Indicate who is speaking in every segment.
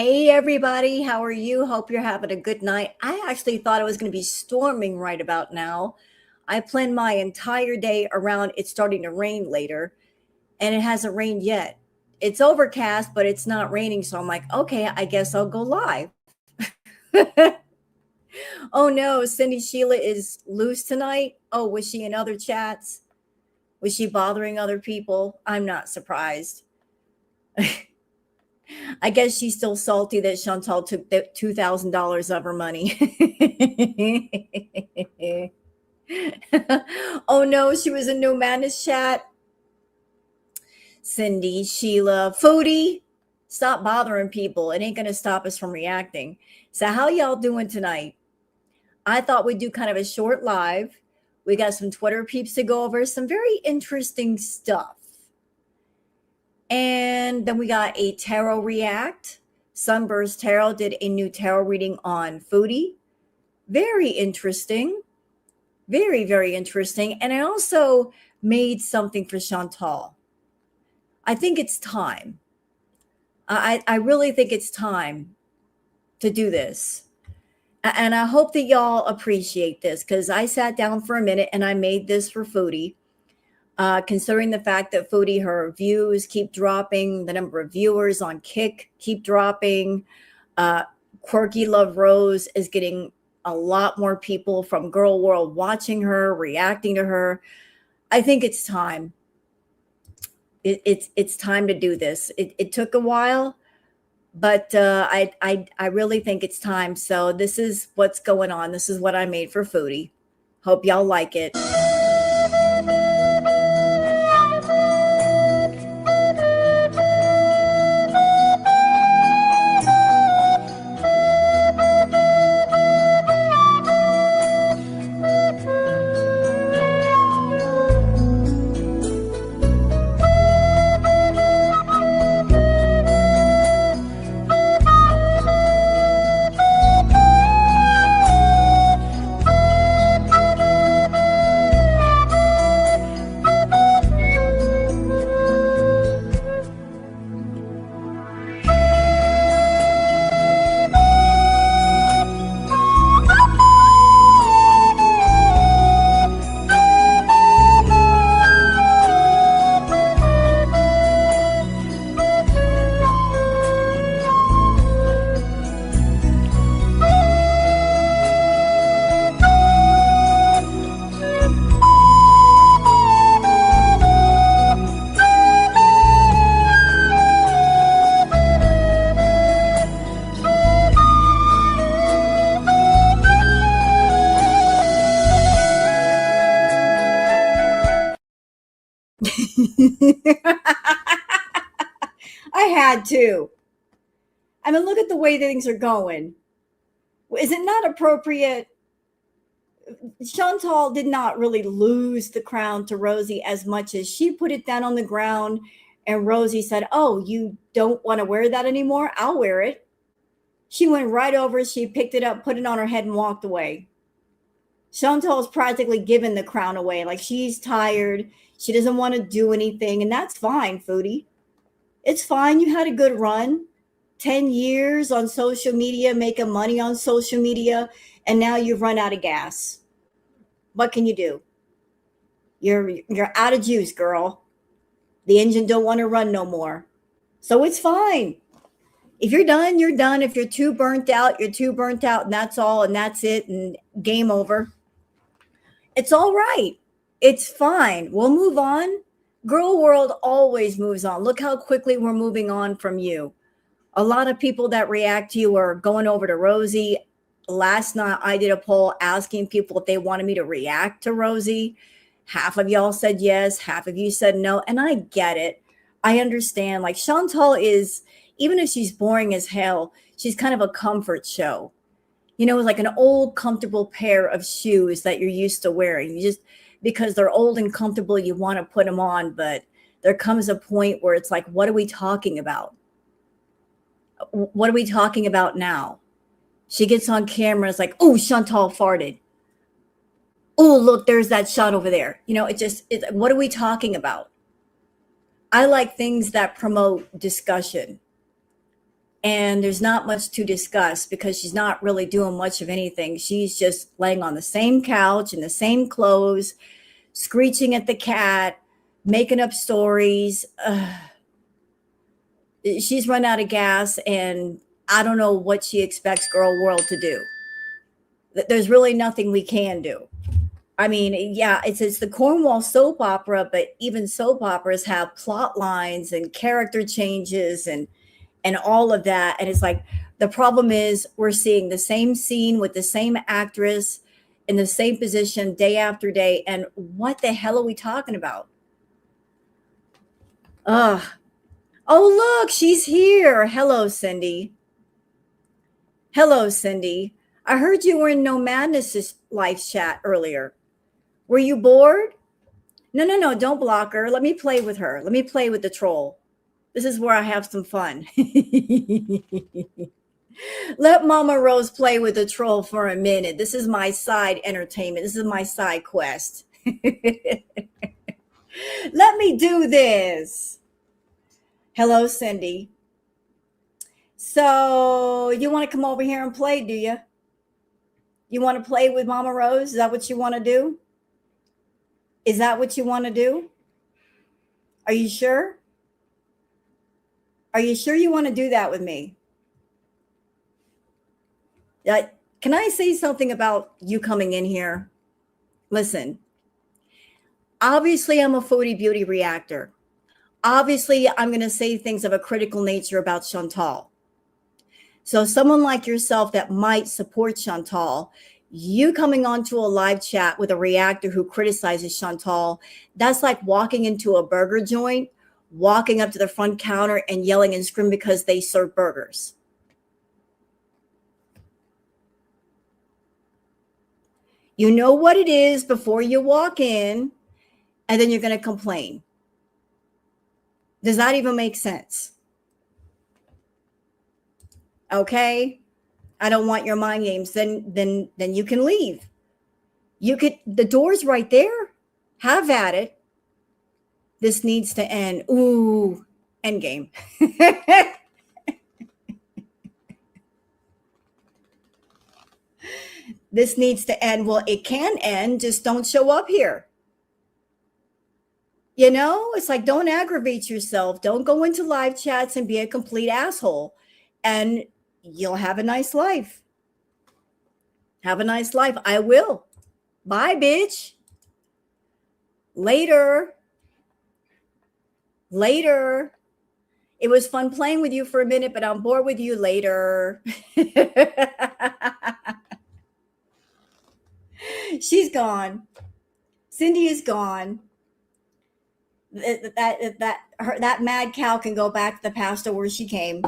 Speaker 1: Hey everybody, how are you? Hope you're having a good night. I actually thought it was going to be storming right about now. I planned my entire day around it starting to rain later, and it hasn't rained yet. It's overcast, but it's not raining, so I'm like, okay, I guess I'll go live. Oh no, Cindy Sheila is loose tonight. Oh, was she in other chats? Was she bothering other people? I'm not surprised. I guess she's still salty that Chantal took the $2,000 of her money. Oh no, she was in No Madness chat. Cindy, Sheila, Foodie, stop bothering people. It ain't gonna stop us from reacting. So how y'all doing tonight? I thought we'd do kind of a short live. We got some Twitter peeps to go over, some very interesting stuff. And then we got a tarot react. Sunburst Tarot did a new tarot reading on Foodie. Very interesting. Very, very interesting. And I also made something for Chantal. I think it's time. I really think it's time to do this. And I hope that y'all appreciate this because I sat down for a minute and I made this for Foodie. Considering the fact that Foodie, her views keep dropping, the number of viewers on Kick keep dropping. Quirky Love Rose is getting a lot more people from Girl World watching her, reacting to her. I think it's time. It's time to do this. It took a while, but I really think it's time. So this is what's going on. This is what I made for Foodie. Hope y'all like it. I had to. I mean, look at the way things are going. Is it not appropriate? Chantal did not really lose the crown to Rosie as much as she put it down on the ground and Rosie said, "Oh, you don't want to wear that anymore? I'll wear it." She went right over, she picked it up, put it on her head and walked away. Chantal's practically given the crown away. Like she's tired. She doesn't want to do anything. And that's fine, Foodie. It's fine. You had a good run. 10 years on social media, making money on social media, and now you've run out of gas. What can you do? You're out of juice, girl. The engine don't want to run no more. So it's fine. If you're done, you're done. If you're too burnt out, you're too burnt out, and that's all, and that's it, and game over. It's all right. It's fine. We'll move on. Girl World always moves on. Look how quickly we're moving on from you. A lot of people that react to you are going over to Rosie. Last night, I did a poll asking people if they wanted me to react to Rosie. Half of y'all said yes. Half of you said no. And I get it. I understand. Like Chantal is, even if she's boring as hell, she's kind of a comfort show. You know, like an old, comfortable pair of shoes that you're used to wearing. You just, because they're old and comfortable, you want to put them on. But there comes a point where it's like, what are we talking about? What are we talking about now? She gets on camera. It's like, oh, Chantal farted. Oh, look, there's that shot over there. You know, what are we talking about? I like things that promote discussion. and there's not much to discuss because she's not really doing much of anything. She's just laying on the same couch in the same clothes, screeching at the cat, making up stories. She's run out of gas, and I don't know what she expects Girl World to do. There's really nothing we can do. I mean, yeah, it's the Cornwall soap opera, but even soap operas have plot lines and character changes and all of that. And it's like the problem is we're seeing the same scene with the same actress in the same position day after day. And what the hell are we talking about? Ugh. Oh, look, she's here. Hello, Cindy. Hello, Cindy. I heard you were in No Madness live chat earlier. Were you bored? No, no, no, don't block her. Let me play with her. Let me play with the troll. This is where I have some fun. Let Mama Rose play with the troll for a minute. This is my side entertainment. This is my side quest. Let me do this. Hello, Cindy. So you want to come over here and play, do you? You want to play with Mama Rose? Is that what you want to do? Is that what you want to do? Are you sure? Are you sure you want to do that with me? Can I say something about you coming in here? Listen, obviously I'm a foodie beauty reactor. Obviously, I'm going to say things of a critical nature about Chantal. So someone like yourself that might support Chantal, you coming onto a live chat with a reactor who criticizes Chantal, that's like walking into a burger joint, walking up to the front counter and yelling and screaming because they serve burgers. You know what it is before you walk in, and then you're going to complain. Does that even make sense? Okay, I don't want your mind games. Then you can leave. You could. The door's right there. Have at it. This needs to end. Ooh, end game. This needs to end. Well, it can end. Just don't show up here. You know, it's like don't aggravate yourself. Don't go into live chats and be a complete asshole. And you'll have a nice life. Have a nice life. I will. Bye, bitch. Later. Later. It was fun playing with you for a minute, but I'm bored with you later. She's gone. Cindy is gone. That mad cow can go back to the pasture where she came.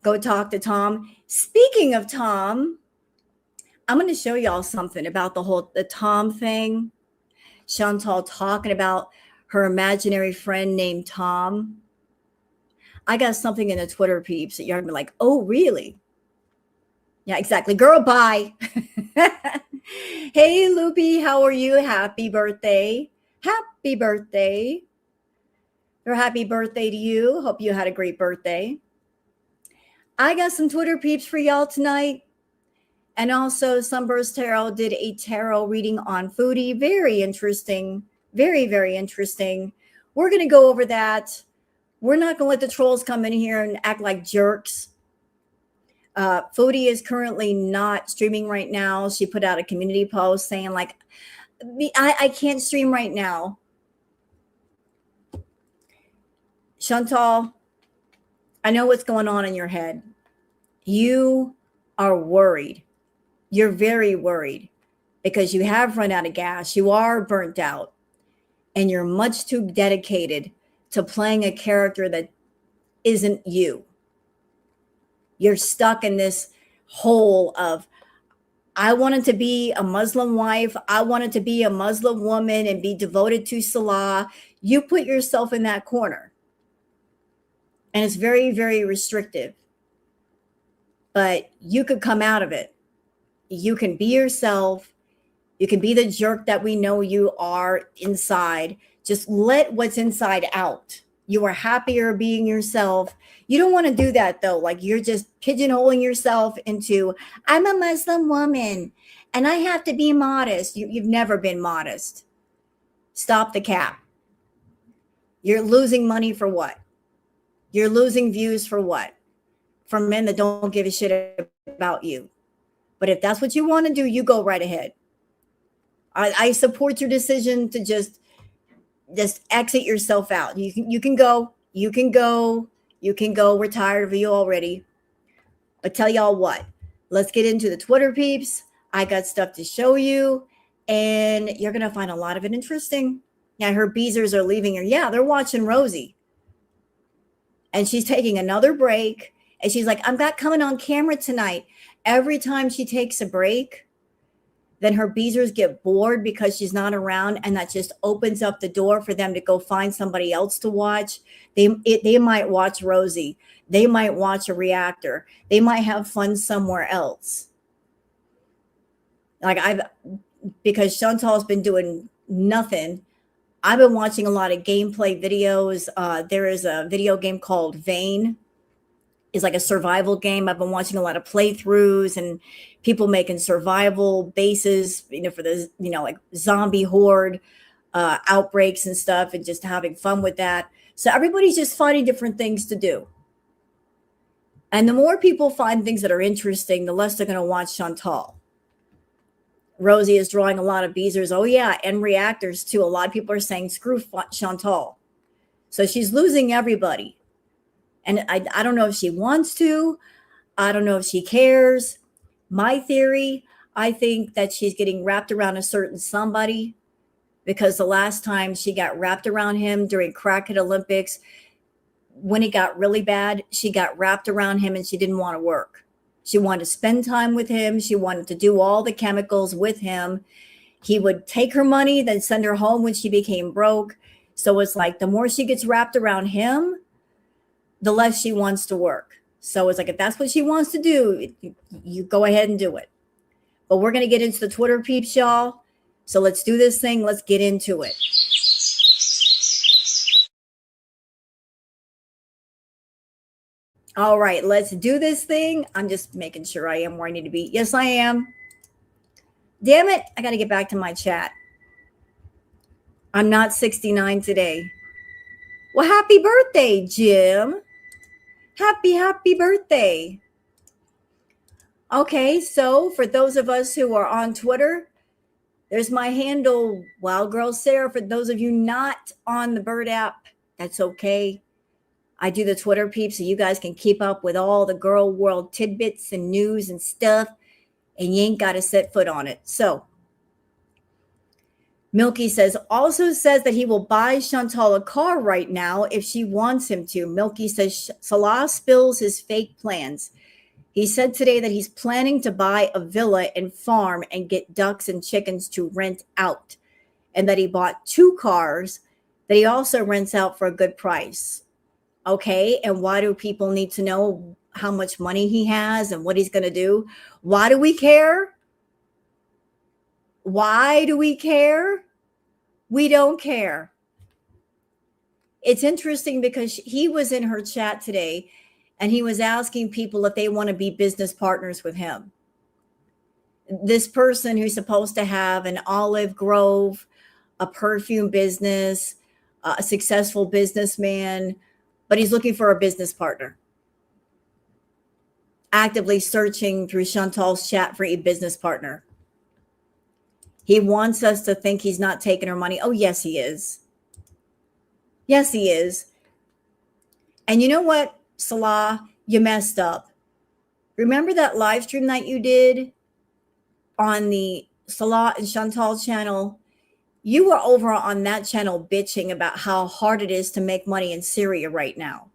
Speaker 1: Go talk to Tom. Speaking of Tom, I'm going to show y'all something about the Tom thing. Chantal talking about her imaginary friend named Tom. I got something in the Twitter peeps that you're going to be like, oh, really? Yeah, exactly. Girl, bye. Hey, Loopy, how are you? Happy birthday. Happy birthday. Or happy birthday to you. Hope you had a great birthday. I got some Twitter peeps for y'all tonight. And also, Sunburst Tarot did a tarot reading on Foodie. Very interesting. Very, very interesting. We're going to go over that. We're not going to let the trolls come in here and act like jerks. Foodie is currently not streaming right now. She put out a community post saying, like, I can't stream right now. Chantal, I know what's going on in your head. You are worried. You're very worried because you have run out of gas. You are burnt out and you're much too dedicated to playing a character that isn't you. You're stuck in this hole of, I wanted to be a Muslim wife. I wanted to be a Muslim woman and be devoted to Salah. You put yourself in that corner. And it's very, very restrictive. But you could come out of it. You can be yourself. You can be the jerk that we know you are inside. Just let what's inside out. You are happier being yourself. You don't want to do that though. Like you're just pigeonholing yourself into, I'm a Muslim woman and I have to be modest. You've never been modest. Stop the cap. You're losing money for what? You're losing views for what? From men that don't give a shit about you. But if that's what you want to do, you go right ahead. I support your decision to just exit yourself out. You can go. You can go. You can go. We're tired of you already. But tell y'all what. Let's get into the Twitter peeps. I got stuff to show you, and you're gonna find a lot of it interesting. Yeah, her Beezers are leaving her. Yeah, they're watching Rosie. And she's taking another break. And she's like, I'm not coming on camera tonight. Every time she takes a break, then her Beezers get bored because she's not around. And that just opens up the door for them to go find somebody else to watch. They might watch Rosie. They might watch a reactor. They might have fun somewhere else. Because Chantal's been doing nothing. I've been watching a lot of gameplay videos. There is a video game called Vane. It's like a survival game. I've been watching a lot of playthroughs and people making survival bases, for the, like zombie horde outbreaks and stuff, and just having fun with that. So everybody's just finding different things to do. And the more people find things that are interesting, the less they're going to watch Chantal. Rosie is drawing a lot of Beezers. Oh, yeah, and reactors, too. A lot of people are saying, screw Chantal. So she's losing everybody. And I don't know if she wants to. I don't know if she cares. My theory, I think that she's getting wrapped around a certain somebody, because the last time she got wrapped around him during Crackhead Olympics, when it got really bad, she got wrapped around him and she didn't want to work. She wanted to spend time with him. She wanted to do all the chemicals with him. He would take her money, then send her home when she became broke. So it's like the more she gets wrapped around him, the less she wants to work. So it's like, if that's what she wants to do, you go ahead and do it. But we're going to get into the Twitter peeps, y'all. So let's do this thing. Let's get into it. All right, let's do this thing. I'm just making sure I am where I need to be. Yes, I am. Damn it. I got to get back to my chat. I'm not 69 today. Well, happy birthday, Jim. Happy birthday. Okay, so for those of us who are on Twitter, there's my handle, Wild Girl Sarah. For those of you not on the Bird app, that's okay. I do the Twitter peeps so you guys can keep up with all the girl world tidbits and news and stuff, and you ain't got to set foot on it. So Milky also says that he will buy Chantal a car right now if she wants him to. Milky says Salah spills his fake plans. He said today that he's planning to buy a villa and farm and get ducks and chickens to rent out, and that he bought 2 cars that he also rents out for a good price. Okay, and why do people need to know how much money he has and what he's going to do? Why do we care? Why do we care? We don't care. It's interesting because he was in her chat today and he was asking people if they want to be business partners with him. This person who's supposed to have an olive grove, a perfume business, a successful businessman, but he's looking for a business partner. Actively searching through Chantal's chat for a business partner. He wants us to think he's not taking her money. Oh, yes, he is. Yes, he is. And you know what, Salah, you messed up. Remember that live stream that you did on the Salah and Chantal channel? You were over on that channel bitching about how hard it is to make money in Syria right now.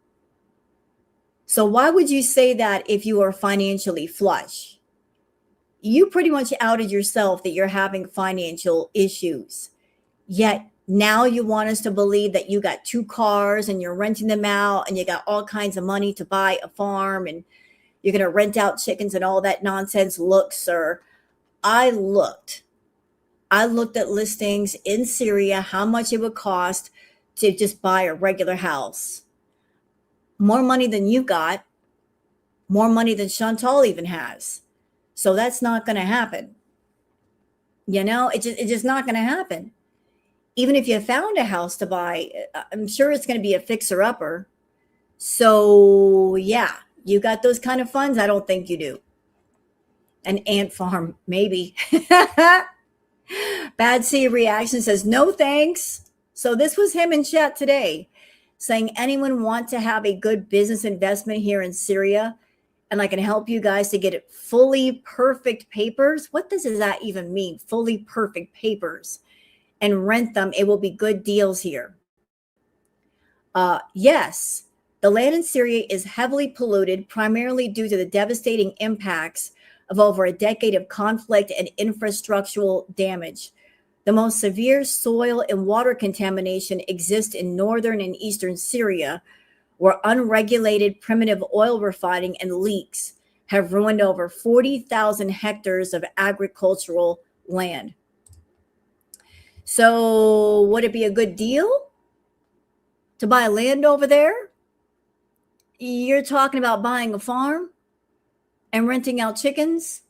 Speaker 1: So why would you say that if you are financially flush? You pretty much outed yourself that you're having financial issues. Yet now you want us to believe that you got 2 cars and you're renting them out and you got all kinds of money to buy a farm and you're going to rent out chickens and all that nonsense. Look, sir, I looked at listings in Syria, how much it would cost to just buy a regular house. More money than you got, more money than Chantal even has. So that's not going to happen. You know, it's just not going to happen. Even if you found a house to buy, I'm sure it's going to be a fixer upper. So yeah, you got those kind of funds? I don't think you do. An ant farm, maybe. Bad C reaction says, no thanks. So this was him in chat today saying, anyone want to have a good business investment here in Syria? And I can help you guys to get it fully perfect papers. What does that even mean? Fully perfect papers, and rent them. It will be good deals here. Yes, the land in Syria is heavily polluted, primarily due to the devastating impacts of over a decade of conflict and infrastructural damage. The most severe soil and water contamination exists in northern and eastern Syria, where unregulated primitive oil refining and leaks have ruined over 40,000 hectares of agricultural land. So would it be a good deal to buy land over there? You're talking about buying a farm and renting out chickens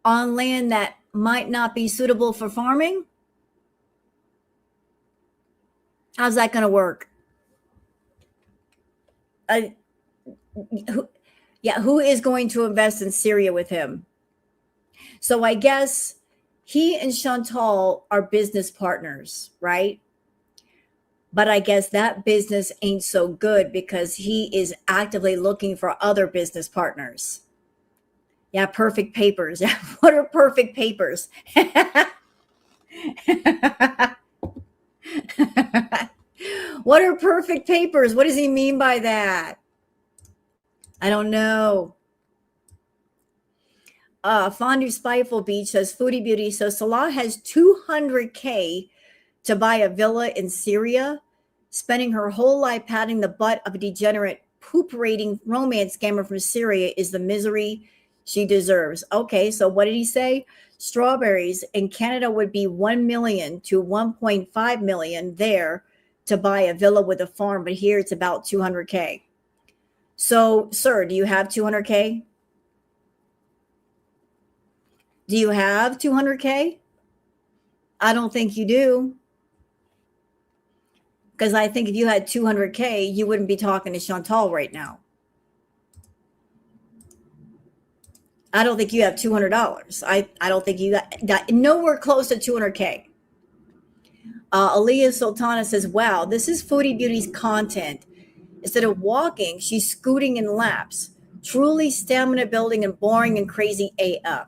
Speaker 1: on land that might not be suitable for farming? How's that going to work? Who is going to invest in Syria with him? So I guess he and Chantal are business partners, right? But I guess that business ain't so good because he is actively looking for other business partners. Yeah, perfect papers. What are perfect papers? What are perfect papers? What does he mean by that? I don't know. Fondue Spiteful Beach says, Foodie Beauty. So Salah has $200K to buy a villa in Syria, spending her whole life patting the butt of a degenerate, poop-rating romance scammer from Syria is the misery she deserves. Okay, so what did he say? Strawberries in Canada would be 1 million to 1.5 million there to buy a villa with a farm, but here it's about 200K. So, sir, do you have 200K? Do you have 200K? I don't think you do. Because I think if you had 200K, you wouldn't be talking to Chantal right now. I don't think you have $200. I don't think you got nowhere close to 200K. Aliyah Sultana says, wow, this is Foodie Beauty's content. Instead of walking, she's scooting in laps. Truly stamina building and boring and crazy AF.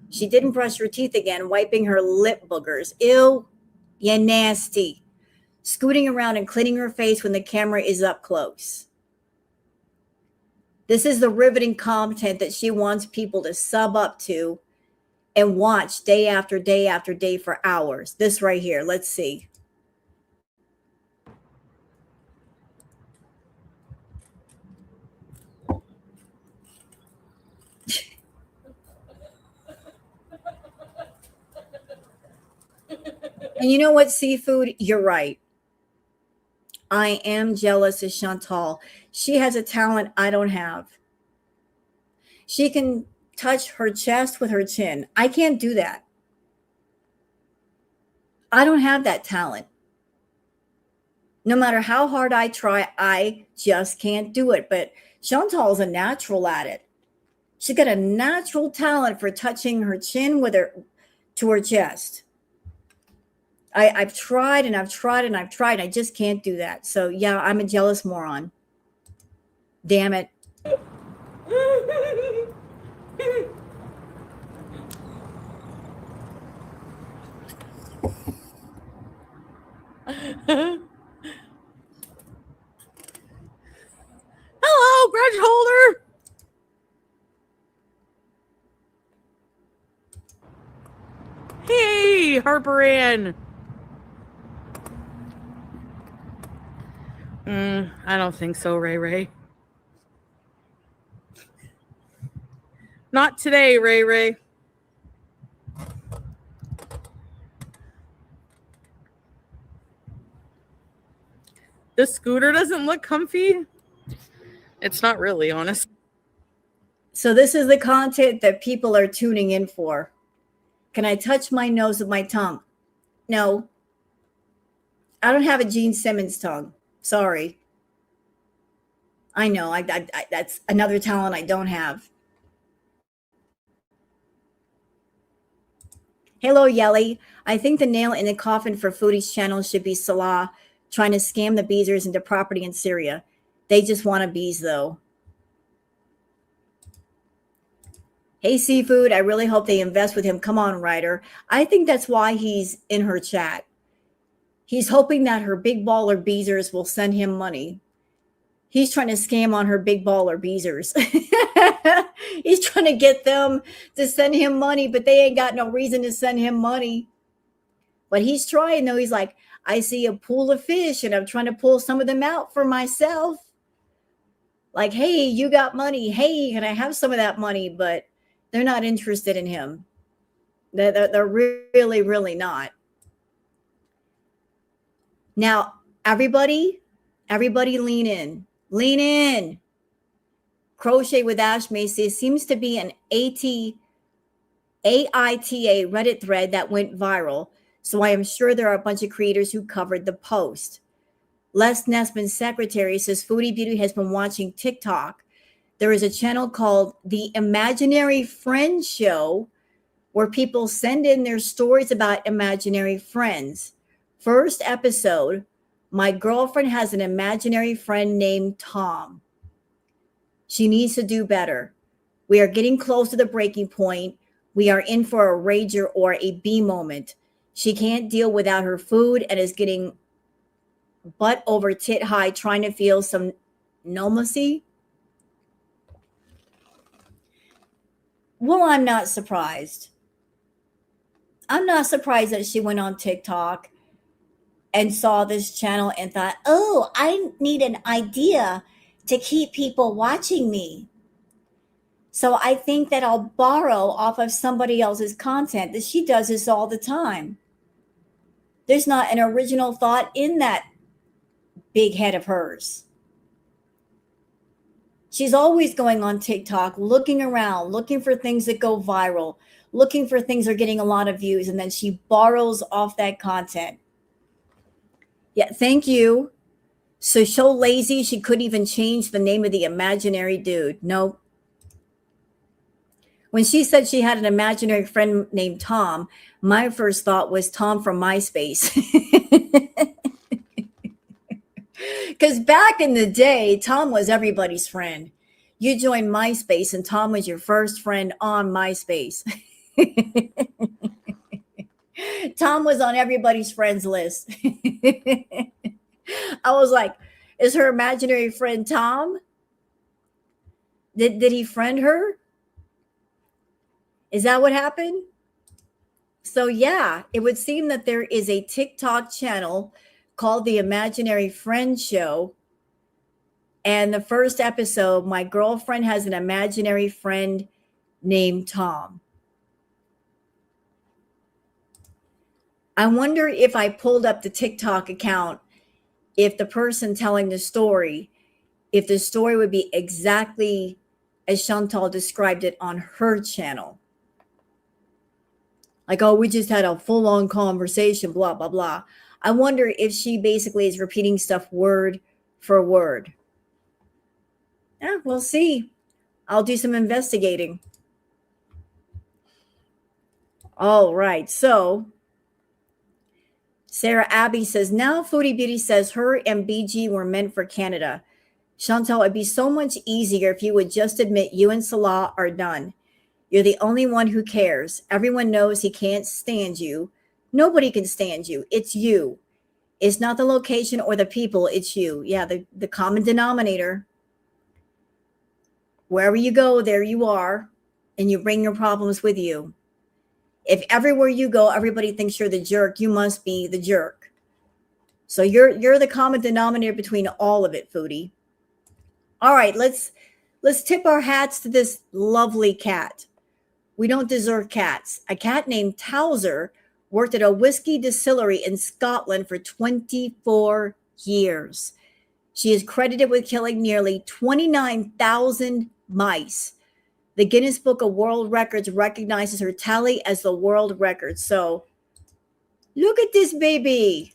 Speaker 1: She didn't brush her teeth again, wiping her lip boogers. Ew, you nasty. Scooting around and cleaning her face when the camera is up close. This is the riveting content that she wants people to sub up to and watch day after day after day for hours. This right here, let's see. And you know what, Seafood? You're right. I am jealous of Chantal. She has a talent I don't have. She can touch her chest with her chin. I can't do that. I don't have that talent. No matter how hard I try, I just can't do it. But Chantal's a natural at it. She's got a natural talent for touching her chin with her to her chest. I've tried and I've tried and I've tried. I just can't do that. So yeah, I'm a jealous moron. Damn it.
Speaker 2: Hello, grudge holder. Hey, Harper Ann. I don't think so, Ray Ray. Not today, Ray Ray. The scooter doesn't look comfy. It's not really, honest.
Speaker 1: So this is the content that people are tuning in for. Can I touch my nose with my tongue? No. I don't have a Gene Simmons tongue. Sorry. I know. I that's another talent I don't have. Hello, Yelly. I think the nail in the coffin for Foodie's channel should be Salah trying to scam the Beezers into property in Syria. They just want a bees, though. Hey, Seafood, I really hope they invest with him. Come on, Ryder. I think that's why he's in her chat. He's hoping that her big baller Beezers will send him money. He's trying to scam on her big baller Beezers. He's trying to get them to send him money, but they ain't got no reason to send him money. But he's trying, though. He's like, I see a pool of fish, and I'm trying to pull some of them out for myself. Like, hey, you got money. Hey, can I have some of that money? But they're not interested in him. They're really, really not. Now, everybody lean in. Lean in. Crochet with Ash Macy seems to be an AITA Reddit thread that went viral. So I am sure there are a bunch of creators who covered the post. Les Nessman's secretary says Foodie Beauty has been watching TikTok. There is a channel called The Imaginary Friend Show where people send in their stories about imaginary friends. First episode, my girlfriend has an imaginary friend named Tom. She needs to do better. We are getting close to the breaking point. We are in for a rager or a B moment. She can't deal without her food and is getting butt over tit high trying to feel some normalcy. Well, I'm not surprised. I'm not surprised that she went on TikTok and saw this channel and thought, oh, I need an idea to keep people watching me. So I think that I'll borrow off of somebody else's content. That she does this all the time. There's not an original thought in that big head of hers. She's always going on TikTok, looking around, looking for things that go viral, looking for things that are getting a lot of views, and then she borrows off that content. Yeah, thank you. So lazy, she couldn't even change the name of the imaginary dude. Nope. When she said she had an imaginary friend named Tom, my first thought was Tom from MySpace. Because back in the day, Tom was everybody's friend. You joined MySpace and Tom was your first friend on MySpace. Tom was on everybody's friends list. I was like, is her imaginary friend Tom? Did he friend her? Is that what happened? So yeah, it would seem that there is a TikTok channel called The Imaginary Friend Show. And the first episode, my girlfriend has an imaginary friend named Tom. I wonder if I pulled up the TikTok account, if the person telling the story, if the story would be exactly as Chantal described it on her channel. Like, oh, we just had a full-on conversation, blah, blah, blah. I wonder if she basically is repeating stuff word for word. Yeah, we'll see. I'll do some investigating. All right. So Sarah Abbey says, now Foodie Beauty says her and BG were meant for Canada. Chantal, it'd be so much easier if you would just admit you and Salah are done. You're the only one who cares. Everyone knows he can't stand you. Nobody can stand you. It's you. It's not the location or the people. It's you. Yeah, the common denominator. Wherever you go, there you are. And you bring your problems with you. If everywhere you go, everybody thinks you're the jerk, you must be the jerk. So you're the common denominator between all of it, Foodie. All right, let's tip our hats to this lovely cat. We don't deserve cats. A cat named Towser worked at a whiskey distillery in Scotland for 24 years. She is credited with killing nearly 29,000 mice. The Guinness Book of World Records recognizes her tally as the world record. So look at this baby.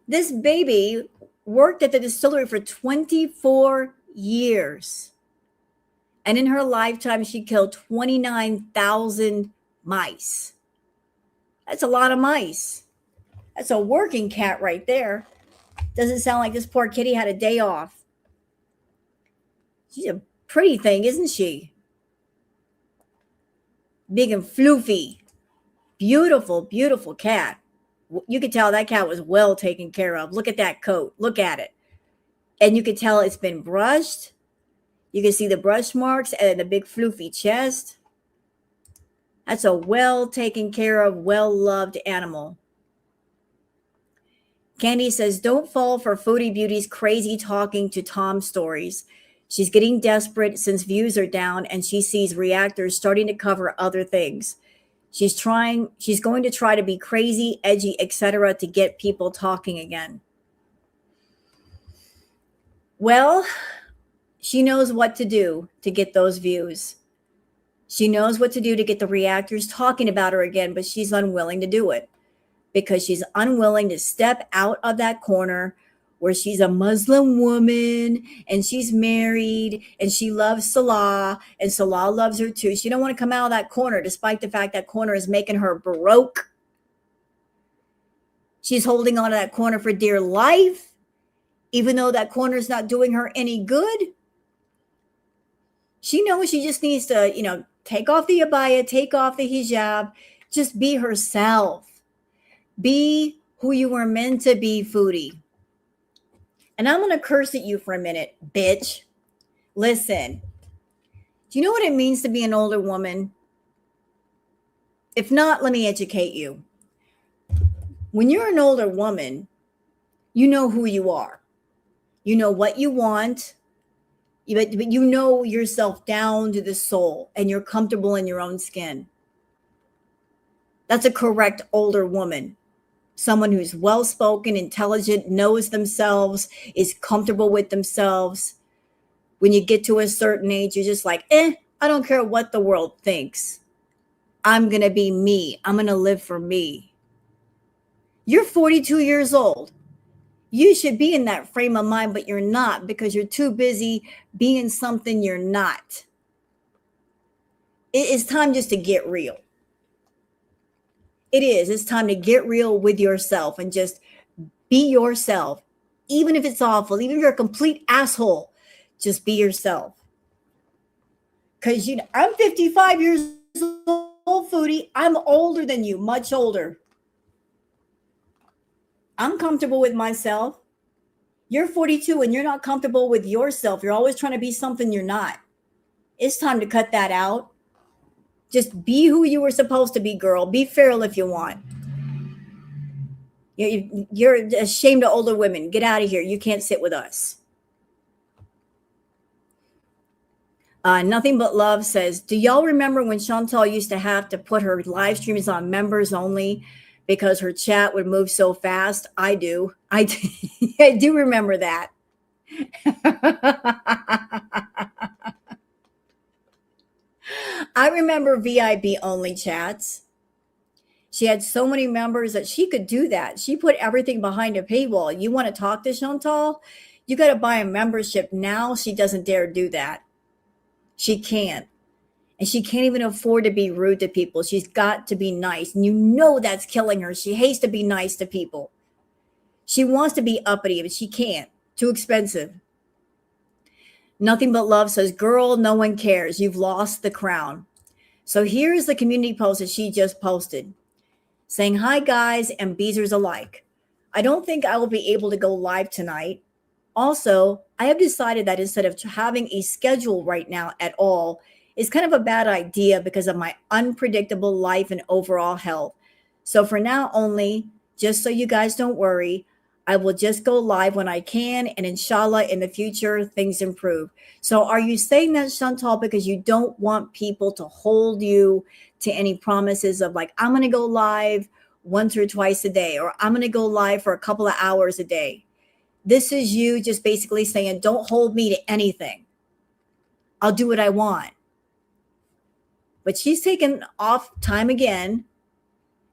Speaker 1: This baby worked at the distillery for 24 years. And in her lifetime, she killed 29,000 mice. That's a lot of mice. That's a working cat right there. Doesn't sound like this poor kitty had a day off. She's a pretty thing, isn't she? Big and floofy. Beautiful, beautiful cat. You could tell that cat was well taken care of. Look at that coat. Look at it. And you could tell it's been brushed. You can see the brush marks and the big floofy chest. That's a well taken care of, well loved animal. Candy says, don't fall for Foodie Beauty's crazy talking to Tom stories. She's getting desperate since views are down and she sees reactors starting to cover other things. She's going to try to be crazy, edgy, etc. to get people talking again. Well, she knows what to do to get those views. She knows what to do to get the reactors talking about her again, but she's unwilling to do it because she's unwilling to step out of that corner where she's a Muslim woman and she's married and she loves Salah and Salah loves her too. She don't want to come out of that corner despite the fact that corner is making her broke. She's holding on to that corner for dear life, even though that corner is not doing her any good. She knows she just needs to, take off the abaya, take off the hijab, just be herself. Be who you were meant to be, Foodie. And I'm going to curse at you for a minute, bitch. Listen, do you know what it means to be an older woman? If not, let me educate you. When you're an older woman, you know who you are. You know what you want, but you know yourself down to the soul and you're comfortable in your own skin. That's a correct older woman. Someone who's well-spoken, intelligent, knows themselves, is comfortable with themselves. When you get to a certain age, you're just like, I don't care what the world thinks. I'm going to be me. I'm going to live for me. You're 42 years old. You should be in that frame of mind, but you're not because you're too busy being something you're not. It is time just to get real. It is. It's time to get real with yourself and just be yourself. Even if it's awful, even if you're a complete asshole, just be yourself. Because I'm 55 years old, Foodie. I'm older than you, much older. I'm comfortable with myself. You're 42 and you're not comfortable with yourself. You're always trying to be something you're not. It's time to cut that out. Just be who you were supposed to be, girl. Be feral if you want. You're ashamed of older women. Get out of here. You can't sit with us. Nothing But Love says, do y'all remember when Chantal used to have to put her live streams on members only because her chat would move so fast? I do. I do remember that. I remember VIP only chats. She had so many members that she could do that. She put everything behind a paywall. You want to talk to Chantal? You got to buy a membership. Now she doesn't dare do that. She can't. And she can't even afford to be rude to people. She's got to be nice. And you know that's killing her. She hates to be nice to people. She wants to be uppity, but she can't. Too expensive. Nothing But Love says, girl, no one cares. You've lost the crown. So here's the community post that she just posted saying, hi, guys, and Beezers alike. I don't think I will be able to go live tonight. Also, I have decided that instead of having a schedule right now at all is kind of a bad idea because of my unpredictable life and overall health. So for now only, just so you guys don't worry, I will just go live when I can, and inshallah, in the future, things improve. So are you saying that, Chantal, because you don't want people to hold you to any promises of like, I'm going to go live once or twice a day, or I'm going to go live for a couple of hours a day. This is you just basically saying, don't hold me to anything. I'll do what I want. But she's taken off time again,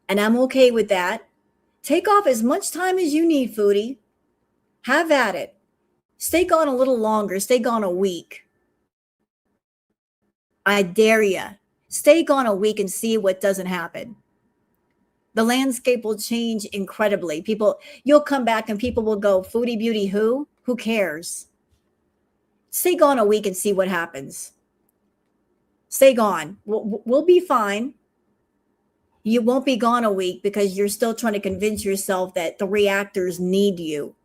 Speaker 1: and I'm okay with that. Take off as much time as you need, Foodie. Have at it. Stay gone a little longer. Stay gone a week. I dare you. Stay gone a week and see what doesn't happen. The landscape will change incredibly. You'll come back and people will go, Foodie Beauty who? Who cares? Stay gone a week and see what happens. Stay gone. We'll be fine. You won't be gone a week because you're still trying to convince yourself that the reactors need you,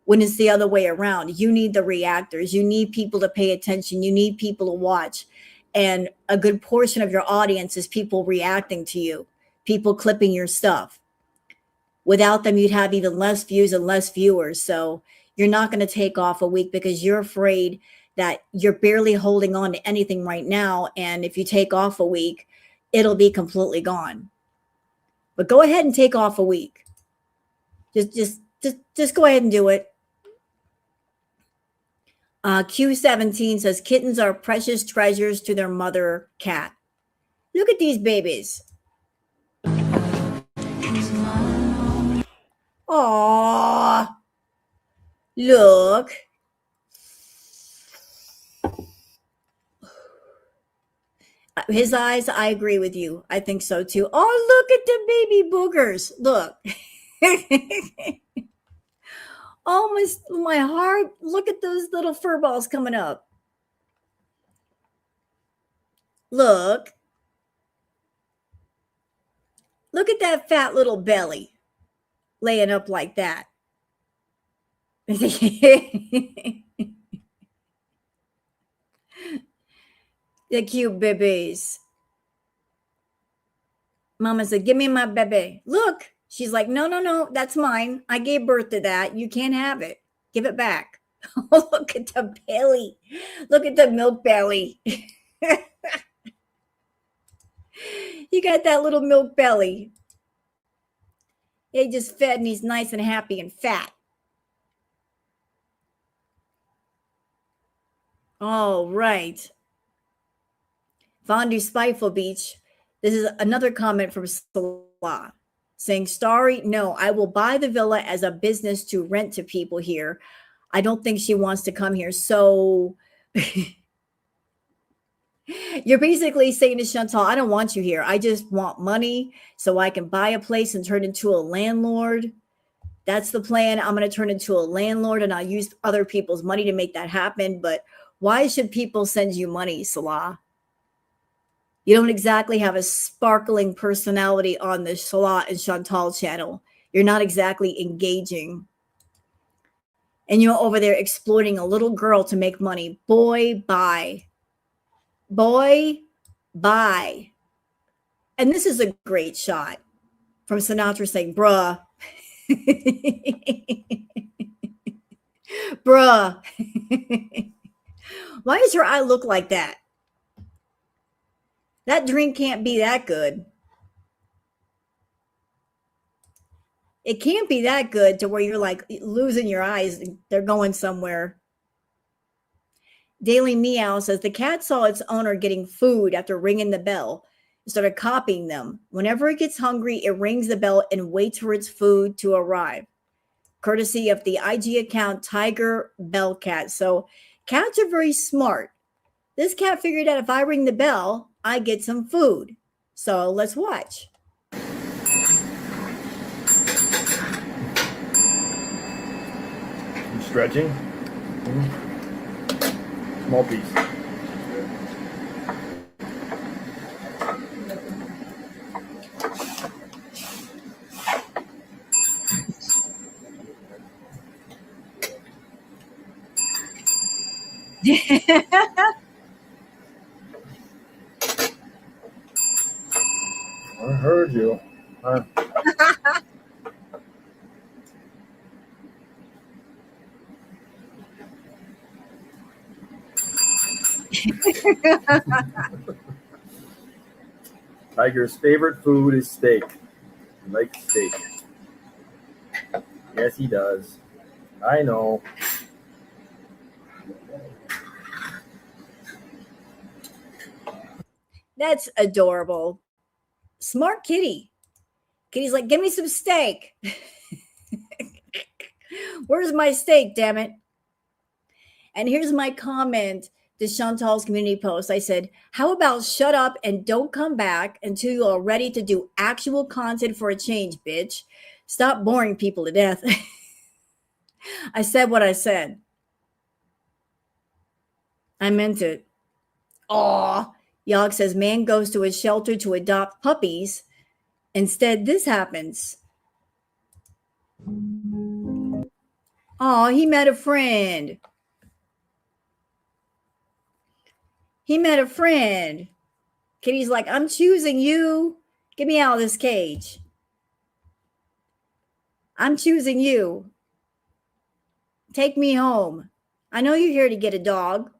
Speaker 1: when it's the other way around. You need the reactors. You need people to pay attention. You need people to watch. And a good portion of your audience is people reacting to you, people clipping your stuff. Without them, you'd have even less views and less viewers. So you're not going to take off a week because you're afraid that you're barely holding on to anything right now. And if you take off a week, it'll be completely gone. But go ahead and take off a week. Just go ahead and do it. Q17 says kittens are precious treasures to their mother cat. Look at these babies. Aww. Look. His eyes, I agree with you. I think so too. Oh, look at the baby boogers. Look. Oh, my heart. Look at those little fur balls coming up. Look. Look at that fat little belly laying up like that. The cute babies. Mama said, give me my baby. Look. She's like, no, that's mine. I gave birth to that. You can't have it. Give it back. Oh, look at the belly. Look at the milk belly. You got that little milk belly. He just fed and he's nice and happy and fat. All right. Fondue Spiteful Beach. This is another comment from Salah saying, Starry, no, I will buy the villa as a business to rent to people here. I don't think she wants to come here. So you're basically saying to Chantal, I don't want you here. I just want money so I can buy a place and turn into a landlord. That's the plan. I'm going to turn into a landlord and I'll use other people's money to make that happen. But why should people send you money, Salah? You don't exactly have a sparkling personality on the Salah and Chantal channel. You're not exactly engaging. And you're over there exploiting a little girl to make money. Boy, bye. Boy, bye. And this is a great shot from Sinatra saying, bruh. Bruh. Why does her eye look like that? That drink can't be that good. It can't be that good to where you're like losing your eyes. They're going somewhere. Daily Meow says the cat saw its owner getting food after ringing the bell. It started copying them. Whenever it gets hungry, it rings the bell and waits for its food to arrive. Courtesy of the IG account Tiger Bellcat. So cats are very smart. This cat figured out if I ring the bell, I get some food. So let's watch.
Speaker 3: You stretching? Small piece. I heard you. Tiger's favorite food is steak. He likes steak. Yes, he does. I know.
Speaker 1: That's adorable. Smart kitty. Kitty's like, give me some steak. Where's my steak, damn it? And here's my comment to Chantal's community post. I said, how about shut up and don't come back until you are ready to do actual content for a change, bitch. Stop boring people to death. I said what I said. I meant it. Aw. Yog says, man goes to a shelter to adopt puppies. Instead, this happens. Aw, he met a friend. He met a friend. Kitty's like, I'm choosing you. Get me out of this cage. I'm choosing you. Take me home. I know you're here to get a dog.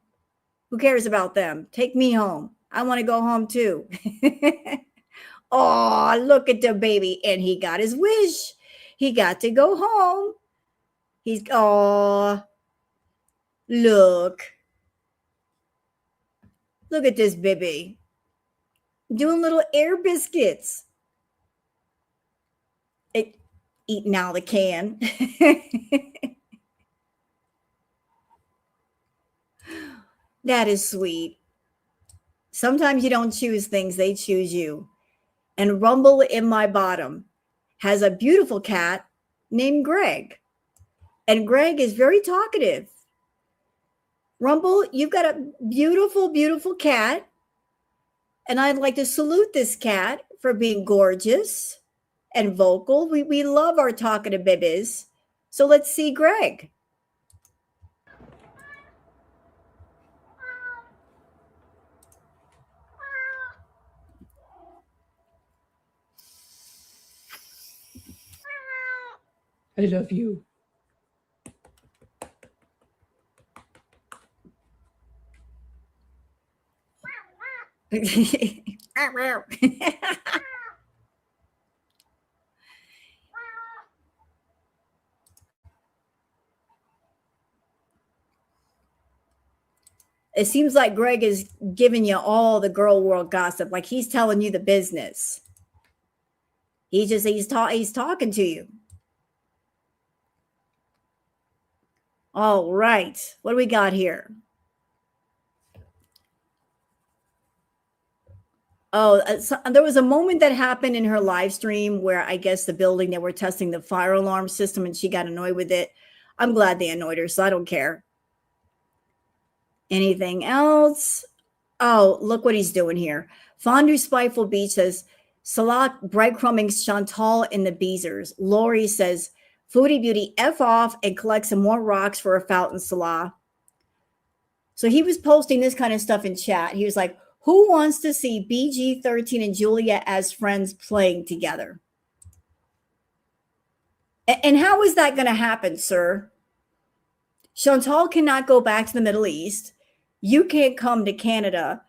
Speaker 1: Who cares about them? Take me home. I want to go home too. Oh, look at the baby. And he got his wish. He got to go home. Oh, look. Look at this baby. Doing little air biscuits. Eating out of the can. That is sweet. Sometimes you don't choose things, they choose you. And Rumble in my bottom has a beautiful cat named Greg. And Greg is very talkative. Rumble, you've got a beautiful, beautiful cat. And I'd like to salute this cat for being gorgeous and vocal. We love our talkative babies. So let's see Greg.
Speaker 4: I love you.
Speaker 1: It seems like Greg is giving you all the girl world gossip, like he's telling you the business. He's talking to you. All right. What do we got here? Oh, there was a moment that happened in her live stream where I guess the building they were testing the fire alarm system and she got annoyed with it. I'm glad they annoyed her, so I don't care. Anything else? Oh, look what he's doing here. Fondue Spiteful Beach says, Salah breadcrumbing Chantal in the Beezers. Lori says, Foodie Beauty, F off and collect some more rocks for a fountain, Salah. So he was posting this kind of stuff in chat. He was like, who wants to see BG13 and Julia as friends playing together? And how is that going to happen, sir? Chantal cannot go back to the Middle East. You can't come to Canada.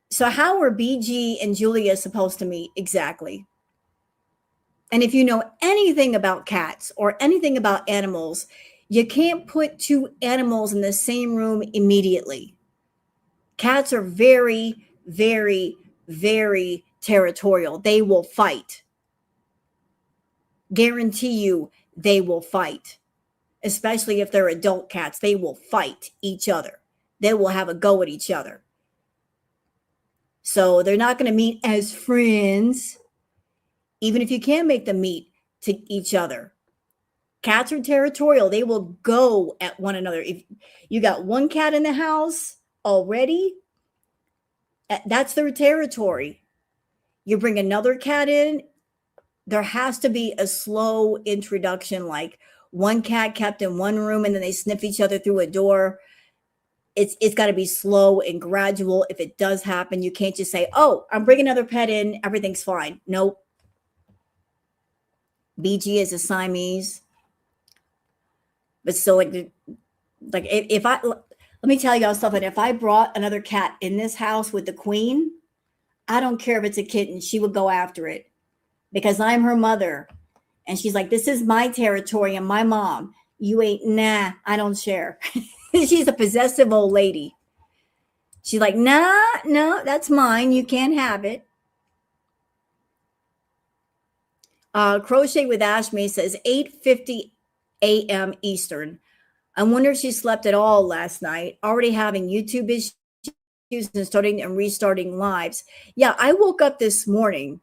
Speaker 1: So how are BG and Julia supposed to meet exactly? And if you know anything about cats or anything about animals, you can't put two animals in the same room immediately. Cats are very, very, very territorial. They will fight. Guarantee you they will fight. Especially if they're adult cats, they will fight each other. They will have a go at each other. So they're not going to meet as friends, even if you can make them meet to each other. Cats are territorial. They will go at one another. If you got one cat in the house already, that's their territory. You bring another cat in, there has to be a slow introduction, like one cat kept in one room and then they sniff each other through a door. It's got to be slow and gradual. If it does happen, you can't just say, oh, I'm bringing another pet in, everything's fine. Nope. BG is a Siamese. But so like if I, let me tell y'all something. If I brought another cat in this house with the queen, I don't care if it's a kitten, she would go after it. because I'm her mother. And she's like, this is my territory and my mom. You ain't, nah, I don't share. She's a possessive old lady. She's like, nah, no, that's mine. You can't have it. Crochet with Ashme says 8:50 a.m. Eastern. I wonder if she slept at all last night, already having YouTube issues and starting and restarting lives. Yeah, I woke up this morning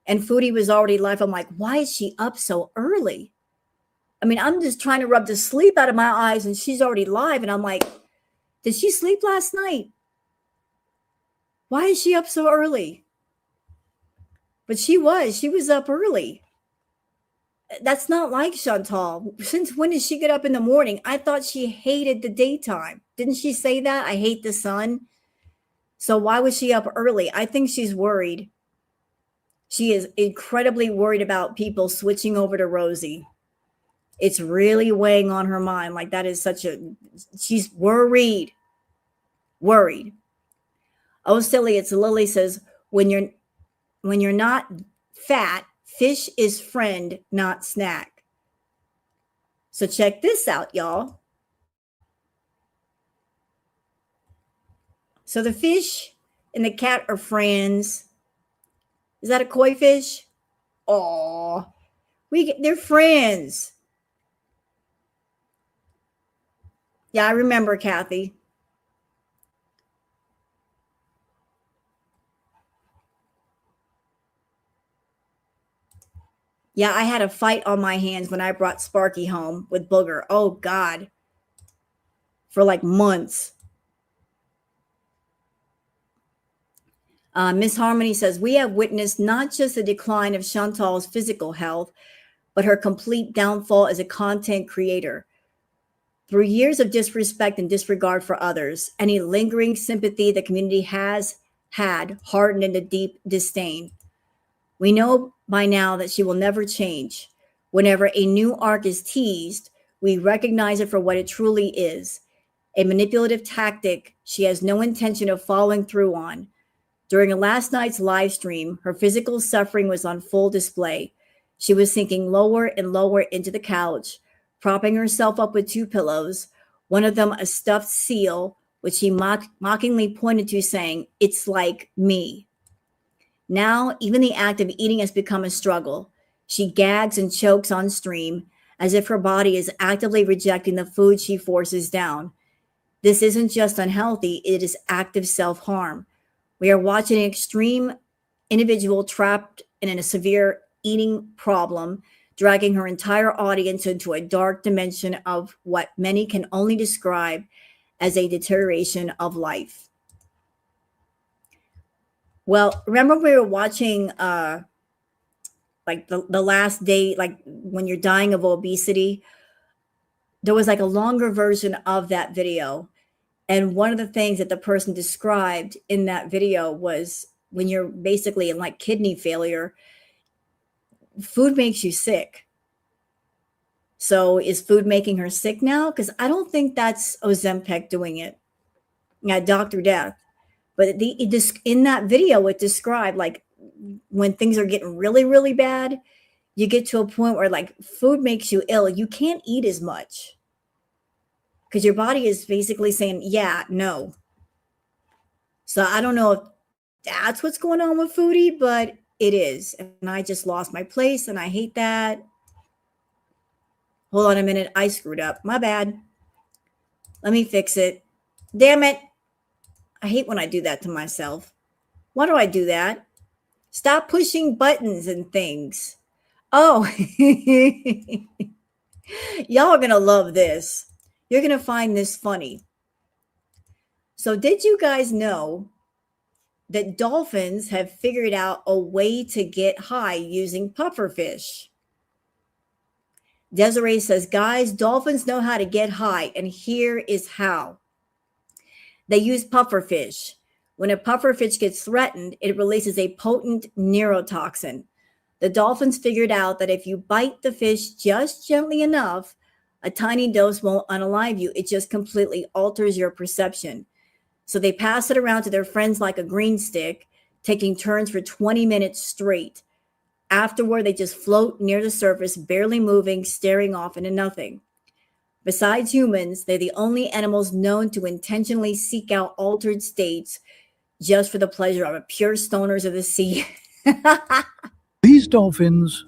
Speaker 1: and Foodie was already live. I'm like, why is she up so early? I mean, I'm just trying to rub the sleep out of my eyes and she's already live. And I'm like, did she sleep last night? Why is she up so early? But she was up early. That's not like Chantal. Since when did she get up in the morning? I thought she hated the daytime. Didn't she say that? I hate the sun. So why was she up early? I think she's worried. She is incredibly worried about people switching over to Rosie. It's really weighing on her mind. Like that is she's worried. Worried. Oh, silly. It's Lily says, when you're not fat, fish is friend, not snack. So check this out, y'all. So the fish and the cat are friends. Is that a koi fish? Oh, they're friends. Yeah, I remember, Kathy. Yeah, I had a fight on my hands when I brought Sparky home with Booger. Oh, God. For like months. Miss Harmony says, we have witnessed not just the decline of Chantal's physical health, but her complete downfall as a content creator. Through years of disrespect and disregard for others, any lingering sympathy the community has had hardened into deep disdain. We know by now that she will never change. Whenever a new arc is teased, we recognize it for what it truly is, a manipulative tactic she has no intention of following through on. During last night's live stream, her physical suffering was on full display. She was sinking lower and lower into the couch, propping herself up with two pillows, one of them a stuffed seal, which she mockingly pointed to, saying, "It's like me." Now, even the act of eating has become a struggle. She gags and chokes on stream, as if her body is actively rejecting the food she forces down. This isn't just unhealthy, it is active self-harm. We are watching an extreme individual trapped in a severe eating problem, dragging her entire audience into a dark dimension of what many can only describe as a deterioration of life. Well, remember we were watching like the last day, like when you're dying of obesity, there was like a longer version of that video. And one of the things that the person described in that video was when you're basically in like kidney failure, food makes you sick. So is food making her sick now? Because I don't think that's Ozempic doing it. Yeah, Dr. Death. But in that video, it described like when things are getting really, really bad, you get to a point where like food makes you ill. You can't eat as much because your body is basically saying, yeah, no. So I don't know if that's what's going on with Foodie, but it is. And I just lost my place and I hate that. Hold on a minute. I screwed up. My bad. Let me fix it. Damn it. I hate when I do that to myself. Why do I do that? Stop pushing buttons and things. Oh, y'all are going to love this. You're going to find this funny. So did you guys know that dolphins have figured out a way to get high using pufferfish? Desiree says, guys, dolphins know how to get high, and here is how. They use pufferfish. When a pufferfish gets threatened, it releases a potent neurotoxin. The dolphins figured out that if you bite the fish just gently enough, a tiny dose won't unalive you. It just completely alters your perception. So they pass it around to their friends like a green stick, taking turns for 20 minutes straight. Afterward, they just float near the surface, barely moving, staring off into nothing. Besides humans, they're the only animals known to intentionally seek out altered states just for the pleasure of it. Pure stoners of the sea.
Speaker 5: These dolphins.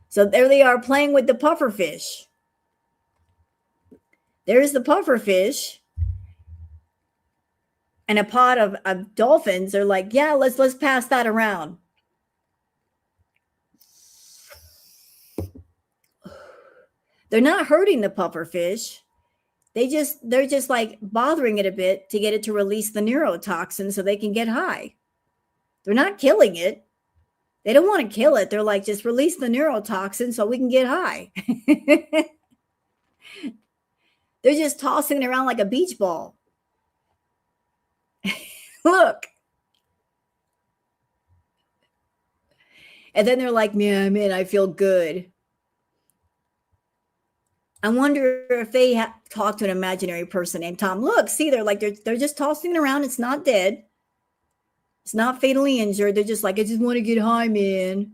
Speaker 1: So there they are playing with the pufferfish. There's the pufferfish. And a pod of dolphins are like, yeah, let's pass that around. They're not hurting the pufferfish. They're just like bothering it a bit to get it to release the neurotoxin so they can get high. They're not killing it. They don't want to kill it. They're like, just release the neurotoxin so we can get high. They're just tossing it around like a beach ball. Look. And then they're like, man, I feel good. I wonder if they talk to an imaginary person named Tom. Look, see, they're just tossing it around. It's not dead. It's not fatally injured. They're just like, I just want to get high, man.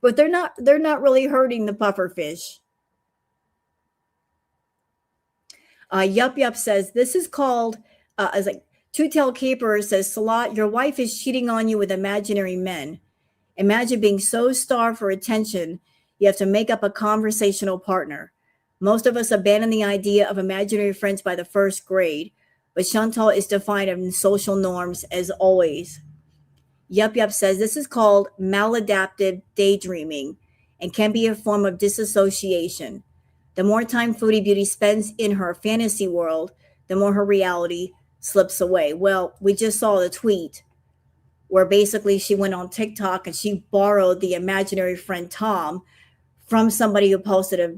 Speaker 1: But they're not really hurting the pufferfish. Yup says, this is called, as like, Two-Tail Caper says, Salat, your wife is cheating on you with imaginary men. Imagine being so starved for attention, you have to make up a conversational partner. Most of us abandon the idea of imaginary friends by the first grade, but Chantal is defined in social norms as always. Yup says, this is called maladaptive daydreaming and can be a form of disassociation. The more time Foodie Beauty spends in her fantasy world, the more her reality slips away. Well, we just saw the tweet where basically she went on TikTok and she borrowed the imaginary friend Tom from somebody who posted a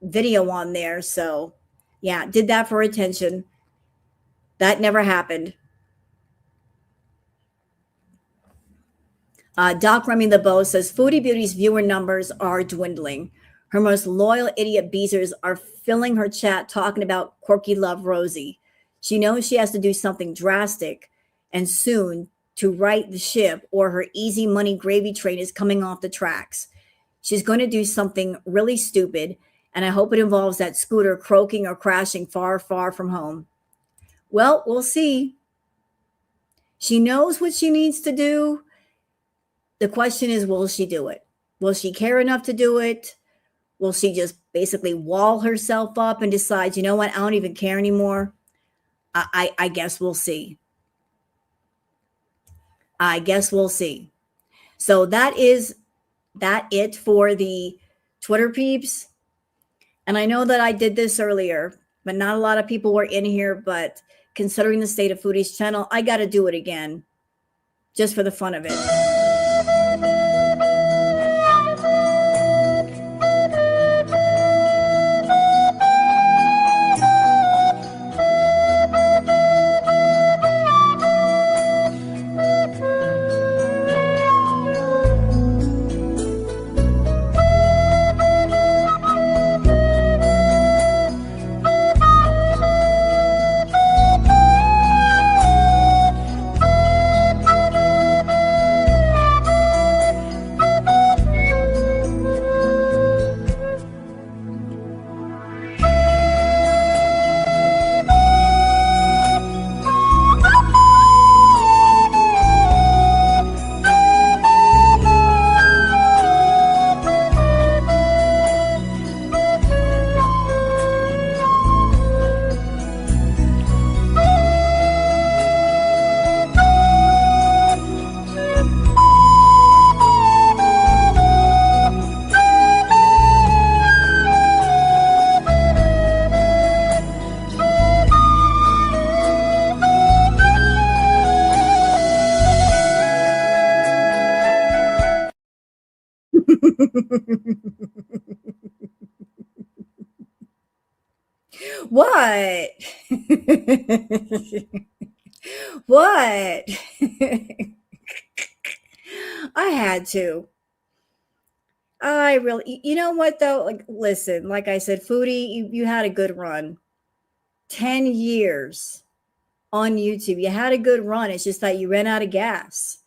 Speaker 1: video on there. So yeah, did that for attention. That never happened. Doc Remy LeBeau says, Foodie Beauty's viewer numbers are dwindling. Her most loyal idiot beezers are filling her chat talking about Quirky Love Rosie. She knows she has to do something drastic and soon to right the ship, or her easy money gravy train is coming off the tracks. She's going to do something really stupid, and I hope it involves that scooter croaking or crashing far, far from home. Well, we'll see. She knows what she needs to do. The question is, will she do it? Will she care enough to do it? Will she just basically wall herself up and decide, you know what, I don't even care anymore? I guess we'll see. I guess we'll see. So that it for the Twitter peeps. And I know that I did this earlier, but not a lot of people were in here. But considering the state of Foodie's channel, I got to do it again just for the fun of it. What? What? I had to. I really, you know what though? Like, listen, like I said, Foodie, you had a good run. 10 years on YouTube. You had a good run. It's just that you ran out of gas.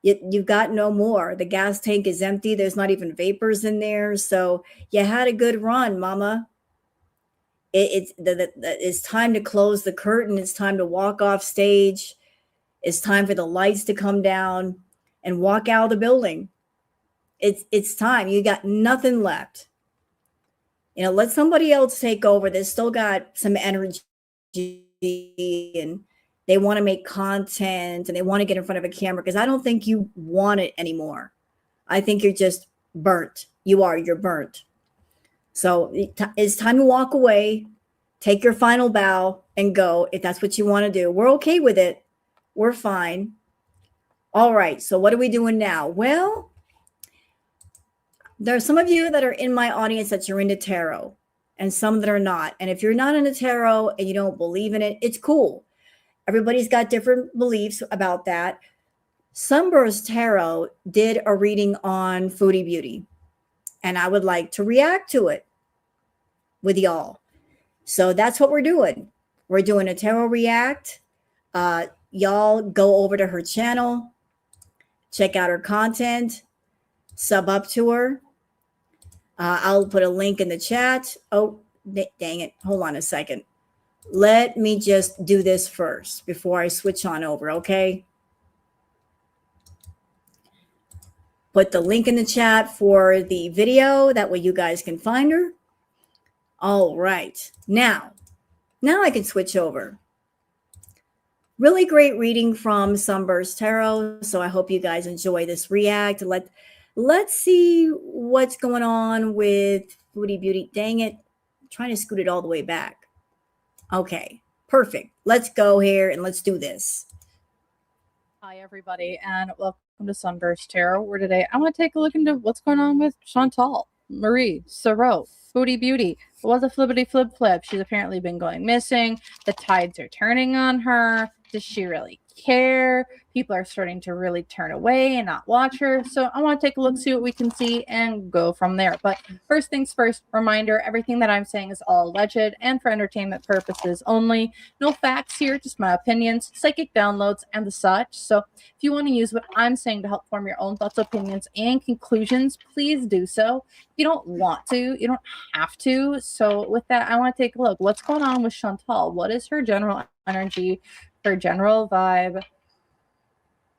Speaker 1: You've got no more. The gas tank is empty. There's not even vapors in there. So you had a good run, mama. It's time to close the curtain. It's time to walk off stage. It's time for the lights to come down and walk out of the building. It's time. You got nothing left. Let somebody else take over. They still got some energy and they want to make content and they want to get in front of a camera, because I don't think you want it anymore. I think you're just burnt. You're burnt. So it's time to walk away, take your final bow and go, if that's what you want to do. We're okay with it. We're fine. All right. So what are we doing now? Well, there are some of you that are in my audience that you're into tarot and some that are not. And if you're not into tarot and you don't believe in it, it's cool. Everybody's got different beliefs about that. Sunburst Tarot did a reading on Foodie Beauty, and I would like to react to it with y'all. So that's what we're doing. We're doing a tarot react. Y'all go over to her channel, check out her content, sub up to her. I'll put a link in the chat. Oh, dang it. Hold on a second. Let me just do this first before I switch on over, okay? Put the link in the chat for the video. That way you guys can find her. All right. Now I can switch over. Really great reading from Sunburst Tarot. So I hope you guys enjoy this react. Let's see what's going on with Foodie Beauty. Dang it. I'm trying to scoot it all the way back. Okay, perfect. Let's go here and let's do this.
Speaker 2: Hi, everybody, and welcome to Sunburst Tarot, where today I want to take a look into what's going on with Chantal, Marie, Sarot, Foodie Beauty. It was a flippity flip flip. She's apparently been going missing. The tides are turning on her. Does she really care? People are starting to really turn away and not watch her. So I want to take a look, see what we can see, and go from there. But first things first, reminder, everything that I'm saying is all alleged and for entertainment purposes only. No facts here, just my opinions, psychic downloads, and the such. So if you want to use what I'm saying to help form your own thoughts, opinions, and conclusions, please do so. If you don't want to, you don't have to. So with that, I want to take a look. What's going on with Chantal? What is her general energy, her general vibe?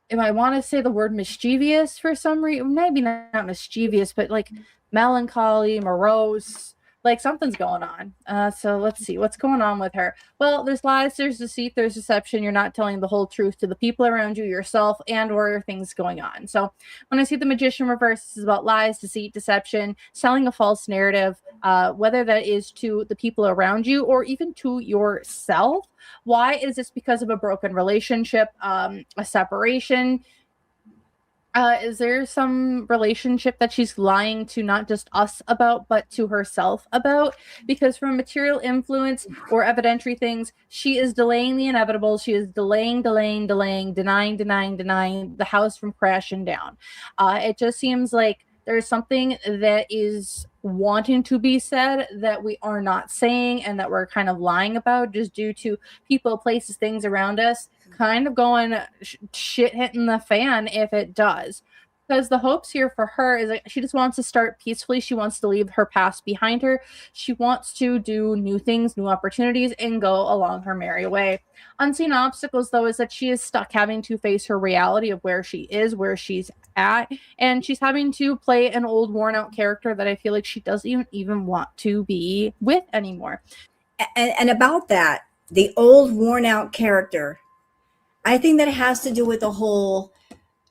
Speaker 2: If I want to say the word mischievous for some reason, maybe not mischievous, but like melancholy, morose, like something's going on. So let's see what's going on with her. Well, there's lies, there's deceit, there's deception. You're not telling the whole truth to the people around you, yourself, and or things going on. So when I see the Magician reverse, this is about lies, deceit, deception, selling a false narrative, whether that is to the people around you or even to yourself. Why is this? Because of a broken relationship, a separation? Is there some relationship that she's lying to not just us about, but to herself about? Because from material influence or evidentiary things, she is delaying the inevitable. She is denying the house from crashing down. It just seems like there's something that is wanting to be said that we are not saying and that we're kind of lying about just due to people, places, things around us kind of going shit hitting the fan if it does. Because the hopes here for her is that she just wants to start peacefully. She wants to leave her past behind her. She wants to do new things, new opportunities, and go along her merry way. Unseen obstacles, though, is that she is stuck having to face her reality of where she is, where she's at, and she's having to play an old, worn-out character that I feel like she doesn't even want to be with anymore.
Speaker 1: And about that, the old, worn-out character, I think that has to do with the whole,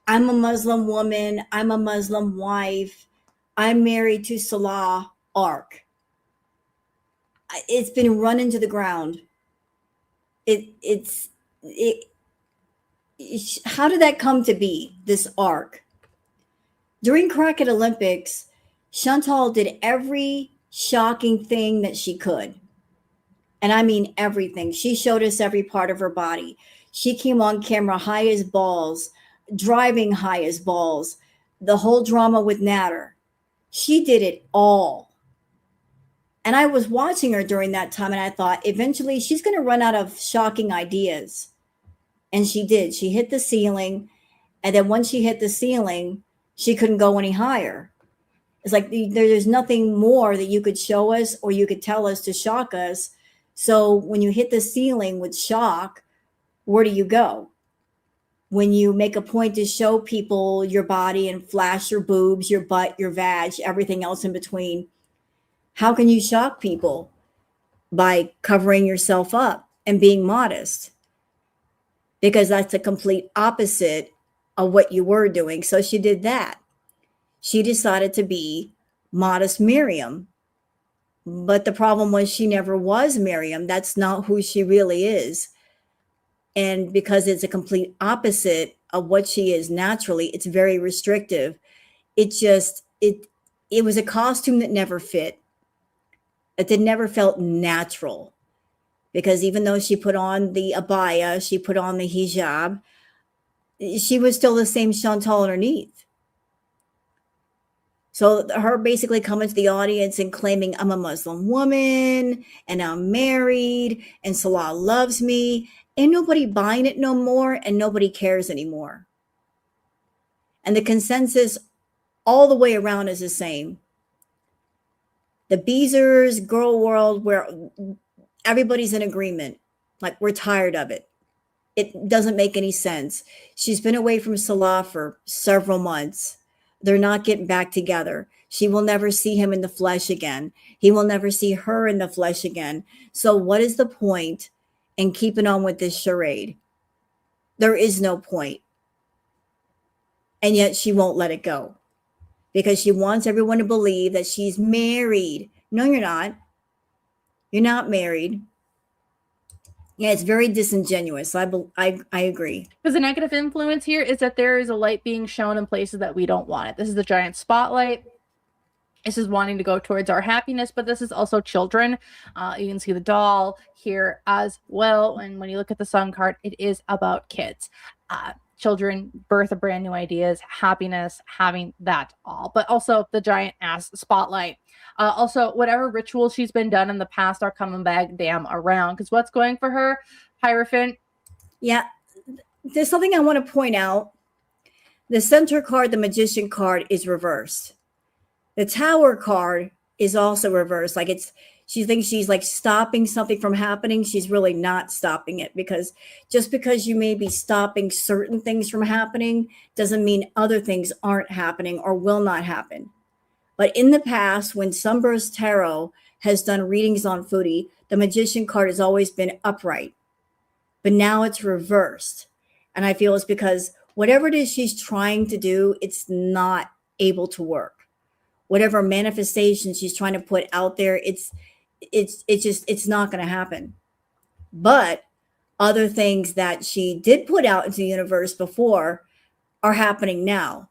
Speaker 1: I'm a Muslim woman, I'm a Muslim wife, I'm married to Salah arc. It's been run into the ground. How did that come to be, this arc? During Crockett Olympics, Chantal did every shocking thing that she could. And I mean everything. She showed us every part of her body. She came on camera high as balls, driving high as balls, the whole drama with Natter. She did it all. And I was watching her during that time, and I thought, eventually she's going to run out of shocking ideas. And she did. She hit the ceiling. And then once she hit the ceiling, she couldn't go any higher. It's like there's nothing more that you could show us or you could tell us to shock us. So when you hit the ceiling with shock, where do you go? When you make a point to show people your body and flash your boobs, your butt, your vag, everything else in between, how can you shock people? By covering yourself up and being modest, because that's the complete opposite of what you were doing. So she did that. She decided to be modest Miriam. But the problem was she never was Miriam. That's not who she really is. And because it's a complete opposite of what she is naturally, it's very restrictive. It was a costume that never fit. It never felt natural. Because even though she put on the abaya, she put on the hijab, she was still the same Chantal underneath. So her basically coming to the audience and claiming I'm a Muslim woman and I'm married and Salah loves me, ain't nobody buying it no more and nobody cares anymore. And the consensus all the way around is the same. The Beezers, girl world, where everybody's in agreement. Like, we're tired of it. It doesn't make any sense. She's been away from Salah for several months. They're not getting back together. She will never see him in the flesh again. He will never see her in the flesh again. So what is the point in keeping on with this charade? There is no point. And yet she won't let it go because she wants everyone to believe that she's married. No, you're not. You're not married. Yeah, it's very disingenuous. I agree.
Speaker 2: Because the negative influence here is that there is a light being shown in places that we don't want it. This is the giant spotlight. This is wanting to go towards our happiness, but this is also children. You can see the doll here as well. And when you look at the sun card, it is about kids. Children birth of brand new ideas, happiness, having that all, but also the giant ass spotlight. Also, whatever rituals she's been done in the past are coming back damn around. Because what's going for her? Hierophant.
Speaker 1: Yeah, there's something I want to point out. The center card, the magician card, is reversed. The tower card is also reversed. Like she thinks she's like stopping something from happening. She's really not stopping it, because just because you may be stopping certain things from happening doesn't mean other things aren't happening or will not happen. But in the past, when Sunburst Tarot has done readings on Foodie, the magician card has always been upright. But now it's reversed. And I feel it's because whatever it is she's trying to do, it's not able to work. Whatever manifestation she's trying to put out there, it's not going to happen. But other things that she did put out into the universe before are happening now.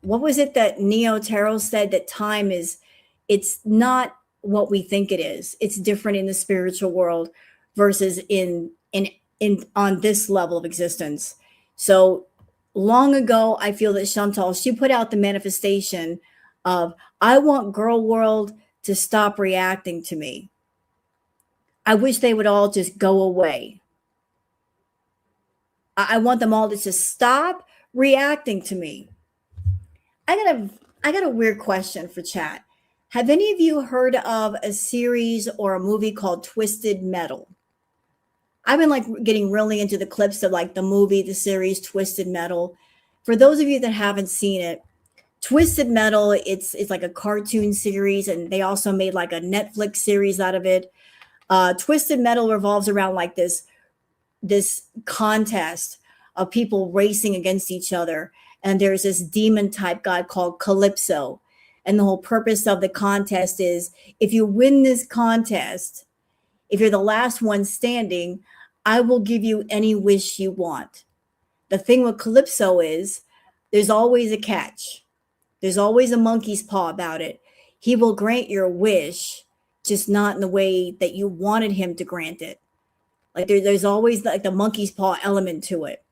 Speaker 1: What was it that Neo Tarot said? That time it's not what we think it is. It's different in the spiritual world versus in on this level of existence. So long ago, I feel that Chantal, she put out the manifestation of, I want girl world to stop reacting to me. I wish they would all just go away. I want them all to just stop reacting to me. I got a weird question for chat. Have any of you heard of a series or a movie called Twisted Metal? I've been like getting really into the clips of like the movie, the series Twisted Metal. For those of you that haven't seen it, Twisted Metal, it's like a cartoon series, and they also made like a Netflix series out of it. Twisted Metal revolves around like this contest of people racing against each other. And there's this demon type god called Calypso. And the whole purpose of the contest is, if you win this contest, if you're the last one standing, I will give you any wish you want. The thing with Calypso is there's always a catch. There's always a monkey's paw about it. He will grant your wish, just not in the way that you wanted him to grant it. Like there's always like the monkey's paw element to it.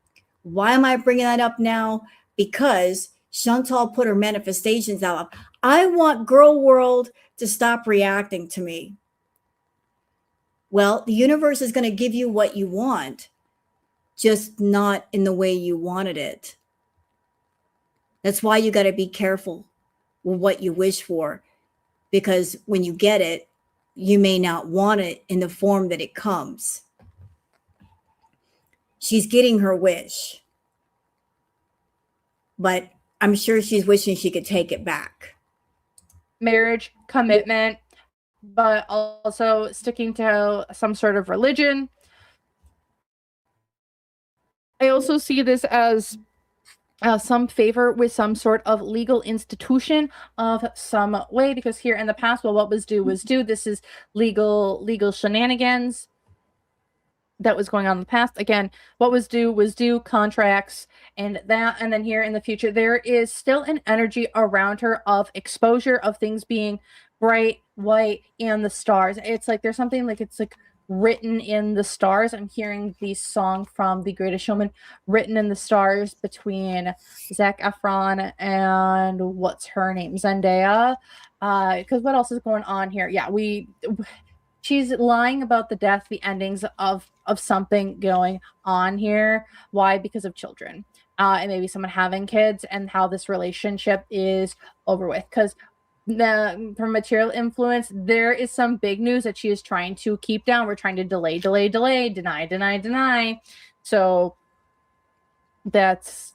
Speaker 1: Why am I bringing that up now? Because Chantal put her manifestations out. I want girl world to stop reacting to me. Well, the universe is going to give you what you want, just not in the way you wanted it. That's why you got to be careful with what you wish for, because when you get it, you may not want it in the form that it comes. She's getting her wish, but I'm sure she's wishing she could take it back.
Speaker 2: Marriage, commitment, but also sticking to some sort of religion. I also see this as some favor with some sort of legal institution of some way, because here in the past, well, what was due was due. This is legal shenanigans that was going on in the past. Again, what was due, contracts and that. And then here in the future, there is still an energy around her of exposure, of things being bright, white, and the stars. It's like there's something like it's like written in the stars. I'm hearing the song from The Greatest Showman, written in the stars, between Zac Efron and what's her name, Zendaya. Because what else is going on here? Yeah, she's lying about the death, the endings of something going on here. Why? Because of children, and maybe someone having kids, and how this relationship is over with. Because from material influence, there is some big news that she is trying to keep down. We're trying to delay, deny. So that's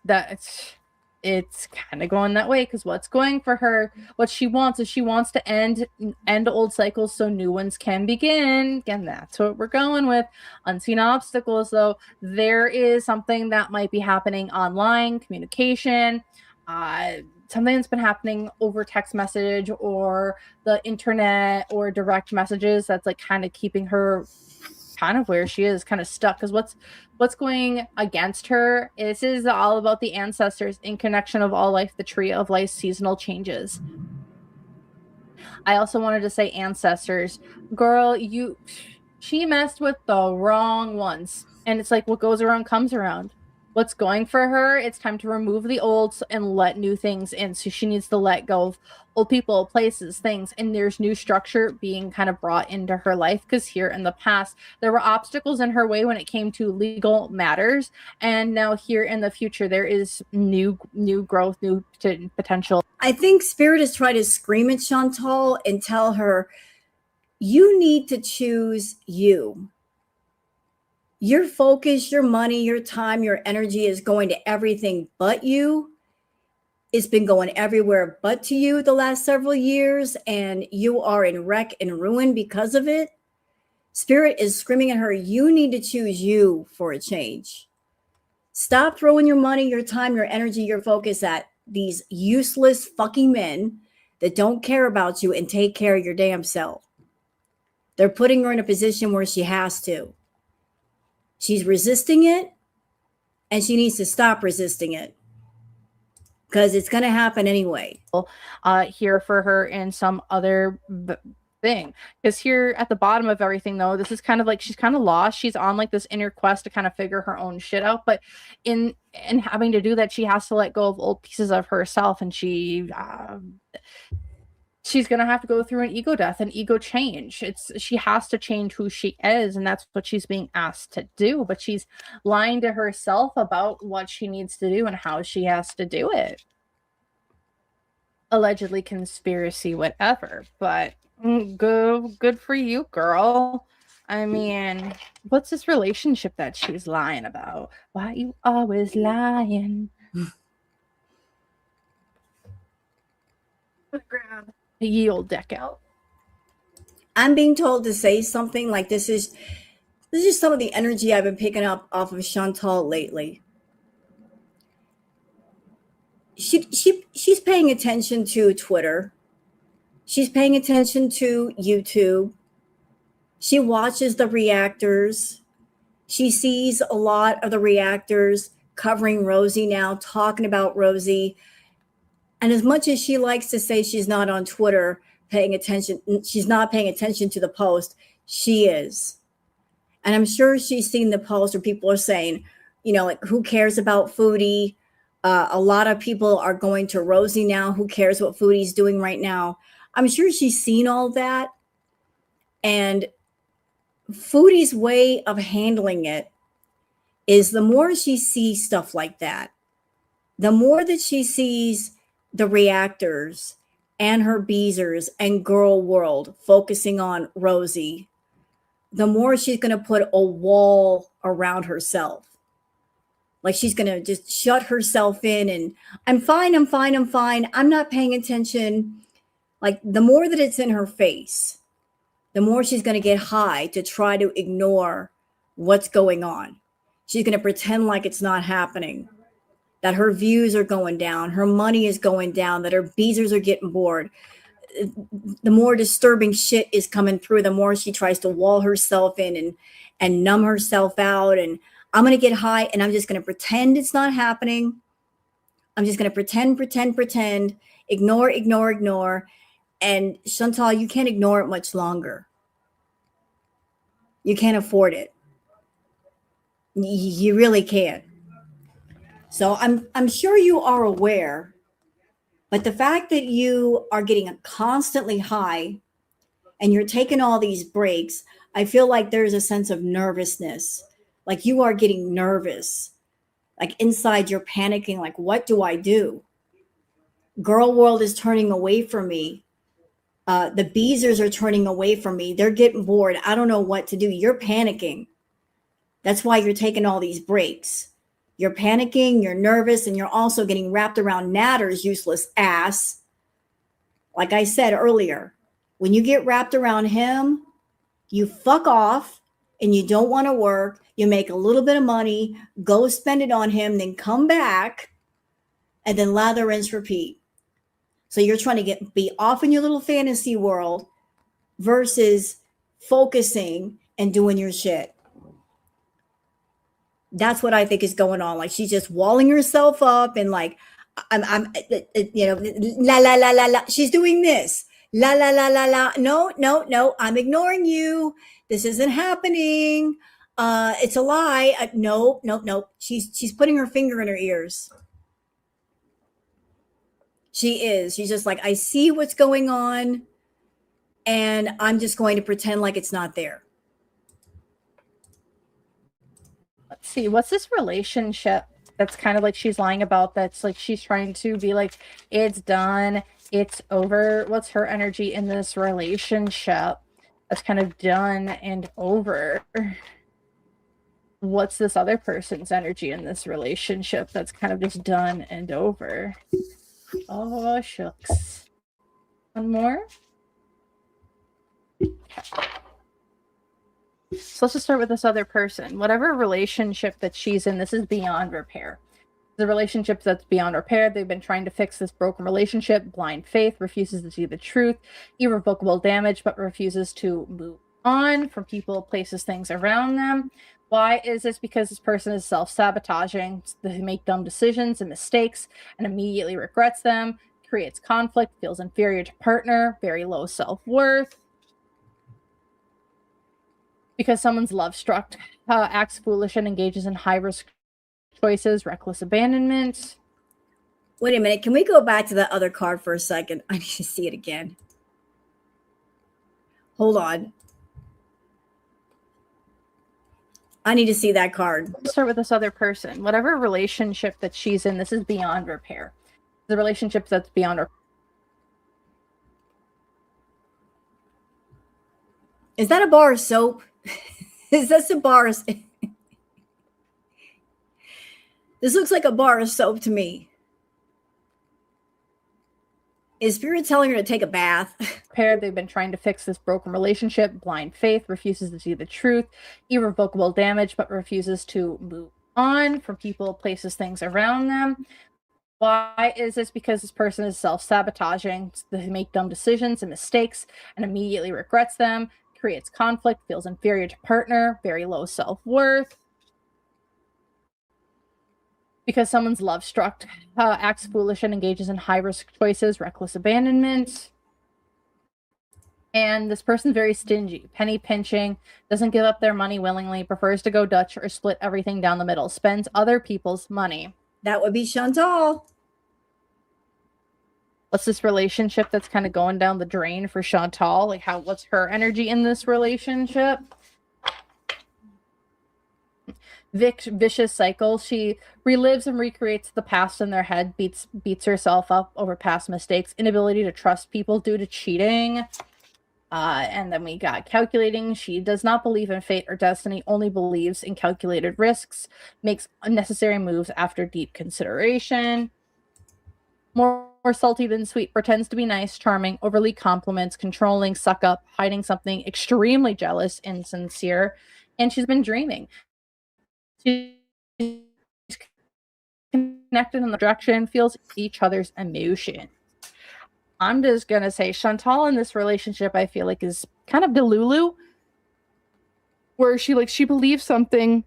Speaker 2: it's kind of going that way, because what's going for her, what she wants is she wants to end old cycles so new ones can begin. Again, that's what we're going with. Unseen obstacles, though. There is something that might be happening online, communication, something that's been happening over text message or the internet or direct messages, that's like kind of keeping her kind of where she is, kind of stuck. Because what's going against her, this is all about the ancestors in connection of all life, the tree of life, seasonal changes. I also wanted to say ancestors. Girl, she messed with the wrong ones. And it's like what goes around comes around. What's going for her, it's time to remove the old and let new things in. So she needs to let go of old people, places, things, and there's new structure being kind of brought into her life. Because here in the past, there were obstacles in her way when it came to legal matters, and now here in the future, there is new growth, new potential.
Speaker 1: I think Spirit is trying to scream at Chantal and tell her, you need to choose you. Your focus, your money, your time, your energy is going to everything but you. It's been going everywhere but to you the last several years, and you are in wreck and ruin because of it. Spirit is screaming at her, you need to choose you for a change. Stop throwing your money, your time, your energy, your focus at these useless fucking men that don't care about you and take care of your damn self. They're putting her in a position where she has to. She's resisting it, and she needs to stop resisting it, because it's going to happen anyway.
Speaker 2: Here for her in some other thing. Because here at the bottom of everything, though, this is kind of like she's kind of lost. She's on like this inner quest to kind of figure her own shit out. But in having to do that, she has to let go of old pieces of herself, and she's gonna have to go through an ego death, an ego change. She has to change who she is, and that's what she's being asked to do. But she's lying to herself about what she needs to do and how she has to do it. Allegedly conspiracy, whatever. But good for you, girl. I mean, what's this relationship that she's lying about? Why you always lying? Grab the ye old deck out.
Speaker 1: I'm being told to say something like this is some of the energy I've been picking up off of Chantal lately. She's paying attention to Twitter. She's paying attention to YouTube. She watches the reactors. She sees a lot of the reactors covering Rosie now, talking about Rosie. And as much as she likes to say she's not on Twitter paying attention, she's not paying attention to the post, she is. And I'm sure she's seen the post where people are saying, you know, like, who cares about Foodie? A lot of people are going to Rosie now. Who cares what Foodie's doing right now? I'm sure she's seen all that. And Foodie's way of handling it is the more she sees stuff like that, The more that she sees the reactors and her beezers and girl world focusing on Rosie, the more she's going to put a wall around herself. Like she's going to just shut herself in and I'm fine, I'm fine, I'm fine. I'm not paying attention. Like the more that it's in her face, the more she's going to get high to try to ignore what's going on. She's going to pretend like it's not happening, that her views are going down, her money is going down, that her beezers are getting bored. The more disturbing shit is coming through, the more she tries to wall herself in and numb herself out. And I'm going to get high and I'm just going to pretend it's not happening. I'm just going to pretend, ignore. And Chantal, you can't ignore it much longer. You can't afford it. You really can't. So I'm sure you are aware, but the fact that you are getting constantly high and you're taking all these breaks, I feel like there's a sense of nervousness. Like you are getting nervous. Like inside you're panicking, like, what do I do? Girl world is turning away from me. The beezers are turning away from me. They're getting bored. I don't know what to do. You're panicking. That's why you're taking all these breaks. You're panicking, you're nervous, and you're also getting wrapped around Natter's useless ass. Like I said earlier, when you get wrapped around him, you fuck off and you don't want to work. You make a little bit of money, go spend it on him, then come back and then lather, rinse, repeat. So you're trying to be off in your little fantasy world versus focusing and doing your shit. That's what I think is going on. Like she's just walling herself up and like, I'm la, la, la, la, la. She's doing this. La, la, la, la, la. No. I'm ignoring you. This isn't happening. It's a lie. No. She's putting her finger in her ears. She is. She's just like, I see what's going on and I'm just going to pretend like it's not there.
Speaker 2: Let's see, what's this relationship that's kind of like she's lying about, that's like she's trying to be like, it's done, it's over? What's her energy in this relationship that's kind of done and over? What's this other person's energy in this relationship that's kind of just done and over? Oh, shucks. One more? So let's just start with this other person. Whatever relationship that she's in, this is beyond repair. The relationship that's beyond repair, they've been trying to fix this broken relationship. Blind faith, refuses to see the truth. Irrevocable damage, but refuses to move on from people, places, things around them. Why is this? Because this person is self-sabotaging. They make dumb decisions and mistakes and immediately regrets them. Creates conflict, feels inferior to partner, very low self-worth. Because someone's love-struck, acts foolish and engages in high-risk choices, reckless abandonment.
Speaker 1: Wait a minute. Can we go back to that other card for a second? I need to see it again. Hold on. I need to see that card.
Speaker 2: Let's start with this other person. Whatever relationship that she's in, this is beyond repair. The relationship that's beyond repair.
Speaker 1: Is that a bar of soap? Is this a bar of... This looks like a bar of soap to me. Is Spirit telling her to take a bath?
Speaker 2: They've been trying to fix this broken relationship. Blind faith, refuses to see the truth. Irrevocable damage, but refuses to move on from people, places, things around them. Why is this? Because this person is self-sabotaging. They make dumb decisions and mistakes and immediately regrets them. Creates conflict, feels inferior to partner, very low self-worth. Because someone's love-struck, acts foolish and engages in high-risk choices, reckless abandonment. And this person's very stingy, penny pinching, doesn't give up their money willingly, prefers to go Dutch or split everything down the middle, spends other people's money.
Speaker 1: That would be Chantal.
Speaker 2: What's this relationship that's kind of going down the drain for Chantal? Like, what's her energy in this relationship? vicious cycle. She relives and recreates the past in their head, beats herself up over past mistakes, inability to trust people due to cheating. And then we got calculating. She does not believe in fate or destiny, only believes in calculated risks, makes unnecessary moves after deep consideration. More salty than sweet, pretends to be nice, charming, overly compliments, controlling, suck up, hiding something, extremely jealous, insincere. And she's been dreaming. She's connected in the direction, feels each other's emotion. I'm just gonna say Chantal in this relationship, I feel like, is kind of Delulu, where she believes something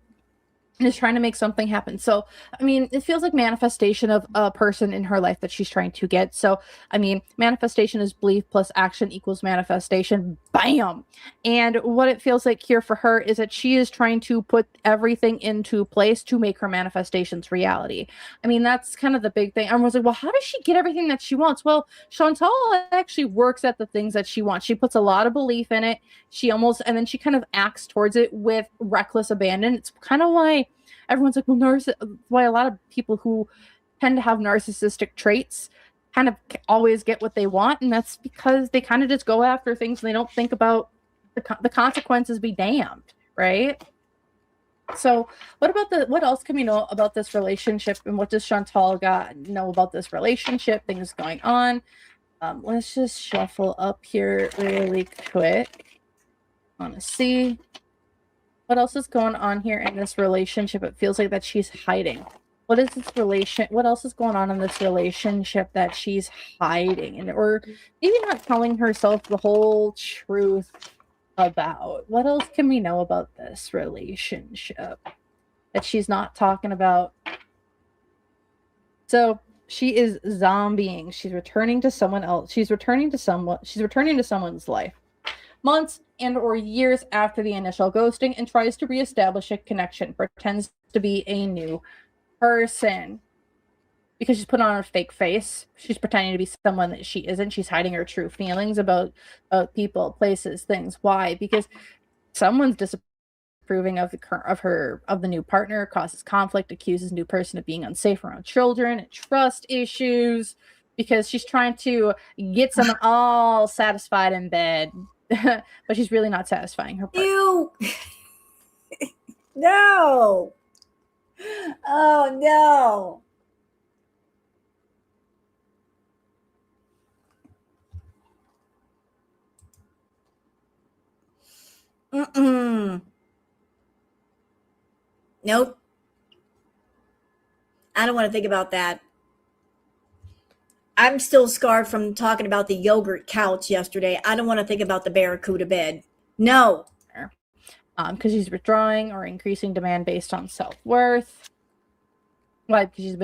Speaker 2: and is trying to make something happen. So, I mean, it feels like manifestation of a person in her life that she's trying to get. So, I mean, manifestation is belief plus action equals manifestation. Bam! And what it feels like here for her is that she is trying to put everything into place to make her manifestations reality. I mean, that's kind of the big thing. Everyone's like, well, how does she get everything that she wants? Well, Chantal actually works at the things that she wants. She puts a lot of belief in it. And then she kind of acts towards it with reckless abandon. It's kind of why everyone's like, well, why a lot of people who tend to have narcissistic traits kind of always get what they want, and that's because they kind of just go after things and they don't think about the consequences. Be damned, right? So, what else can we know about this relationship, and what does Chantal know about this relationship? Things going on. Let's just shuffle up here really quick. I want to see what else is going on here in this relationship. It feels like that she's hiding. What else is going on in this relationship that she's hiding, or maybe not telling herself the whole truth about? What else can we know about this relationship that she's not talking about? So she is zombieing. She's returning to someone else. She's returning to someone's life months and or years after the initial ghosting, and tries to reestablish a connection, pretends to be a new person because she's put on a fake face. She's pretending to be someone that she isn't. She's hiding her true feelings about people, places, things. Why? Because someone's disapproving of the new partner, causes conflict, accuses new person of being unsafe around children, and trust issues, because she's trying to get someone all satisfied in bed. But she's really not satisfying her partner.
Speaker 1: Ew. No. Oh, no. Nope. I don't want to think about that. I'm still scarred from talking about the yogurt couch yesterday. I don't want to think about the Barracuda bed. No.
Speaker 2: Because she's withdrawing or increasing demand based on self-worth. Why? Because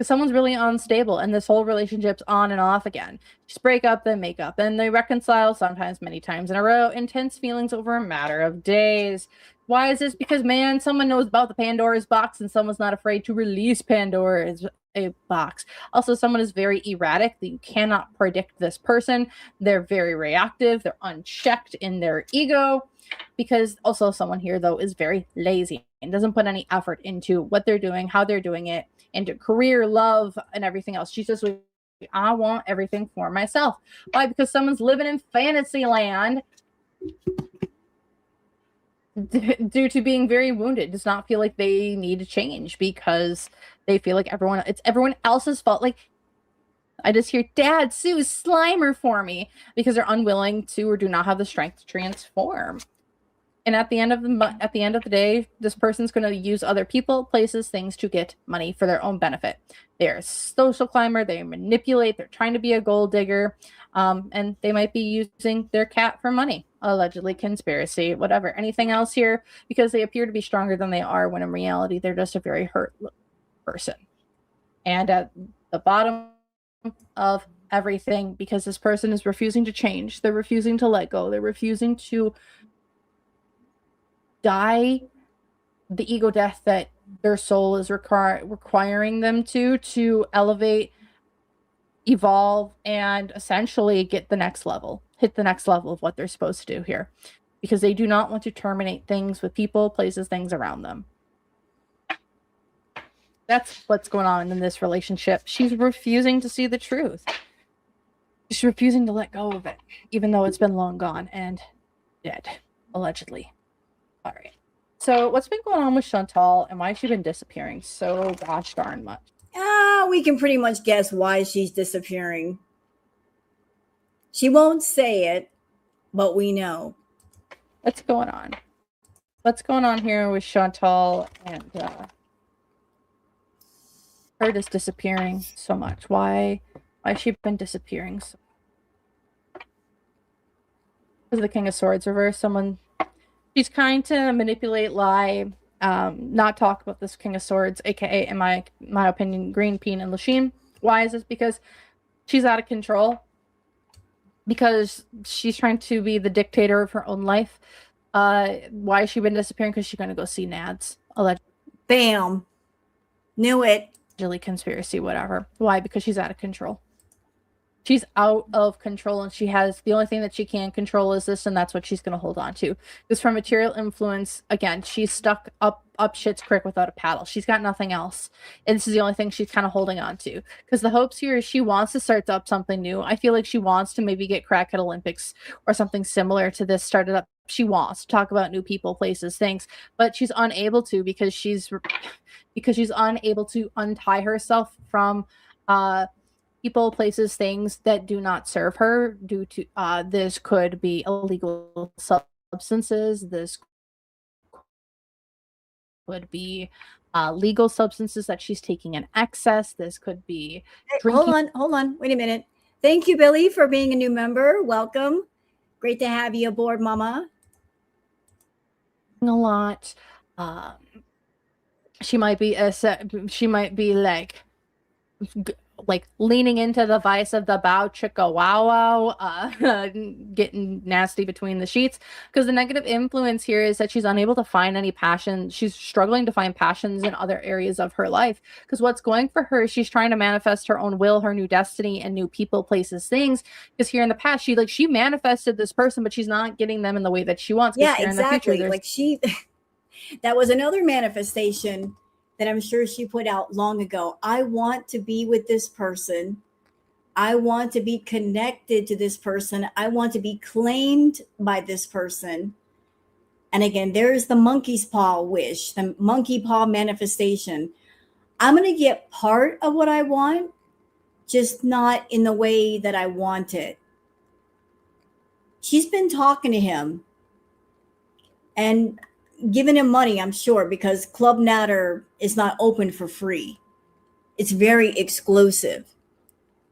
Speaker 2: someone's really unstable, and this whole relationship's on and off again. Just break up, then make up, and they reconcile, sometimes many times in a row. Intense feelings over a matter of days. Why is this? Because, man, someone knows about the Pandora's box, and someone's not afraid to release Pandora's box. Also, someone is very erratic. You cannot predict this person. They're very reactive. They're unchecked in their ego. Because also someone here, though, is very lazy and doesn't put any effort into what they're doing, how they're doing it, into career, love, and everything else. She's just like, I want everything for myself. Why? Because someone's living in fantasy land due to being very wounded, does not feel like they need to change because they feel like it's everyone else's fault. Like, I just hear, Dad, Sue, Slimer for me, because they're unwilling to or do not have the strength to transform. And at the end of the day, this person's going to use other people, places, things to get money for their own benefit. They're a social climber. They manipulate. They're trying to be a gold digger. And they might be using their cat for money. Allegedly, conspiracy, whatever. Anything else here? Because they appear to be stronger than they are, when in reality, they're just a very hurt person. And at the bottom of everything, because this person is refusing to change, they're refusing to let go, they're refusing to die the ego death that their soul is requiring them to elevate, evolve, and essentially hit the next level of what they're supposed to do here, because they do not want to terminate things with people, places, things around them. That's what's going on in this relationship. She's refusing to see the truth. She's refusing to let go of it, even though it's been long gone and dead, allegedly. All right. So what's been going on with Chantal and why has she been disappearing so gosh darn much?
Speaker 1: We can pretty much guess why she's disappearing. She won't say it, but we know.
Speaker 2: What's going on? What's going on here with Chantal and her just disappearing so much? Why has she been disappearing so much? Because the King of Swords reverse. She's trying to manipulate, lie, not talk about this King of Swords, aka, in my opinion, Green Peen and Lashim. Why is this? Because she's out of control. Because she's trying to be the dictator of her own life. Why has she been disappearing? Because she's going to go see Nads. Allegedly.
Speaker 1: Bam. Knew it.
Speaker 2: Conspiracy, whatever. Why? Because she's out of control. She's out of control, and she has the only thing that she can control is this, and that's what she's going to hold on to. Because for material influence, again, she's stuck up shit's creek without a paddle. She's got nothing else, and this is the only thing she's kind of holding on to. Because the hopes here is she wants to start up something new. I feel like she wants to maybe get crack at Olympics or something similar to this started up. She wants to talk about new people, places, things, but she's unable to because she's unable to untie herself from people, places, things that do not serve her due to this could be illegal substances. This could be legal substances that she's taking in excess. This could be drinking.
Speaker 1: Hold on. Wait a minute. Thank you, Billy, for being a new member. Welcome. Great to have you aboard, Mama.
Speaker 2: A lot. She might be like leaning into the vice of the bow chicka wow wow, getting nasty between the sheets. Because the negative influence here is that she's unable to find any passion. She's struggling to find passions in other areas of her life. Because what's going for her is she's trying to manifest her own will, her new destiny, and new people, places, things. Because here in the past, she manifested this person, but she's not getting them in the way that she wants.
Speaker 1: Yeah,
Speaker 2: here
Speaker 1: exactly.
Speaker 2: In the future,
Speaker 1: that was another manifestation that I'm sure she put out long ago. I want to be with this person. I want to be connected to this person. I want to be claimed by this person. And again, there's the monkey's paw wish, the monkey paw manifestation. I'm going to get part of what I want, just not in the way that I want it. She's been talking to him and giving him money, I'm sure, because Club Natter is not open for free. It's very exclusive.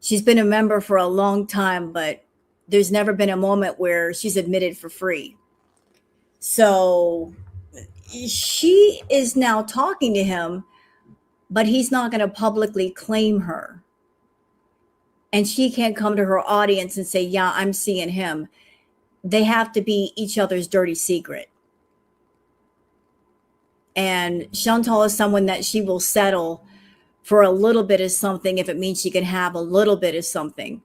Speaker 1: She's been a member for a long time, but there's never been a moment where she's admitted for free. So she is now talking to him, but he's not going to publicly claim her. And she can't come to her audience and say, yeah, I'm seeing him. They have to be each other's dirty secret. And Chantal is someone that she will settle for a little bit of something if it means she can have a little bit of something.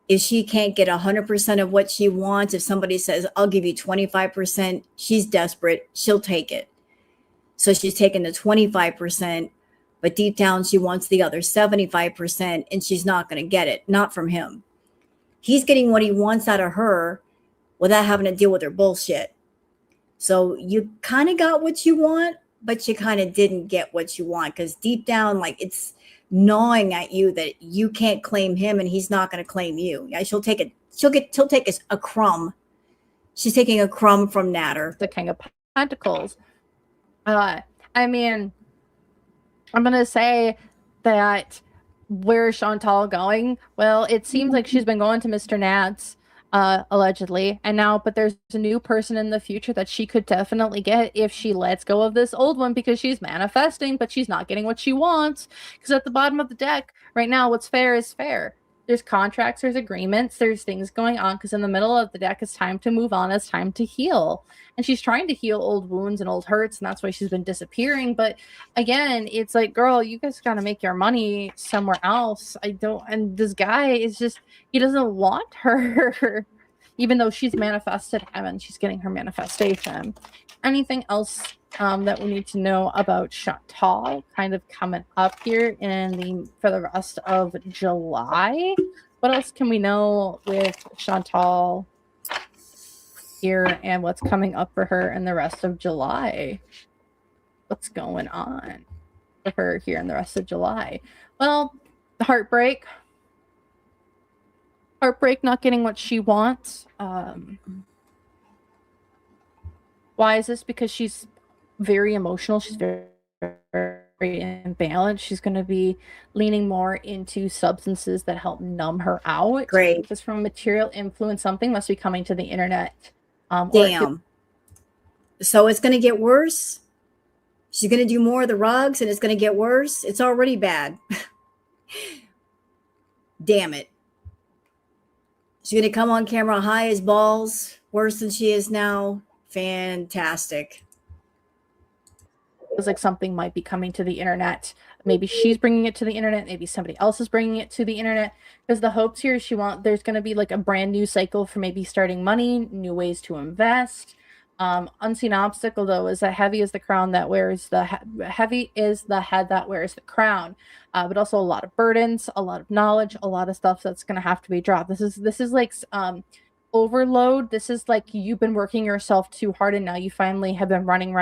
Speaker 1: If she can't get 100% of what she wants, if somebody says, I'll give you 25%, she's desperate, she'll take it. So she's taking the 25%, but deep down she wants the other 75%, and she's not going to get it, not from him. He's getting what he wants out of her without having to deal with her bullshit. So you kind of got what you want, but you kind of didn't get what you want, because deep down, like, it's gnawing at you that you can't claim him and he's not going to claim you. Yeah, she'll take a crumb. She's taking a crumb from Natter.
Speaker 2: The King of Pentacles. I mean, I'm going to say that where is Chantal going? Well, it seems like she's been going to Mr. Nads. Allegedly, and now, but there's a new person in the future that she could definitely get if she lets go of this old one, because she's manifesting, but she's not getting what she wants. Because at the bottom of the deck right now, what's fair is fair. There's contracts, there's agreements, there's things going on, because in the middle of the deck, it's time to move on, it's time to heal. And she's trying to heal old wounds and old hurts, and that's why she's been disappearing. But again, it's like, girl, you guys got to make your money somewhere else. And this guy is just, he doesn't want her, even though she's manifested him and she's getting her manifestation. Anything else that we need to know about Chantal kind of coming up here for the rest of July? What else can we know with Chantal here and what's coming up for her in the rest of July? What's going on for her here in the rest of July? Well, heartbreak, not getting what she wants. Why is this? Because she's very emotional. She's very, very imbalanced. She's going to be leaning more into substances that help numb her out.
Speaker 1: Great.
Speaker 2: Because from a material influence, something must be coming to the internet.
Speaker 1: Damn. So it's going to get worse. She's going to do more of the rugs and it's going to get worse. It's already bad. Damn it. She's going to come on camera high as balls, worse than she is now. Fantastic.
Speaker 2: Feels like something might be coming to the internet. Maybe she's bringing it to the internet. Maybe somebody else is bringing it to the internet. Because the hopes here is there's going to be like a brand new cycle for maybe starting money, new ways to invest. Unseen obstacle though is that heavy is the crown that wears heavy is the head that wears the crown. But also a lot of burdens, a lot of knowledge, a lot of stuff that's going to have to be dropped. This is like overload. This is like you've been working yourself too hard and now you finally have been running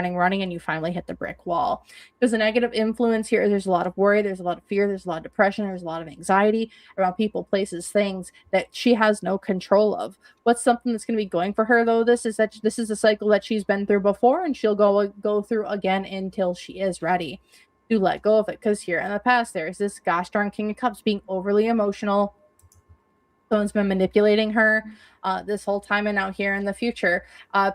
Speaker 2: and you finally hit the brick wall. Because the negative influence here, there's a lot of worry, there's a lot of fear, there's a lot of depression, there's a lot of anxiety around people, places, things that she has no control of. What's something that's going to be going for her though, this is a cycle that she's been through before and she'll go through again until she is ready to let go of it. Because here in the past there's this gosh darn King of Cups being overly emotional. Someone's been manipulating her this whole time, and now here in the future,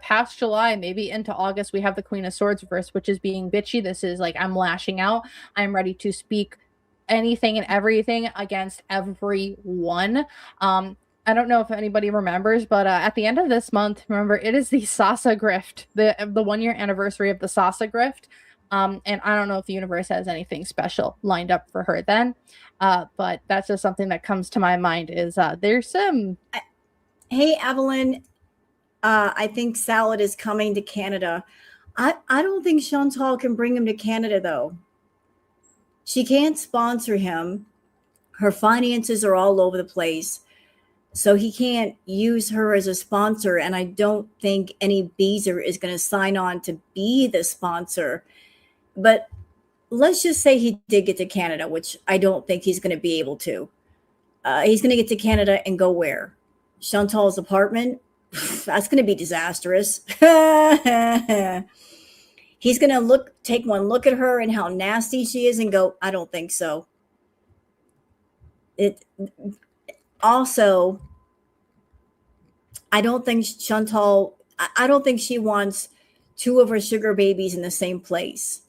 Speaker 2: past July, maybe into August, we have the Queen of Swords reverse, which is being bitchy. This is like, I'm lashing out. I'm ready to speak anything and everything against everyone. I don't know if anybody remembers, but at the end of this month, remember, it is the Sasa Grift, the 1 year anniversary of the Sasa Grift. And I don't know if the universe has anything special lined up for her then. But that's just something that comes to my mind is there's some.
Speaker 1: Hey, Evelyn, I think Salad is coming to Canada. I don't think Chantal can bring him to Canada, though. She can't sponsor him. Her finances are all over the place. So he can't use her as a sponsor. And I don't think any Beezer is going to sign on to be the sponsor. But let's just say he did get to Canada, which I don't think he's going to be able to. He's going to get to Canada and go where? Chantal's apartment? That's going to be disastrous. He's going to take one look at her and how nasty she is and go, I don't think so. Also, I don't think Chantal, I don't think she wants two of her sugar babies in the same place.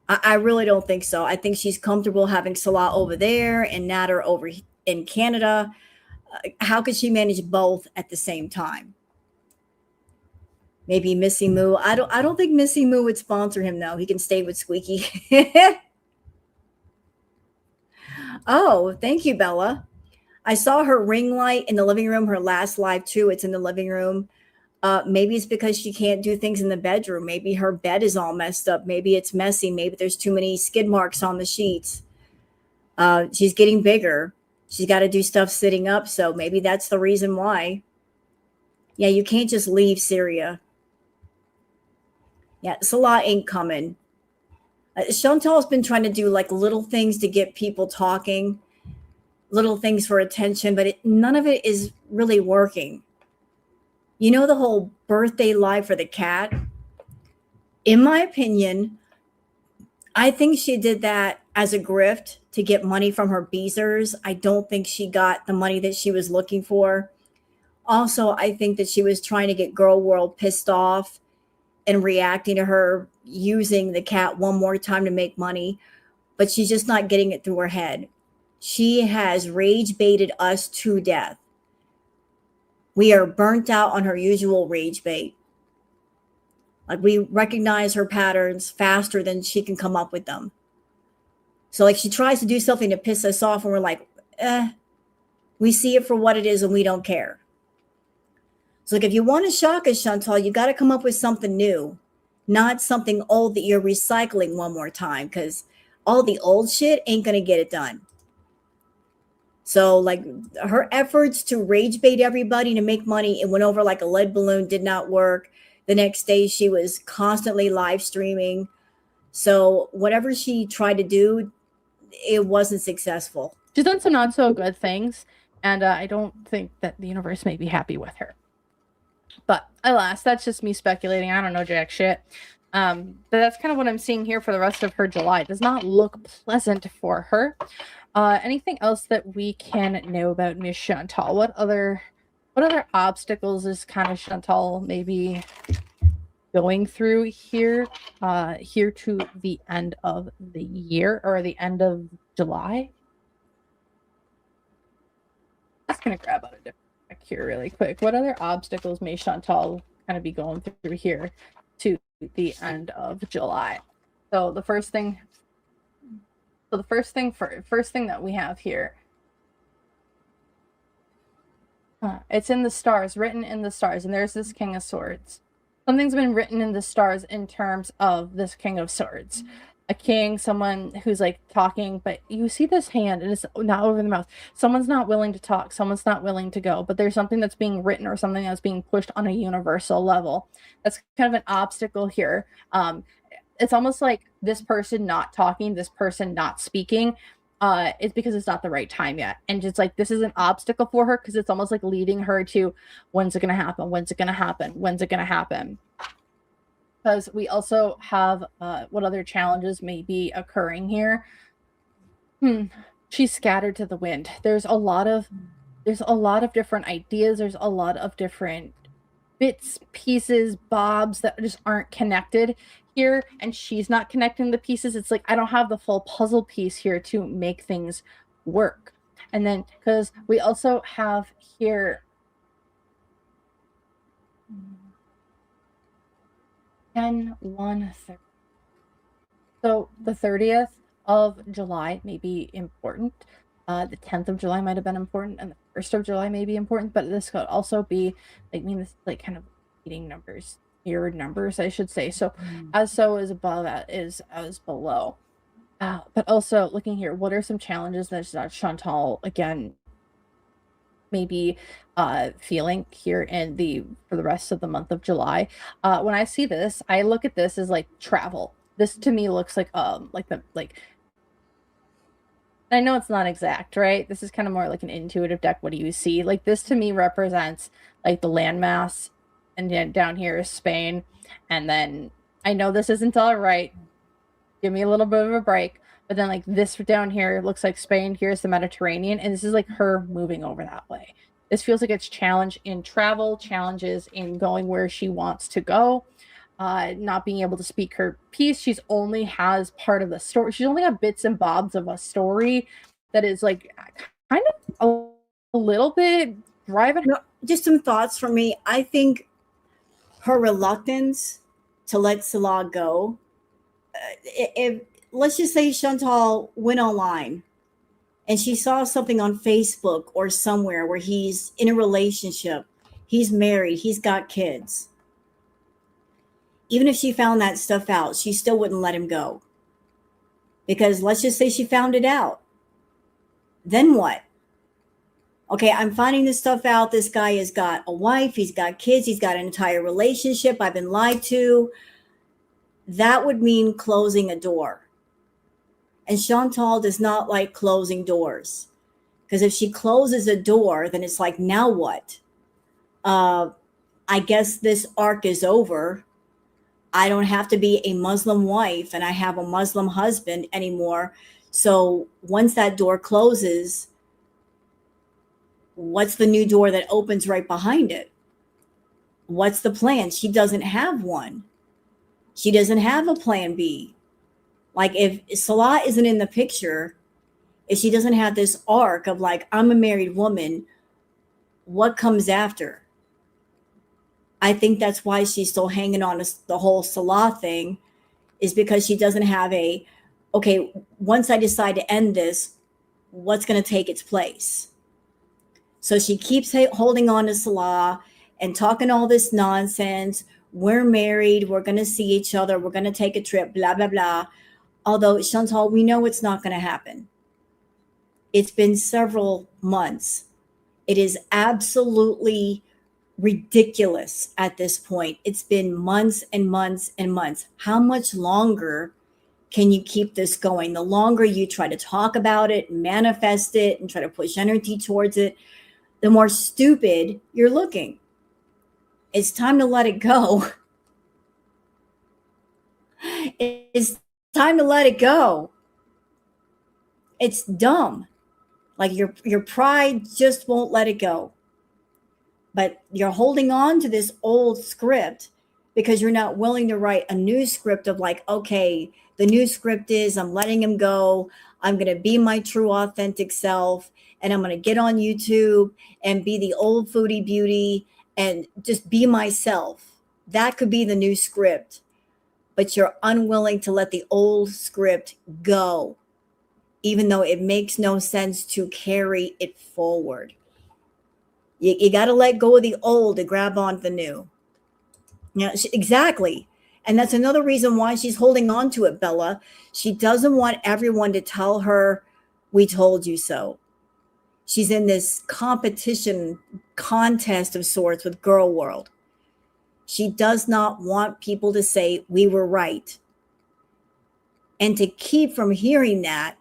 Speaker 1: I really don't think so. I think she's comfortable having Salah over there and Nader over in Canada. How could she manage both at the same time? Maybe Missy Moo. I don't think Missy Moo would sponsor him though. He can stay with Squeaky. Oh, thank you, Bella. I saw her ring light in the living room, her last live too. It's in the living room. Maybe it's because she can't do things in the bedroom. Maybe her bed is all messed up. Maybe it's messy. Maybe there's too many skid marks on the sheets. She's getting bigger. She's got to do stuff sitting up. So maybe that's the reason why. Yeah, you can't just leave Syria. Yeah, Salah ain't coming. Chantal's been trying to do like little things to get people talking, little things for attention, but none of it is really working. You know, the whole birthday live for the cat? In my opinion, I think she did that as a grift to get money from her Beezers. I don't think she got the money that she was looking for. Also, I think that she was trying to get Girl World pissed off and reacting to her using the cat one more time to make money, but she's just not getting it through her head. She has rage baited us to death. We are burnt out on her usual rage bait. Like, we recognize her patterns faster than she can come up with them. So like, she tries to do something to piss us off and we're like, we see it for what it is and we don't care. So like if you want to shock us, Chantal, you got to come up with something new, not something old that you're recycling one more time, because all the old shit ain't going to get it done. So like her efforts to rage bait everybody to make money, it went over like a lead balloon, did not work. The next day she was constantly live streaming. So whatever she tried to do, it wasn't successful.
Speaker 2: She's done some not so good things, and I don't think that the universe may be happy with her. But alas, that's just me speculating. I don't know jack shit. But that's kind of what I'm seeing here for the rest of her July. It does not look pleasant for her. Anything else that we can know about Miss Chantal? What other obstacles is kind of Chantal maybe going through here to the end of the year or the end of July? Just gonna grab out a different deck here really quick. What other obstacles may Chantal kind of be going through here to the end of July? So the first thing that we have here, it's in the stars, written in the stars, and there's this King of Swords. Something's been written in the stars in terms of this King of Swords. A king, someone who's like talking, but you see this hand and it's not over the mouth. Someone's not willing to talk. Someone's not willing to go, but there's something that's being written or something that's being pushed on a universal level. That's kind of an obstacle here. It's almost like this person not talking, this person not speaking. It's because it's not the right time yet. And it's like, this is an obstacle for her because it's almost like leading her to, when's it going to happen? When's it going to happen? When's it going to happen? Because we also have what other challenges may be occurring here. She's scattered to the wind. There's a lot of different ideas. There's a lot of different bits, pieces, bobs that just aren't connected here, and she's not connecting the pieces. It's like, I don't have the full puzzle piece here to make things work. And then because we also have here 10, 1, 30. So the 30th of July may be important. The 10th of July might have been important, and the 1st of July may be important, but this could also be like, this like kind of repeating numbers, mirrored numbers, I should say. So as so is above, is as below. But also looking here, what are some challenges that Chantal again maybe feeling here for the rest of the month of July? When I see this, I look at this as like travel. This to me looks like I know it's not exact, right? This is kind of more like an intuitive deck. What do you see? Like this to me represents like the landmass, and then down here is Spain. And then I know this isn't all right. Give me a little bit of a break. But then like this down here looks like Spain. Here's the Mediterranean. And this is like her moving over that way. This feels like it's challenge in travel, challenges in going where she wants to go. Not being able to speak her piece. She's only has part of the story. She's only got bits and bobs of a story that is like kind of a little bit driving.
Speaker 1: Just some thoughts from me. I think her reluctance to let Salah go, if let's just say Chantal went online and she saw something on Facebook or somewhere where he's in a relationship, he's married, he's got kids. Even if she found that stuff out, she still wouldn't let him go. Because let's just say she found it out. Then what? Okay, I'm finding this stuff out. This guy has got a wife, he's got kids, he's got an entire relationship. I've been lied to. That would mean closing a door. And Chantal does not like closing doors. Because if she closes a door, then it's like, now what? I guess this arc is over. I don't have to be a Muslim wife and I have a Muslim husband anymore. So once that door closes, what's the new door that opens right behind it? What's the plan? She doesn't have one. She doesn't have a plan B. Like if Salah isn't in the picture, if she doesn't have this arc of like, I'm a married woman, what comes after? I think that's why she's still hanging on to the whole Salah thing, is because she doesn't have okay, once I decide to end this, what's going to take its place? So she keeps holding on to Salah, and talking all this nonsense. We're married. We're going to see each other. We're going to take a trip, blah, blah, blah. Although, Chantal, we know it's not going to happen. It's been several months. It is absolutely ridiculous at this point. It's been months and months and months. How much longer can you keep this going? The longer you try to talk about it, manifest it, and try to push energy towards it, the more stupid you're looking. It's time to let it go. It's time to let it go. It's dumb. Like your pride just won't let it go. But you're holding on to this old script because you're not willing to write a new script of like, okay, the new script is I'm letting him go. I'm going to be my true authentic self. And I'm going to get on YouTube and be the old foodie beauty and just be myself. That could be the new script. But you're unwilling to let the old script go, even though it makes no sense to carry it forward. You got to let go of the old to grab on the new. Yeah, exactly. And that's another reason why she's holding on to it, Bella. She doesn't want everyone to tell her, we told you so. She's in this competition contest of sorts with Girl World. She does not want people to say we were right. And to keep from hearing that,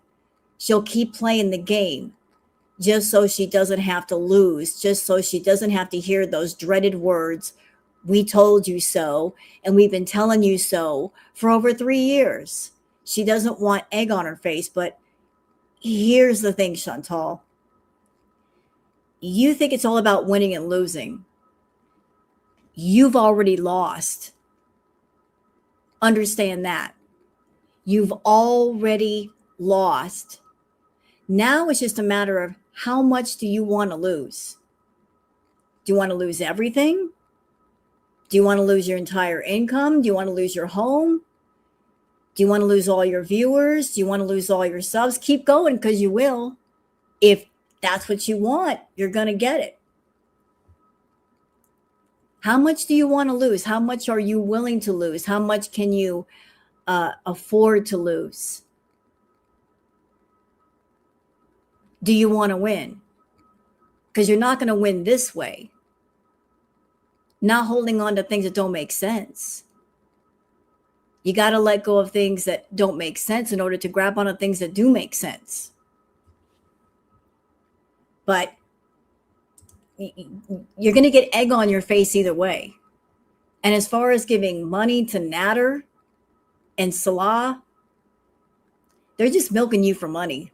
Speaker 1: she'll keep playing the game just so she doesn't have to lose, just so she doesn't have to hear those dreaded words, we told you so, and we've been telling you so for over 3 years. She doesn't want egg on her face, but here's the thing, Chantal. You think it's all about winning and losing. You've already lost. Understand that. You've already lost. Now it's just a matter of how much do you want to lose? Do you want to lose everything? Do you want to lose your entire income? Do you want to lose your home? Do you want to lose all your viewers? Do you want to lose all your subs? Keep going because you will. If that's what you want, you're going to get it. How much do you want to lose? How much are you willing to lose? How much can you afford to lose? Do you want to win? Because you're not going to win this way. Not holding on to things that don't make sense. You got to let go of things that don't make sense in order to grab onto things that do make sense. But you're going to get egg on your face either way. And as far as giving money to Natter and Salah, they're just milking you for money.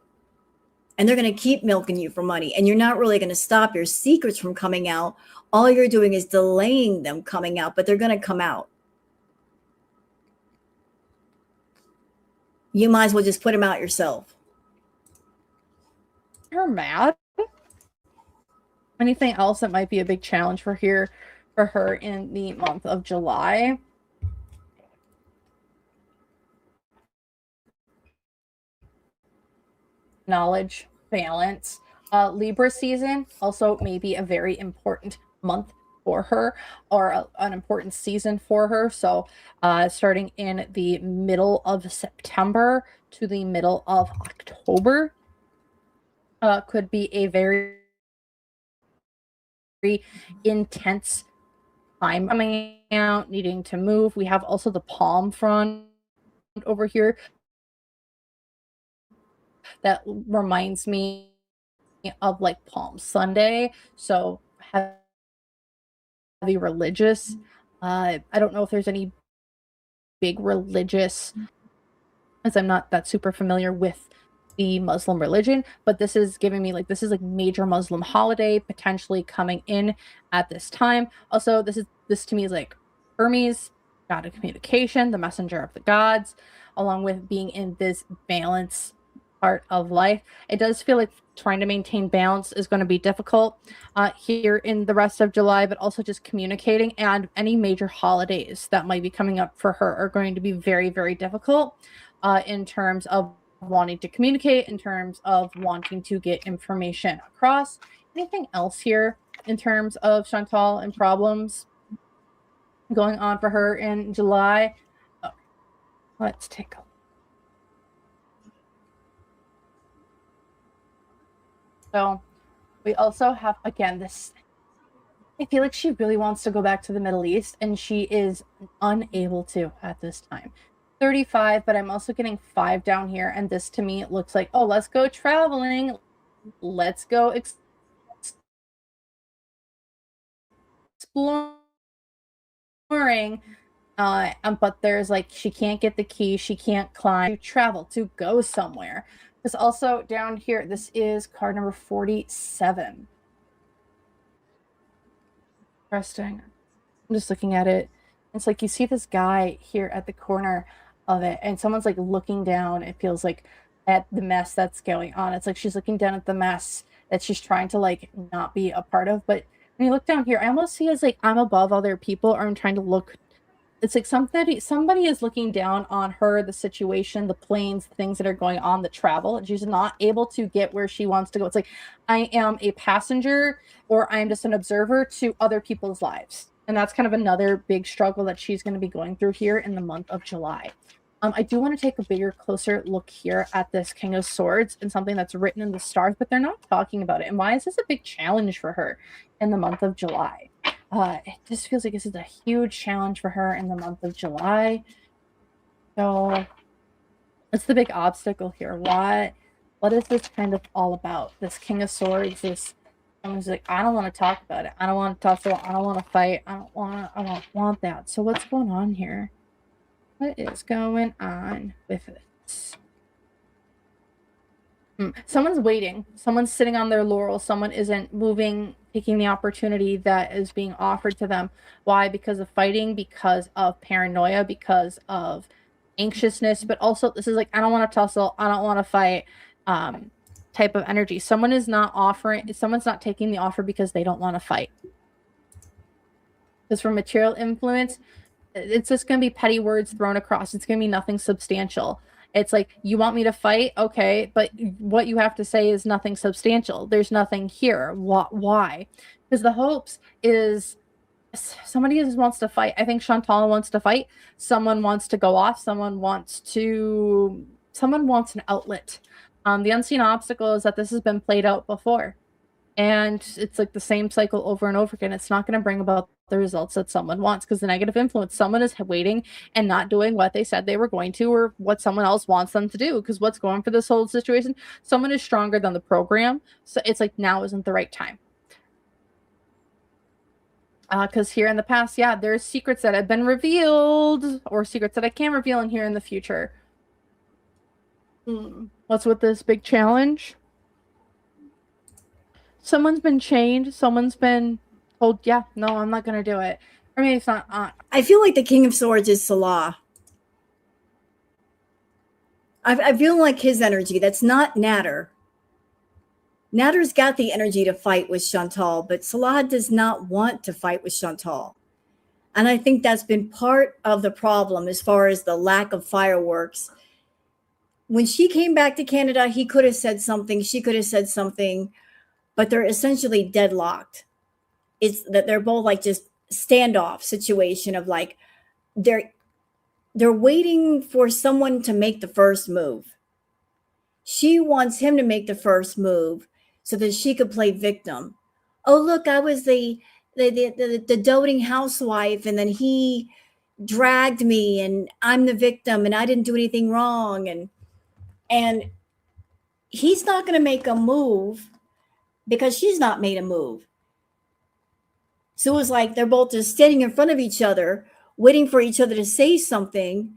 Speaker 1: And they're going to keep milking you for money. And you're not really going to stop your secrets from coming out. All you're doing is delaying them coming out, but they're going to come out. You might as well just put them out yourself.
Speaker 2: You're mad? Anything else that might be a big challenge for her in the month of July? Knowledge, balance. Libra season also may be a very important month for her, or an important season for her. So starting in the middle of September to the middle of October could be a very intense time coming out, needing to move. We have also the palm front over here that reminds me of like Palm Sunday. So heavy religious. I don't know if there's any big religious, as I'm not that super familiar with the Muslim religion, but this is giving me like, this is like major Muslim holiday potentially coming in at this time. Also, this to me is like Hermes, god of communication, the messenger of the gods, along with being in this balance part of life. It does feel like trying to maintain balance is going to be difficult here in the rest of July, but also just communicating, and any major holidays that might be coming up for her are going to be very, very difficult in terms of wanting to communicate, in terms of wanting to get information across. Anything else here in terms of Chantal and problems going on for her in July. Oh, let's take a look. So we also have, again, this. I feel like she really wants to go back to the Middle East, and she is unable to at this time. 35, but I'm also getting 5 down here, and this to me looks like, oh, let's go traveling. Let's go exploring. But there's like, she can't get the key, she can't climb, to travel, to go somewhere. This also down here, this is card number 47. Interesting. I'm just looking at it. It's like you see this guy here at the corner of it, and someone's like looking down, it feels like, at the mess that's going on. It's like she's looking down at the mess that she's trying to like not be a part of. But when you look down here, I almost see as like I'm above other people, or I'm trying to look. It's like somebody is looking down on her, the situation, the planes, the things that are going on, the travel, and she's not able to get where she wants to go. It's like, I am a passenger, or I am just an observer to other people's lives. And that's kind of another big struggle that she's going to be going through here in the month of July. I do want to take a bigger, closer look here at this King of Swords and something that's written in the stars, but they're not talking about it. And why is this a big challenge for her in the month of July? It just feels like this is a huge challenge for her in the month of July. So what's the big obstacle here? What is this kind of all about? This King of Swords, this, someone's like, I don't want to talk about it. I don't want to tussle. I don't want to fight. I don't want that. So what's going on here? What is going on with this? Someone's waiting. Someone's sitting on their laurels. Someone isn't moving, taking the opportunity that is being offered to them. Why? Because of fighting, because of paranoia, because of anxiousness, but also this is like, I don't want to tussle, I don't want to fight type of energy. Someone's not taking the offer because they don't want to fight. Because for material influence, it's just going to be petty words thrown across. It's going to be nothing substantial. It's like, you want me to fight? Okay, but what you have to say is nothing substantial. There's nothing here. Why? Because the hopes is somebody just wants to fight. I think Chantal wants to fight. Someone wants to go off. Someone wants an outlet. The unseen obstacle is that this has been played out before. And it's like the same cycle over and over again. It's not going to bring about the results that someone wants, because the negative influence, someone is waiting and not doing what they said they were going to, or what someone else wants them to do. Because what's going for this whole situation, someone is stronger than the program. So it's like, now isn't the right time. Because here in the past, yeah, there's secrets that have been revealed, or secrets that I can't reveal in here in the future. What's with this big challenge? Someone's been chained. Someone's been told, yeah, no, I'm not going to do it. Or maybe it's not.
Speaker 1: I feel like the King of Swords is Salah. I feel like his energy. That's not Natter. Natter's got the energy to fight with Chantal, but Salah does not want to fight with Chantal. And I think that's been part of the problem as far as the lack of fireworks. When she came back to Canada, he could have said something. She could have said something. But they're essentially deadlocked. It's that they're both like just standoff situation of like, they're waiting for someone to make the first move. She wants him to make the first move so that she could play victim. Oh, look, I was the doting housewife, and then he dragged me, and I'm the victim, and I didn't do anything wrong. And he's not going to make a move because she's not made a move. So it was like they're both just standing in front of each other, waiting for each other to say something,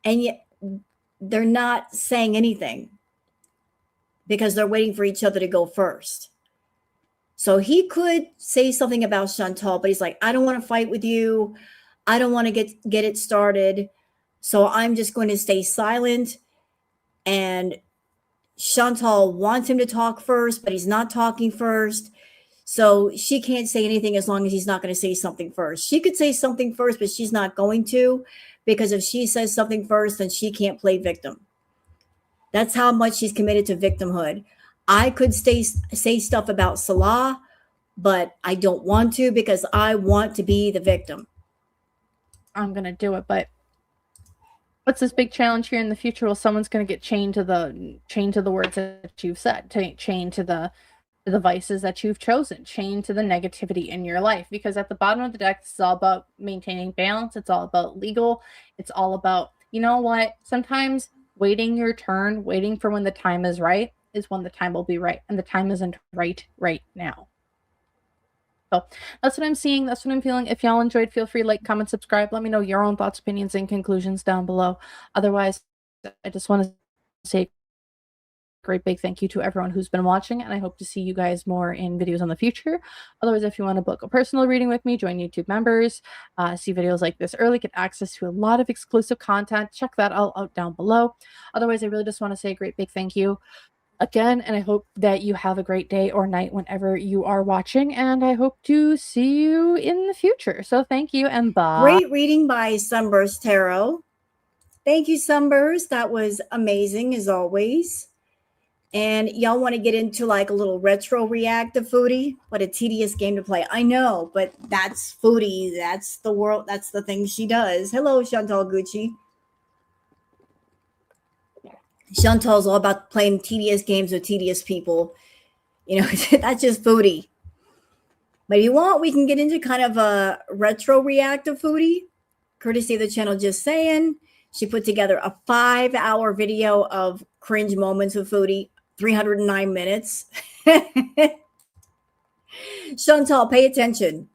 Speaker 1: and yet they're not saying anything because they're waiting for each other to go first. So he could say something about Chantal, but he's like, I don't want to fight with you. I don't want to get it started. So I'm just going to stay silent. And Chantal wants him to talk first, but he's not talking first. So she can't say anything as long as he's not going to say something first. She could say something first, but she's not going to, because if she says something first, then she can't play victim. That's how much she's committed to victimhood. I could say stuff about Salah, but I don't want to because I want to be the victim.
Speaker 2: I'm gonna do it, but what's this big challenge here in the future? Well, someone's gonna get chained to the words that you've said, chained to the vices that you've chosen, chained to the negativity in your life. Because at the bottom of the deck, it's all about maintaining balance. It's all about legal. It's all about, you know what? Sometimes waiting your turn, waiting for when the time is right, is when the time will be right, and the time isn't right now. So that's what I'm seeing. That's what I'm feeling. If y'all enjoyed, feel free to like, comment, subscribe. Let me know your own thoughts, opinions, and conclusions down below. Otherwise, I just want to say a great big thank you to everyone who's been watching, and I hope to see you guys more in videos in the future. Otherwise, if you want to book a personal reading with me, join YouTube members, see videos like this early, get access to a lot of exclusive content, check that all out down below. Otherwise, I really just want to say a great big thank you again, and I hope that you have a great day or night whenever you are watching, and I hope to see you in the future. So thank you, and bye.
Speaker 1: Great reading by Sunburst Tarot. Thank you, Sunburst. That was amazing as always. And y'all want to get into like a little retro react to Foodie? What a tedious game to play. I know, but that's Foodie. That's the world. That's the thing she does. Hello, Chantal Gucci. Chantal's all about playing tedious games with tedious people. You know, that's just Foodie. But if you want, we can get into kind of a retro react to Foodie, courtesy of the channel Just Saying. She put together a 5-hour video of cringe moments with Foodie, 309 minutes. Chantal, pay attention.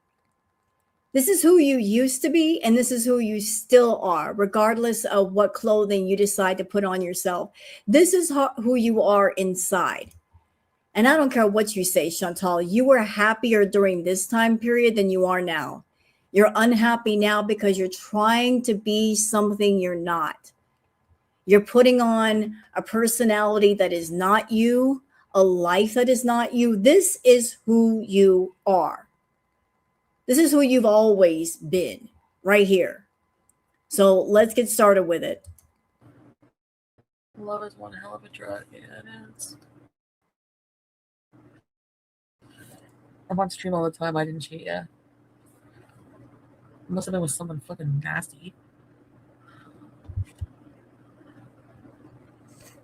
Speaker 1: This is who you used to be, and this is who you still are, regardless of what clothing you decide to put on yourself. This is who you are inside. And I don't care what you say, Chantal, you were happier during this time period than you are now. You're unhappy now because you're trying to be something you're not. You're putting on a personality that is not you, a life that is not you. This is who you are. This is who you've always been, right here. So let's get started with it.
Speaker 6: Love is one hell of a drug. Yeah, it is. I'm on stream all the time. I didn't cheat yet. Must have been with someone fucking nasty.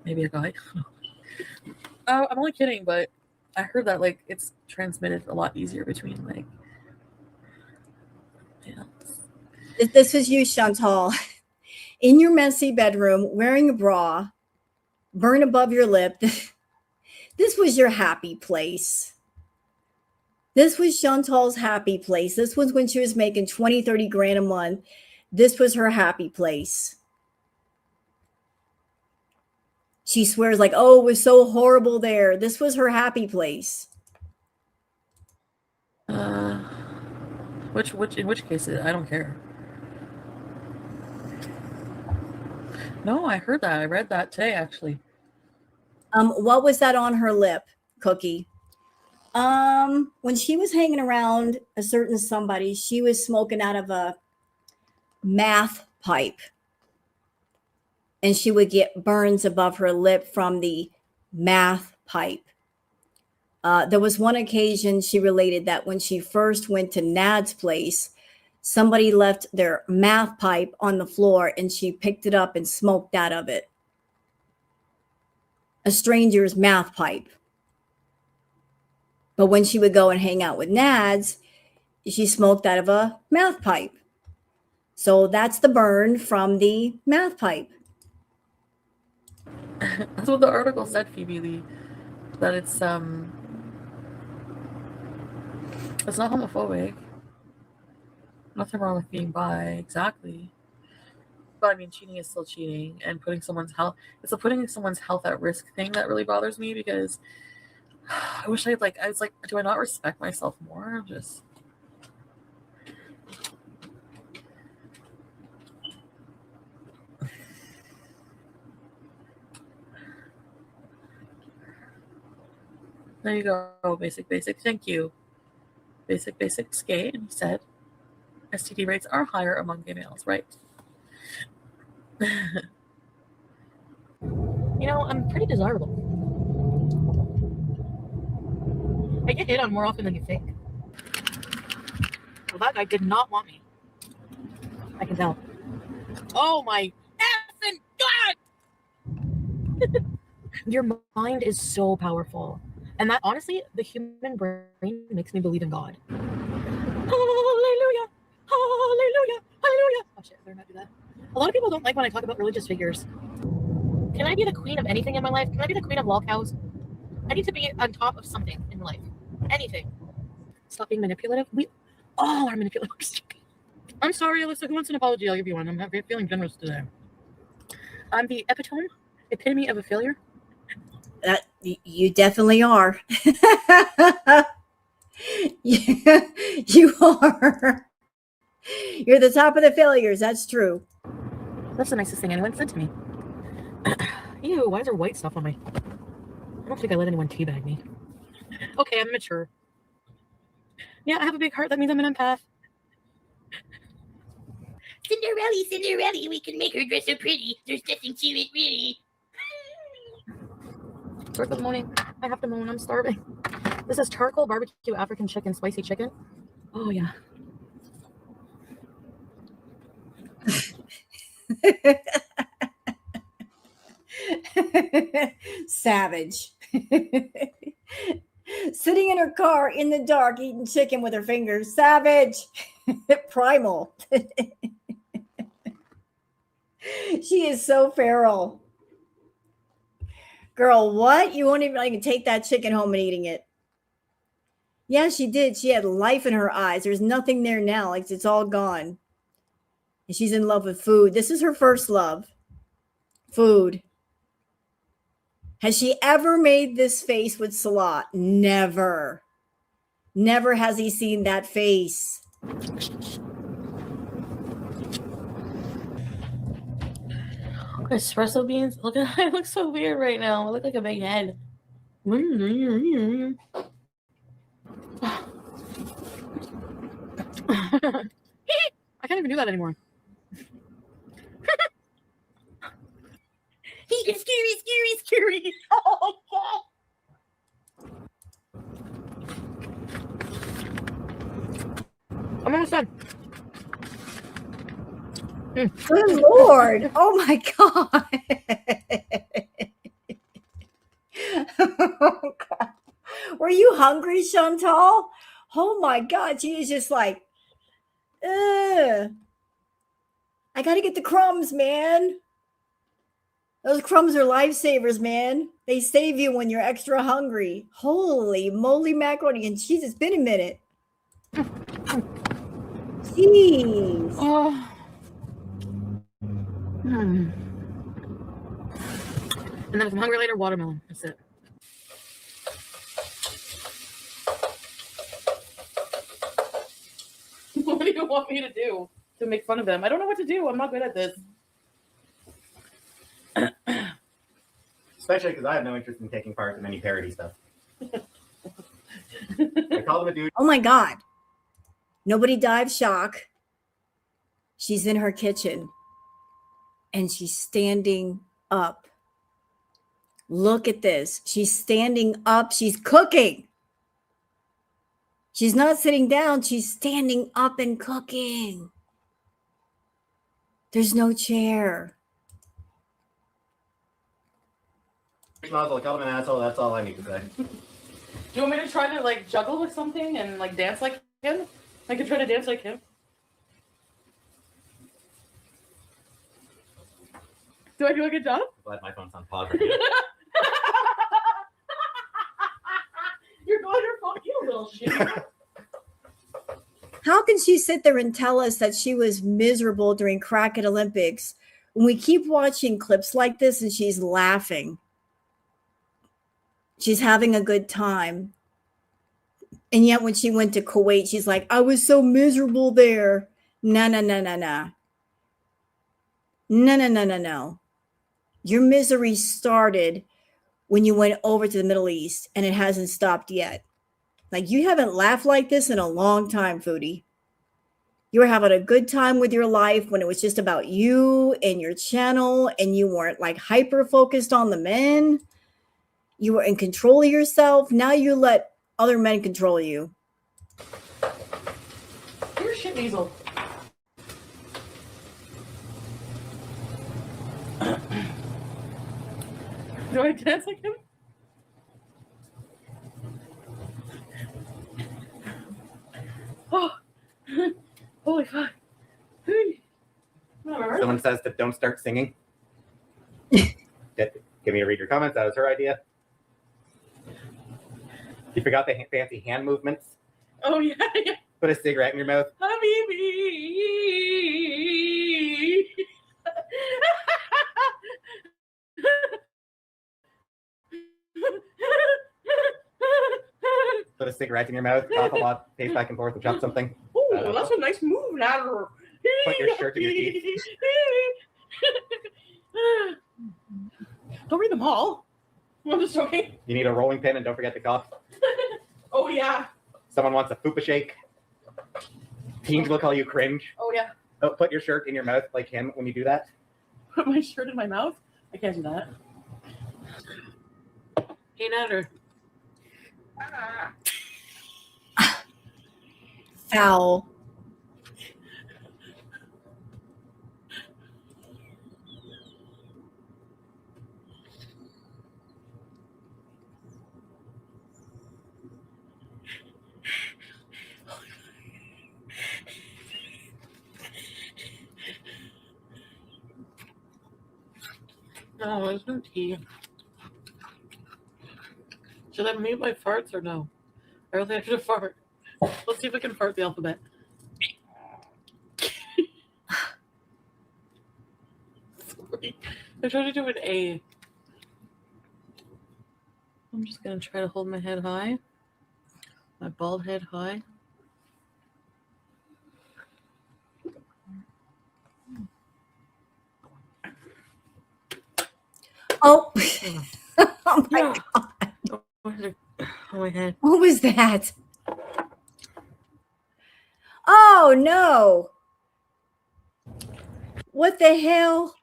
Speaker 6: Maybe a guy. I'm only kidding, but I heard that like it's transmitted a lot easier between like. Yeah.
Speaker 1: This was you, Chantal, in your messy bedroom, wearing a bra, burn above your lip. This was your happy place. This was Chantal's happy place. This was when she was making 20, 30 grand a month. This was her happy place. She swears like, oh, it was so horrible there. This was her happy place.
Speaker 6: In which case, I don't care. No, I heard that. I read that today, actually.
Speaker 1: What was that on her lip, Cookie? When she was hanging around a certain somebody, she was smoking out of a meth pipe. And she would get burns above her lip from the meth pipe. There was one occasion she related that when she first went to Nad's place, somebody left their meth pipe on the floor and she picked it up and smoked out of it. A stranger's meth pipe. But when she would go and hang out with Nad's, she smoked out of a meth pipe. So that's the burn from the meth pipe.
Speaker 6: That's what the article said, Phoebe Lee. That it's not homophobic. Nothing wrong with being bi, exactly. But I mean, cheating is still cheating, and putting someone's health. It's a putting someone's health at risk thing that really bothers me because I wish I was like, do I not respect myself more? Just. There you go. Basic. Thank you. Basic skate. And he said, STD rates are higher among gay males, right? You know, I'm pretty desirable. I get hit on more often than you think. Well, that guy did not want me. I can tell. Oh my effing God! Your mind is so powerful. And that, honestly, the human brain makes me believe in God. Hallelujah! Hallelujah! Hallelujah! Oh shit, I better not do that. A lot of people don't like when I talk about religious figures. Can I be the queen of anything in my life? Can I be the queen of lol cows? I need to be on top of something in life. Anything. Stop being manipulative. We all are manipulators. I'm sorry, Alyssa. Who wants an apology? I'll give you one. I'm feeling generous today. I'm the epitome of a failure.
Speaker 1: You definitely are. Yeah, you are. You're the top of the failures. That's true.
Speaker 6: That's the nicest thing anyone said to me. Ew, why is there white stuff on me? I don't think I let anyone teabag me. Okay, I'm mature. Yeah, I have a big heart. That means I'm an empath.
Speaker 7: Cinderella, we can make her dress so pretty. There's nothing to it, really.
Speaker 6: Sorry for the moaning. I have to moan. I'm starving. This is charcoal barbecue African chicken, spicy chicken. Oh, yeah.
Speaker 1: Savage. Sitting in her car in the dark eating chicken with her fingers. Savage. Primal. She is so feral. Girl, what? You won't even take that chicken home and eating it. Yeah, she did. She had life in her eyes. There's nothing there now. Like, it's all gone. And she's in love with food. This is her first love. Food. Has she ever made this face with Salat? Never. Never has he seen that face.
Speaker 6: Espresso beans. Look at I look so weird right now. I look like a big head. I can't even do that anymore.
Speaker 7: He's scary. Oh, God.
Speaker 6: I'm almost done.
Speaker 1: Good Lord. Oh, my God. Oh, God. Were you hungry, Chantal? Oh, my God. She is just like, ugh. I got to get the crumbs, man. Those crumbs are lifesavers, man. They save you when you're extra hungry. Holy moly macaroni and cheese. It's been a minute. Jeez.
Speaker 6: Oh. And then if I'm hungry later, watermelon. That's it. What do you want me to do to make fun of them? I don't know what to do. I'm not good at this.
Speaker 8: Especially because I have no interest in taking part in any parody stuff. I call them a dude.
Speaker 1: Oh my God. Nobody dive shock. She's in her kitchen and she's standing up. Look at this. She's standing up. She's cooking. She's not sitting down. She's standing up and cooking. There's no chair.
Speaker 8: Nozzle, call him an asshole. That's all I need to say.
Speaker 6: Do you want me to try to like juggle with something and like dance like him? I could try to dance like him. Do I do a good job?
Speaker 8: Glad my phone's on pause right now.
Speaker 6: You're going to fuck you, little shit.
Speaker 1: How can she sit there and tell us that she was miserable during Cracked Olympics when we keep watching clips like this and she's laughing? She's having a good time. And yet when she went to Kuwait, she's like, I was so miserable there. No. No. Your misery started when you went over to the Middle East and it hasn't stopped yet. Like, you haven't laughed like this in a long time, Foodie. You were having a good time with your life when it was just about you and your channel and you weren't like hyper focused on the men. You were in control of yourself. Now you let other men control you.
Speaker 6: You're it, Diesel. Do I dance like him? Oh, holy fuck.
Speaker 8: Someone says that don't start singing. Give me to read your comments. That was her idea. You forgot the fancy hand movements.
Speaker 6: Oh, yeah, yeah.
Speaker 8: Put a cigarette in your mouth.
Speaker 6: Habibi.
Speaker 8: Put a cigarette in your mouth. Cough a lot. Pace back and forth and jump something.
Speaker 6: Oh, that's a nice move, Ladder.
Speaker 8: Put your shirt in your teeth.
Speaker 6: Don't read them all. I'm just joking.
Speaker 8: You need a rolling pin and don't forget to cough.
Speaker 6: Oh, yeah.
Speaker 8: Someone wants a fupa shake. Teens will call you cringe.
Speaker 6: Oh, yeah.
Speaker 8: Oh, put your shirt in your mouth like him when you do that.
Speaker 6: Put my shirt in my mouth? I can't do that. Hey, Natter.
Speaker 1: Foul.
Speaker 6: No, there's no tea. Should I mute my farts or no? I don't think I should fart. Let's see if I can fart the alphabet. Sorry. I tried to do an A. I'm just going to try to hold my head high. My bald head high.
Speaker 1: Oh, oh my
Speaker 6: Yeah.
Speaker 1: God.
Speaker 6: Oh, my head.
Speaker 1: What was that? Oh, no. What the hell?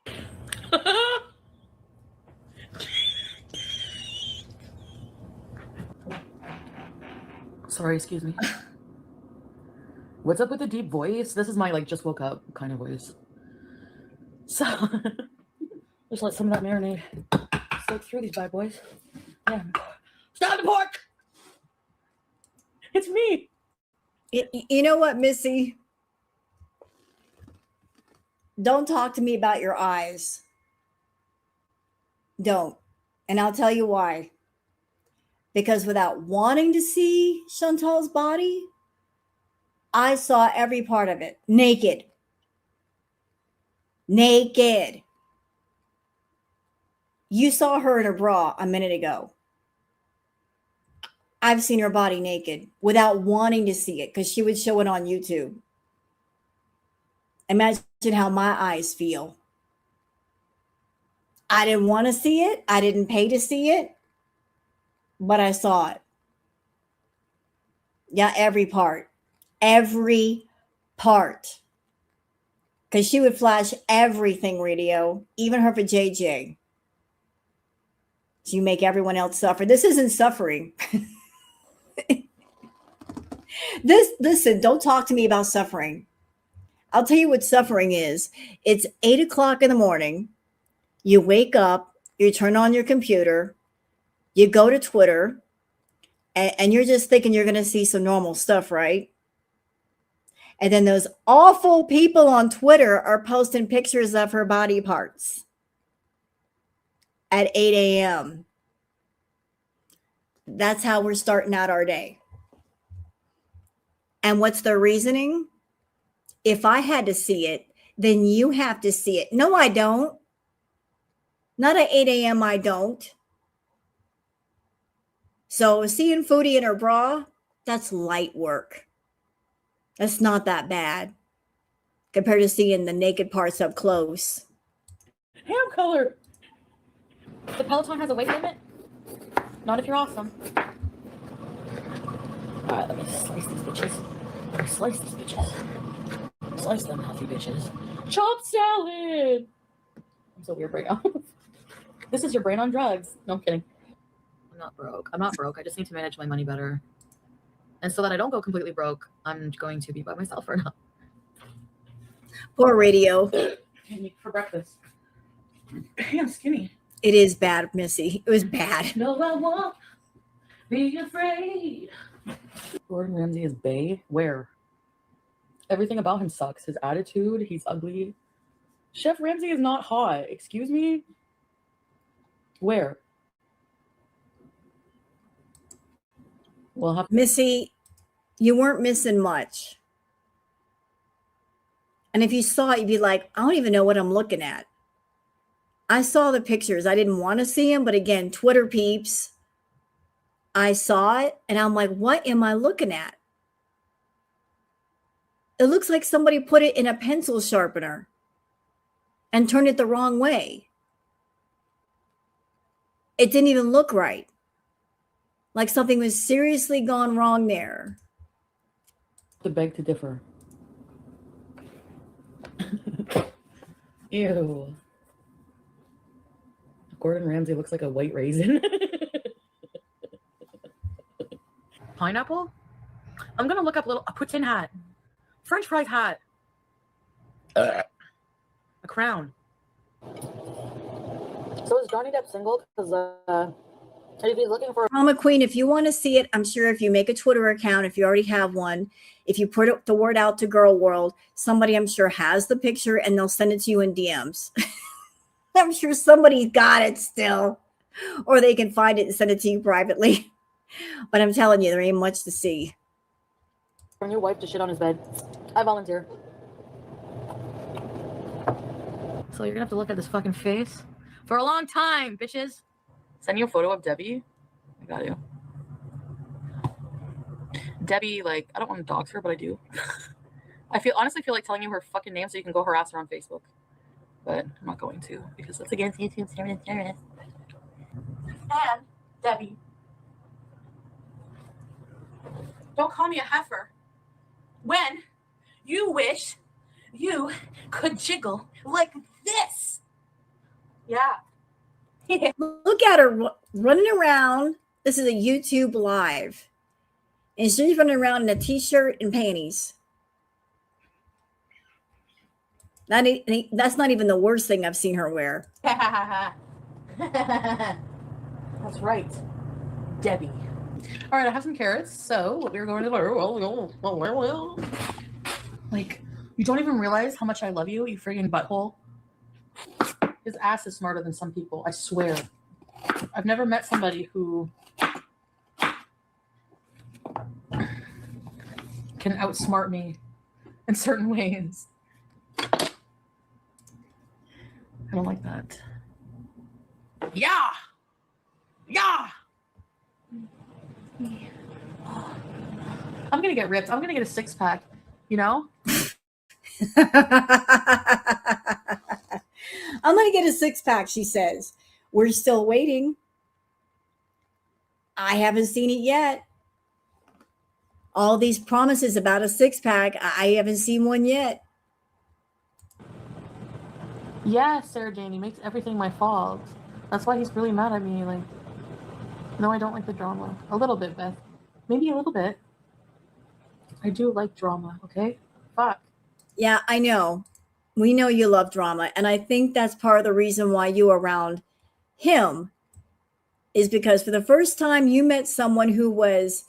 Speaker 6: Sorry, excuse me. What's up with the deep voice? This is my like just woke up kind of voice. So just let some of that marinade soak through these bad boys. Yeah. Stop the pork! It's me.
Speaker 1: You know what, Missy? Don't talk to me about your eyes. Don't. And I'll tell you why. Because without wanting to see Chantal's body, I saw every part of it. Naked. Naked. You saw her in her bra a minute ago. I've seen her body naked without wanting to see it because she would show it on YouTube. Imagine how my eyes feel. I didn't want to see it. I didn't pay to see it, but I saw it. Yeah, every part. Every part. Because she would flash everything, radio, even her for JJ. So you make everyone else suffer. This isn't suffering. Listen, don't talk to me about suffering. I'll tell you what suffering is. It's 8 o'clock in the morning. You wake up, you turn on your computer, you go to Twitter, and you're just thinking you're going to see some normal stuff, right? And then those awful people on Twitter are posting pictures of her body parts at 8 a.m. That's how we're starting out our day. And what's their reasoning? If I had to see it, then you have to see it. No, I don't. Not at 8 a.m. I don't. So seeing Foodie in her bra, that's light work. That's not that bad compared to seeing the naked parts up close.
Speaker 6: Hair color. The Peloton has a weight limit? Not if you're awesome. Alright, let me slice these bitches. Let me slice these bitches. Slice them healthy bitches. Chop salad! I'm so weird right now. This is your brain on drugs. No, I'm kidding. I'm not broke. I'm not broke. I just need to manage my money better. And so that I don't go completely broke, I'm going to be by myself for now.
Speaker 1: Poor radio.
Speaker 6: For breakfast. Hey, I'm skinny.
Speaker 1: It is bad, Missy. It was bad.
Speaker 6: No, I won't be afraid. Gordon Ramsay is bae? Where? Everything about him sucks. His attitude, he's ugly. Chef Ramsay is not hot. Excuse me? Where? Well,
Speaker 1: Missy, you weren't missing much. And if you saw it, you'd be like, I don't even know what I'm looking at. I saw the pictures. I didn't want to see them. But again, Twitter peeps, I saw it and I'm like, what am I looking at? It looks like somebody put it in a pencil sharpener and turned it the wrong way. It didn't even look right. Like something was seriously gone wrong there.
Speaker 6: to beg to differ. Ew. Gordon Ramsay looks like a white raisin. Pineapple? I'm gonna look up a poutine hat. French fries hat. A crown. So is Johnny Depp single? Because if he's looking for
Speaker 1: Drama Queen, if you want to see it, I'm sure if you make a Twitter account, if you already have one, if you put the word out to Girl World, somebody I'm sure has the picture and they'll send it to you in DMs. I'm sure somebody's got it still, or they can find it and send it to you privately. But I'm telling you, there ain't much to see.
Speaker 6: from your wife to shit on his bed. I volunteer. So you're gonna have to look at this fucking face for a long time, bitches. Send you a photo of Debbie. I got you. Debbie, like, I don't want to dox her, but I do. I honestly feel like telling you her fucking name so you can go harass her on Facebook. But I'm not going to because that's against YouTube's terms of service. And Debbie, don't call me a heifer when you wish you could jiggle like this. Yeah.
Speaker 1: Look at her running around. This is a YouTube live. And she's running around in a t-shirt and panties. That's not even the worst thing I've seen her wear.
Speaker 6: That's right, Debbie. All right, I have some carrots. So what we're going to do, like, you don't even realize how much I love you, you friggin' butthole. His ass is smarter than some people, I swear. I've never met somebody who can outsmart me in certain ways. I don't like that. Yeah! Yeah! I'm gonna get ripped. I'm gonna get a six-pack, you know?
Speaker 1: I'm going to get a six-pack, she says. We're still waiting. I haven't seen it yet. All these promises about a six-pack, I haven't seen one yet.
Speaker 6: Yeah, Sarah Jane, he makes everything my fault. That's why he's really mad at me. Like, no, I don't like the drama. A little bit, Beth. Maybe a little bit. I do like drama, okay? Fuck.
Speaker 1: Yeah, I know. We know you love drama. And I think that's part of the reason why you are around him is because for the first time you met someone who was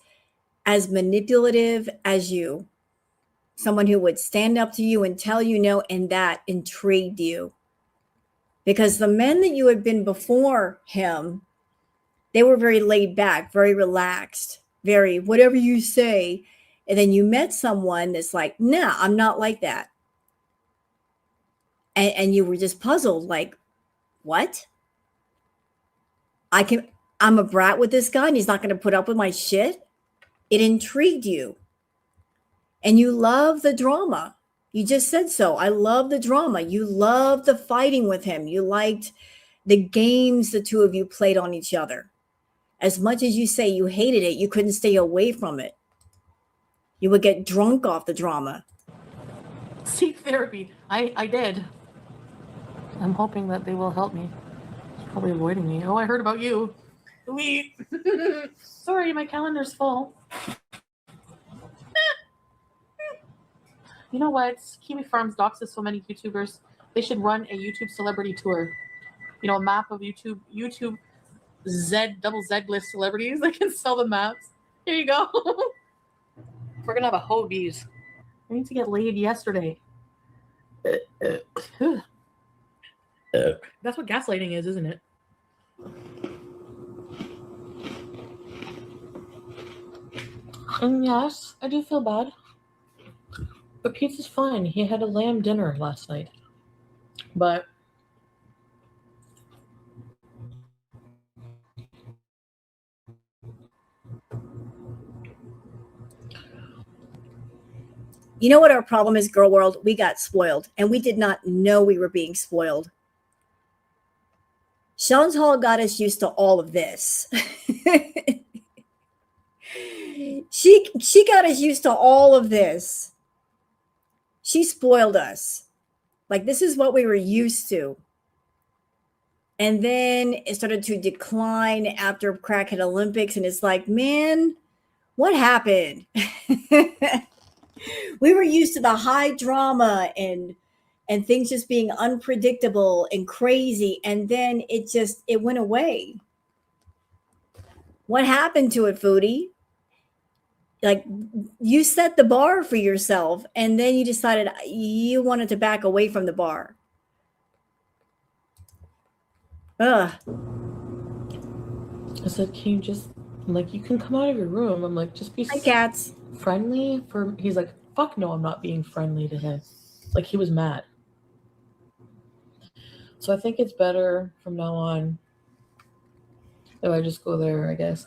Speaker 1: as manipulative as you. Someone who would stand up to you and tell you no, and that intrigued you. Because the men that you had been before him, they were very laid back, very relaxed, very whatever you say. And then you met someone that's like, nah, I'm not like that. And you were just puzzled, like, what? I'm a brat with this guy and he's not going to put up with my shit. It intrigued you. And you love the drama. You just said so. I love the drama. You loved the fighting with him. You liked the games the two of you played on each other. As much as you say you hated it, you couldn't stay away from it. You would get drunk off the drama.
Speaker 6: Seek therapy. I did. I'm hoping that they will help me. He's probably avoiding me. Oh, I heard about you. Sweet. Sorry, my calendar's full. You know what? Kiwi Farms doxes so many YouTubers. They should run a YouTube celebrity tour. You know, a map of YouTube double Z list celebrities that can sell the maps. Here you go. We're gonna have a Hobies. I need to get laid yesterday. That's what gaslighting is, isn't it? And yes, I do feel bad. But Pete's is fine. He had a lamb dinner last night. But
Speaker 1: You know what our problem is, girl world? We got spoiled, and we did not know we were being spoiled. Sean's Hall got us used to all of this. She got us used to all of this. She spoiled us. Like, this is what we were used to. And then it started to decline after Crackhead Olympics, and it's like, man, what happened? We were used to the high drama and things just being unpredictable and crazy, and then it went away. What happened to it, Foodie? Like, you set the bar for yourself, and then you decided you wanted to back away from the bar. Ugh.
Speaker 6: I said, can you just, like, you can come out of your room. I'm like, just be
Speaker 1: Hi, cats.
Speaker 6: friendly. He's like, fuck no, I'm not being friendly to him. Like, he was mad. So I think it's better from now on if I just go there, I guess.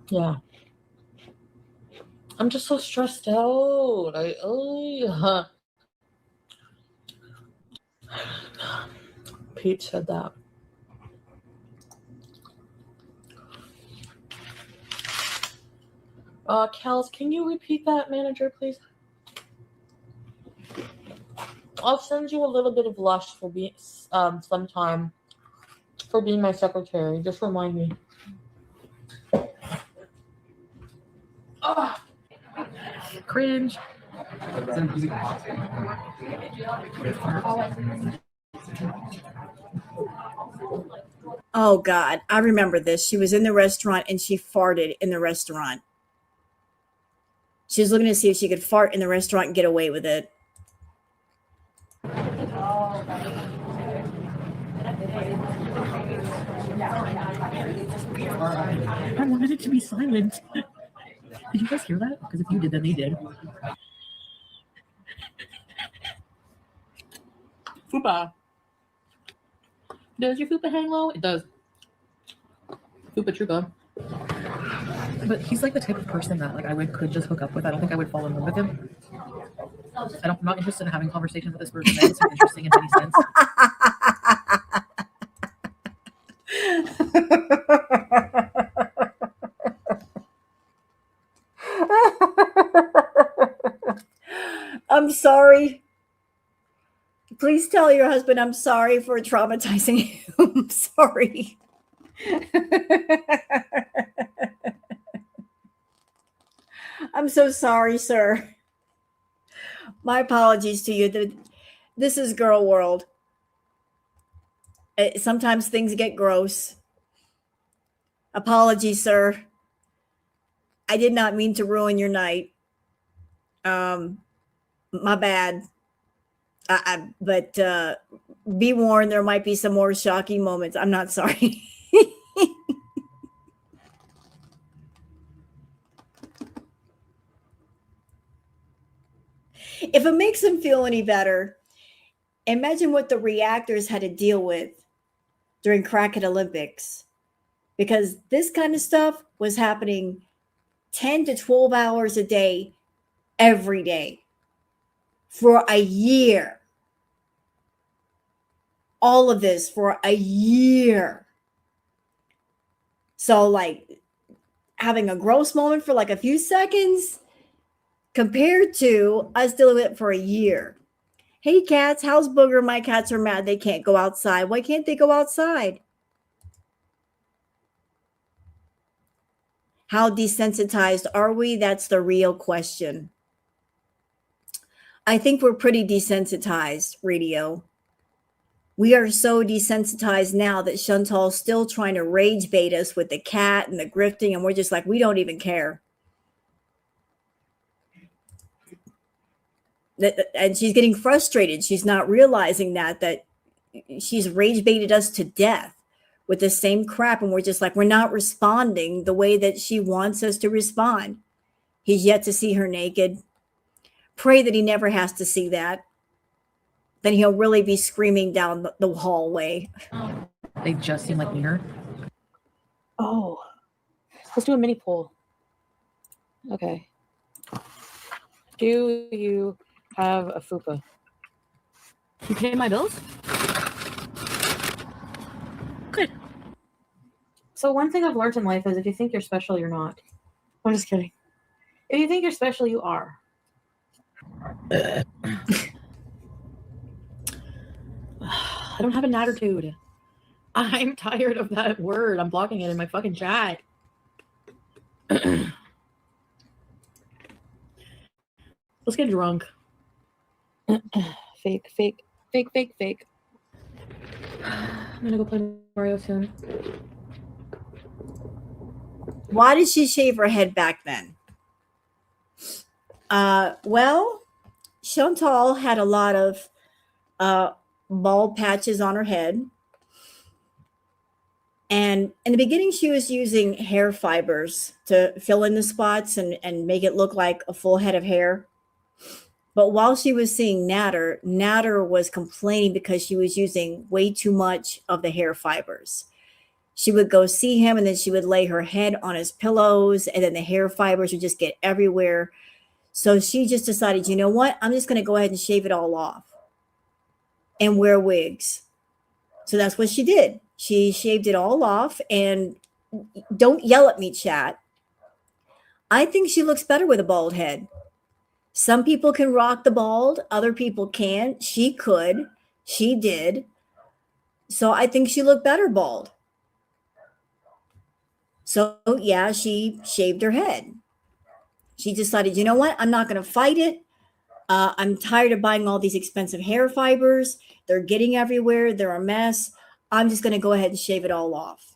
Speaker 6: Yeah. I'm just so stressed out. Pete said that. Kels, can you repeat that, manager, please? I'll send you a little bit of lush for being sometime for being my secretary. Just remind me. Oh, cringe.
Speaker 1: Oh God, I remember this. She was in the restaurant and she farted in the restaurant. She was looking to see if she could fart in the restaurant and get away with it.
Speaker 6: I wanted it to be silent. Did you guys hear that? Because if you did, then they did. Fupa. Does your fupa hang low? It does. Fupa Trupa. But he's like the type of person that like could just hook up with. I don't think I would fall in love with him. I'm not interested in having conversations with this person. That isn't interesting in any sense.
Speaker 1: I'm sorry. Please tell your husband I'm sorry for traumatizing him. I'm sorry. I'm so sorry, sir. My apologies to you. This is girl world. Sometimes things get gross. Apologies, sir. I did not mean to ruin your night. My bad. But be warned, there might be some more shocking moments. I'm not sorry. If it makes them feel any better, imagine what the reactors had to deal with during Crackhead Olympics, because this kind of stuff was happening 10 to 12 hours a day, every day, for a year. All of this for a year. So, like, having a gross moment for like a few seconds compared to us dealing with it for a year. Hey, cats, how's Booger? My cats are mad they can't go outside. Why can't they go outside? How desensitized are we? That's the real question. I think we're pretty desensitized, Radio. We are so desensitized now that Chantal's still trying to rage bait us with the cat and the grifting, and we're just like, we don't even care. And she's getting frustrated. She's not realizing that she's rage baited us to death with the same crap, and we're just like, we're not responding the way that she wants us to respond. He's yet to see her naked. Pray that he never has to see that. Then he'll really be screaming down the hallway.
Speaker 6: They just seem like wiener.
Speaker 2: Oh, let's do a mini poll. Okay. Do you have a fupa?
Speaker 6: You pay my bills? Good.
Speaker 2: So one thing I've learned in life is if you think you're special, you're not. I'm just kidding. If you think you're special, you are. I don't have an attitude. I'm tired of that word. I'm blocking it in my fucking chat. Let's get drunk. Fake. I'm gonna go play Mario soon.
Speaker 1: Why did she shave her head back then? Well, Chantal had a lot of bald patches on her head. And in the beginning, she was using hair fibers to fill in the spots and make it look like a full head of hair. But while she was seeing Natter was complaining because she was using way too much of the hair fibers. She would go see him, and then she would lay her head on his pillows, and then the hair fibers would just get everywhere. So she just decided, you know what? I'm just going to go ahead and shave it all off and wear wigs. So that's what she did. She shaved it all off. And don't yell at me, chat. I think she looks better with a bald head. Some people can rock the bald. Other people can't. She could. She did. So I think she looked better bald. So yeah, she shaved her head. She decided, you know what? I'm not going to fight it. I'm tired of buying all these expensive hair fibers. They're getting everywhere. They're a mess. I'm just going to go ahead and shave it all off.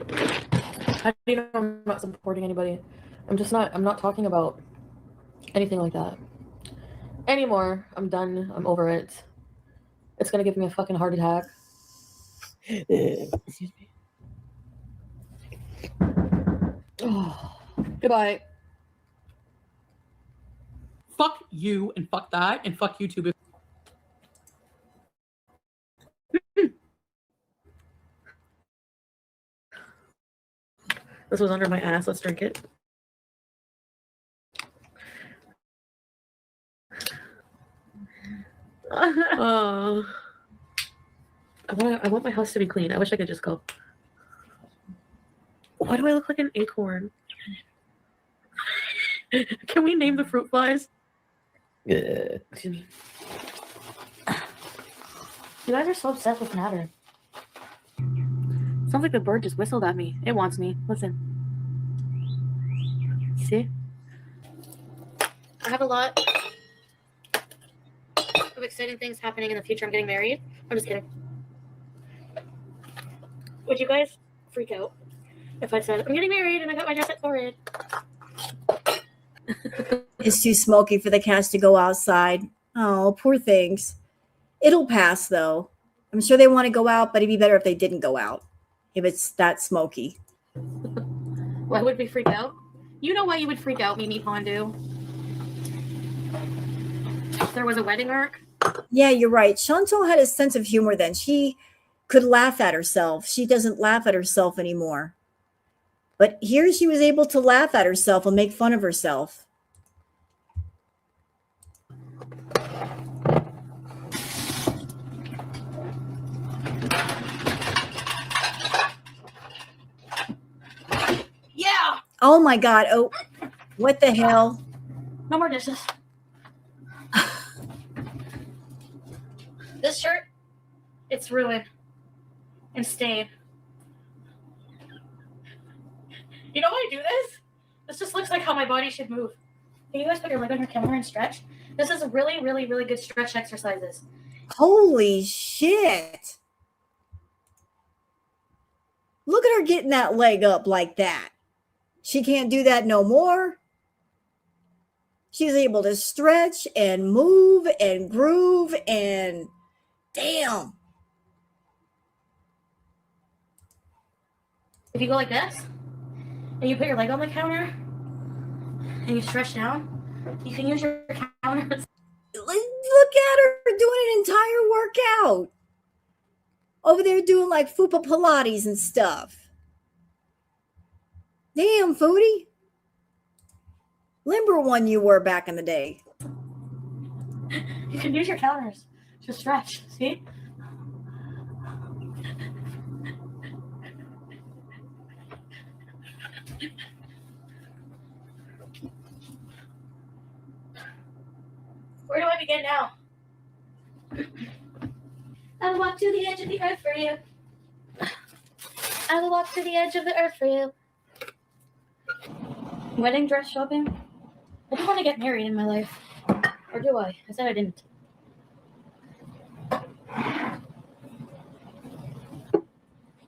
Speaker 2: How do you know I'm not supporting anybody? I'm not talking about anything like that anymore. I'm done. I'm over it. It's going to give me a fucking heart attack. Excuse me. Oh, goodbye.
Speaker 6: Fuck you and fuck that and fuck YouTube.
Speaker 2: This was under my ass. Let's drink it. I want my house to be clean. I wish I could just go. Why do I look like an acorn? Can we name the fruit flies? Excuse me. You guys are so obsessed with Natter. Sounds like the bird just whistled at me. It wants me. Listen. See? I have a lot of exciting things happening in the future. I'm getting married. I'm just kidding. Would you guys freak out if I said, I'm getting married and I got my dress at Foodie?
Speaker 1: It's too smoky for the cats to go outside. Oh, poor things. It'll pass, though. I'm sure they want to go out, but it'd be better if they didn't go out, if it's that smoky.
Speaker 2: Why would we freak out? You know why you would freak out, Mimi Pondu. If there was a wedding arc?
Speaker 1: Yeah, you're right. Chantal had a sense of humor then. She could laugh at herself. She doesn't laugh at herself anymore. But here she was able to laugh at herself and make fun of herself.
Speaker 2: Yeah!
Speaker 1: Oh my God. Oh, what the hell?
Speaker 2: No more dishes. This shirt, it's ruined and stained.
Speaker 9: You know why I do this? This just looks like how my body should move. Can you guys put your leg on your counter and stretch? This is really, really, really good stretch exercises.
Speaker 1: Holy shit. Look at her getting that leg up like that. She can't do that no more. She's able to stretch and move and groove and damn.
Speaker 9: If you go like this, and you put your leg on the counter, and you stretch down, you can use your counter.
Speaker 1: Look at her doing an entire workout. Over there doing like Fupa Pilates and stuff. Damn, Foodie. Limber one you were back in the day.
Speaker 9: You can use your counters to stretch. See? Where do I begin now? I will walk to the edge of the earth for you. I will walk to the edge of the earth for you. Wedding dress shopping? I do want to get married in my life. Or do I? I said I didn't.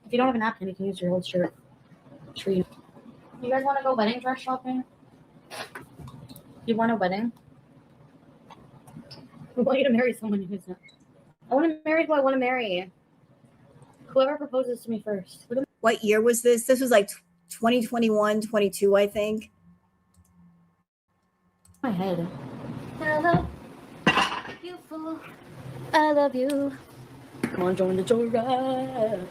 Speaker 9: If you don't have a napkin, you can use your old shirt. Tree. You guys want to go wedding dress shopping? You want a wedding? I want you to marry someone who's not. I want to marry who I want to marry. Whoever proposes to me first.
Speaker 1: What year was this? This was like 2021, 22, I think.
Speaker 9: My head. Hello, beautiful. I love you. Come on, join the joyride.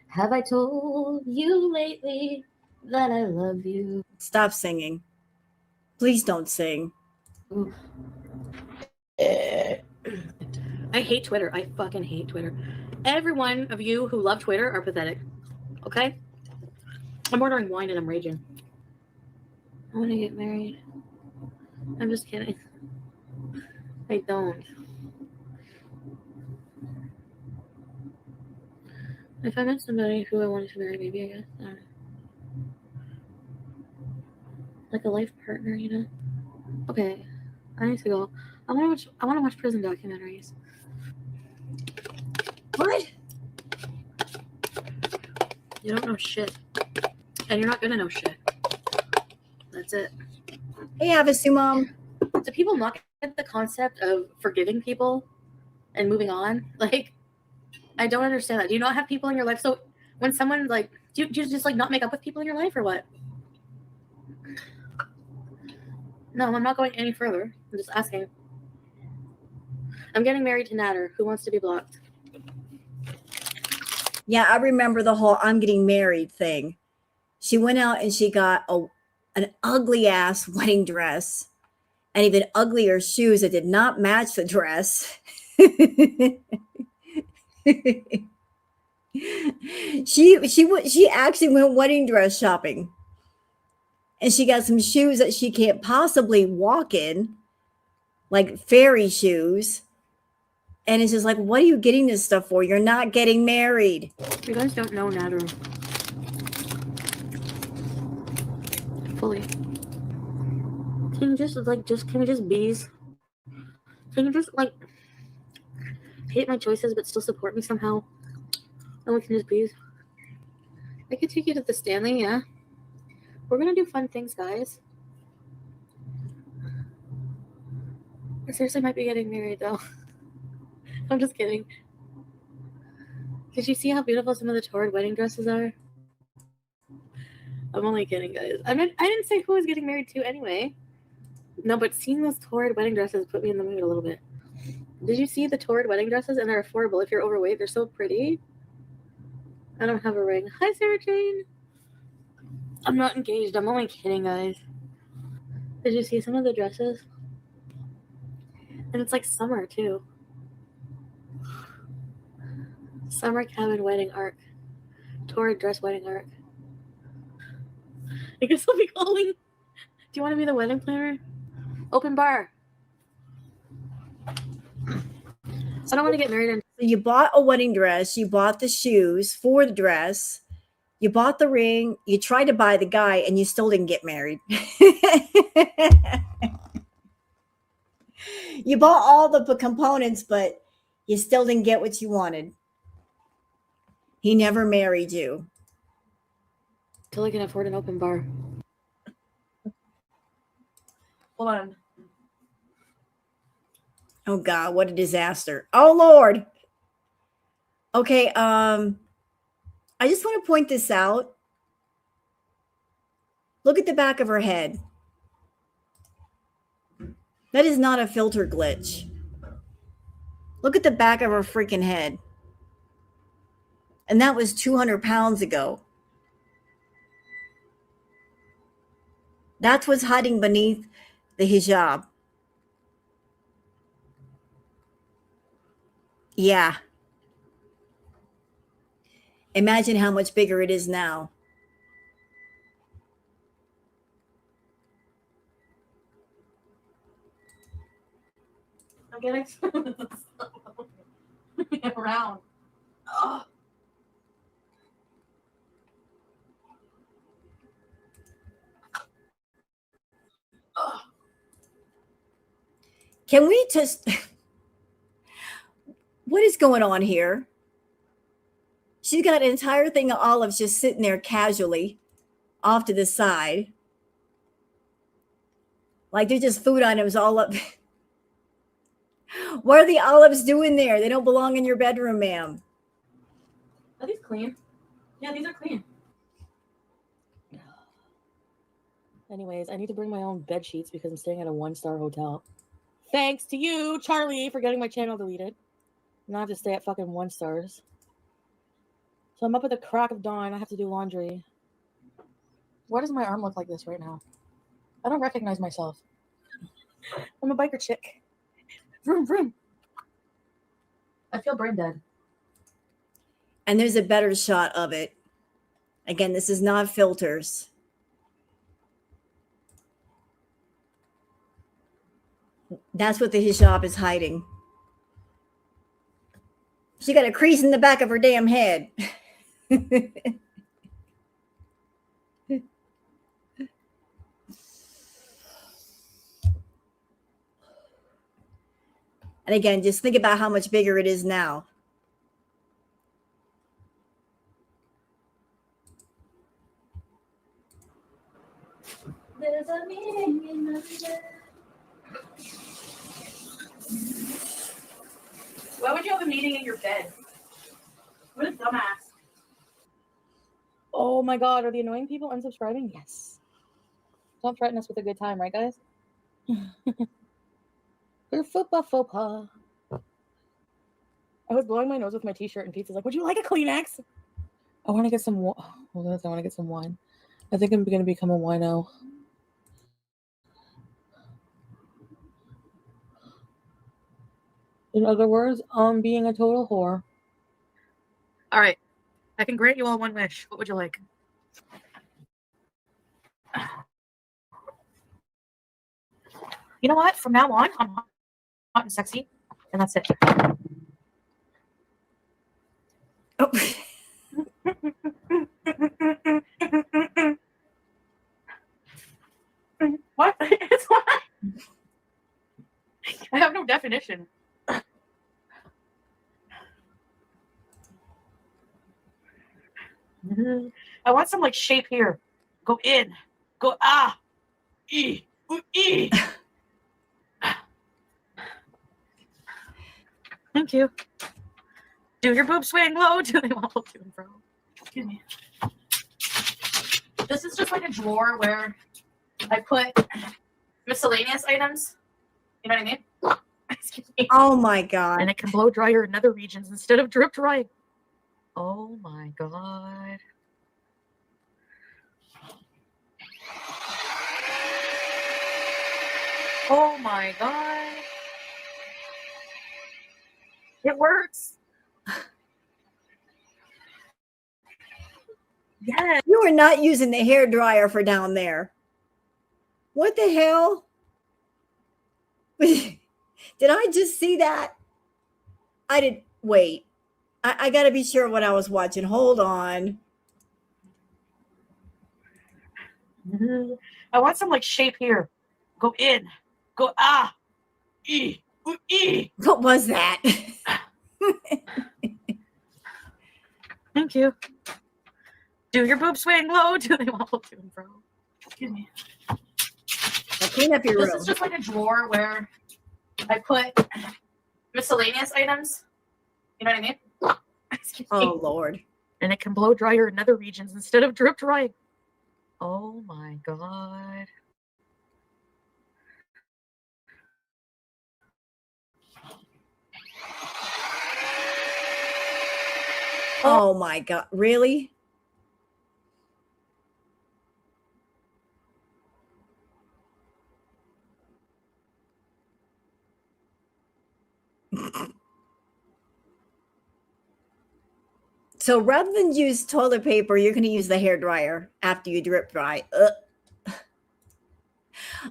Speaker 9: Have I told you lately that I love you?
Speaker 1: Stop singing. Please don't sing.
Speaker 9: I hate Twitter. I fucking hate Twitter. Every one of you who love Twitter are pathetic. Okay? I'm ordering wine and I'm raging. I want to get married. I'm just kidding. I don't. If I met somebody who I wanted to marry, maybe I guess. I don't know. Like a life partner, you know? Okay. I need to go. I want to watch prison documentaries.
Speaker 1: What?
Speaker 9: You don't know shit. And you're not gonna know shit. That's it.
Speaker 1: Hey, Havasu Mom.
Speaker 9: Do people not get the concept of forgiving people and moving on? Like, I don't understand that. Do you not have people in your life? So when someone like, do you just like not make up with people in your life or what? No, I'm not going any further. I'm just asking. I'm getting married to Natter. Who wants to be blocked?
Speaker 1: Yeah, I remember the whole I'm getting married thing. She went out and she got an ugly ass wedding dress and even uglier shoes that did not match the dress. She actually went wedding dress shopping. And she got some shoes that she can't possibly walk in, like fairy shoes. And it's just like, what are you getting this stuff for? You're not getting married.
Speaker 9: You guys don't know Natter fully. Can you can we just bees? Can you just like hate my choices but still support me somehow? And we can just bees. I could take you to the Stanley, yeah. We're gonna do fun things, guys. I seriously might be getting married though. I'm just kidding. Did you see how beautiful some of the torrid wedding dresses are? I'm only kidding, guys. I didn't say who I was getting married to anyway. No, but seeing those torrid wedding dresses put me in the mood a little bit. Did you see the torrid wedding dresses? And they're affordable. If you're overweight, they're so pretty. I don't have a ring. Hi, Sarah Jane. I'm not engaged. I'm only kidding, guys. Did you see some of the dresses? And it's like summer, too. Summer cabin wedding arc. Torrid dress wedding arc. I guess I'll be calling. Do you want to be the wedding planner? Open bar. So I don't want to get married.
Speaker 1: So you bought a wedding dress. You bought the shoes for the dress. You bought the ring, you tried to buy the guy, and you still didn't get married. You bought all the components, but you still didn't get what you wanted. He never married you.
Speaker 9: Till I can afford an open bar.
Speaker 6: Hold on.
Speaker 1: Oh God, what a disaster. Oh Lord. Okay, I just want to point this out. Look at the back of her head. That is not a filter glitch. Look at the back of her freaking head. And that was 200 pounds ago. That's what's hiding beneath the hijab. Yeah. Imagine how much bigger it is now.
Speaker 6: I'm getting around. Oh. Oh.
Speaker 1: Can we just... What is going on here? She's got an entire thing of olives just sitting there casually off to the side. Like they're just food items all up. What are the olives doing there? They don't belong in your bedroom, ma'am.
Speaker 6: Are these clean? Yeah, these are clean.
Speaker 9: Anyways, I need to bring my own bed sheets because I'm staying at a 1-star hotel. Thanks to you, Charlie, for getting my channel deleted. Now I have to stay at fucking 1 stars. So I'm up at the crack of dawn. I have to do laundry. Why does my arm look like this right now? I don't recognize myself. I'm a biker chick. Vroom, vroom.
Speaker 6: I feel brain dead.
Speaker 1: And there's a better shot of it. Again, this is not filters. That's what the hijab is hiding. She got a crease in the back of her damn head. And again, just think about how much bigger it is now.
Speaker 6: There's a meaning in the Why would you have a meeting in your bed? What a dumbass.
Speaker 9: Oh my god, are the annoying people unsubscribing? Yes. Don't threaten us with a good time, right, guys? Faux pas. I was blowing my nose with my t-shirt and Pete's like, would you like a Kleenex? I want to get some I want to get some wine. I think I'm going to become a wino. In other words, I'm being a total whore.
Speaker 6: All right. I can grant you all one wish. What would you like? You know what? From now on, I'm hot and sexy, and that's it.
Speaker 1: Oh.
Speaker 6: What? It's what? I have no definition. I want some like shape here. Go in. Go e. Ooh, e. Thank you. Do your boob swing low? Do they wobble to and fro? Excuse me. This is just like a drawer where I put miscellaneous items. You know what I mean? Excuse me.
Speaker 1: Oh my God.
Speaker 6: And it can blow dryer in other regions instead of drip drying. Oh my God. Oh my God. It works. Yes.
Speaker 1: You are not using the hair dryer for down there. What the hell? Did I just see that? I did. Wait. I got to be sure what I was watching. Hold on.
Speaker 6: I want some like shape here. Go in. Go E. Ooh, E.
Speaker 1: What was that?
Speaker 6: Thank you. Do your boob swing low. Do they wobble to and fro? Excuse me.
Speaker 1: Now clean up your
Speaker 6: This
Speaker 1: room.
Speaker 6: is just like a drawer where I put miscellaneous items. You know what I mean? Excuse me.
Speaker 1: Oh Lord.
Speaker 6: And it can blow dry your nether regions instead of drip drying. Oh my god.
Speaker 1: Oh my God. Really? So rather than use toilet paper, you're going to use the hair dryer after you drip dry. Ugh.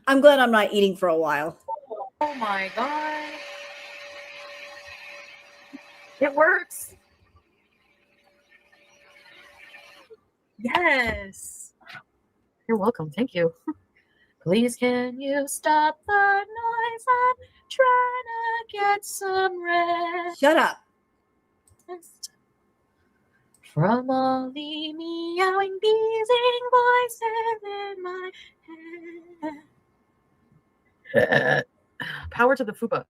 Speaker 1: I'm glad I'm not eating for a while.
Speaker 6: Oh my god. It works. Yes. You're welcome. Thank you. Please, can you stop the noise? I'm trying to get some rest.
Speaker 1: Shut up.
Speaker 6: From all the meowing, beezing voices in my head. Power to the fupa.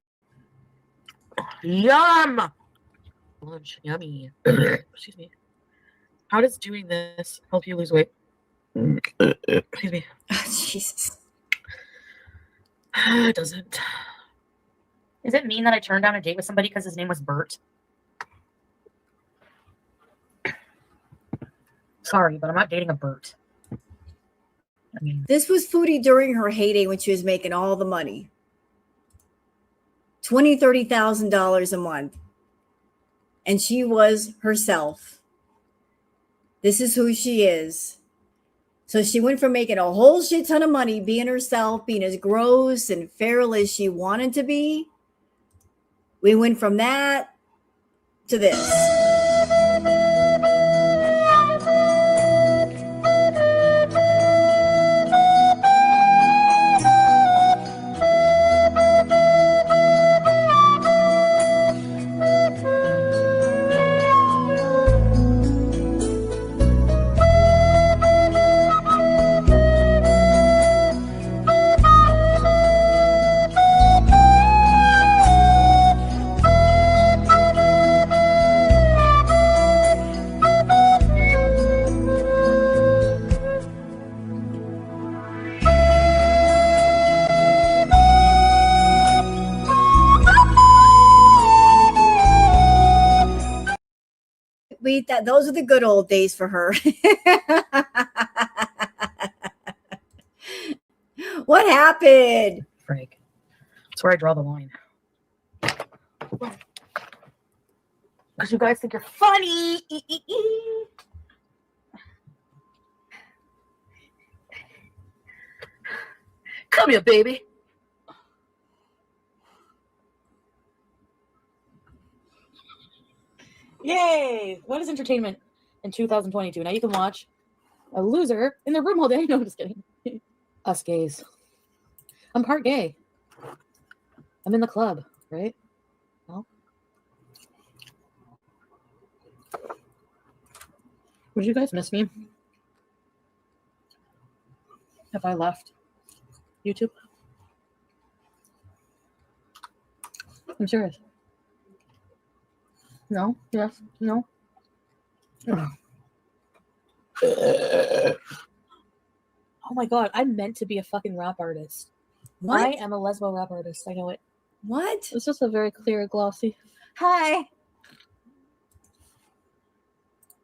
Speaker 6: Yum! Lunch, yummy. Excuse me. How does doing this help you lose weight? Excuse me.
Speaker 1: Jesus.
Speaker 6: It doesn't. Is it mean that I turned down a date with somebody because his name was Bert? Sorry, but I'm not dating a Bert. I mean,
Speaker 1: This was Foodie during her heyday when she was making all the money. $20,000, $30,000 a month. And she was herself. This is who she is. So she went from making a whole shit ton of money, being herself, being as gross and feral as she wanted to be. We went from that to this. Those are the good old days for her. What happened?
Speaker 6: Frank. That's where I draw the line. Because you guys think you're funny. Come here, baby. Yay! What is entertainment in 2022? Now you can watch a loser in their room all day. No, I'm just kidding. Us gays. I'm part gay. I'm in the club, right? No? Would you guys miss me if I left YouTube? I'm serious. No? Yes? No? Oh my god, I'm meant to be a fucking rap artist.
Speaker 1: What?
Speaker 6: I am a lesbo rap artist. I know it.
Speaker 1: What?
Speaker 2: It's just a very clear, glossy.
Speaker 1: Hi.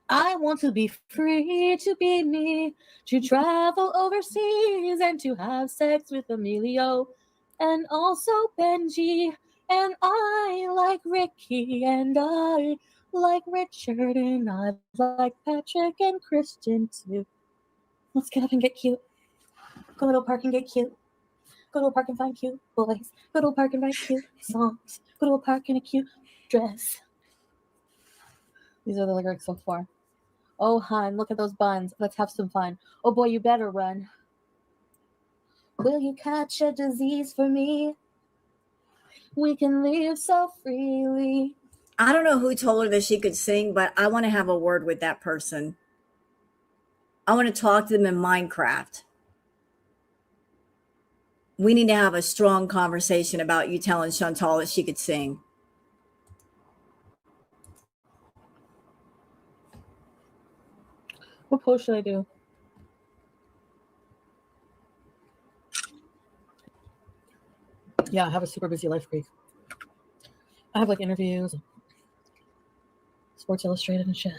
Speaker 6: I want to be free to be me, to travel overseas and to have sex with Emilio and also Benji. And I like Ricky and I like Richard and I like Patrick and Christian too. Let's get up and get cute. Go to the park and get cute. Go to a park and find cute boys. Go to a park and write cute songs. Go to a park in a cute dress.
Speaker 2: These are the lyrics so far. Oh, hon, look at those buns. Let's have some fun. Oh, boy, you better run.
Speaker 6: Will you catch a disease for me? We can live so freely.
Speaker 1: I don't know who told her that she could sing, but I want to have a word with that person. I want to talk to them in Minecraft. We need to have a strong conversation about you telling Chantal that she could sing.
Speaker 6: What post should I do? Yeah, I have a super busy life week. I have like interviews, Sports Illustrated and shit.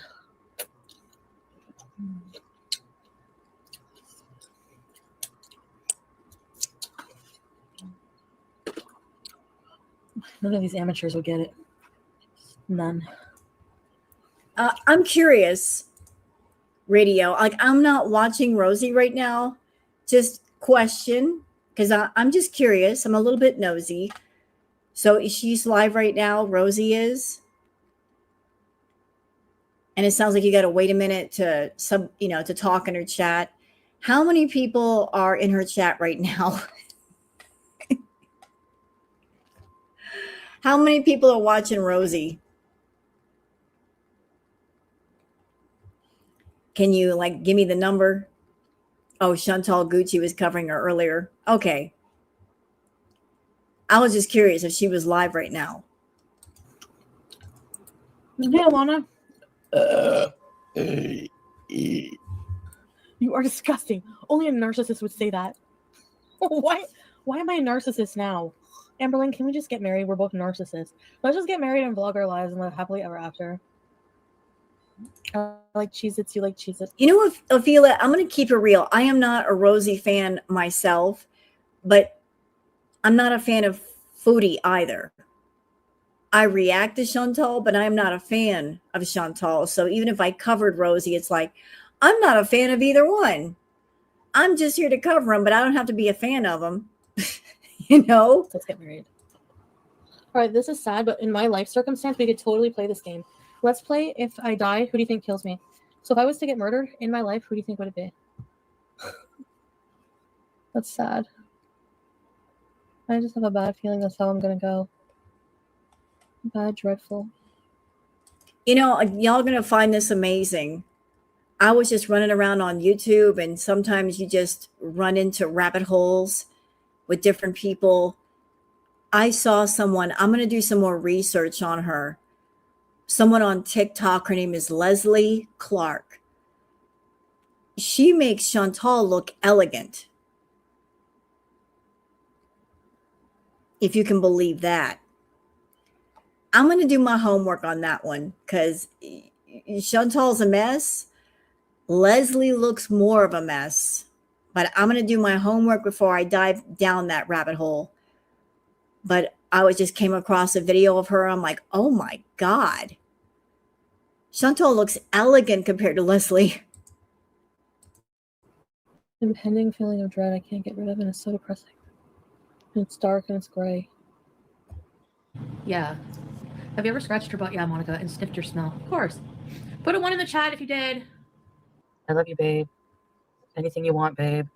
Speaker 6: None of these amateurs will get it. None.
Speaker 1: I'm curious, Radio. Like, I'm not watching Rosie right now. Just question, because I'm just curious. I'm a little bit nosy. So she's live right now. Rosie is. And it sounds like you got to wait a minute to to talk in her chat. How many people are in her chat right now? How many people are watching Rosie? Can you like give me the number? Oh, Chantal Gucci was covering her earlier. Okay. I was just curious if she was live right now.
Speaker 6: Hey, Alana. You are disgusting. Only a narcissist would say that. Why am I a narcissist now? Amberlynn, can we just get married? We're both narcissists. Let's just get married and vlog our lives and live happily ever after. I like Cheez-Its, you like Cheez-Its.
Speaker 1: You know what, Ophelia, I'm going to keep it real. I am not a Rosie fan myself, but I'm not a fan of Foodie either. I react to Chantal, but I'm not a fan of Chantal. So even if I covered Rosie, it's like, I'm not a fan of either one. I'm just here to cover them, but I don't have to be a fan of them.
Speaker 6: Let's get married. All right, this is sad, but in my life circumstance, we could totally play this game. Let's play if I die, who do you think kills me? So if I was to get murdered in my life, who do you think would it be? That's sad. I just have a bad feeling that's how I'm going to go. Bad, dreadful.
Speaker 1: Y'all going to find this amazing. I was just running around on YouTube, and sometimes you just run into rabbit holes with different people. I saw someone, I'm going to do some more research on her. Someone on TikTok, her name is Leslie Clark. She makes Chantal look elegant. If you can believe that. I'm going to do my homework on that one because Chantal's a mess. Leslie looks more of a mess, but I'm going to do my homework before I dive down that rabbit hole. But I just came across a video of her. I'm like, oh my God. Chantal looks elegant compared to Leslie.
Speaker 6: Impending feeling of dread I can't get rid of, and it's so depressing. And it's dark and it's gray. Yeah. Have you ever scratched your butt? Yeah, Monica, and sniffed your smell? Of course. Put a 1 in the chat if you did. I love you, babe. Anything you want, babe.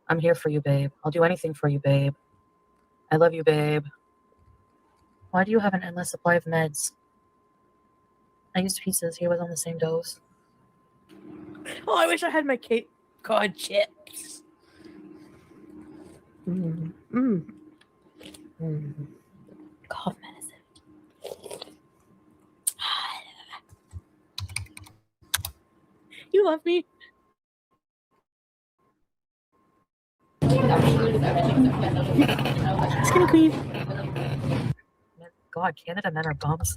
Speaker 6: I'm here for you, babe. I'll do anything for you, babe. I love you, babe. Why do you have an endless supply of meds? I used pieces. He was on the same dose. Oh, I wish I had my Cape Cod chips. Cough medicine. You love me. Skinny queen. God, Canada men are bums.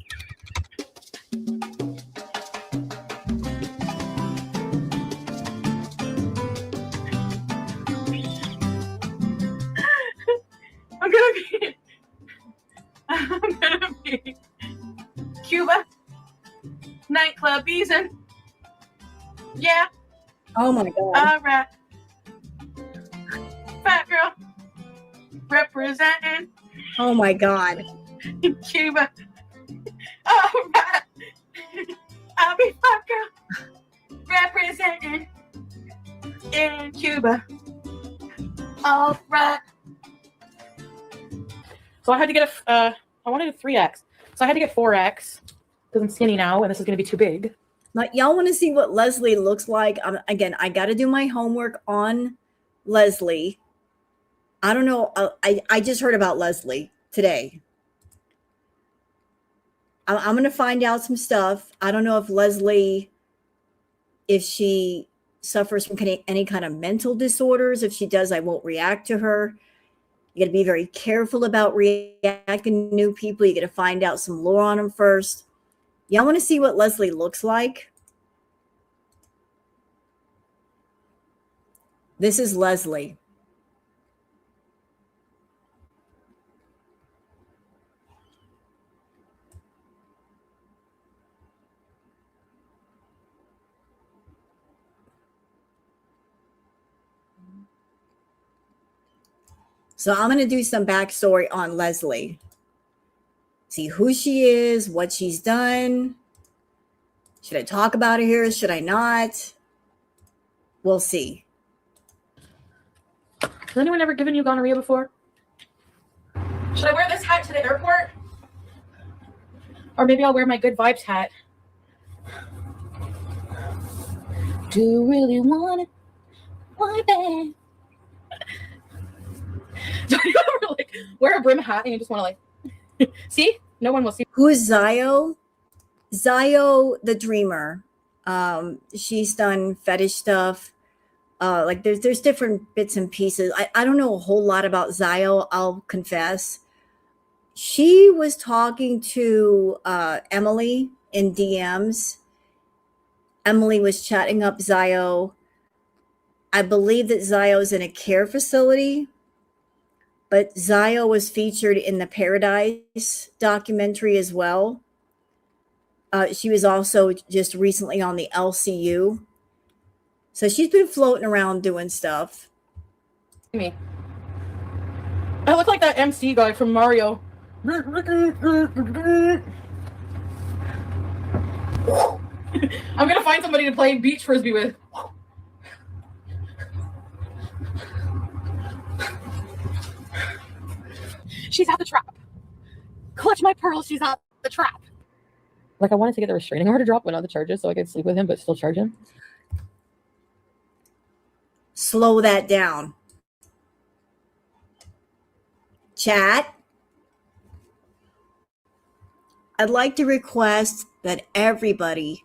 Speaker 6: I'm gonna be Cuba nightclub season. Yeah.
Speaker 1: Oh my God.
Speaker 6: All right. Fat girl representing.
Speaker 1: Oh my God.
Speaker 6: Cuba. All right. I'll be fat girl representing in Cuba. All right. So I had to get I wanted a 3X. So I had to get 4X because I'm skinny now and this is going to be too big.
Speaker 1: Like, y'all want to see what Leslie looks like? Again, I got to do my homework on Leslie. I don't know. I just heard about Leslie today. I'm going to find out some stuff. I don't know if Leslie, if she suffers from any kind of mental disorders. If she does, I won't react to her. You got to be very careful about reacting to new people. You got to find out some lore on them first. Y'all want to see what Leslie looks like? This is Leslie. So I'm going to do some backstory on Leslie. See who she is, what she's done. Should I talk about her here? Should I not? We'll see.
Speaker 6: Has anyone ever given you gonorrhea before? Should I wear this hat to the airport? Or maybe I'll wear my good vibes hat. Do you really want it? Why bad? Do you ever like wear a brim hat and you just want to like see? No one will see.
Speaker 1: Who is Zio? Zio the Dreamer. She's done fetish stuff. Like there's different bits and pieces. I don't know a whole lot about Zio, I'll confess. She was talking to Emily in DMs. Emily was chatting up Zio. I believe that Zio is in a care facility, but Zio was featured in the Paradise documentary as well. She was also just recently on the LCU. So she's been floating around doing stuff.
Speaker 6: Me. I look like that MC guy from Mario. I'm gonna find somebody to play beach frisbee with. She's at the trap. Clutch my pearls, she's at the trap. Like I wanted to get the restraining order drop, but not the charges, so I could sleep with him but still charge him.
Speaker 1: Slow that down. Chat. I'd like to request that everybody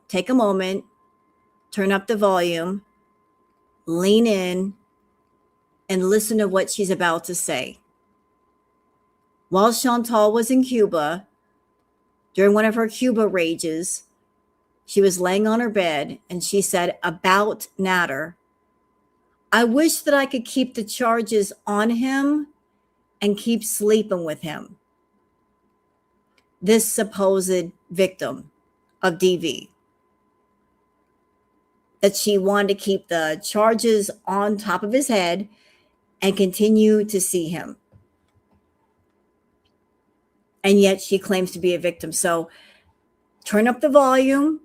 Speaker 1: take a moment, turn up the volume, lean in, and listen to what she's about to say. While Chantal was in Cuba, during one of her Cuba rages, she was laying on her bed and she said about Nader, I wish that I could keep the charges on him and keep sleeping with him. This supposed victim of DV. That she wanted to keep the charges on top of his head and continue to see him. And yet she claims to be a victim. So turn up the volume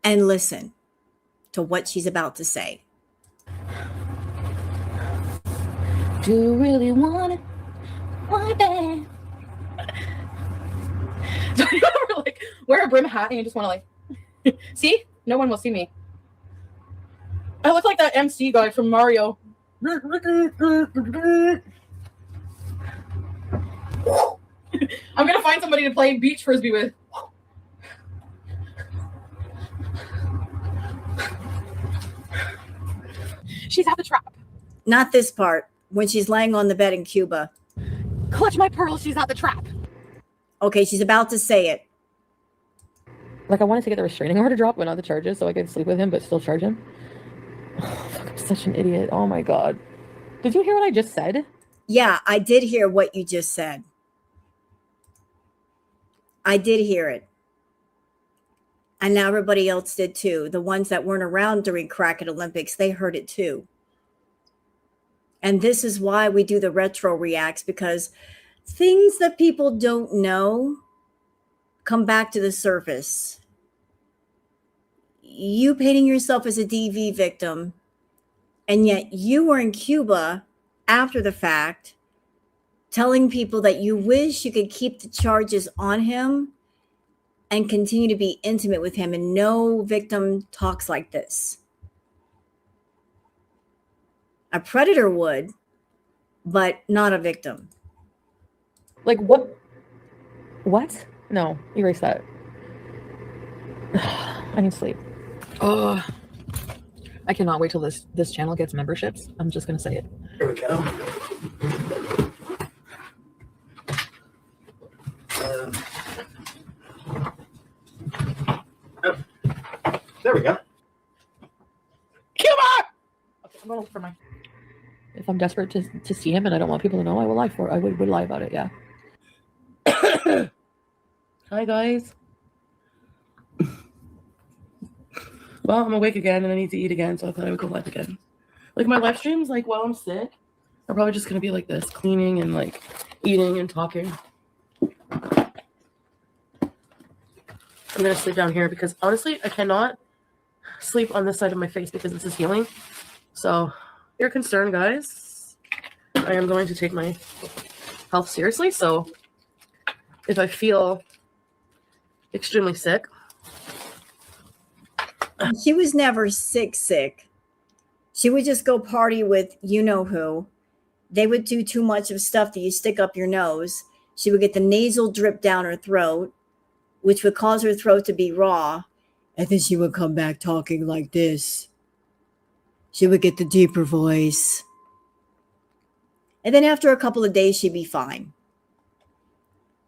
Speaker 1: and listen to what she's about to say.
Speaker 6: Do you really want it? Why bad? Do you ever like wear a brim hat and you just want to like see? No one will see me. I look like that MC guy from Mario. I'm gonna find somebody to play beach frisbee with. She's at the trap.
Speaker 1: Not this part, when she's laying on the bed in Cuba.
Speaker 6: Clutch my pearls, she's at the trap.
Speaker 1: Okay, she's about to say it.
Speaker 6: Like I wanted to get the restraining order drop, but not the charges, so I could sleep with him but still charge him. Oh, fuck, I'm such an idiot. Oh my god. Did you hear what I just said?
Speaker 1: Yeah, I did hear what you just said. I did hear it. And now everybody else did too. The ones that weren't around during Cracked Olympics, they heard it too. And this is why we do the retro reacts, because things that people don't know come back to the surface. You painting yourself as a DV victim And yet you were in Cuba after the fact telling people that you wish you could keep the charges on him and continue to be intimate with him. And no victim talks like this. A predator would, but not a victim.
Speaker 6: Like what? What? No, erase that. I need sleep. Oh, I cannot wait till this channel gets memberships. I'm just gonna say it.
Speaker 3: Here we go. There we go.
Speaker 6: Cuba! Okay, I'm gonna look for my. If I'm desperate to see him and I don't want people to know, I will lie for. I would lie about it. Yeah. Hi guys. Well, I'm awake again and I need to eat again, so I thought I would go live again. Like my live streams, like while I'm sick, are probably just gonna be like this, cleaning and like eating and talking. I'm gonna sleep down here because honestly, I cannot sleep on this side of my face because this is healing. So, if you're concerned, guys, I am going to take my health seriously. So, if I feel extremely sick,
Speaker 1: She was never sick. She would just go party with you know who. They would do too much of stuff that you stick up your nose. She would get the nasal drip down her throat, which would cause her throat to be raw. And then she would come back talking like this. She would get the deeper voice. And then after a couple of days, she'd be fine.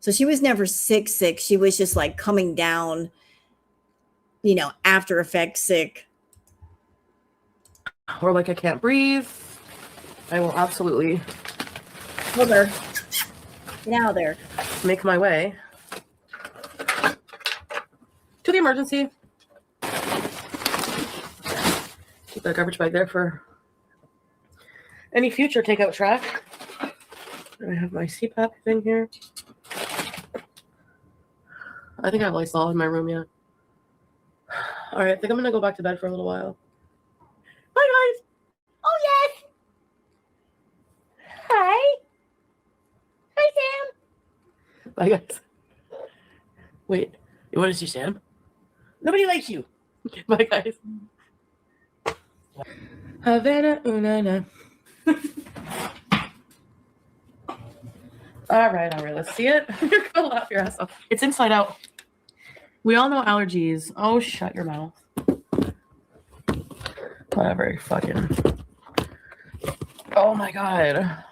Speaker 1: So she was never sick. She was just like coming down, after effects sick.
Speaker 6: or like I can't breathe, I will absolutely
Speaker 1: Hold her. Get out of there.
Speaker 6: make my way to the emergency. Keep that garbage bag there for any future takeout track. I have my CPAP thing here. I think I have Lysol in my room yet. All right, I think I'm gonna go back to bed for a little while. Bye, guys.
Speaker 7: Oh, yes. Hi. Hi, Sam.
Speaker 6: Bye, guys. Wait, you want to see Sam? Nobody likes you. Bye, guys. Havana, unana. All right, let's see it. You're gonna laugh your ass off. It's inside out. We all know allergies. Oh, shut your mouth. Whatever, fucking. Oh my god.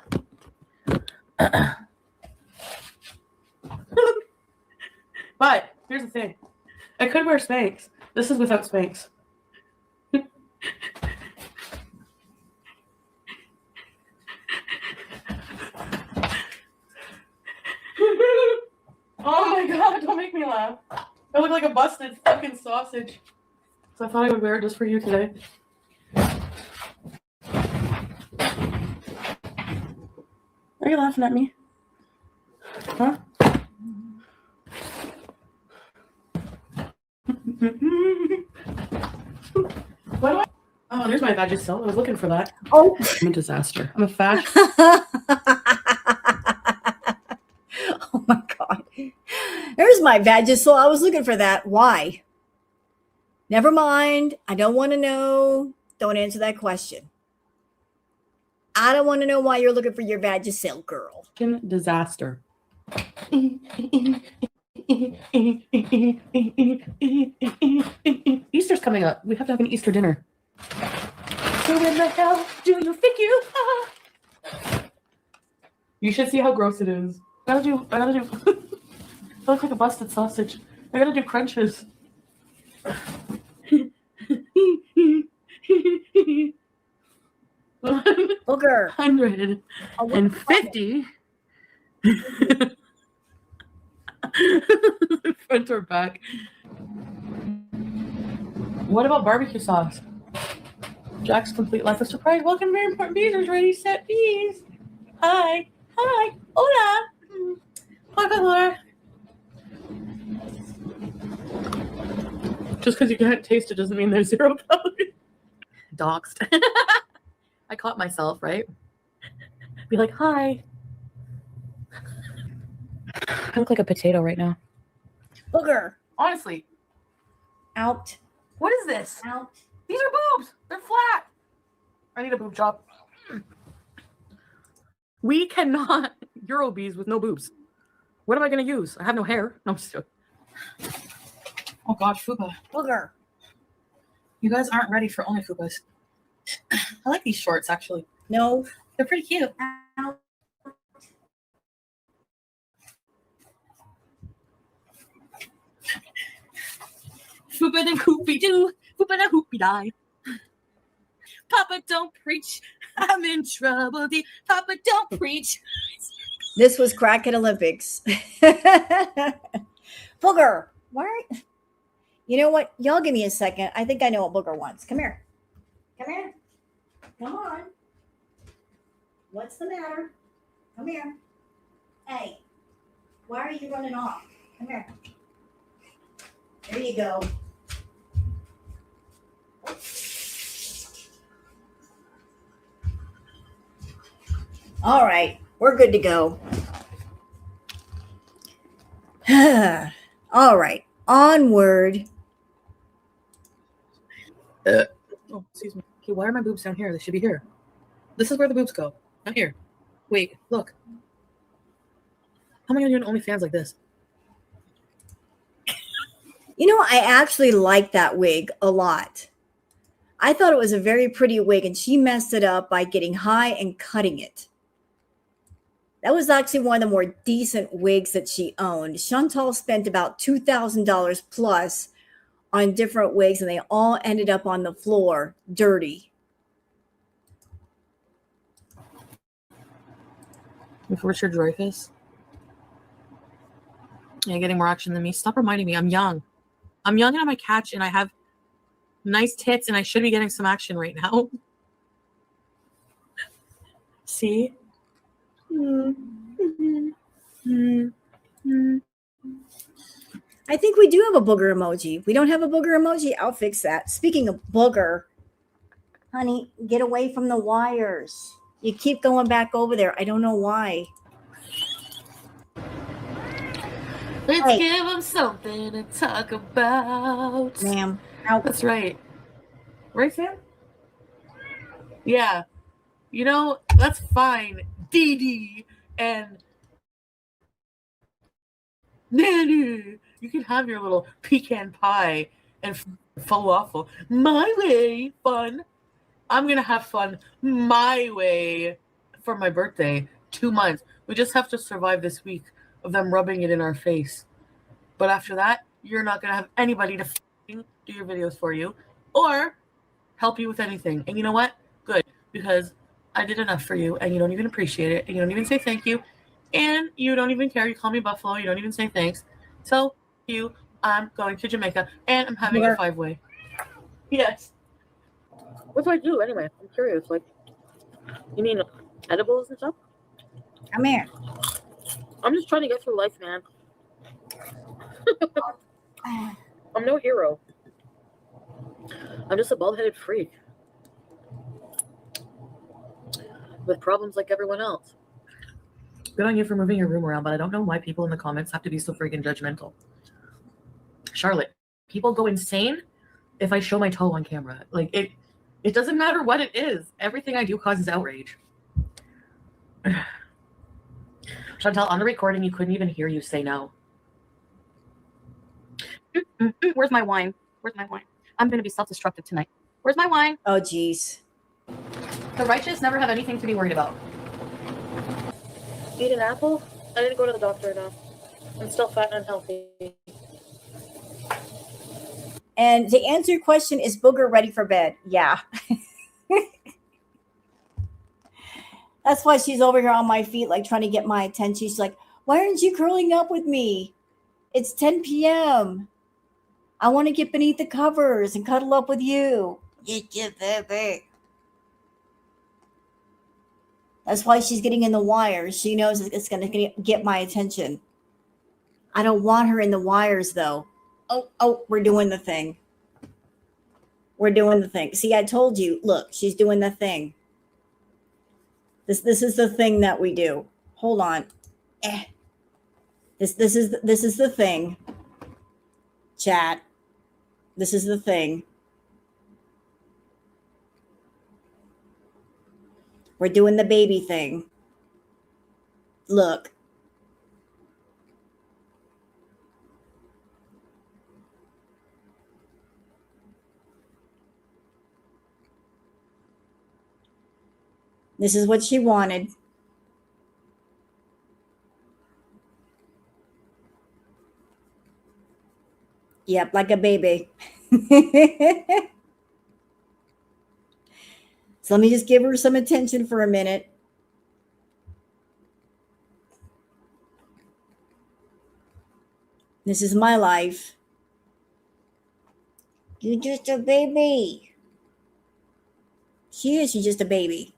Speaker 6: But here's the thing. I could wear Spanx. This is without Spanx. Oh my god, don't make me laugh. I look like a busted fucking sausage. So I thought I would wear it just for you today. Are you laughing at me? Huh? What do I? Oh, there's my Vagisil. I was looking for that.
Speaker 1: Oh.
Speaker 6: I'm a disaster. I'm a fashion.
Speaker 1: Oh my God. There's my Vagisil. I was looking for that. Why? Never mind. I don't want to know. Don't answer that question. I don't want to know why you're looking for your Vagisil, girl.
Speaker 6: Disaster. Easter's coming up. We have to have an Easter dinner. So in the hell do you think you are? You should see how gross it is. I gotta do I look like a busted sausage. I gotta do crunches.
Speaker 1: Booger.
Speaker 6: 150. Front or back. What about barbecue sauce? Jack's complete life of surprise. Welcome, very important bees. Ready, set, bees. Hi. Hi. Hola. Hola. Just because you can't taste it doesn't mean there's 0 calories. Doxed. caught myself, right? Be like, hi. I look like a potato right now.
Speaker 1: Booger.
Speaker 6: Honestly,
Speaker 1: Out.
Speaker 6: what is this?
Speaker 1: Out.
Speaker 6: These are boobs. They're flat. I need a boob job. We cannot Euro bees with no boobs. What am I going to use? I have no hair. No, I'm just joking. Oh gosh, fupa.
Speaker 1: Booger.
Speaker 6: You guys aren't ready for only fupas. I like these shorts, actually.
Speaker 1: No.
Speaker 6: They're pretty cute.
Speaker 1: Out.
Speaker 6: Fupa da hoopy doo. Fupa da hoopy die. Papa, don't preach. I'm in trouble. Papa, don't preach.
Speaker 1: This was Kraken Olympics. Booger. Why? You know what? Y'all give me a second. I think I know what Booger wants. Come here. Come here. Come on. What's the matter? Come here. Hey. Why are you running off? Come here. There you go. All right. We're good to go. All right. Onward.
Speaker 6: Oh, excuse me. Okay, why are my boobs down here? They should be here. This is where the boobs go. Not here. Wait, look. How am I going to do an OnlyFans like this?
Speaker 1: You know, I actually like that wig a lot. I thought it was a very pretty wig, and she messed it up by getting high and cutting it. That was actually one of the more decent wigs that she owned. Chantal spent about $2,000 plus on different wigs, and they all ended up on the floor dirty.
Speaker 6: With Richard Dreyfuss? Yeah, getting more action than me. Stop reminding me. I'm young. I'm young and I'm a catch and I have nice tits and I should be getting some action right now. See?
Speaker 1: I think we do have a booger emoji. We don't have a booger emoji. I'll fix that. Speaking of booger, honey, get away from the wires. You keep going back over there. I don't know why.
Speaker 6: Let's give them something to talk about.
Speaker 1: Ma'am. Out.
Speaker 6: That's right. Right, Sam? Yeah. You know, that's fine. Dee Dee and Nanu. You can have your little pecan pie and falafel. My way, fun. I'm going to have fun my way for my birthday. 2 months. We just have to survive this week of them rubbing it in our face. But after that, you're not going to have anybody to do your videos for you or help you with anything. And you know what? Good. Because I did enough for you and you don't even appreciate it. And you don't even say thank you. And you don't even care. You call me Buffalo. You don't even say thanks. So I'm going to Jamaica and I'm having a 5-way. Yes. What do I do anyway? I'm curious. Like, you mean edibles and stuff?
Speaker 1: Come here.
Speaker 6: I'm just trying to get through life, man. I'm no hero. I'm just a bald-headed freak with problems like everyone else. Good on you for moving your room around, but I don't know why people in the comments have to be so freaking judgmental. Charlotte, people go insane if I show my toe on camera. Like, it doesn't matter what it is. Everything I do causes outrage. Chantal, on the recording, you couldn't even hear you say no. Where's my wine? Where's my wine? I'm going to be self-destructive tonight. Where's my wine?
Speaker 1: Oh, geez.
Speaker 6: The righteous never have anything to be worried about. Eat an apple? I didn't go to the doctor enough. I'm still fat and unhealthy.
Speaker 1: And to answer your question, is Booger ready for bed? Yeah. That's why she's over here on my feet, like trying to get my attention. She's like, why aren't you curling up with me? It's 10 p.m. I want to get beneath the covers and cuddle up with you. That's why she's getting in the wires. She knows it's going to get my attention. I don't want her in the wires, though. Oh, we're doing the thing. We're doing the thing. See, I told you. Look, she's doing the thing. This is the thing that we do. Hold on. This is the thing. Chat. This is the thing. We're doing the baby thing. Look. This is what she wanted. Yep, like a baby. So let me just give her some attention for a minute. This is my life. You're just a baby. She is. She's just a baby.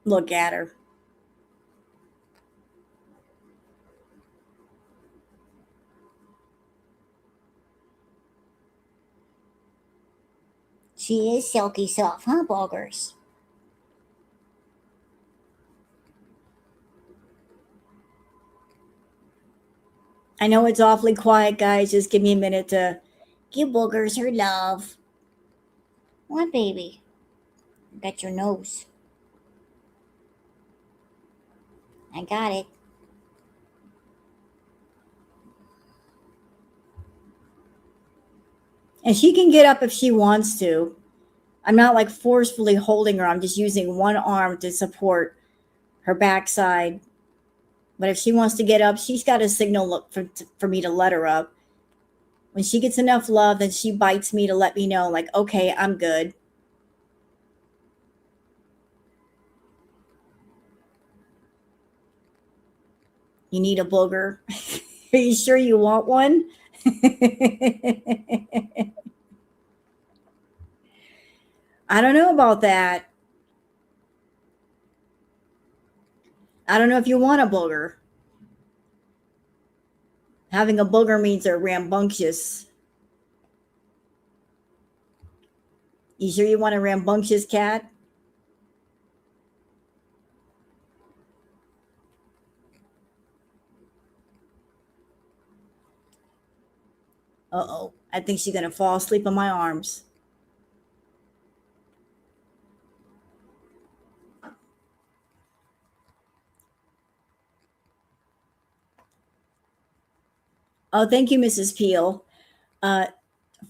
Speaker 1: Look at her.
Speaker 7: She is silky soft, huh, Boggers?
Speaker 1: I know it's awfully quiet, guys. Just give me a minute to
Speaker 7: Give Boogers her love. What, baby? Got your nose. I got it.
Speaker 1: And she can get up if she wants to. I'm not like forcefully holding her. I'm just using one arm to support her backside. But if she wants to get up, she's got a signal for me to let her up. When she gets enough love, then she bites me to let me know, like, okay, I'm good. You need a booger? Are you sure you want one? I don't know about that. I don't know if you want a booger. Having a booger means they're rambunctious. You sure you want a rambunctious cat? Uh-oh. I think she's going to fall asleep in my arms. Oh, thank you, Mrs. Peel.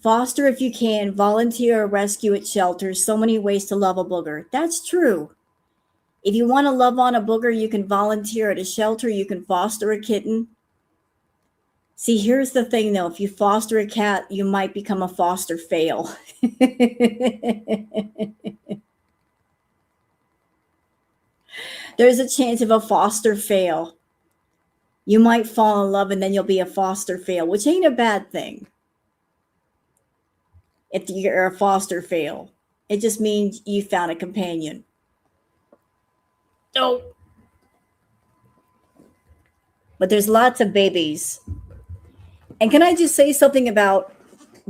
Speaker 1: Foster if you can, volunteer or rescue at shelters. So many ways to love a booger. That's true. If you want to love on a booger, you can volunteer at a shelter. You can foster a kitten. See, here's the thing, though. If you foster a cat, you might become a foster fail. There's a chance of a foster fail. You might fall in love and then you'll be a foster fail, which ain't a bad thing. If you're a foster fail, it just means you found a companion. Oh. But there's lots of babies. And can I just say something about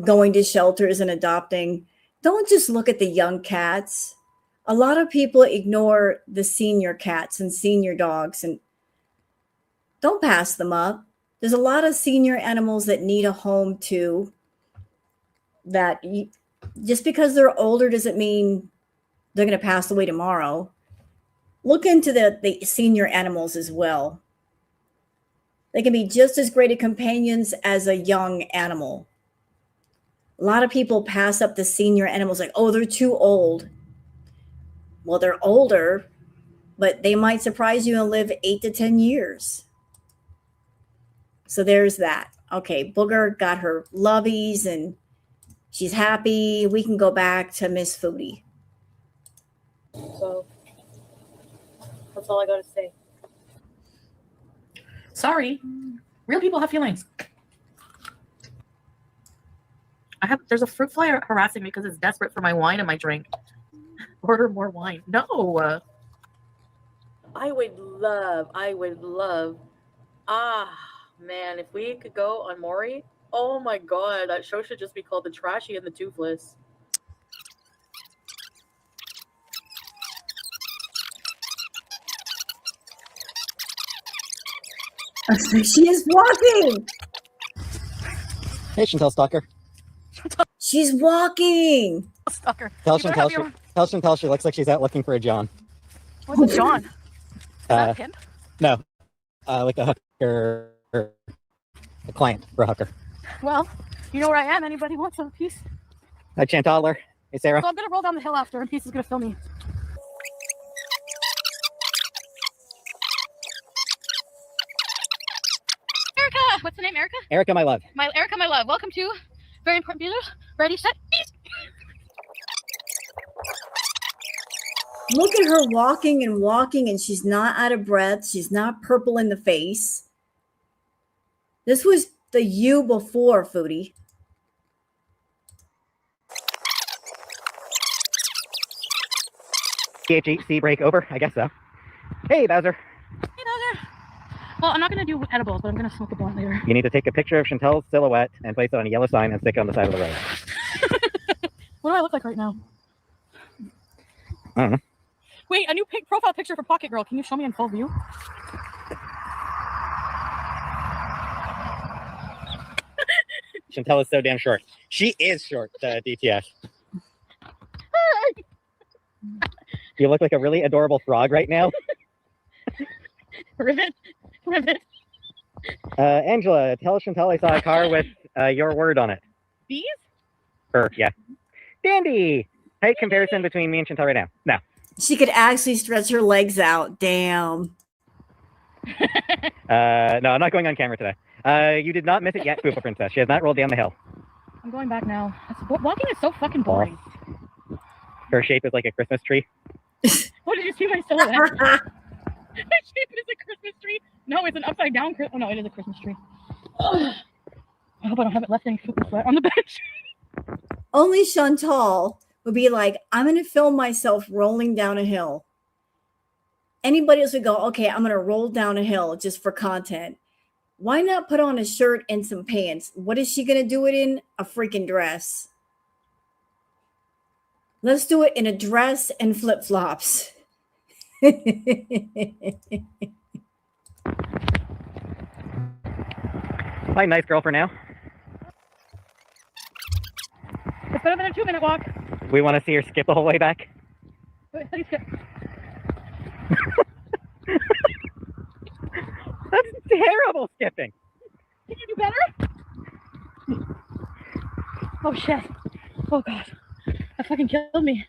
Speaker 1: going to shelters and adopting? Don't just look at the young cats. A lot of people ignore the senior cats and senior dogs, and don't pass them up. There's a lot of senior animals that need a home too. Just because they're older doesn't mean they're going to pass away tomorrow. Look into the senior animals as well. They can be just as great a companions as a young animal. A lot of people pass up the senior animals like, oh, they're too old. Well, they're older, but they might surprise you and live 8 to 10 years. So there's that. Okay, Booger got her lovies and she's happy. We can go back to Miss Foodie.
Speaker 6: So that's all I gotta say. Sorry, real people have feelings. There's a fruit fly harassing me because it's desperate for my wine and my drink. Order more wine. No. I would love. Man, if we could go on Maury, oh my god, that show should just be called The Trashy and the Toothless.
Speaker 1: She is walking.
Speaker 8: Hey, Chantel Stalker.
Speaker 1: She's walking.
Speaker 2: Stalker.
Speaker 8: Tell
Speaker 2: You better have your-
Speaker 8: Chantel she looks like she's out looking for a John.
Speaker 2: What's a John? Is that a pimp?
Speaker 8: No. Like a hooker, a client for a hooker.
Speaker 2: Well, you know where I am. Anybody wants a piece?
Speaker 8: Hi, Chantaler. Hey, Sarah.
Speaker 2: So I'm gonna roll down the hill after, and Peace is gonna film me. Erica, what's the name? Erica?
Speaker 8: Erica, my love.
Speaker 2: Erica, my love. Welcome to very important business. Ready, set, peace.
Speaker 1: Look at her walking and walking, and she's not out of breath. She's not purple in the face. This was the you before, Foodie.
Speaker 8: THC break over? I guess so. Hey, Bowser.
Speaker 2: Hey, Bowser. Well, I'm not gonna do edibles, but I'm gonna smoke a blunt later.
Speaker 8: You need to take a picture of Chantel's silhouette and place it on a yellow sign and stick it on the side of the road.
Speaker 2: What do I look like right now?
Speaker 8: I don't know.
Speaker 2: Wait, a new profile picture for Pocket Girl. Can you show me in full view?
Speaker 8: Chantel is so damn short. She is short, DTF. You look like a really adorable frog right now.
Speaker 2: Rivet.
Speaker 8: Angela, tell Chantel I saw a car with your word on it.
Speaker 2: Bees?
Speaker 8: Her, yeah. Dandy! Height comparison between me and Chantel right now. No.
Speaker 1: She could actually stretch her legs out. Damn.
Speaker 8: No, I'm not going on camera today. You did not miss it yet, Poopa Princess. She has not rolled down the hill.
Speaker 2: I'm going back now. Walking is so fucking boring.
Speaker 8: Her shape is like a Christmas tree.
Speaker 2: What, did you see my silhouette? My shape is a Christmas tree. No, it's an upside down. Oh no, it is a Christmas tree. I hope I don't have it left any fucking sweat on the bench.
Speaker 1: Only Chantal would be like, I'm going to film myself rolling down a hill. Anybody else would go, okay, I'm going to roll down a hill just for content. Why not put on a shirt and some pants? What is she going to do it in? A freaking dress. Let's do it in a dress and flip-flops.
Speaker 8: Hi, nice girl for now.
Speaker 2: It's better than a 2-minute walk.
Speaker 8: We want to see her skip the whole way back.
Speaker 2: Wait, how do you skip?
Speaker 8: That's terrible skipping.
Speaker 2: Can you do better? Oh shit. Oh god. That fucking killed me.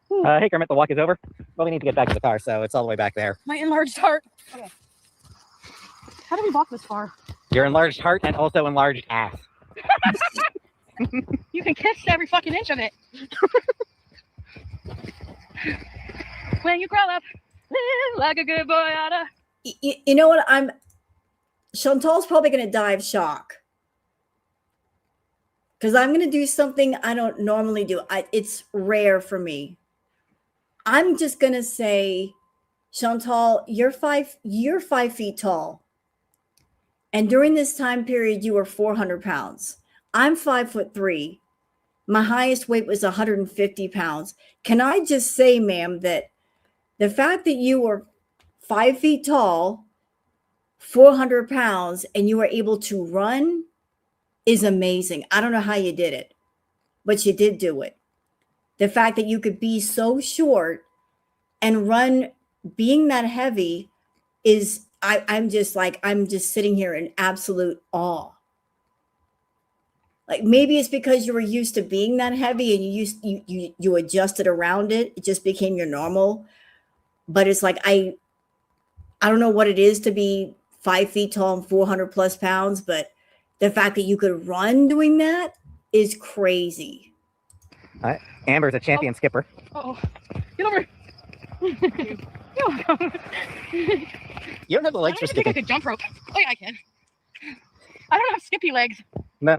Speaker 8: Hey, Kermit, the walk is over. Well, we need to get back to the car, so it's all the way back there.
Speaker 2: My enlarged heart. Okay. How do we walk this far?
Speaker 8: Your enlarged heart and also enlarged ass.
Speaker 2: You can kiss every fucking inch of it. When you grow up, live like a good boy oughta.
Speaker 1: You know what? Chantal's probably going to die of shock. Because I'm going to do something I don't normally do. It's rare for me. I'm just going to say, Chantal, you're 5 feet tall. And during this time period, you were 400 pounds. I'm 5'3". My highest weight was 150 pounds. Can I just say, ma'am, that the fact that you were 5 feet tall, 400 pounds, and you were able to run is amazing. I don't know how you did it, but you did do it. The fact that you could be so short and run being that heavy is, I'm just sitting here in absolute awe. Like maybe it's because you were used to being that heavy and you adjusted around it. It just became your normal. But it's like, I don't know what it is to be 5 feet tall and 400 plus pounds, but the fact that you could run doing that is crazy.
Speaker 8: Amber's a champion skipper.
Speaker 2: Oh, get over.
Speaker 8: You don't have the legs for
Speaker 2: I think I
Speaker 8: skipping.
Speaker 2: could jump rope. Oh yeah, I can. I don't have skippy legs.
Speaker 8: No.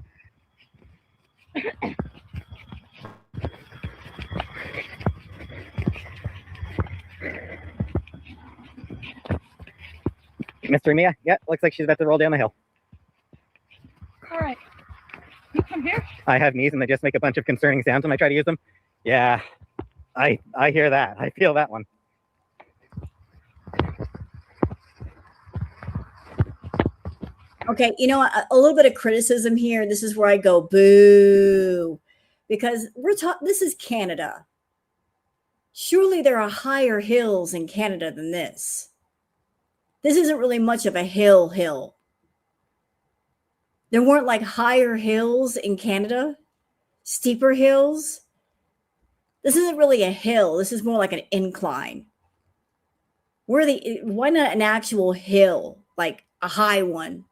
Speaker 8: Mystery Mia. Yeah, looks like she's about to roll down the hill.
Speaker 2: All right. You come here.
Speaker 8: I have knees and they just make a bunch of concerning sounds when I try to use them. Yeah, I hear that. I feel that one.
Speaker 1: Okay, you know, a little bit of criticism here. This is where I go boo, because this is Canada. Surely there are higher hills in Canada than this. This isn't really much of a hill. There weren't like higher hills in Canada, steeper hills. This isn't really a hill. This is more like an incline. Why not an actual hill, like a high one?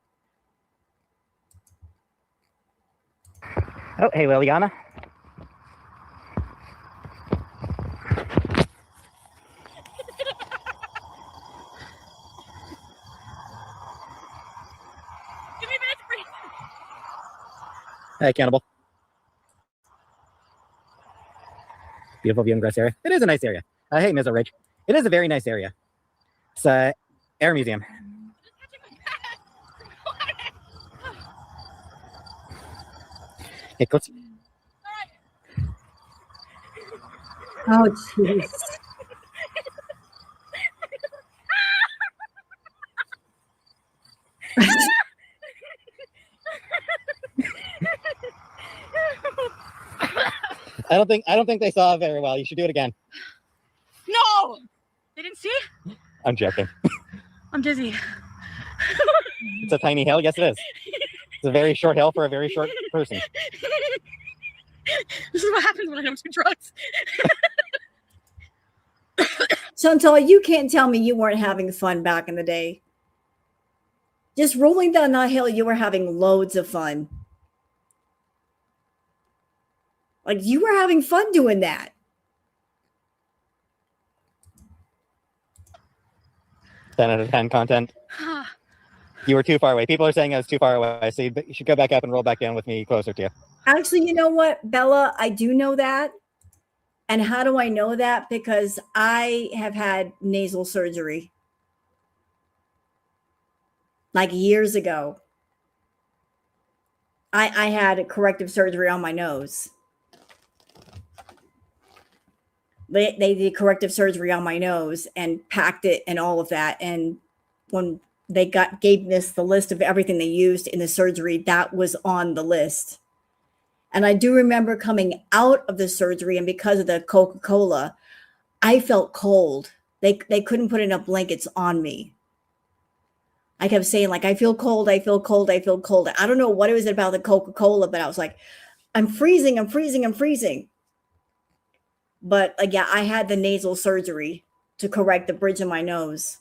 Speaker 8: Oh, hey, Liliana.
Speaker 6: Give me a minute to breathe.
Speaker 8: Hey, Cannibal. Beautiful view and grass area. It is a nice area. Hey, Mizzle Ridge. It is a very nice area. It's a air museum. Hey, Coach.
Speaker 1: Oh, jeez.
Speaker 8: I don't think they saw it very well. You should do it again.
Speaker 6: No! They didn't see?
Speaker 8: I'm joking.
Speaker 6: I'm dizzy.
Speaker 8: It's a tiny hill. Yes, it is. It's a very short hill for a very short person.
Speaker 6: This is what happens when I don't do drugs.
Speaker 1: Chantal, you can't tell me you weren't having fun back in the day. Just rolling down that hill, you were having loads of fun. Like you were having fun doing that.
Speaker 8: 10 out of 10 content. You were too far away. People are saying I was too far away, so you should go back up and roll back down with me closer to you.
Speaker 1: Actually, you know what, Bella? I do know that. And how do I know that? Because I have had nasal surgery. Like years ago. I had a corrective surgery on my nose. They did corrective surgery on my nose and packed it and all of that. And when they gave us the list of everything they used in the surgery, that was on the list. And I do remember coming out of the surgery, and because of the Coca-Cola, I felt cold. They couldn't put enough blankets on me. I kept saying, like, I feel cold, I feel cold, I feel cold. I don't know what it was about the Coca-Cola, but I was like, I'm freezing, I'm freezing, I'm freezing. But yeah, I had the nasal surgery to correct the bridge of my nose.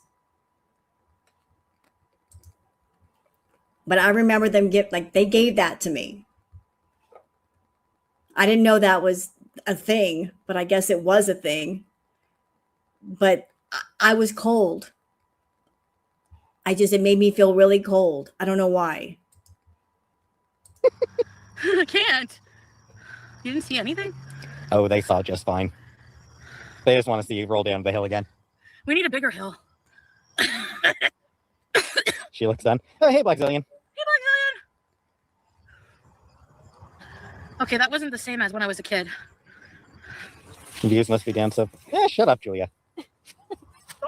Speaker 1: But I remember them they gave that to me. I didn't know that was a thing, but I guess it was a thing. But I was cold. It made me feel really cold. I don't know why.
Speaker 6: I can't. You didn't see anything?
Speaker 8: Oh, they saw just fine. They just want to see you roll down the hill again.
Speaker 6: We need a bigger hill.
Speaker 8: She looks done. Oh, hey, Black Zillion.
Speaker 6: Hey, Black Zillion. Okay, that wasn't the same as when I was a kid.
Speaker 8: Views must be down, so... Yeah, shut up, Julia.
Speaker 6: Don't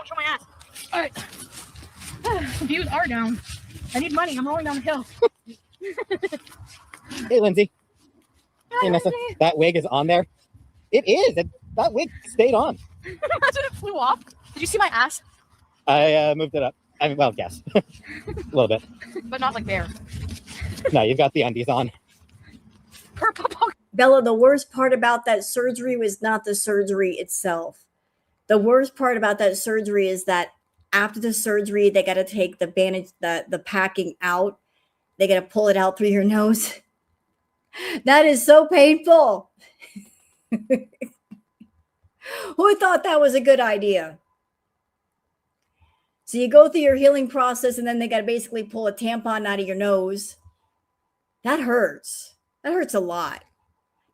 Speaker 6: show my ass. All right. The views are down. I need money. I'm rolling down the hill.
Speaker 8: Hey, Lindsay. Hey, Nessa.
Speaker 6: Lindsay.
Speaker 8: That wig is on there. It is. That wig stayed on.
Speaker 6: Imagine it flew off. Did you see my ass?
Speaker 8: I moved it up. I mean, well, yes. A little bit.
Speaker 6: But not like there.
Speaker 8: No, you've got the undies on.
Speaker 6: Purple.
Speaker 1: Bella, the worst part about that surgery was not the surgery itself. The worst part about that surgery is that after the surgery, they got to take the bandage, the packing out. They got to pull it out through your nose. That is so painful. Who thought that was a good idea? So you go through your healing process, and then they got to basically pull a tampon out of your nose. That hurts. That hurts a lot.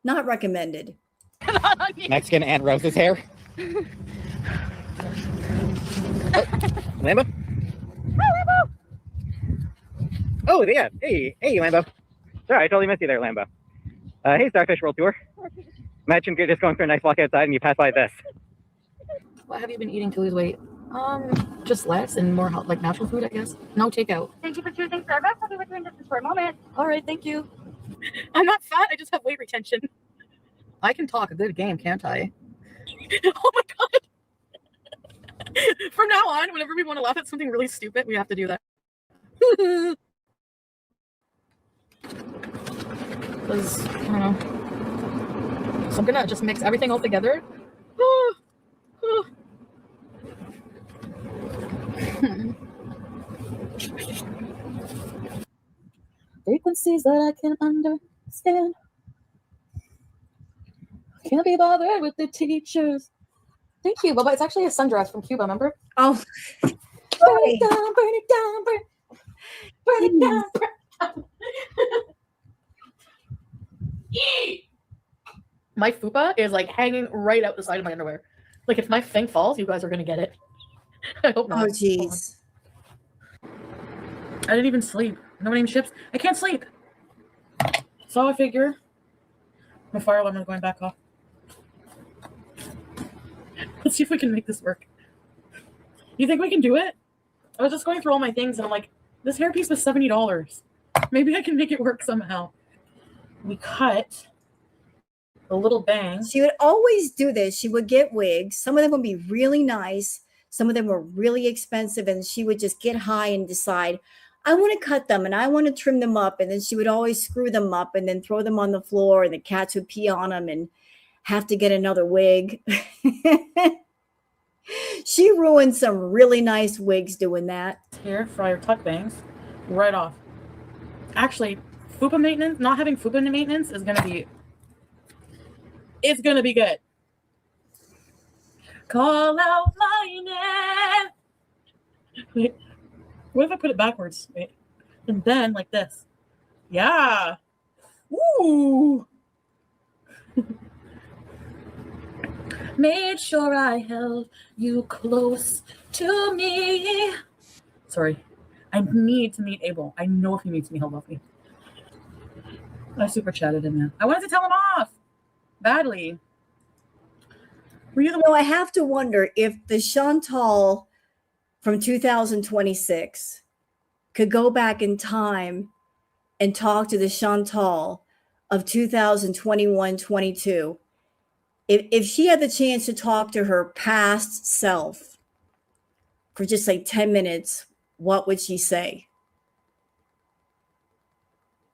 Speaker 1: Not recommended.
Speaker 8: Mexican and Rose's hair. Oh, Lambo? Oh, yeah. Hey, Lambo. Sorry, I totally missed you there, Lambo. Hey, Starfish World Tour. Imagine you're just going for a nice walk outside and you pass by this.
Speaker 6: What have you been eating to lose weight? Just less and more like natural food, I guess. No takeout.
Speaker 10: Thank you for choosing Starbucks. I'll be with you in just for a moment.
Speaker 6: All right, thank you. I'm not fat. I just have weight retention. I can talk a good game, can't I? Oh my god! From now on, whenever we want to laugh at something really stupid, we have to do that. Because I don't know. So I'm gonna just mix everything all together. Frequencies that I can understand. Can't be bothered with the teachers. Thank you, Bubba. It's actually a sundress from Cuba, remember?
Speaker 1: Oh,
Speaker 6: Burn it down, burn it down, burn it down, burn it down. My fupa is like hanging right out the side of my underwear. Like if my thing falls, you guys are gonna get it. I hope not.
Speaker 1: oh, jeez.
Speaker 6: I didn't even sleep. No name ships. I can't sleep. So I figure my fire alarm is going back off. Let's see if we can make this work. You think we can do it? I was just going through all my things and I'm like, this hairpiece was $70. Maybe I can make it work somehow. We cut a little bang.
Speaker 1: She would always do this. She would get wigs. Some of them would be really nice. Some of them were really expensive. And she would just get high and decide, I want to cut them and I want to trim them up. And then she would always screw them up and then throw them on the floor and the cats would pee on them and have to get another wig. She ruined some really nice wigs doing that.
Speaker 6: Here for our tuck bangs, right off. Actually, fupa maintenance, not having fupa maintenance is gonna be, it's gonna be good. Call out my name. Wait, what if I put it backwards? Wait, and then like this. Yeah. Ooh. Made sure I held you close to me. Sorry. I need to meet Abel. I know if he needs me, he'll love me. I super chatted him, man. I wanted to tell him off badly. Were you the
Speaker 1: I have to wonder if the Chantal from 2026 could go back in time and talk to the Chantal of 2021-22. If she had the chance to talk to her past self for just like 10 minutes, what would she say?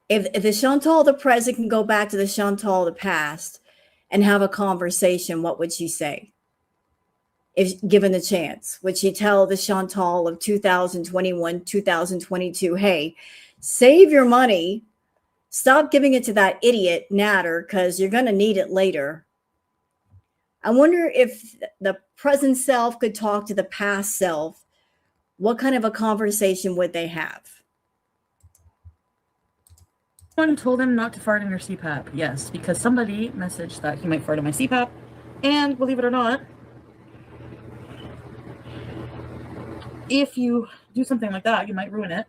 Speaker 1: If the Chantal of the present can go back to the Chantal of the past and have a conversation, what would she say? If given the chance, would she tell the Chantal of 2021, 2022, hey, save your money, stop giving it to that idiot Natter because you're going to need it later. I wonder if the present self could talk to the past self. What kind of a conversation would they have?
Speaker 6: Someone told him not to fart in your CPAP. Yes, because somebody messaged that he might fart in my CPAP. And believe it or not, if you do something like that, you might ruin it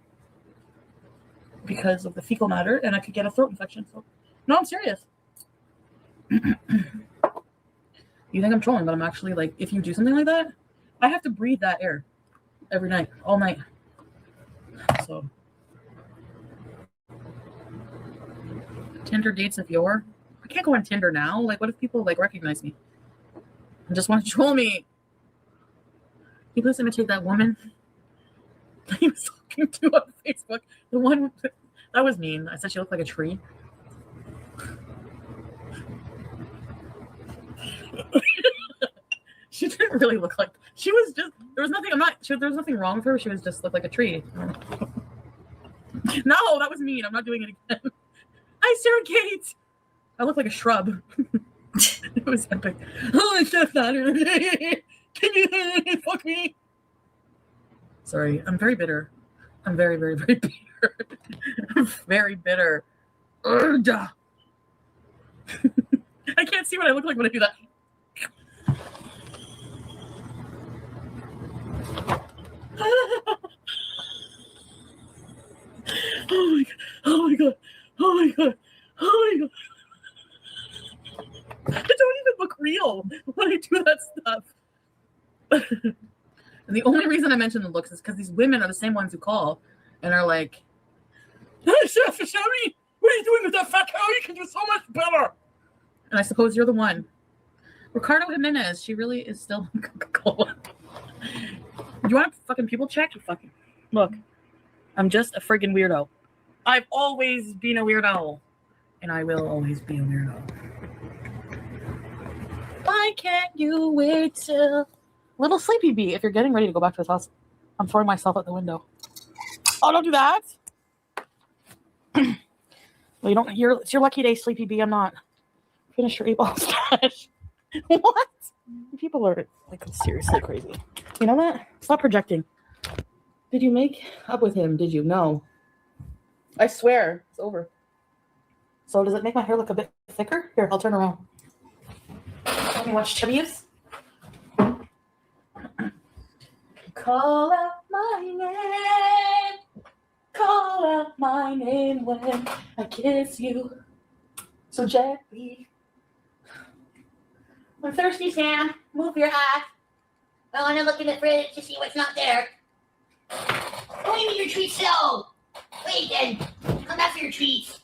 Speaker 6: because of the fecal matter, and I could get a throat infection. So, no, I'm serious. You think I'm trolling, but I'm actually like, if you do something like that, I have to breathe that air every night, all night. So, Tinder dates if you're, I can't go on Tinder now. Like, what if people like recognize me and just want to troll me? Can you please imitate that woman that he was talking to on Facebook? The one that was mean. I said she looked like a tree. She didn't really look like, she was just, there was nothing, there was nothing wrong with her. She was just looked like a tree. No, that was mean. I'm not doing it again. Hi, Sarah Kate. I look like a shrub. It was epic. Oh, it's just Saturday. Can you fuck me? Sorry, I'm very bitter. I'm very, very, very bitter. I'm very bitter. I can't see what I look like when I do that. Oh my god. Oh my god. Oh my god. Oh my god. It don't even look real when I do that stuff. And the only reason I mention the looks is because these women are the same ones who call and are like, "Hey, Chef Shami, what are you doing with that fat cow? You can do so much better." And I suppose you're the one. Ricardo Jimenez, she really is still on Coca-Cola. You want a fucking people check? You fucking look. I'm just a friggin' weirdo. I've always been a weirdo. And I will always be a weirdo. Why can't you wait till little sleepy bee? If you're getting ready to go back to his house, I'm throwing myself out the window. Oh, don't do that. Well, you don't. It's your lucky day, sleepy bee. I'm not. Finish your 8-ball stash. What? People are like seriously crazy. You know that? Stop projecting. Did you make up with him? Did you? No. I swear it's over. So does it make my hair look a bit thicker? Here, I'll turn around. Let me watch Chubbies. Call out my name. Call out my name when I kiss you. So gently.
Speaker 7: I'm thirsty, Sam. Move your eye. I want to look in the fridge to see what's not there. Don't eat your treats, so. Wait, then. Come back for your treats.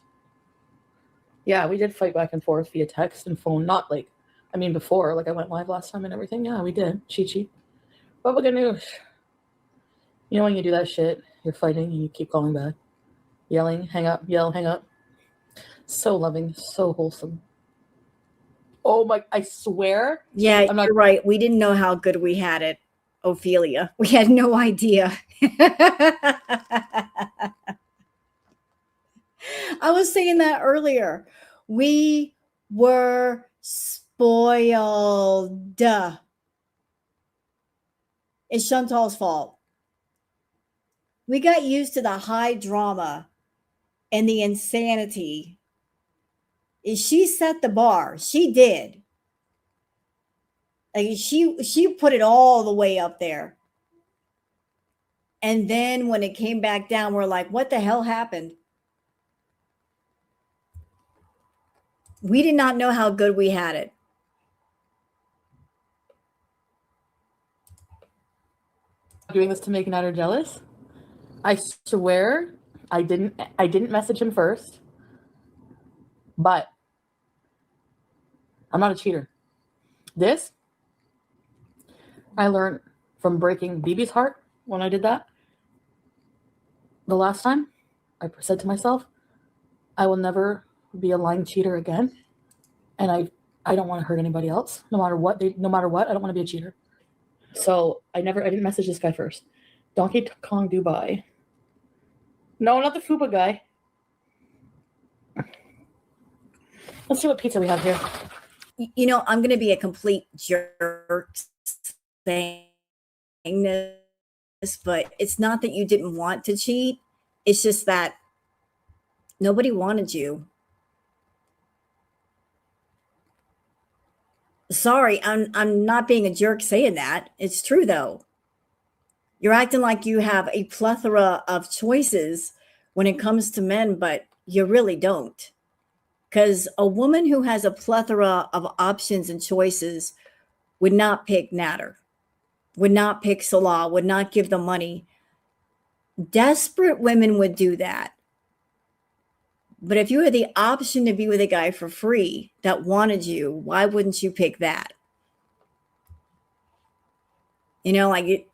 Speaker 6: Yeah, we did fight back and forth via text and phone. Not like, I mean, before. Like, I went live last time and everything. Yeah, we did. Chi-chi. But good news. You know when you do that shit, you're fighting and you keep calling back. Yelling, hang up, yell, hang up. So loving, so wholesome. Oh my, I swear.
Speaker 1: Yeah, you're right. We didn't know how good we had it, Ophelia. We had no idea. I was saying that earlier. We were spoiled. It's Chantal's fault. We got used to the high drama and the insanity. She set the bar. She did. Like she put it all the way up there. And then when it came back down, we're like, what the hell happened? We did not know how good we had it.
Speaker 6: Doing this to make Nader jealous. I swear I didn't message him first. But I'm not a cheater. This I learned from breaking BB's heart when I did that. The last time I said to myself, I will never be a lying cheater again. And I don't want to hurt anybody else. No matter what, I don't want to be a cheater. So I didn't message this guy first. Donkey Kong Dubai. No, not the Fupa guy. Let's see what pizza we have here.
Speaker 1: You know, I'm going to be a complete jerk saying this, but it's not that you didn't want to cheat. It's just that nobody wanted you. Sorry, I'm not being a jerk saying that. It's true, though. You're acting like you have a plethora of choices when it comes to men, but you really don't. Because a woman who has a plethora of options and choices would not pick Nader, would not pick Salah, would not give them money. Desperate women would do that. But if you had the option to be with a guy for free that wanted you, why wouldn't you pick that? You know, like it,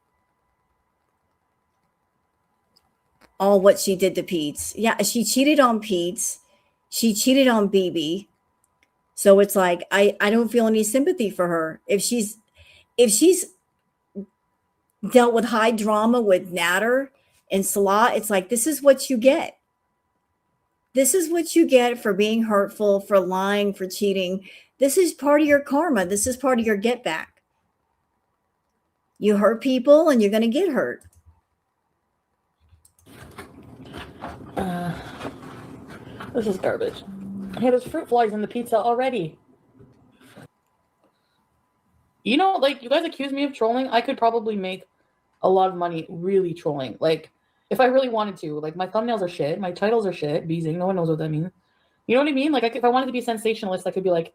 Speaker 1: all what she did to Pete's. Yeah, she cheated on Pete's. She cheated on BB. So it's like, I don't feel any sympathy for her. If she's dealt with high drama with Nader and Salah, it's like, this is what you get. This is what you get for being hurtful, for lying, for cheating. This is part of your karma. This is part of your get back. You hurt people and you're going to get hurt.
Speaker 6: This is garbage. Hey, there's fruit flies in the pizza already. You know, like, you guys accuse me of trolling. I could probably make a lot of money really trolling. Like, If I really wanted to, like my thumbnails are shit, my titles are shit, beezing, no one knows what that means. You know what I mean? Like if I wanted to be sensationalist, I could be like,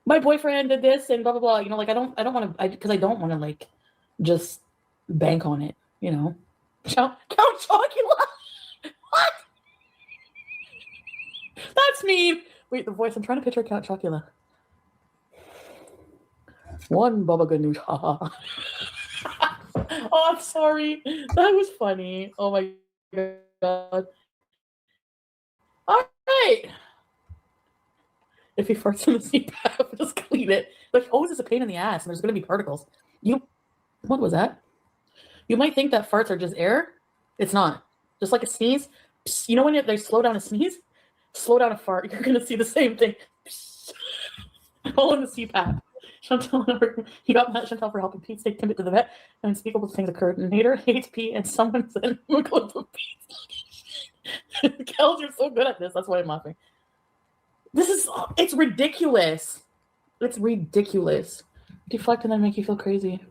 Speaker 6: my boyfriend did this and blah blah blah. You know, like I don't want to, because I don't want to like just bank on it. You know, Count Chocula. What? That's mean. Wait, the voice. I'm trying to picture Count Chocula. One Baba Ganoush. Oh, I'm sorry. That was funny. Oh my god. All right. If he farts in the CPAP, just clean it. Like, oh, this is a pain in the ass, and there's going to be particles. What was that? You might think that farts are just air. It's not. Just like a sneeze. You know when they slow down a sneeze? Slow down a fart. You're going to see the same thing. All in the CPAP. Chantal, he got mad at Chantal for helping Pete take Timbit to the vet, and unspeakable things occurred. Nader hates Pete, and someone said, "We're going to Pete." Kels, you're so good at this. That's why I'm laughing. It's ridiculous. It's ridiculous. Deflect and then make you feel crazy.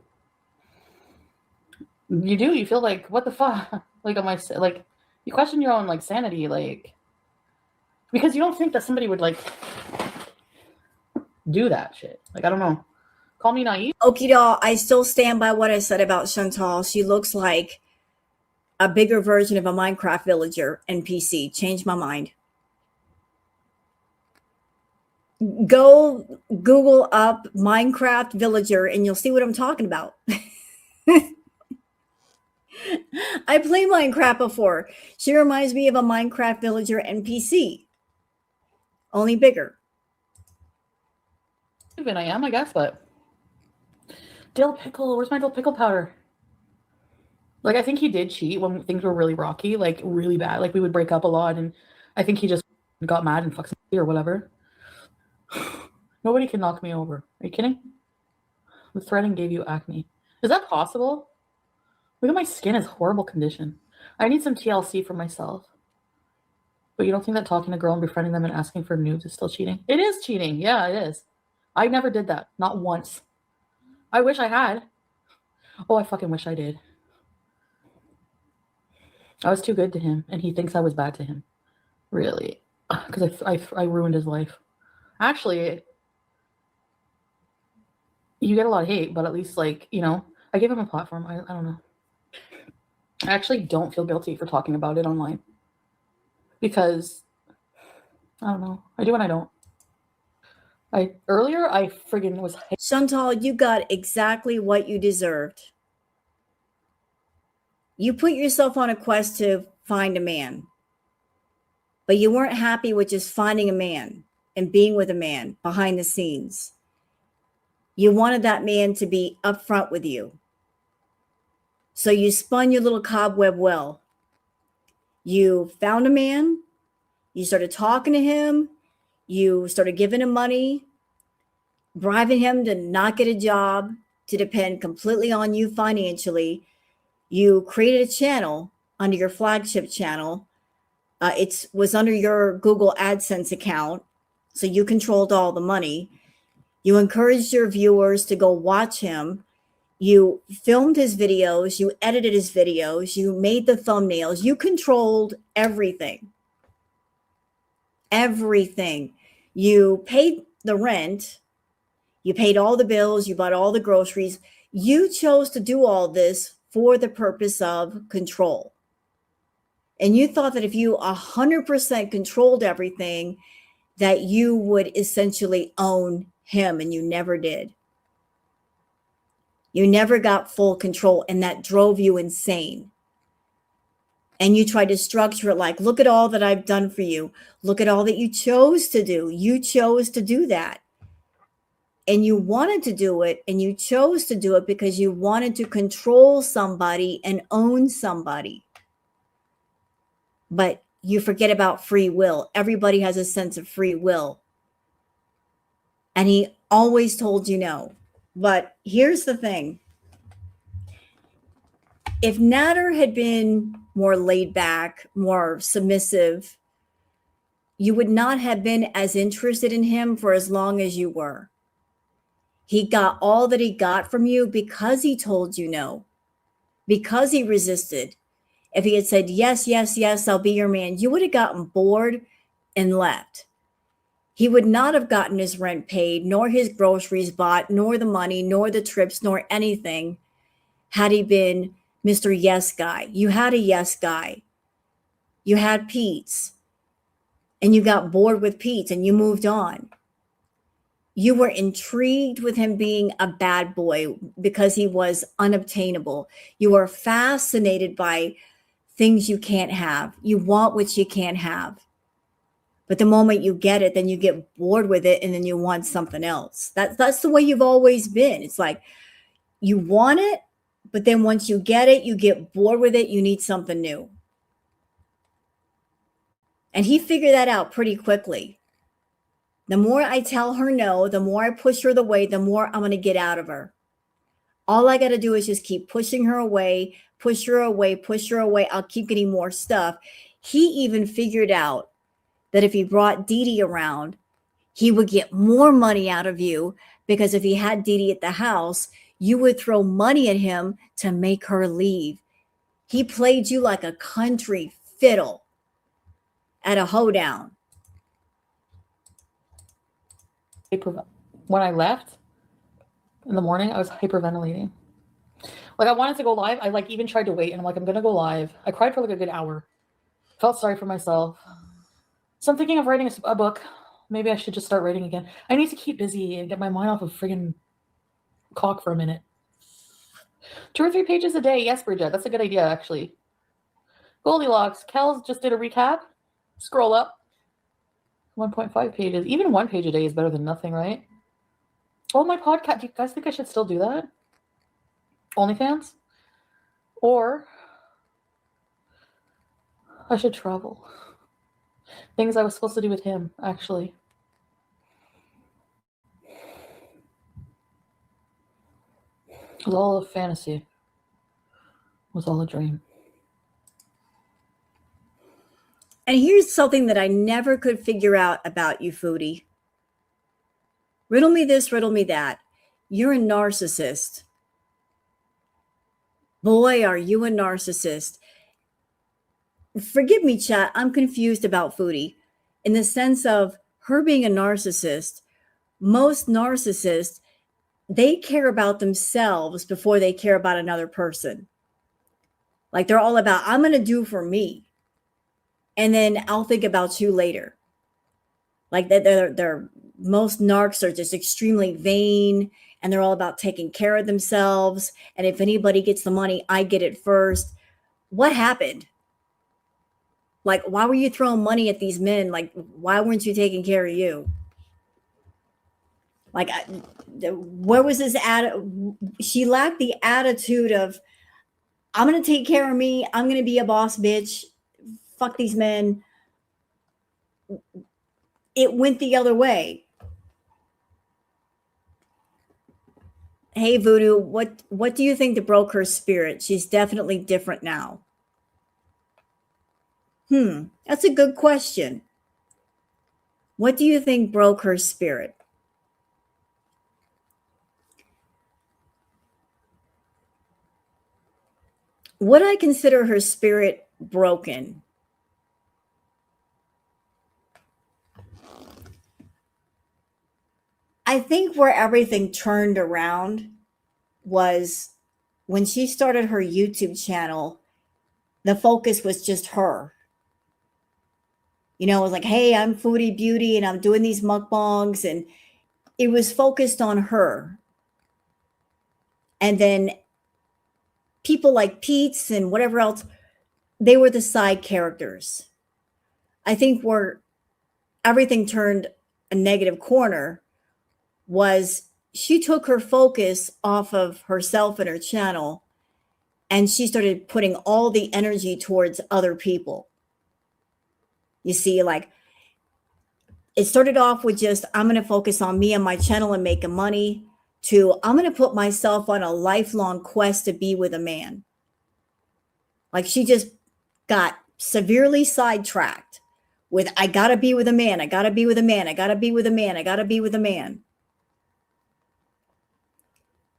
Speaker 6: You do. You feel like, what the fuck? Like, you question your own, like, sanity, like, because you don't think that somebody would, like, do that shit. Like, I don't know. Call me naive.
Speaker 1: Okie doll, I still stand by what I said about Chantal. She looks like a bigger version of a Minecraft villager NPC. Changed my mind. Go Google up Minecraft villager and you'll see what I'm talking about. I played Minecraft before. She reminds me of a Minecraft villager NPC. Only bigger.
Speaker 6: Even I am, I guess, but dill pickle, where's my dill pickle powder? Like, I think he did cheat when things were really rocky, like really bad. Like we would break up a lot, and I think he just got mad and fucked me or whatever. Nobody can knock me over. Are you kidding? The threading gave you acne. Is that possible? Look at my skin is horrible condition. I need some TLC for myself. But you don't think that talking to a girl and befriending them and asking for nudes is still cheating? It is cheating. Yeah, it is. I never did that. Not once. I wish I had. Oh, I fucking wish I did. I was too good to him, and he thinks I was bad to him. Really. Because I ruined his life. Actually, you get a lot of hate, but at least, like, you know, I gave him a platform. I don't know. I actually don't feel guilty for talking about it online. Because, I don't know. I do and I don't. Earlier, I friggin' was...
Speaker 1: Chantal, you got exactly what you deserved. You put yourself on a quest to find a man. But you weren't happy with just finding a man and being with a man behind the scenes. You wanted that man to be upfront with you. So you spun your little cobweb well. You found a man. You started talking to him. You started giving him money, bribing him to not get a job, to depend completely on you financially. You created a channel under your flagship channel. It was under your Google AdSense account, so you controlled all the money. You encouraged your viewers to go watch him. You filmed his videos. You edited his videos. You made the thumbnails. You controlled everything. Everything. You paid the rent. You paid all the bills. You bought all the groceries. You chose to do all this for the purpose of control. And you thought that if you 100% controlled everything, that you would essentially own him, and you never did. You never got full control, and that drove you insane. And you tried to structure it like, look at all that I've done for you. Look at all that you chose to do. You chose to do that. And you wanted to do it, and you chose to do it because you wanted to control somebody and own somebody. But you forget about free will. Everybody has a sense of free will. And he always told you no. But here's the thing. If Nader had been more laid back, more submissive, you would not have been as interested in him for as long as you were. He got all that he got from you because he told you no, because he resisted. if he had said, yes, yes, yes, I'll be your man, you would have gotten bored and left. He would not have gotten his rent paid, nor his groceries bought, nor the money, nor the trips, nor anything had he been Mr. Yes Guy. You had a yes guy. You had Pete's, and you got bored with Pete's and you moved on. You were intrigued with him being a bad boy because he was unobtainable. You were fascinated by things you can't have. You want what you can't have. But the moment you get it, then you get bored with it and then you want something else. That's the way you've always been. It's like you want it, but then once you get it, you get bored with it. You need something new. And he figured that out pretty quickly. The more I tell her no, the more I push her away, the more I'm going to get out of her. All I got to do is just keep pushing her away, push her away, push her away. I'll keep getting more stuff. He even figured out that if he brought Dee Dee around, he would get more money out of you, because if he had Dee Dee at the house, you would throw money at him to make her leave. He played you like a country fiddle at a hoedown.
Speaker 6: When I left in the morning, I was hyperventilating. Like, I wanted to go live. I like even tried to wait, and I'm like, I'm gonna go live. I cried for like a good hour. Felt sorry for myself. So I'm thinking of writing a book. Maybe I should just start writing again. I need to keep busy and get my mind off of friggin' cock for a minute. 2 or 3 pages a day. Yes, Bridget, that's a good idea, actually. Goldilocks. Cal just did a recap. Scroll up. 1.5 pages. Even 1 page a day is better than nothing, right? Oh, my podcast. Do you guys think I should still do that? OnlyFans? Or I should travel. Things I was supposed to do with him, actually. It was all a fantasy. It was all a dream.
Speaker 1: And here's something that I never could figure out about you, Foodie. Riddle me this, riddle me that. You're a narcissist. Boy, are you a narcissist. Forgive me, chat. I'm confused about Foodie in the sense of her being a narcissist. Most narcissists, they care about themselves before they care about another person. Like they're all about, I'm going to do for me, and then I'll think about you later. Like they're most narcs are just extremely vain, and they're all about taking care of themselves. And if anybody gets the money, I get it first. What happened? Like, why were you throwing money at these men? Like, why weren't you taking care of you? Like, where was this she lacked the attitude of, I'm going to take care of me. I'm going to be a boss bitch. Fuck these men. It went the other way. Hey, Voodoo, what do you think that broke her spirit? She's definitely different now. That's a good question. What do you think broke her spirit? Would I consider her spirit broken? I think where everything turned around was when she started her YouTube channel. The focus was just her. You know, it was like, hey, I'm Foodie Beauty and I'm doing these mukbangs, and it was focused on her. And then people like Peeps and whatever else, they were the side characters. I think where everything turned a negative corner was she took her focus off of herself and her channel, and she started putting all the energy towards other people. You see, like, it started off with just, I'm going to focus on me and my channel and making money, to I'm going to put myself on a lifelong quest to be with a man. Like, she just got severely sidetracked with, I got to be with a man. I got to be with a man. I got to be with a man. I got to be with a man.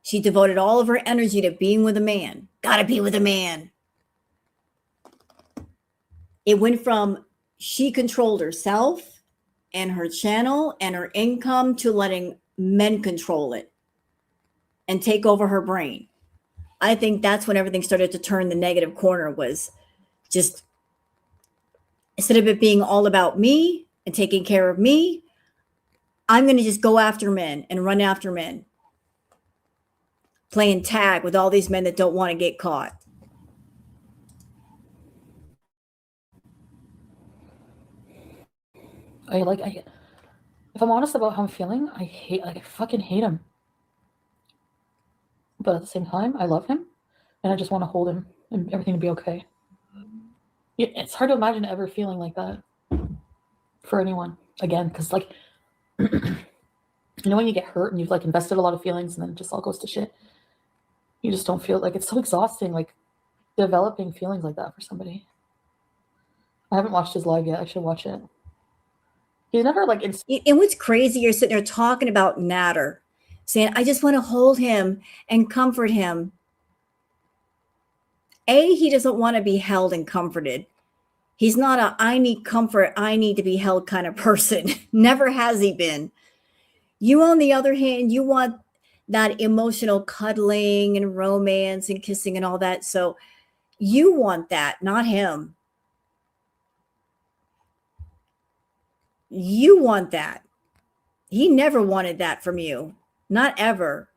Speaker 1: She devoted all of her energy to being with a man. Got to be with a man. It went from she controlled herself and her channel and her income to letting men control it and take over her brain. I think that's when everything started to turn the negative corner, was just instead of it being all about me and taking care of me, I'm going to just go after men and run after men, playing tag with all these men that don't want to get caught.
Speaker 6: If I'm honest about how I'm feeling, I fucking hate him. But at the same time, I love him, and I just want to hold him and everything to be okay. It's hard to imagine ever feeling like that for anyone again, because like, when you get hurt and you've like invested a lot of feelings and then it just all goes to shit, you just don't feel like it's so exhausting, like developing feelings like that for somebody. I haven't watched his live yet. I should watch it. He's never like.
Speaker 1: And what's crazy, you're sitting there talking about Natter, saying, I just want to hold him and comfort him. He doesn't want to be held and comforted. He's not a I need comfort, I need to be held kind of person. Never has he been. You, on the other hand, you want that emotional cuddling and romance and kissing and all that. So you want that, not him. You want that. He never wanted that from you. Not ever.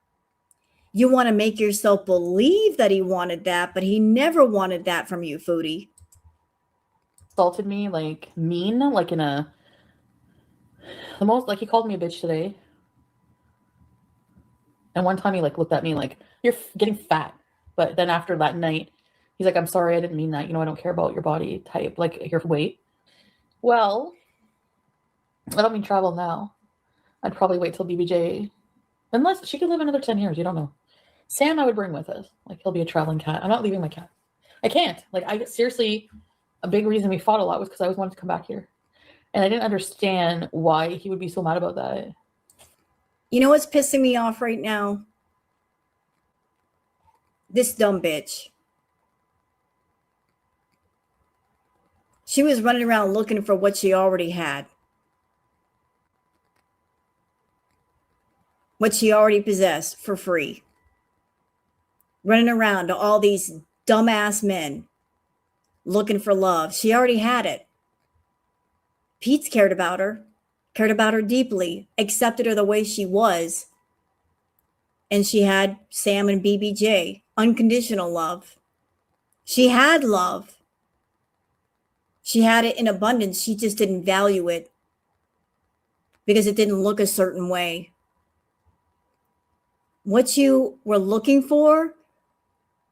Speaker 1: You want to make yourself believe that he wanted that, but he never wanted that from you, Foodie.
Speaker 6: Assaulted me, like mean, like in the most, like he called me a bitch today. And one time he like looked at me like, you're getting fat. But then after that night, he's like, I'm sorry, I didn't mean that. I don't care about your body type, like your weight. Well, I don't mean travel now. I'd probably wait till BBJ. Unless she could live another 10 years. You don't know. Sam I would bring with us. Like, he'll be a traveling cat. I'm not leaving my cat. I can't. Like, I seriously, a big reason we fought a lot was because I always wanted to come back here. And I didn't understand why he would be so mad about that.
Speaker 1: You know what's pissing me off right now? This dumb bitch. She was running around looking for what she already had. What she already possessed for free. Running around to all these dumbass men looking for love. She already had it. Pete's cared about her deeply, accepted her the way she was. And she had Sam and BBJ, unconditional love. She had love. She had it in abundance. She just didn't value it because it didn't look a certain way. What you were looking for,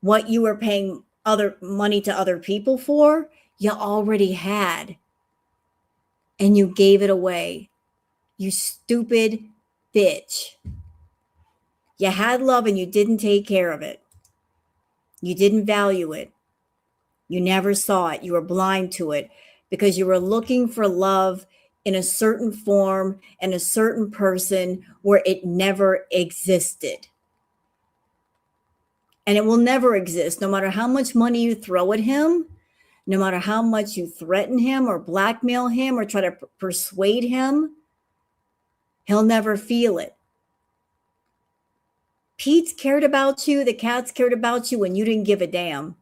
Speaker 1: what you were paying other money to other people for, you already had. And you gave it away. You stupid bitch. You had love and you didn't take care of it. You didn't value it. You never saw it. You were blind to it because you were looking for love in a certain form and a certain person where it never existed. And it will never exist, no matter how much money you throw at him, no matter how much you threaten him or blackmail him or try to persuade him, he'll never feel it. Pete's cared about you, the cats cared about you, and you didn't give a damn.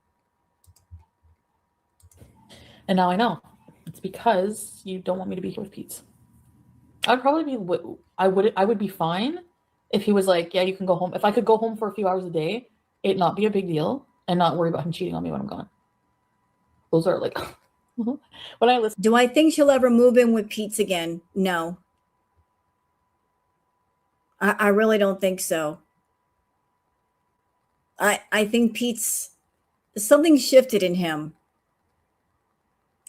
Speaker 6: And now I know. It's because you don't want me to be here with Pete's. I'd probably be, I would be fine if he was like, yeah, you can go home. If I could go home for a few hours a day, it'd not be a big deal and not worry about him cheating on me when I'm gone. Those are like, when I listen.
Speaker 1: Do I think she'll ever move in with Pete's again? No. I really don't think so. I think Pete's, something shifted in him.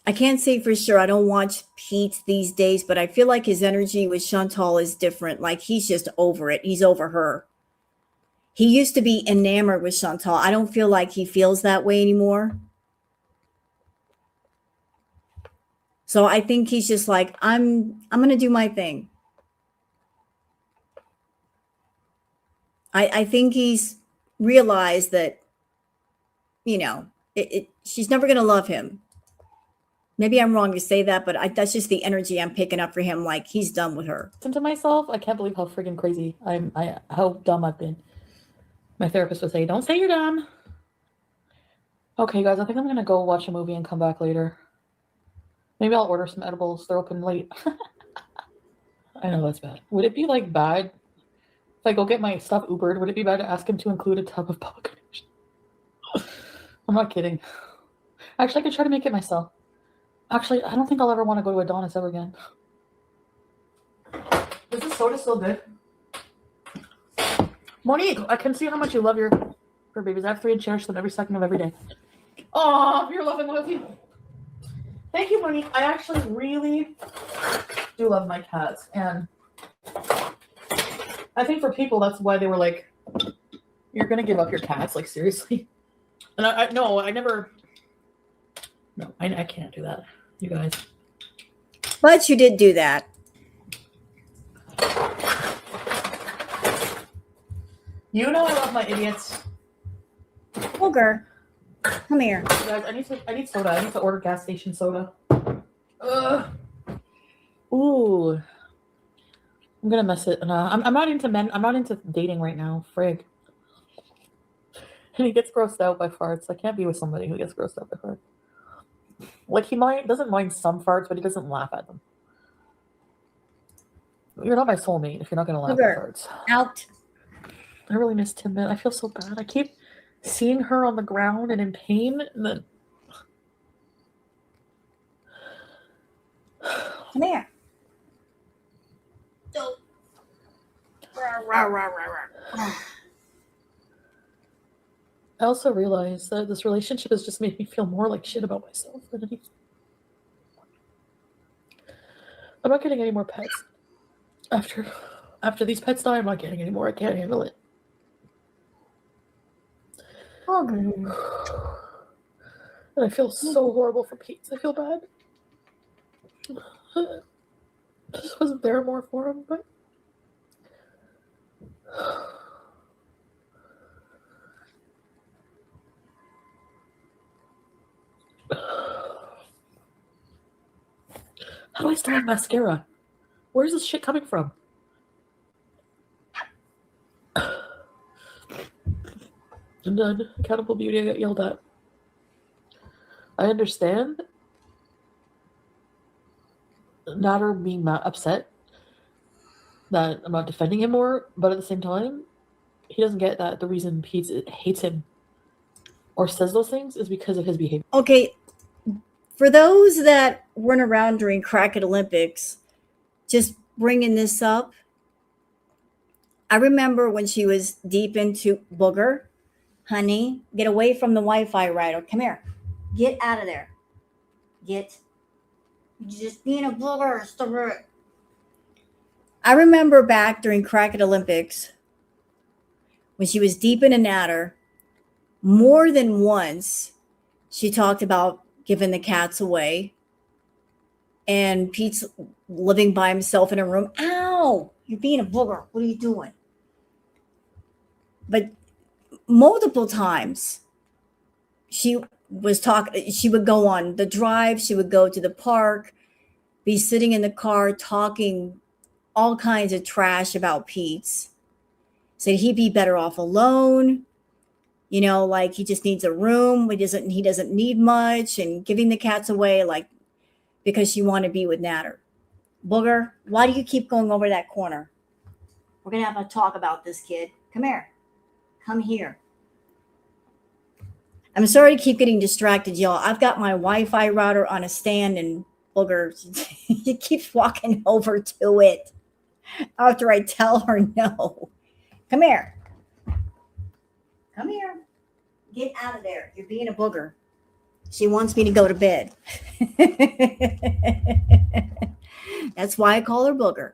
Speaker 1: I can't say for sure. I don't watch Pete these days, but I feel like his energy with Chantal is different. Like he's just over it. He's over her. He used to be enamored with Chantal. I don't feel like he feels that way anymore. So I think he's just like, I'm going to do my thing. I think he's realized that, she's never going to love him. Maybe I'm wrong to say that, but that's just the energy I'm picking up for him. Like he's done with her.
Speaker 6: To myself, I can't believe how freaking crazy how dumb I've been. My therapist would say, "Don't say you're dumb." Okay, guys, I think I'm gonna go watch a movie and come back later. Maybe I'll order some edibles. They're open late. I know that's bad. Would it be like bad if I go get my stuff Ubered? Would it be bad to ask him to include a tub of bubble gum? I'm not kidding. Actually, I could try to make it myself. Actually, I don't think I'll ever want to go to Adonis ever again. Is this soda still good? Monique, I can see how much you love your babies. I have 3 and cherish them every second of every day. Oh, you're loving loyalty. Thank you, Monique. I actually really do love my cats. And I think for people, that's why they were like, you're going to give up your cats? Like, seriously? And I never... No, I can't do that, you guys.
Speaker 1: But you did do that.
Speaker 6: You know I love my idiots.
Speaker 1: Booger, come here.
Speaker 6: Guys, I need soda. I need to order gas station soda. Ugh. Ooh. I'm gonna mess it. I'm not into men. I'm not into dating right now. Frig. And he gets grossed out by farts. I can't be with somebody who gets grossed out by farts. Like he doesn't mind some farts, but he doesn't laugh at them. You're not my soulmate if you're not gonna laugh at farts.
Speaker 1: Out.
Speaker 6: I really miss Timbit. I feel so bad. I keep seeing her on the ground and in pain, and then
Speaker 1: Come here. So.
Speaker 6: I also realized that this relationship has just made me feel more like shit about myself than anything. I'm not getting any more pets. After these pets die, I'm not getting any more. I can't handle it.
Speaker 1: Booger.
Speaker 6: And I feel so horrible for Peeps. I feel bad. I just wasn't there more for him, but how do I still have mascara? Where's this shit coming from? I'm done. Accountable beauty, I got yelled at. I understand Natter being upset that I'm not defending him more, but at the same time, he doesn't get that the reason Pete hates him or says those things is because of his behavior.
Speaker 1: Okay, for those that weren't around during Cracked Olympics, just bringing this up, I remember when she was deep into Booger, honey, get away from the Wi-Fi router. Come here. Get out of there. Get. Just being a booger. Stop it. I remember back during Cracked Olympics when she was deep in a natter, more than once she talked about giving the cats away. And Pete's living by himself in a room. Ow! You're being a booger. What are you doing? But multiple times she was talking. She would go on the drive. She would go to the park, be sitting in the car talking all kinds of trash about Pete's. Said he'd be better off alone. You know, like he just needs a room. He doesn't need much, and giving the cats away, like because she wanted to be with Natter. Booger, why do you keep going over that corner? We're gonna have a talk about this, kid. Come here. Come here. I'm sorry to keep getting distracted, y'all. I've got my Wi-Fi router on a stand, and Booger, he keeps walking over to it after I tell her no. Come here. Come here. Get out of there. You're being a booger. She wants me to go to bed. That's why I call her Booger.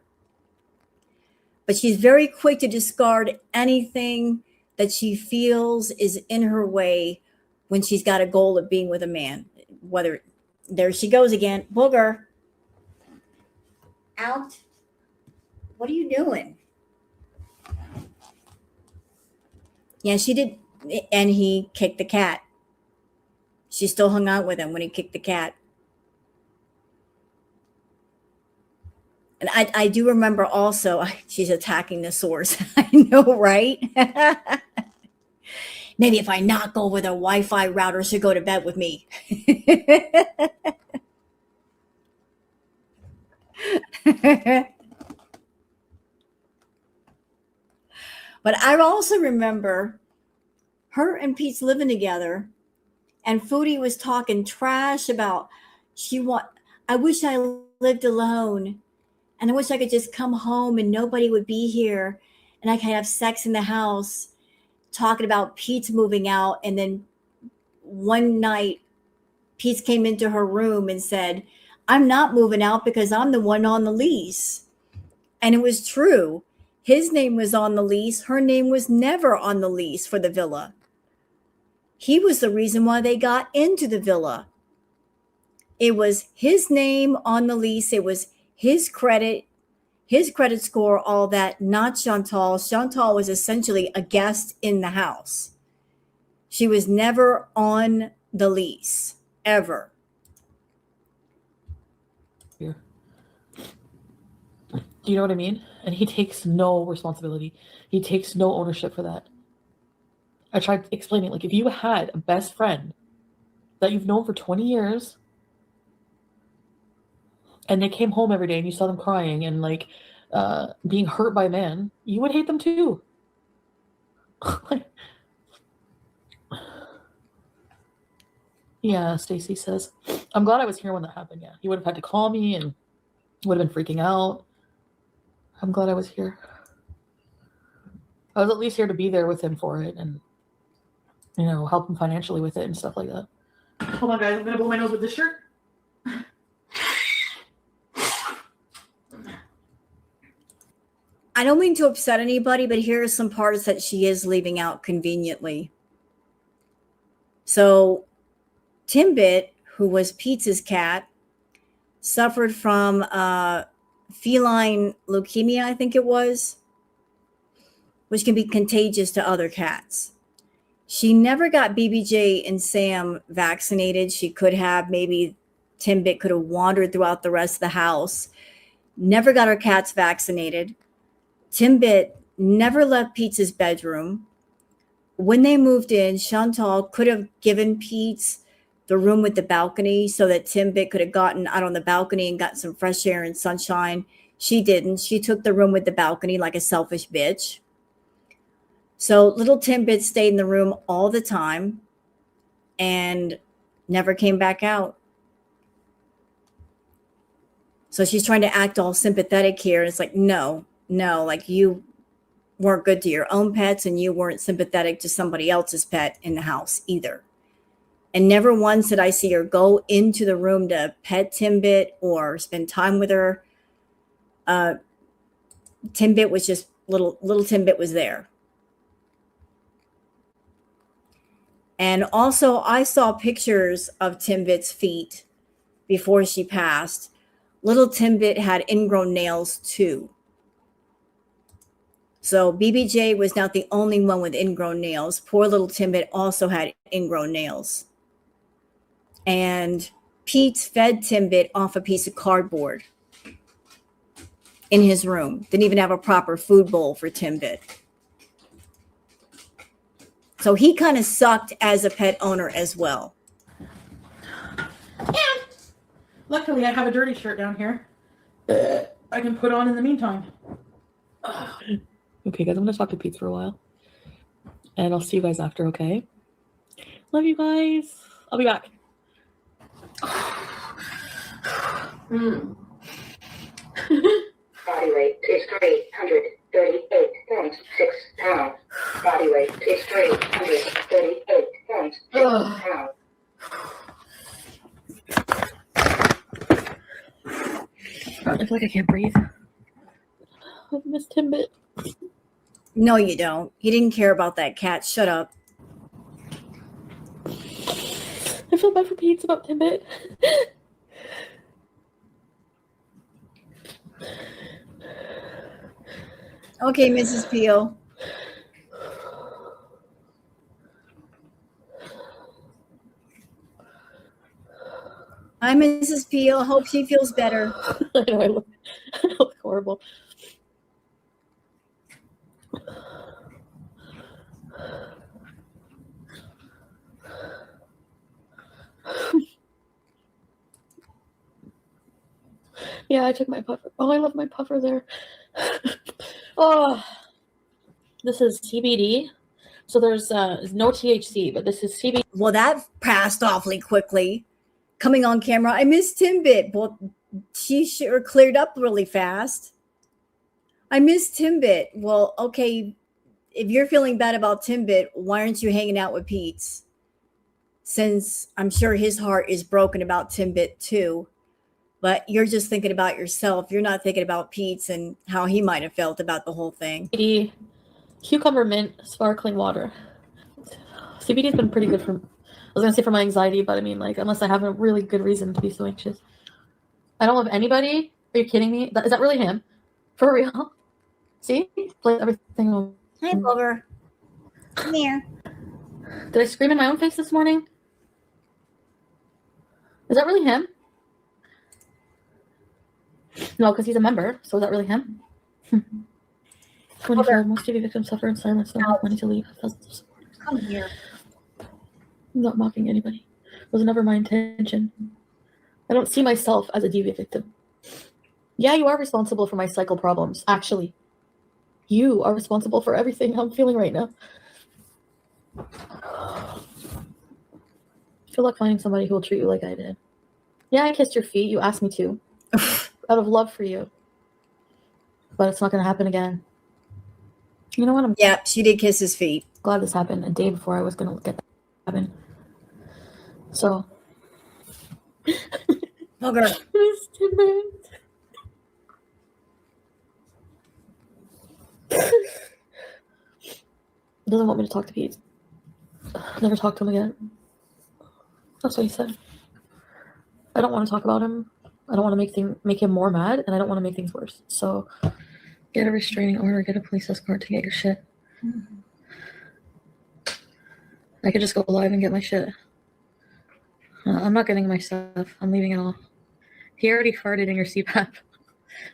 Speaker 1: But she's very quick to discard anything that she feels is in her way when she's got a goal of being with a man. Whether, there she goes again. Booger. Out. What are you doing? Yeah, she did. And he kicked the cat. She still hung out with him when he kicked the cat. And I do remember also, she's attacking the source. I know, right? Maybe if I knock over the Wi-Fi router, she'll go to bed with me. But I also remember her and Pete's living together, and Foodie was talking trash about I wish I lived alone, and I wish I could just come home and nobody would be here, and I could have sex in the house, talking about Pete's moving out. And then one night, Pete came into her room and said, I'm not moving out because I'm the one on the lease. And it was true. His name was on the lease. Her name was never on the lease for the villa. He was the reason why they got into the villa. It was his name on the lease. It was his credit score, all that, not Chantal. Chantal was essentially a guest in the house. She was never on the lease, ever.
Speaker 6: Yeah. Do you know what I mean? And he takes no responsibility. He takes no ownership for that. I tried explaining, like, if you had a best friend that you've known for 20 years and they came home every day and you saw them crying and, like, being hurt by a man, you would hate them too. Yeah, Stacy says, I'm glad I was here when that happened. Yeah, he would have had to call me and would have been freaking out. I'm glad I was here. I was at least here to be there with him for it and, you know, help him financially with it and stuff like that. Hold on, guys. I'm going to blow my nose with this shirt.
Speaker 1: I don't mean to upset anybody, but here are some parts that she is leaving out conveniently. So Timbit, who was Pete's cat, suffered from feline leukemia, I think it was, which can be contagious to other cats. She never got BBJ and Sam vaccinated. She could have. Maybe Timbit could have wandered throughout the rest of the house. Never got her cats vaccinated. Timbit never left Pete's bedroom. When they moved in, Chantal could have given Pete the room with the balcony so that Timbit could have gotten out on the balcony and got some fresh air and sunshine. She didn't. She took the room with the balcony like a selfish bitch. So little Timbit stayed in the room all the time and never came back out. So she's trying to act all sympathetic here. It's like, no, like you weren't good to your own pets and you weren't sympathetic to somebody else's pet in the house either. And never once did I see her go into the room to pet Timbit or spend time with her. Timbit was just little Timbit was there. And also I saw pictures of Timbit's feet before she passed. Little Timbit had ingrown nails too. So BBJ was not the only one with ingrown nails. Poor little Timbit also had ingrown nails. And Pete fed Timbit off a piece of cardboard in his room. Didn't even have a proper food bowl for Timbit. So he kind of sucked as a pet owner as well.
Speaker 6: Yeah. Luckily, I have a dirty shirt down here I can put on in the meantime. Okay, guys, I'm going to talk to Pete for a while. And I'll see you guys after, okay? Love you guys. I'll be back.
Speaker 10: Body weight is 338.6 pounds. Body weight is 338.6 pounds.
Speaker 6: I feel like I can't breathe. I miss Timbit.
Speaker 1: No, you don't. He didn't care about that cat. Shut up.
Speaker 6: I feel bad for Pete about Timbit.
Speaker 1: Okay, Mrs. Peel. Hi, Mrs. Peel. Hope she feels better.
Speaker 6: I know I look horrible. Yeah, I took my puffer. Oh, I love my puffer there. Oh, this is CBD. So there's no THC, but this is CBD.
Speaker 1: Well, that passed awfully quickly. Coming on camera, I miss Timbit. Well, she sure cleared up really fast. I miss Timbit. Well, okay, if you're feeling bad about Timbit, why aren't you hanging out with Pete's? Since I'm sure his heart is broken about Timbit too. But you're just thinking about yourself. You're not thinking about Pete's and how he might have felt about the whole thing.
Speaker 6: CBD, cucumber mint, sparkling water. CBD has been pretty good for, I was gonna say for my anxiety, but I mean, like, unless I have a really good reason to be so anxious. I don't love anybody. Are you kidding me? Is that really him? For real? See? Play everything on.
Speaker 1: Hi, Booger. Come here.
Speaker 6: Did I scream in my own face this morning? Is that really him? No, because he's a member. So is that really him? 24. Most TV victims suffer in silence. Don't have money to leave. Thousands of supporters.
Speaker 1: Come here.
Speaker 6: I'm not mocking anybody. It was never my intention. I don't see myself as a DV victim. Yeah, you are responsible for my cycle problems, actually. You are responsible for everything I'm feeling right now. I feel like finding somebody who will treat you like I did. Yeah, I kissed your feet. You asked me to. Out of love for you. But it's not going to happen again. You know what? I'm
Speaker 1: Yeah, she did kiss his feet.
Speaker 6: glad this happened a day before I was going to get that happen. So.
Speaker 1: Booger.
Speaker 6: Doesn't want me to talk to Pete. Never talk to him again. That's what he said. I don't want to talk about him. I don't want to make him more mad, and I don't want to make things worse. So, get a restraining order, get a police escort to get your shit. I could just go live and get my shit. I'm not getting my stuff. I'm leaving it all. He already farted in your CPAP.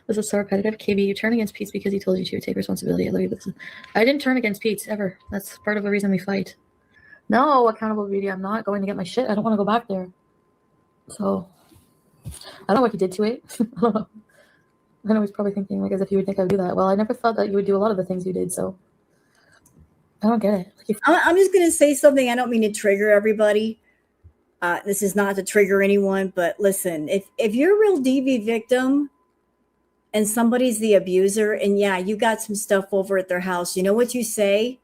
Speaker 6: This is so repetitive. KB, you turn against Pete's because he told you to. Take responsibility. I love you. I didn't turn against Pete's ever. That's part of the reason we fight. No, accountable beauty. I'm not going to get my shit. I don't want to go back there. So, I don't know what he did to it. I don't know. I know he's probably thinking, like, as if you would think I would do that. Well, I never thought that you would do a lot of the things you did, so. I don't get it. Like,
Speaker 1: I'm just going to say something. I don't mean to trigger everybody. This is not to trigger anyone, but listen, if you're a real DV victim and somebody's the abuser, and yeah, you got some stuff over at their house, you know what you say?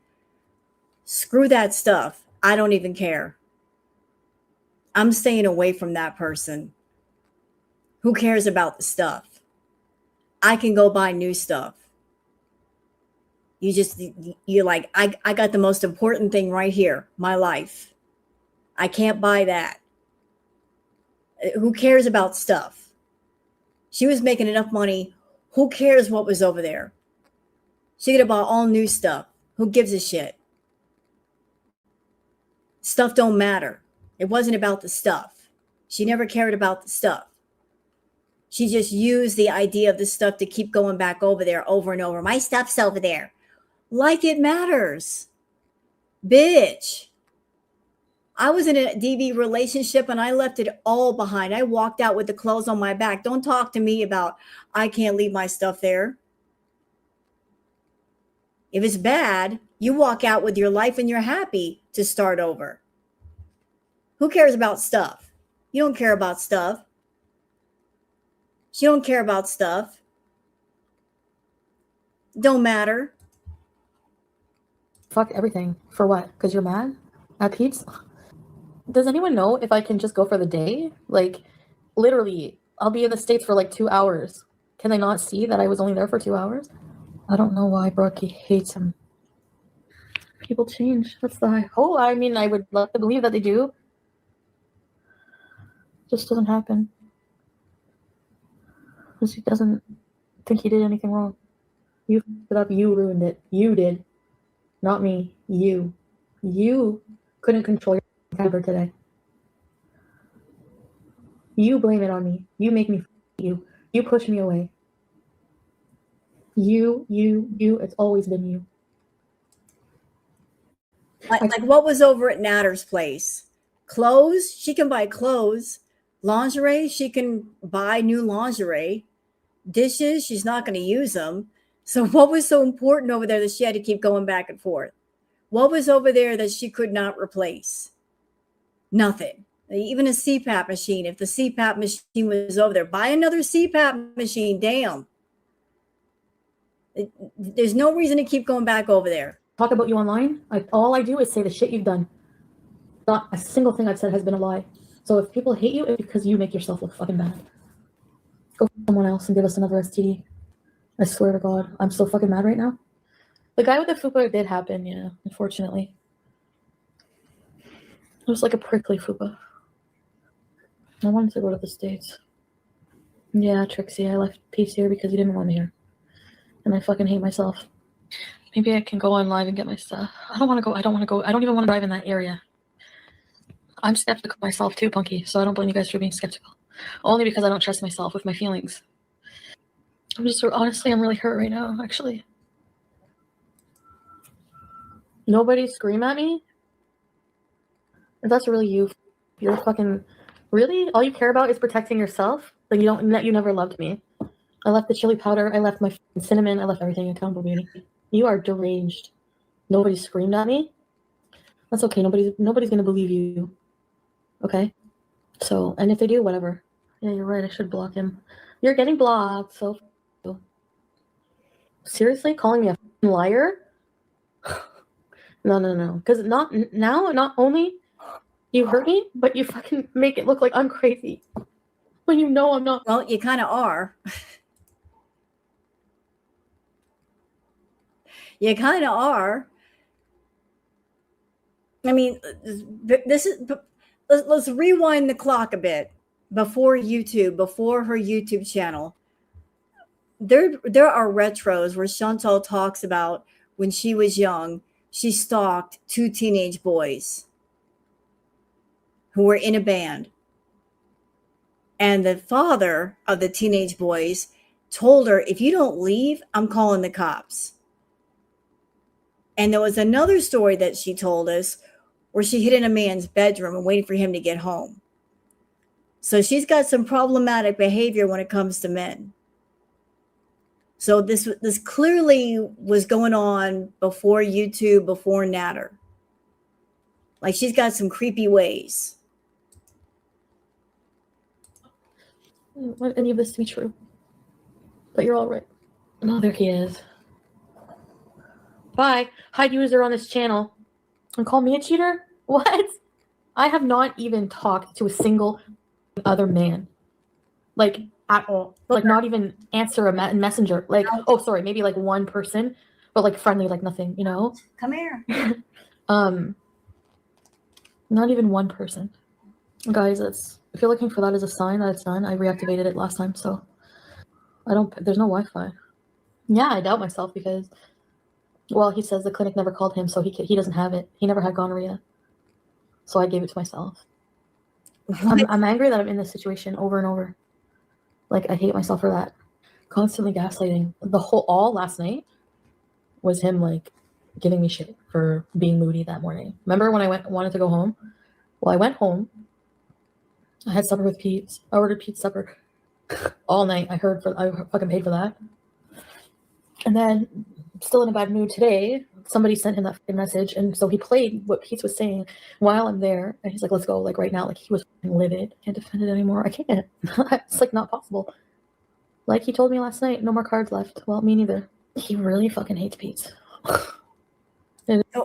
Speaker 1: Screw that stuff. I don't even care. I'm staying away from that person. Who cares about the stuff? I can go buy new stuff. You're like, I got the most important thing right here, my life. I can't buy that. Who cares about stuff? She was making enough money. Who cares what was over there? She could have bought all new stuff. Who gives a shit? Stuff don't matter. It wasn't about the stuff. She never cared about the stuff. She just used the idea of the stuff to keep going back over there over and over. My stuff's over there. Like it matters. Bitch. I was in a DV relationship and I left it all behind. I walked out with the clothes on my back. Don't talk to me about I can't leave my stuff there. If it's bad, you walk out with your life and you're happy to start over. Who cares about stuff? You don't care about stuff. She don't care about stuff. Don't matter.
Speaker 6: fuck everything. For what? Because you're mad at Pete's? Does anyone know if I can just go for the day? Like, literally, I'll be in the States for like 2 hours. Can they not see that I was only there for 2 hours? I don't know why Brookie hates him. People change. That's the oh, I mean, I would love to believe that they do. Just doesn't happen. Because he doesn't think he did anything wrong. You fucked it up. You ruined it. You did. Not me. You. You couldn't control your temper today.
Speaker 9: You blame it on me. You make me you. You push me away. You. It's always been you.
Speaker 1: Like what was over at Natter's place? Clothes, she can buy clothes. Lingerie, she can buy new lingerie. Dishes, she's not going to use them. So what was so important over there that she had to keep going back and forth? What was over there that she could not replace? Nothing. Even a CPAP machine. If the CPAP machine was over there, buy another CPAP machine. Damn. There's no reason to keep going back over there.
Speaker 9: Talk about you online. All I do is say the shit you've done. Not a single thing I've said has been a lie. So if people hate you, it's because you make yourself look fucking bad. Go for someone else and give us another STD. I swear to God, I'm so fucking mad right now. The guy with the fupa did happen, yeah, unfortunately. It was like a prickly fupa. I wanted to go to the States. Yeah, Trixie, I left Peeps here because he didn't want me here. And I fucking hate myself. Maybe I can go on live and get my stuff. I don't want to go. I don't even want to drive in that area. I'm skeptical myself too, Punky, so I don't blame you guys for being skeptical. Only because I don't trust myself with my feelings. I'm really hurt right now, actually. Nobody scream at me? If that's really you, you're fucking... Really? All you care about is protecting yourself? Like you never loved me. I left the chili powder, I left my cinnamon, I left everything in Accountable Beauty. You are deranged. Nobody screamed at me? That's okay, nobody's gonna believe you. Okay? So, and if they do, whatever. Yeah, you're right, I should block him. You're getting blocked, so... Seriously? Calling me a liar? No. Because not only you hurt me, but you fucking make it look like I'm crazy. When you know I'm not.
Speaker 1: Well, you kind of are. You kind of are. I mean, let's rewind the clock a bit. Before YouTube, before her YouTube channel, there are retros where Chantal talks about when she was young, she stalked 2 teenage boys who were in a band. And the father of the teenage boys told her, if you don't leave, I'm calling the cops. And there was another story that she told us where she hid in a man's bedroom and waited for him to get home. So she's got some problematic behavior when it comes to men. So this clearly was going on before YouTube, before Natter. Like she's got some creepy ways.
Speaker 9: I don't want any of this to be true. But you're all right. Oh, there he is. Bye. Hi, user on this channel. And call me a cheater? What? I have not even talked to a single other man. Like, at all. Like, not even answer a messenger. Like, oh, sorry, maybe like one person. But like friendly, like nothing, you know?
Speaker 1: Come here.
Speaker 9: Not even one person. Guys, if you're looking for that as a sign that it's done, I reactivated it last time, so there's no Wi-Fi. Yeah, I doubt myself because, well, he says the clinic never called him, so he doesn't have it. He never had gonorrhea. So I gave it to myself. I'm angry that I'm in this situation over and over. Like, I hate myself for that. Constantly gaslighting. All last night was him, like, giving me shit for being moody that morning. Remember when I wanted to go home? Well, I went home. I had supper with Peeps. I ordered Peeps supper all night. I fucking paid for that. And then, still in a bad mood today, somebody sent him that message, and so he played what Peeps was saying while I'm there, and he's like, let's go, like, right now. Like, he was livid. Can't defend it anymore. I can't. It's, like, not possible. Like he told me last night, no more cards left. Well, me neither. He really fucking hates Peeps.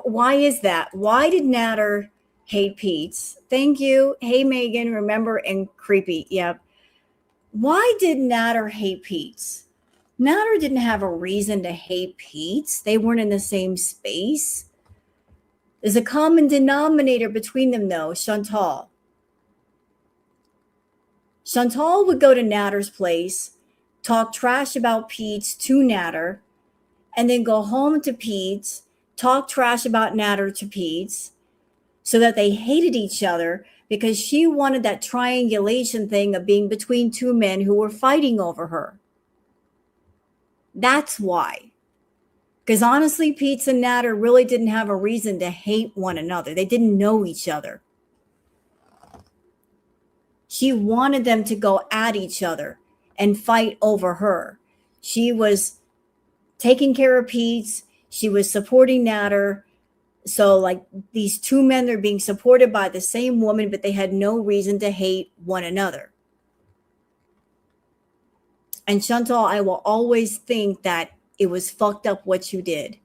Speaker 1: Why is that? Why did Natter hate Pete's? Thank you. Hey, Megan, remember, and creepy. Yep. Why did Natter hate Pete's? Natter didn't have a reason to hate Pete's. They weren't in the same space. There's a common denominator between them, though, Chantal. Chantal would go to Natter's place, talk trash about Pete's to Natter, and then go home to Pete's, talk trash about Natter to Pete's, so that they hated each other because she wanted that triangulation thing of being between two men who were fighting over her. That's why. Because honestly, Pete and Natter really didn't have a reason to hate one another. They didn't know each other. She wanted them to go at each other and fight over her. She was taking care of Pete. She was supporting Natter. So like these two men are being supported by the same woman, but they had no reason to hate one another. And Chantal, I will always think that it was fucked up what you did.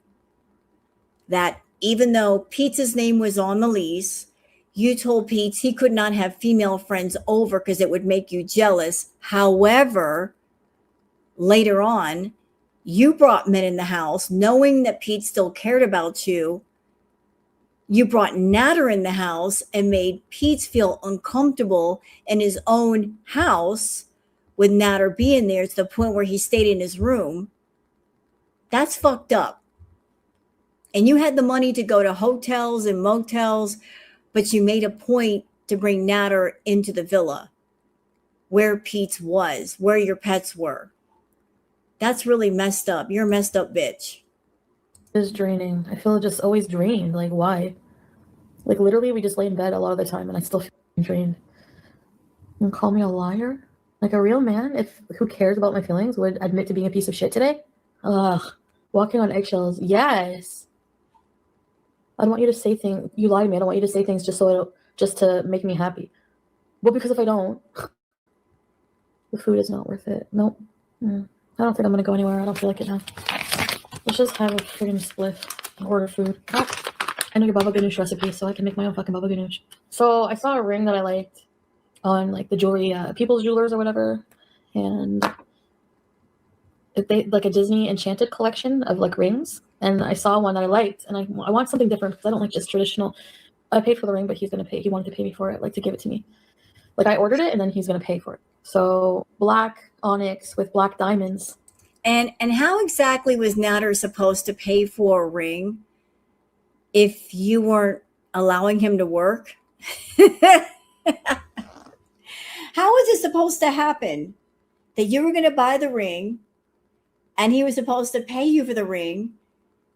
Speaker 1: That even though Pete's name was on the lease, you told Pete he could not have female friends over because it would make you jealous. However, later on, you brought men in the house knowing that Pete still cared about you. You brought Natter in the house and made Pete feel uncomfortable in his own house with Natter being there to the point where he stayed in his room. That's fucked up. And you had the money to go to hotels and motels, but you made a point to bring Natter into the villa where Pete was, where your pets were. That's really messed up. You're a messed up bitch.
Speaker 6: It's draining. I feel just always drained. Like, why? Like, literally, we just lay in bed a lot of the time, and I still feel drained. And call me a liar? Like, a real man, who cares about my feelings, would admit to being a piece of shit today? Ugh. Walking on eggshells. Yes. I don't want you to say things. You lie to me. I don't want you to say things just to make me happy. Well, because if I don't, the food is not worth it. Nope. I don't think I'm gonna go anywhere. I don't feel like it now. Let's just have a friggin' spliff and order food. Oh, I know your baba ganoush recipe, so I can make my own fucking baba ganoush. So I saw a ring that I liked on like the jewelry, People's Jewelers or whatever, and they like a Disney Enchanted collection of like rings. And I saw one that I liked, and I want something different because I don't like just traditional. I paid for the ring, but he's gonna pay. He wanted to pay me for it, like to give it to me. Like I ordered it, and then he's gonna pay for it. So black onyx with black diamonds.
Speaker 1: And how exactly was Natter supposed to pay for a ring if you weren't allowing him to work? How was it supposed to happen that you were going to buy the ring and he was supposed to pay you for the ring?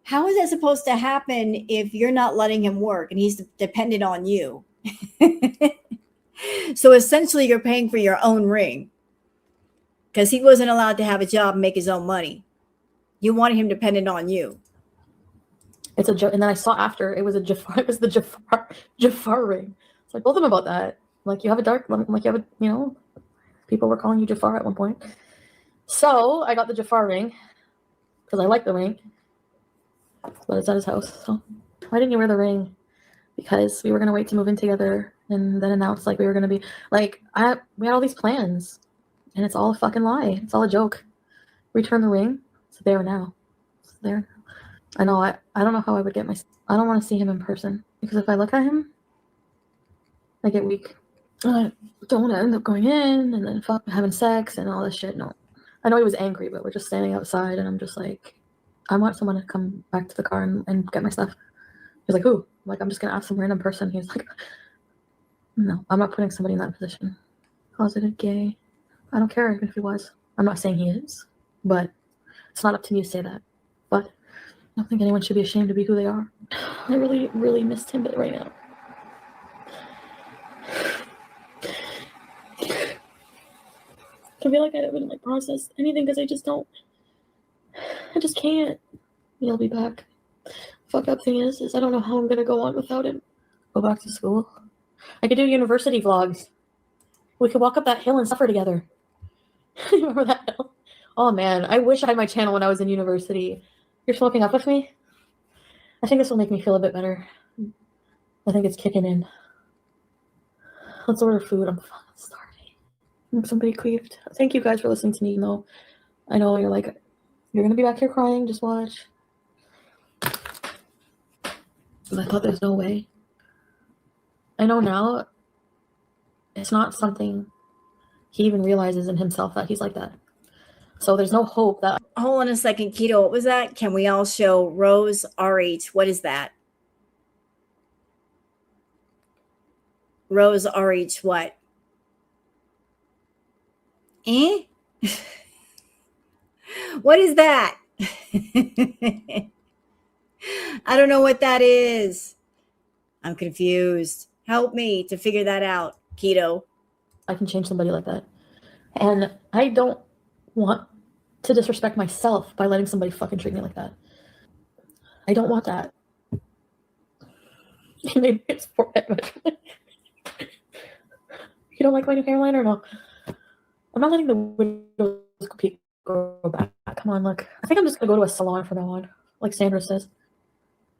Speaker 1: How is that supposed to happen if you're not letting him work and he's dependent on you? So essentially you're paying for your own ring because he wasn't allowed to have a job and make his own money. You wanted him dependent on you.
Speaker 6: It's a joke. And then I saw after it was a Jafar. It was the Jafar ring. So I told them about that. Like, you have a dark one. Like, you have a, people were calling you Jafar at one point. So I got the Jafar ring because I like the ring. But it's at his house. So why didn't you wear the ring? Because we were gonna wait to move in together and then announce like we were gonna be like we had all these plans and it's all a fucking lie. It's all a joke. Return the ring. It's there now. It's there. I know. I don't know how I would get I don't want to see him in person because if I look at him, I get weak. I don't want to end up going in and then having sex and all this shit. No. I know he was angry, but we're just standing outside and I'm just like, I want someone to come back to the car and get my stuff. He's like, who? I'm like, I'm just going to ask some random person. He's like, no, I'm not putting somebody in that position. Closeted gay. I don't care if he was. I'm not saying he is, but it's not up to me to say that. But I don't think anyone should be ashamed to be who they are. I really, really miss Timbit right now. I feel like I haven't like processed anything because I just can't. He'll be back. Fuck up thing is I don't know how I'm gonna go on without him. Go back to school. I could do university vlogs. We could walk up that hill and suffer together. Remember that hill? Oh man, I wish I had my channel when I was in university. You're smoking up with me? I think this will make me feel a bit better. I think it's kicking in. Let's order food. I'm fucking starving. Somebody queefed. Thank you guys for listening to me. No, I know you're like, you're gonna be back here crying. Just watch. I thought there's no way. I know now. It's not something he even realizes in himself that he's like that. So there's no hope that.
Speaker 1: Hold on a second, Keto. What was that? Can we all show Rose RH? What is that? Rose RH what? Eh? What is that? I don't know what that is. I'm confused. Help me to figure that out, Keto.
Speaker 6: I can change somebody like that. And I don't want to disrespect myself by letting somebody fucking treat me like that. I don't want that. Maybe it's forehead measurement. You don't like my new hairline or no? I'm not letting the widow's peak grow back. Come on, look. I think I'm just gonna go to a salon from now on, like Sandra says.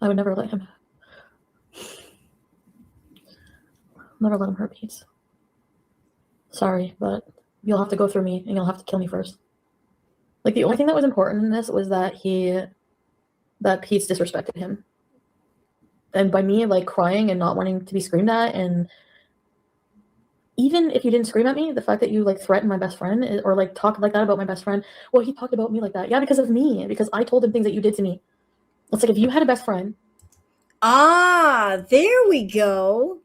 Speaker 6: I would never let him. Never let him hurt Pete's. Sorry, but you'll have to go through me and you'll have to kill me first. Like, the only thing that was important in this was that Pete's disrespected him. And by me, like, crying and not wanting to be screamed at, and even if you didn't scream at me, the fact that you, like, threatened my best friend or, like, talk like that about my best friend, well, he talked about me like that. Yeah, because of me, because I told him things that you did to me. It's like, if you had a best friend.
Speaker 1: Ah, there we go.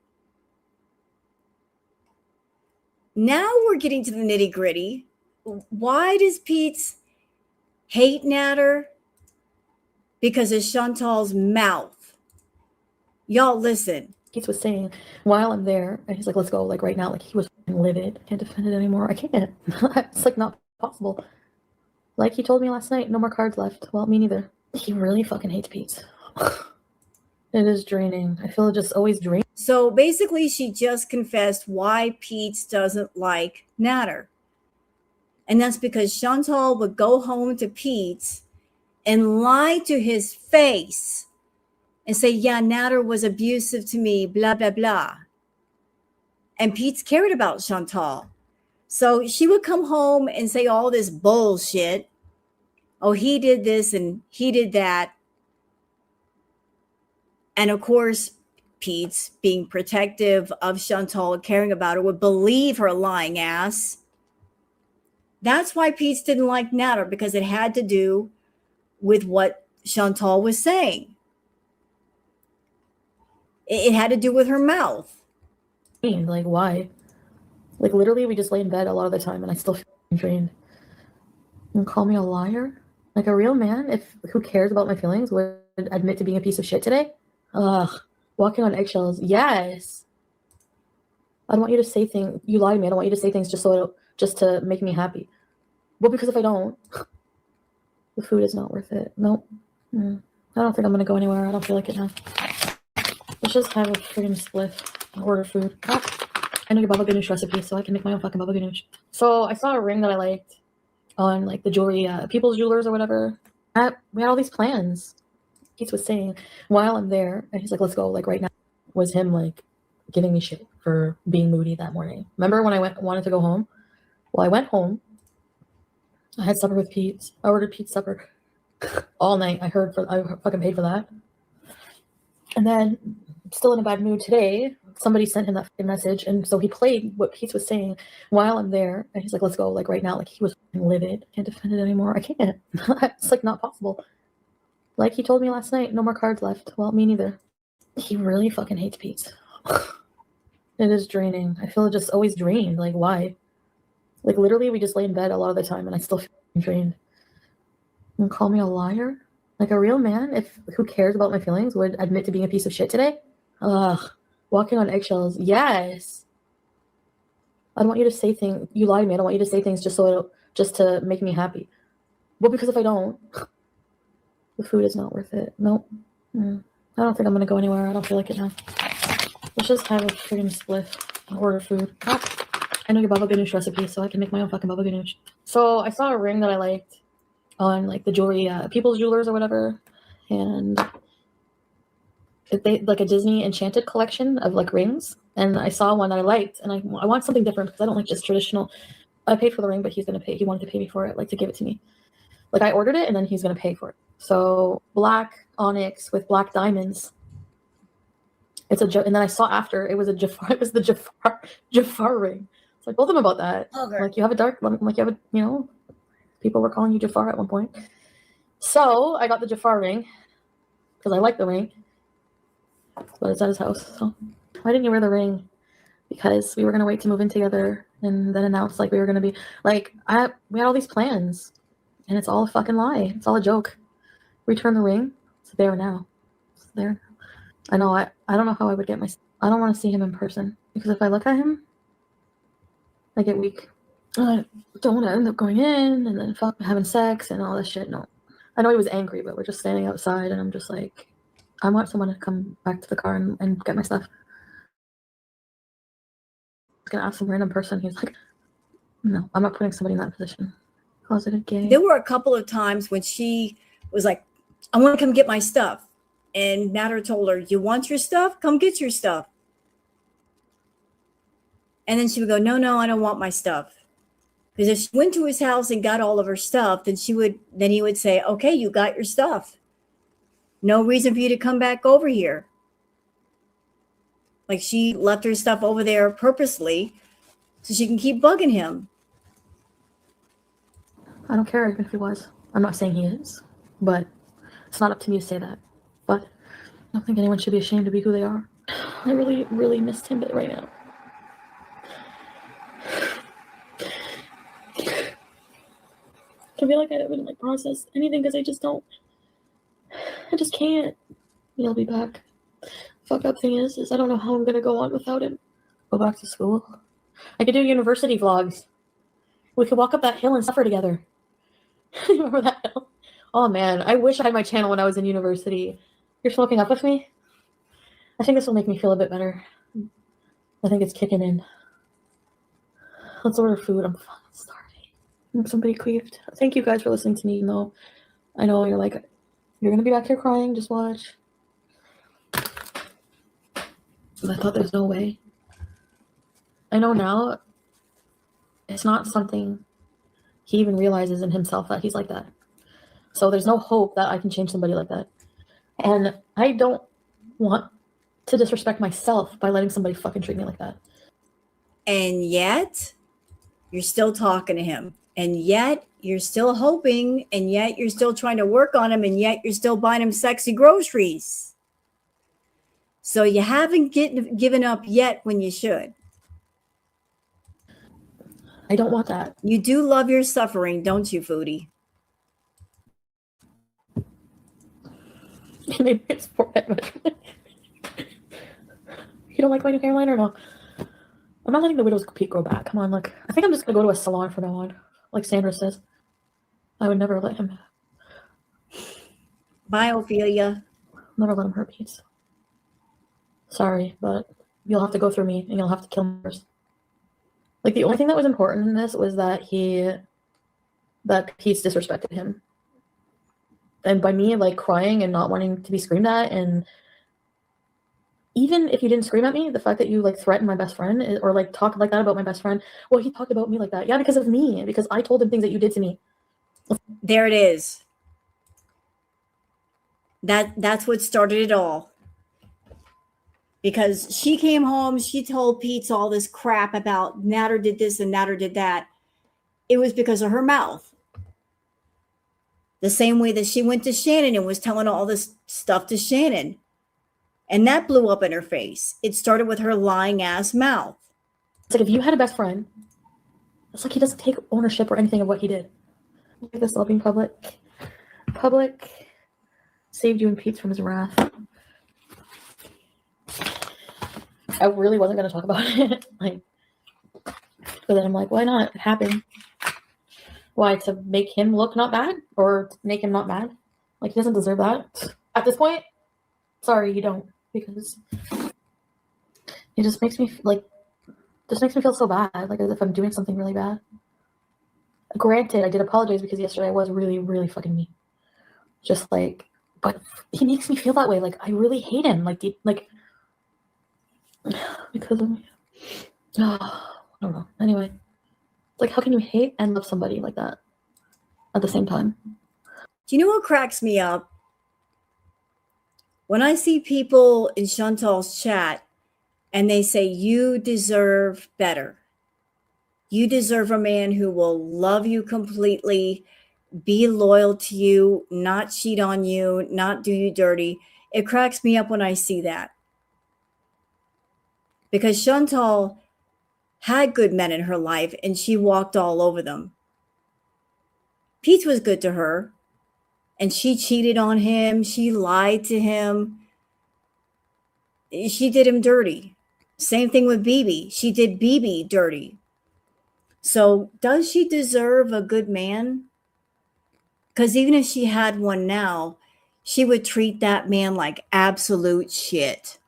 Speaker 1: Now we're getting to the nitty gritty. Why does Pete's hate Natter? Because of Chantal's mouth. Y'all listen.
Speaker 6: Keats was saying while I'm there, and he's like, let's go, like, right now. Like, he was livid. Can't defend it anymore. I can't. It's like not possible. Like he told me last night, no more cards left. Well, me neither. He really fucking hates Pete's. It is draining. I feel just always draining.
Speaker 1: So basically, she just confessed why Pete's doesn't like Natter. And that's because Chantal would go home to Pete's and lie to his face and say, yeah, Natter was abusive to me, blah, blah, blah. And Pete's cared about Chantal. So she would come home and say all this bullshit. Oh, he did this and he did that. And of course, Pete's, being protective of Chantal and caring about her, would believe her lying ass. That's why Pete's didn't like Natter, because it had to do with what Chantal was saying. It had to do with her mouth.
Speaker 6: Like, why? Like, literally, we just lay in bed a lot of the time, and I still feel drained. And call me a liar? Like, a real man, who cares about my feelings, would admit to being a piece of shit today? Ugh. Walking on eggshells. Yes. I don't want you to say things. You lie to me. I don't want you to say things just to make me happy. Well, because if I don't, the food is not worth it. Nope. I don't think I'm gonna go anywhere. I don't feel like it now. Let's just have a freaking spliff and order food. I know your baba ganoush recipe, so I can make my own fucking baba ganoush. So I saw a ring that I liked on, like, the jewelry, People's Jewelers or whatever. We had all these plans. Keats was saying while I'm there, and he's like, let's go, like, right now. Was him, like, giving me shit for being moody that morning. Remember when I wanted to go home? Well, I went home. I had supper with Pete's. I ordered Pete's supper all night. I fucking paid for that. And then, still in a bad mood today, somebody sent him that message, and so he played what Pete's was saying while I'm there, and he's like, let's go, like, right now. Like, he was livid. Can't defend it anymore. I can't. It's like not possible. Like he told me last night, no more cards left. Well, me neither. He really fucking hates Pete's. It is draining. I feel just always drained. Like, why? Like, literally, we just lay in bed a lot of the time, and I still feel drained. And call me a liar? Like, a real man, who cares about my feelings, would admit to being a piece of shit today? Ugh. Walking on eggshells. Yes. I don't want you to say things. You lie to me. I don't want you to say things just to make me happy. Well, because if I don't, the food is not worth it. Nope. I don't think I'm gonna go anywhere. I don't feel like it now. Let's just have a freaking spliff and order food. I know your baba ganoush recipe, so I can make my own fucking baba ganoush. So I saw a ring that I liked on, like, the jewelry, People's Jewelers or whatever, and they like a Disney Enchanted collection of, like, rings. And I saw one that I liked, and I want something different because I don't like just traditional. I paid for the ring, but he wanted to pay me for it, like, to give it to me. Like, I ordered it, and then he's gonna pay for it. So black onyx with black diamonds. And then I saw after it was the Jafar ring. So I told them about that.
Speaker 1: Okay.
Speaker 6: Like, you have a dark one, like, you have a, people were calling you Jafar at one point. So I got the Jafar ring because I like the ring. But it's at his house. So why didn't you wear the ring? because we were gonna wait to move in together and then announce like we were gonna be like we had all these plans and it's all a fucking lie. It's all a joke. Return the ring. It's there now. It's there. I know. I don't know how I would get I don't want to see him in person because if I look at him, I get weak. I don't want to end up going in and then having sex and all this shit. No. I know he was angry, but we're just standing outside and I'm just like, I want someone to come back to the car and get my stuff. I was gonna ask some random person. He's like, no, I'm not putting somebody in that position. Closeted gay.
Speaker 1: There were a couple of times when she was like, I want to come get my stuff. And Natter told her, you want your stuff? Come get your stuff. And then she would go, no, I don't want my stuff. Because if she went to his house and got all of her stuff, then he would say, okay, you got your stuff. No reason for you to come back over here. Like she left her stuff over there purposely so she can keep bugging him.
Speaker 6: I don't care if he was. I'm not saying he is, but it's not up to me to say that. But I don't think anyone should be ashamed to be who they are. I really, really missed him right now. I feel like I haven't like processed anything because I just can't. He'll be back. Fuck up thing is I don't know how I'm gonna go on without him. Go back to school. I could do university vlogs. We could walk up that hill and suffer together. Remember that hill? Oh man, I wish I had my channel when I was in university. You're smoking up with me? I think this will make me feel a bit better. I think it's kicking in. Let's order food. I'm fucking starving. Somebody queefed. Thank you guys for listening to me, even though I know you're like, you're gonna be back here crying, just watch. I thought there's no way. I know now it's not something he even realizes in himself that he's like that. So there's no hope that I can change somebody like that. And I don't want to disrespect myself by letting somebody fucking treat me like that.
Speaker 1: And yet, you're still talking to him. And yet, you're still hoping. And yet, you're still trying to work on him. And yet, you're still buying him sexy groceries. So you haven't given up yet when you should.
Speaker 6: I don't want that.
Speaker 1: You do love your suffering, don't you, Foodie?
Speaker 6: Maybe it's forehead measurement. You don't like my new hairline or no? I'm not letting the widow's peak grow back. Come on, look. I think I'm just gonna go to a salon from now on. Like Sandra says. I would never let him.
Speaker 1: Bye, Ophelia.
Speaker 6: Never let him hurt Peeps. Sorry, but you'll have to go through me and you'll have to kill me first. Like the only thing that was important in this was that Peeps disrespected him. And by me like crying and not wanting to be screamed at, and even if you didn't scream at me, the fact that you like threatened my best friend or like talk like that about my best friend, well, he talked about me like that. Yeah, because of me, because I told him things that you did to me.
Speaker 1: There it is. That's what started it all. Because she came home, she told Pete's all this crap about Natter did this and Natter did that. It was because of her mouth. The same way that she went to Shannon and was telling all this stuff to Shannon. And that blew up in her face. It started with her lying ass mouth.
Speaker 6: It's like if you had a best friend, it's like he doesn't take ownership or anything of what he did. Look at this all being public. Public saved you and Pete's from his wrath. I really wasn't going to talk about it. But then I'm like, why not? It happened. Why? To make him look not bad? Or make him not mad? Like, he doesn't deserve that. At this point, sorry, you don't. Because it just makes me, feel so bad. Like, as if I'm doing something really bad. Granted, I did apologize because yesterday I was really, really fucking mean. Just, but he makes me feel that way. Like, I really hate him. Because of me. I don't know. Anyway. Like, how can you hate and love somebody like that at the same time?
Speaker 1: Do you know what cracks me up? When I see people in Chantal's chat and they say, you deserve better. You deserve a man who will love you completely, be loyal to you, not cheat on you, not do you dirty. It cracks me up when I see that. because Chantal had good men in her life and she walked all over them. Pete's was good to her, and she cheated on him. She lied to him. She did him dirty. Same thing with BB. She did BB dirty. So does she deserve a good man? Because even if she had one now, she would treat that man like absolute shit.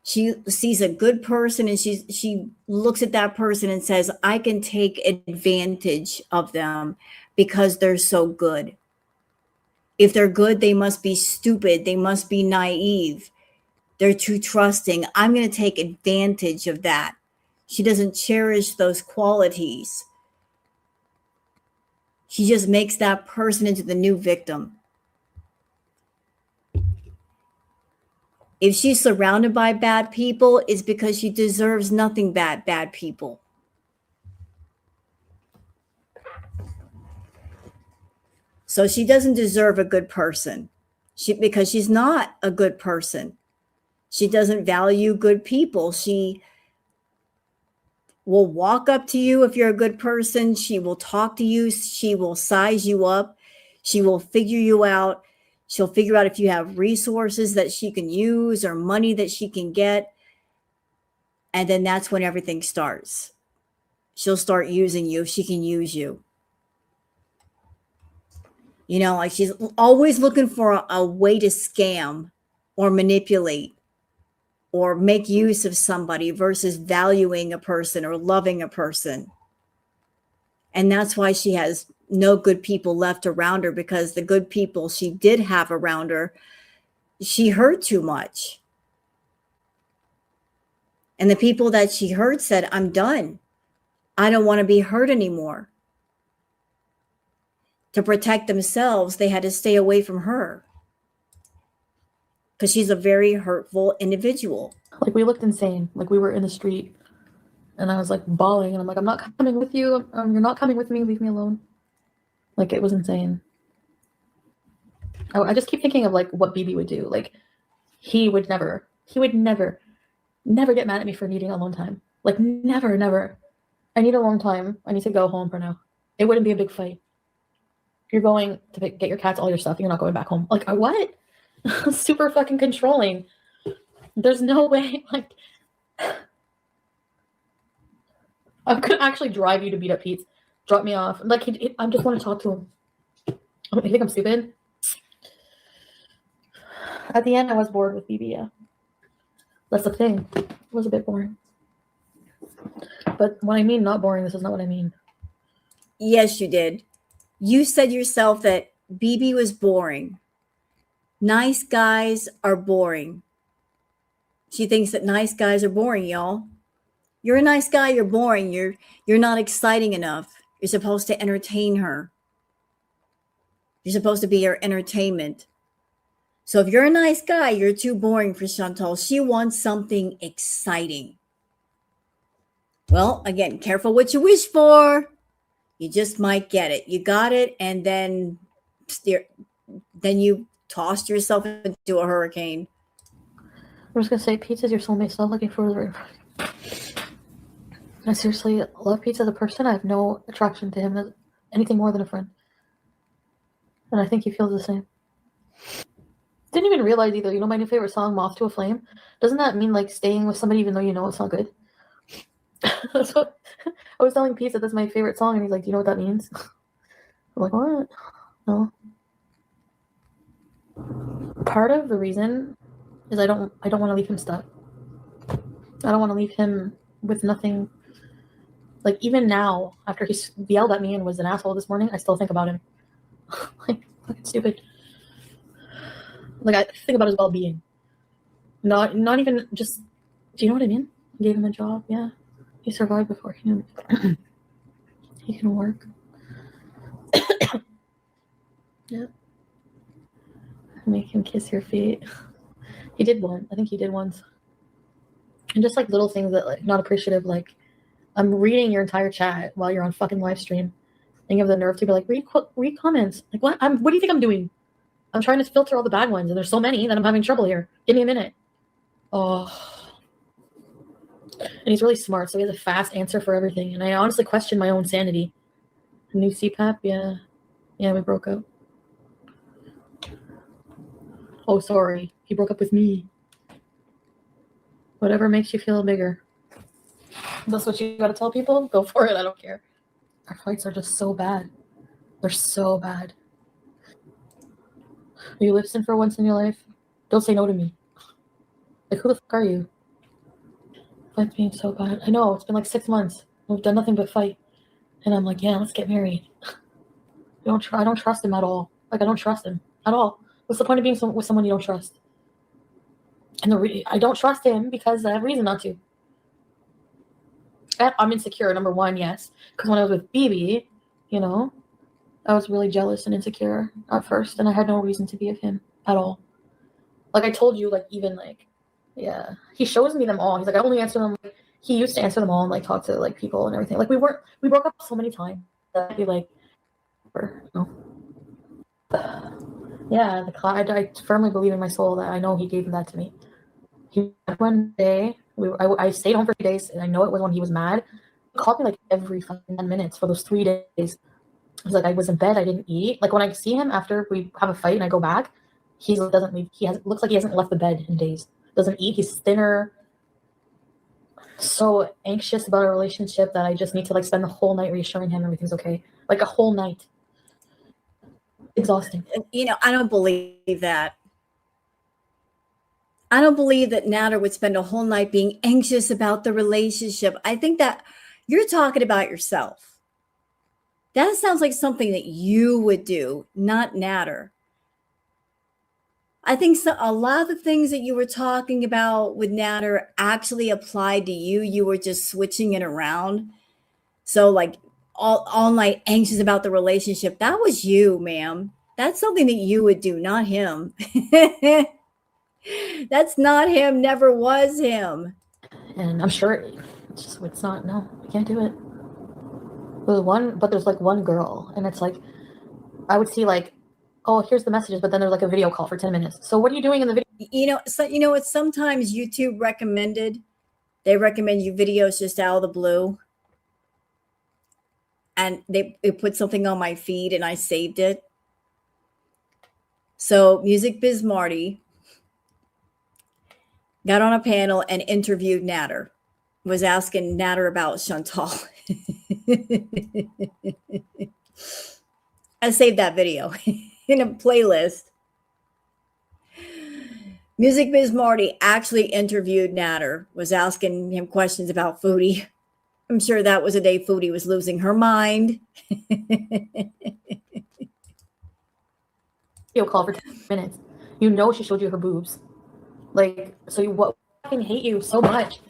Speaker 1: She sees a good person and she looks at that person and says, I can take advantage of them because they're so good. If they're good, they must be stupid. They must be naive. They're too trusting. I'm going to take advantage of that. She doesn't cherish those qualities. She just makes that person into the new victim. If she's surrounded by bad people, it's because she deserves nothing but bad people. So she doesn't deserve a good person because she's not a good person. She doesn't value good people. She will walk up to you if you're a good person. She will talk to you. She will size you up. She will figure you out. She'll figure out if you have resources that she can use or money that she can get. And then that's when everything starts. She'll start using you if she can use you. You know, like she's always looking for a way to scam or manipulate or make use of somebody versus valuing a person or loving a person. And that's why she has no good people left around her, because the good people she did have around her, she hurt too much. And the people that she hurt said, I'm done. I don't want to be hurt anymore. To protect themselves, they had to stay away from her because she's a very hurtful individual.
Speaker 6: Like, we looked insane. Like, we were in the street and I was like bawling and I'm like, I'm not coming with you. You're not coming with me. Leave me alone. Like, it was insane. I just keep thinking of like what BB would do. Like, he would never get mad at me for needing alone time. Like, never. I need alone time. I need to go home for now. It wouldn't be a big fight. You're going to get your cats, all your stuff. You're not going back home. Like, what? Super fucking controlling. There's no way. Like, I'm gonna actually drive you to beat up Pete's. Drop me off. Like, I just want to talk to him. You think I'm stupid? At the end, I was bored with BB. Yeah, that's the thing. It was a bit boring. But when I mean not boring, this is not what I mean.
Speaker 1: Yes, you did. You said yourself that BB was boring. Nice guys are boring. She thinks that nice guys are boring, y'all. You're a nice guy, you're boring. You're not exciting enough. You're supposed to entertain her. You're supposed to be her entertainment. So if you're a nice guy, you're too boring for Chantal. She wants something exciting. Well, again, careful what you wish for. You just might get it. You got it, and then you tossed yourself into a hurricane.
Speaker 6: I'm just gonna say, Pete's is your soulmate. Stop looking for the. I seriously love Pete as a person. I have no attraction to him as anything more than a friend. And I think he feels the same. Didn't even realize either. You know my new favorite song, Moth to a Flame? Doesn't that mean like staying with somebody even though you know it's not good? That's what I was telling Pete that that's my favorite song, and he's like, do you know what that means? I'm like, what? No. Part of the reason is I don't want to leave him stuck. I don't want to leave him with nothing. Like, even now, after he yelled at me and was an asshole this morning, I still think about him. Like, fucking stupid. Like, I think about his well-being. Not even just, do you know what I mean? I gave him a job, yeah. He survived before he knew. He can work. Yeah. Make him kiss your feet. He did one. I think he did once. And just like little things that like not appreciative, like I'm reading your entire chat while you're on fucking live stream, and you have the nerve to be like, read comments. Like, what? What do you think I'm doing? I'm trying to filter all the bad ones, and there's so many that I'm having trouble here. Give me a minute. Oh, And he's really smart, so he has a fast answer for everything. And I honestly question my own sanity. New CPAP, yeah. Yeah, we broke up. Oh, sorry. He broke up with me. Whatever makes you feel bigger. That's what you gotta tell people? Go for it, I don't care. Our fights are just so bad. They're so bad. You listen for once in your life? Don't say no to me. Like, who the fuck are you? Fights being so bad. I know, it's been like 6 months. We've done nothing but fight. And I'm like, yeah, let's get married. I don't trust him at all. Like, I don't trust him at all. What's the point of being with someone you don't trust? And I don't trust him because I have reason not to. I'm insecure, number one, yes. Because when I was with BB, you know, I was really jealous and insecure at first, and I had no reason to be of him at all. Like I told you, like even like, yeah, he shows me them all. He's like, I only answer them. He used to answer them all and like talk to like people and everything. Like we broke up so many times that I'd be like, you know. Yeah, I firmly believe in my soul that I know he gave that to me. One day, I stayed home for 3 days, and I know it was when he was mad. He called me like every 10 minutes for those 3 days. He's like, I was in bed, I didn't eat. Like when I see him after we have a fight and I go back, he doesn't leave. Looks like he hasn't left the bed in days. Doesn't eat. He's thinner. So anxious about our relationship that I just need to like spend the whole night reassuring him everything's okay. Like a whole night. Exhausting.
Speaker 1: You know, I don't believe that. I don't believe that Nader would spend a whole night being anxious about the relationship. I think that you're talking about yourself. That sounds like something that you would do, not Nader. I think a lot of the things that you were talking about with Nader actually applied to you. You were just switching it around. So like all night anxious about the relationship. That was you, ma'am. That's something that you would do, not him. That's not him, never was him.
Speaker 6: And I'm sure it's not, no, I can't do it. There's like one girl, and it's like, I would see like, oh, here's the messages, but then there's like a video call for 10 minutes. So what are you doing in the video?
Speaker 1: You know what sometimes YouTube they recommend you videos just out of the blue. And they put something on my feed and I saved it. So Music Biz Marty got on a panel and interviewed Nader, was asking Nader about Chantal. I saved that video in a playlist. Music Biz Marty actually interviewed Nader, was asking him questions about Foodie. I'm sure that was a day Foodie was losing her mind.
Speaker 6: Video call for 10 minutes. You know she showed you her boobs. Like, so what? I fucking hate you so much.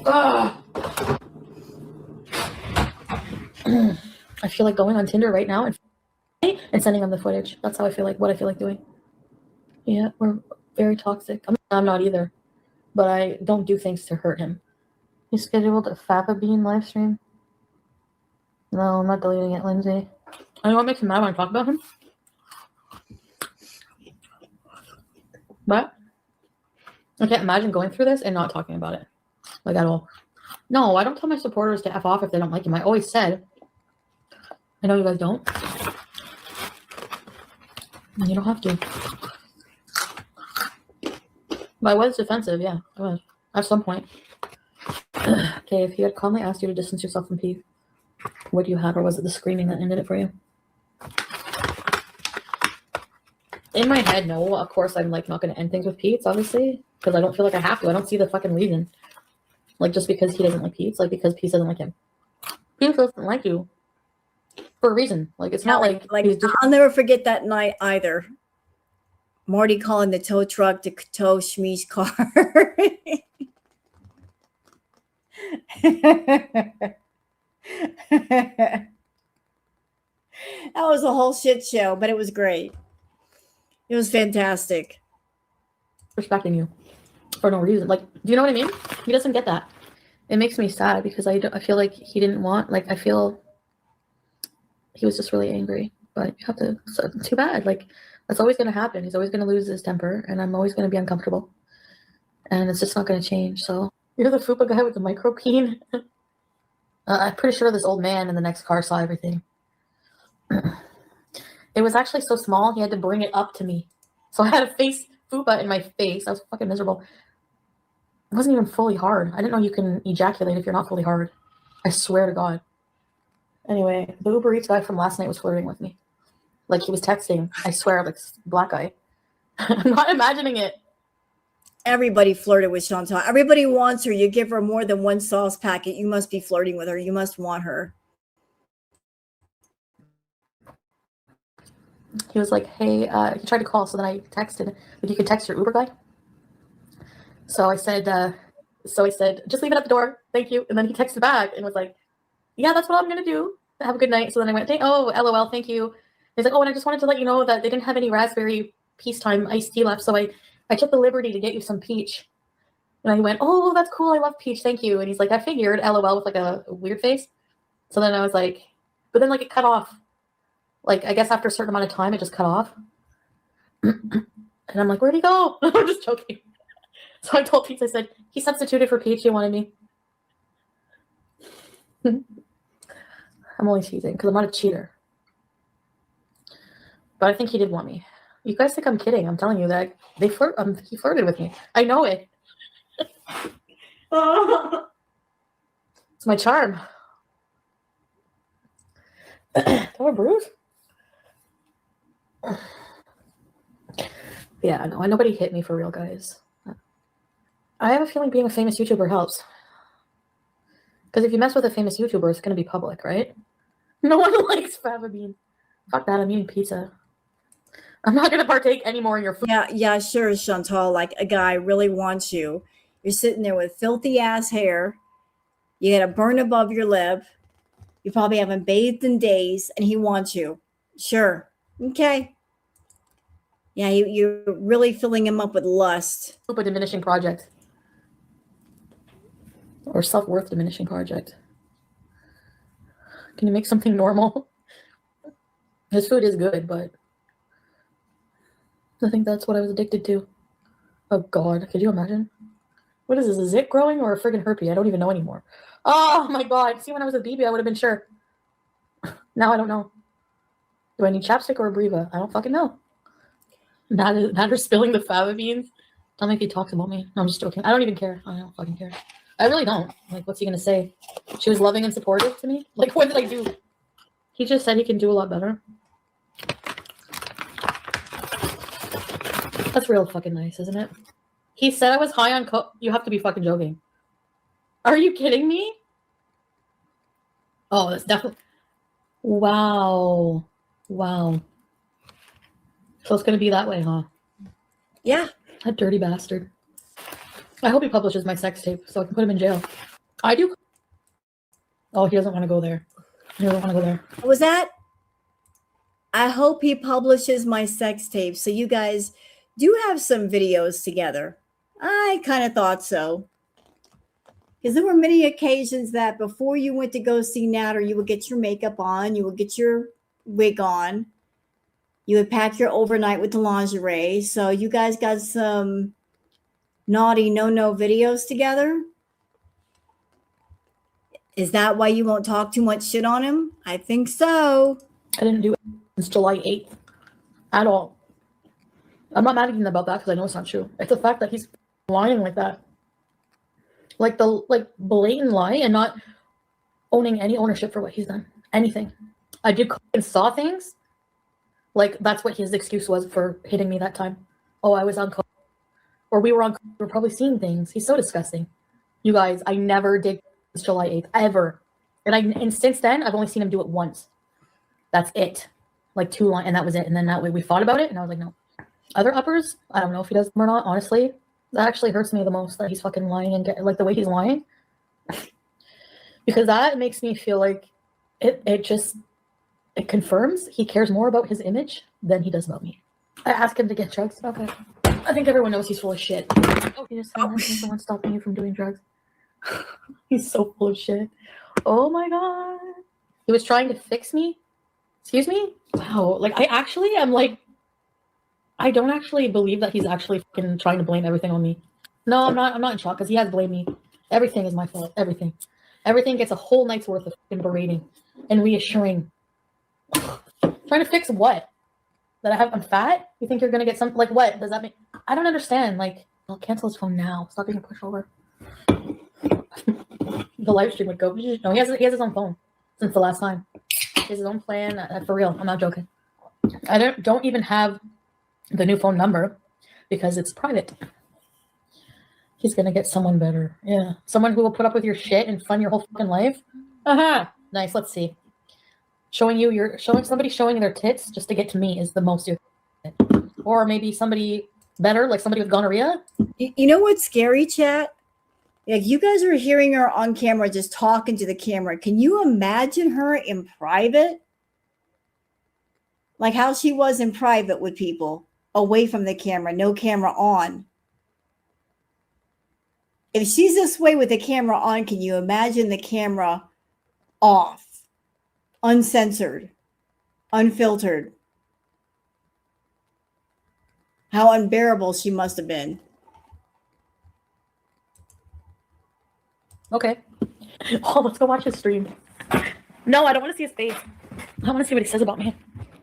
Speaker 6: Ugh. I feel like going on Tinder right now and sending them the footage. That's how I feel like, what I feel like doing. Yeah, we're very toxic. I'm not either. But I don't do things to hurt him. You scheduled a Fappa Bean live stream? No, I'm not deleting it, Lindsay. I know what makes him mad when I talk about him. But I can't imagine going through this and not talking about it. Like at all. No, I don't tell my supporters to F off if they don't like him. I always said. I know you guys don't. And you don't have to. But I was defensive, yeah. I was. At some point. Okay, if he had calmly asked you to distance yourself from Pete, what do you have, or was it the screaming that ended it for you? In my head, no. Of course, I'm like not going to end things with Pete's, obviously, because I don't feel like I have to. I don't see the fucking reason. Like just because he doesn't like Pete's, like because Pete doesn't like him. Pete doesn't like you for a reason. Like it's not like
Speaker 1: I'll never forget that night either. Marty calling the tow truck to tow Shmi's car. That was a whole shit show, but it was great. It was fantastic.
Speaker 6: Respecting you for no reason. Like, do you know what I mean? He doesn't get that. It makes me sad because I feel like he didn't want, like, I feel he was just really angry. But you have to, so too bad. Like, that's always going to happen. He's always going to lose his temper, and I'm always going to be uncomfortable. And it's just not going to change. So You're the fupa guy with the micropeen. I'm pretty sure this old man in the next car saw everything. It was actually so small, he had to bring it up to me. So I had a face fupa in my face. I was fucking miserable. It wasn't even fully hard. I didn't know you can ejaculate if you're not fully hard. I swear to God. Anyway, the Uber Eats guy from last night was flirting with me. Like, he was texting. I swear, like, black guy. I'm not imagining it.
Speaker 1: Everybody flirted with Chantal. Everybody wants her. You give her more than one sauce packet, you must be flirting with her. You must want her.
Speaker 6: He was like, hey, he tried to call, so then I texted, like, you could text your Uber guy. So I said, just leave it at the door. Thank you. And then he texted back and was like, yeah, that's what I'm going to do. Have a good night. So then I went, oh, LOL, thank you. He's like, oh, and I just wanted to let you know that they didn't have any raspberry peacetime iced tea left. So I took the liberty to get you some peach. And I went, oh, that's cool. I love peach. Thank you. And he's like, I figured, LOL, with like a weird face. So then I was like, but then like it cut off. Like, I guess after a certain amount of time, it just cut off. And I'm like, where'd he go? I'm just joking. So I told Peeps, I said, he substituted for Peach. He wanted me. I'm only cheating because I'm not a cheater. But I think he did want me. You guys think I'm kidding. I'm telling you that he flirted with me. I know it. It's my charm. Do I have a bruise? Yeah, no, nobody hit me for real, guys. I have a feeling being a famous YouTuber helps. Because if you mess with a famous YouTuber, it's going to be public, right? No one likes fava bean. Fuck that, I'm eating pizza. I'm not going to partake anymore in your food.
Speaker 1: Yeah, sure, Chantal. Like, a guy really wants you. You're sitting there with filthy ass hair. You got a burn above your lip. You probably haven't bathed in days, and he wants you. Sure. Okay. Yeah, you're really filling him up with lust.
Speaker 6: A diminishing project. Or self-worth diminishing project. Can you make something normal? His food is good, but I think that's what I was addicted to. Oh God, could you imagine? What is this, a zit growing or a friggin' herpes? I don't even know anymore. Oh my God, see, when I was a baby, I would have been sure. Now I don't know. Do I need chapstick or a Breva? I don't fucking know. Not spilling the fava beans. Don't make me talk about me. No, I'm just joking. I don't even care. I don't fucking care. I really don't. Like, what's he gonna say? She was loving and supportive to me? Like, what did I do? He just said he can do a lot better. That's real fucking nice, isn't it? He said I was high on coke. You have to be fucking joking. Are you kidding me? Oh, that's definitely... Wow. Wow. So it's gonna be that way, huh?
Speaker 1: Yeah.
Speaker 6: That dirty bastard. I hope he publishes my sex tape so I can put him in jail. I do. Oh, he doesn't want to go there. He doesn't want to go there.
Speaker 1: What was that? I hope he publishes my sex tape. So you guys do have some videos together. I kind of thought so. Because there were many occasions that before you went to go see Natter, you would get your makeup on, you would get your wig on, you would pack your overnight with the lingerie. So you guys got some naughty no-no videos together. Is that why you won't talk too much shit on him? I think so.
Speaker 6: I didn't do it since July 8th at all. I'm not mad at him about that because I know it's not true. It's the fact that he's lying like that. Like blatant lie and not owning any ownership for what he's done. Anything. I did and saw things. Like, that's what his excuse was for hitting me that time. Oh, I was on coke. Or we were on coke. We were probably seeing things. He's so disgusting. You guys, I never did since July 8th. Ever. And since then, I've only seen him do it once. That's it. Like 2 lines, and that was it. And then that way we fought about it, and I was like, no. Other uppers, I don't know if he does them or not, honestly. That actually hurts me the most, that he's fucking lying and like the way he's lying. Because that makes me feel like it confirms he cares more about his image than he does about me. I asked him to get drugs. Okay. I think everyone knows he's full of shit. Oh, he just said he's the one stopping you from doing drugs. He's so full of shit. Oh my God. He was trying to fix me. Excuse me? Wow. Like, I actually am like, I don't actually believe that he's actually fucking trying to blame everything on me. No, I'm not in shock because he has blamed me.
Speaker 11: Everything is my fault. Everything. Everything gets a whole night's worth of fucking berating and reassuring. Trying to fix what? That I'm fat? You think you're gonna get some, like, what? Does that mean? I don't understand. Like, I'll cancel his phone now. Stop being a pushover. The live stream would go. No, he has his own phone since the last time. He has his own plan. For real. I'm not joking. I don't even have the new phone number because it's private. He's gonna get someone better. Yeah. Someone who will put up with your shit and fund your whole fucking life. Nice. Let's see. Showing their tits just to get to me is the most you're, or maybe somebody better, like somebody with gonorrhea.
Speaker 1: You know what's scary, chat? Like, you guys are hearing her on camera just talking to the camera. Can you imagine her in private? Like how she was in private with people, away from the camera, no camera on. If she's this way with the camera on, can you imagine the camera off? Uncensored, unfiltered. How unbearable she must have been.
Speaker 11: Okay. Oh, let's go watch his stream. No, I don't want to see his face. I want to see what he says about me.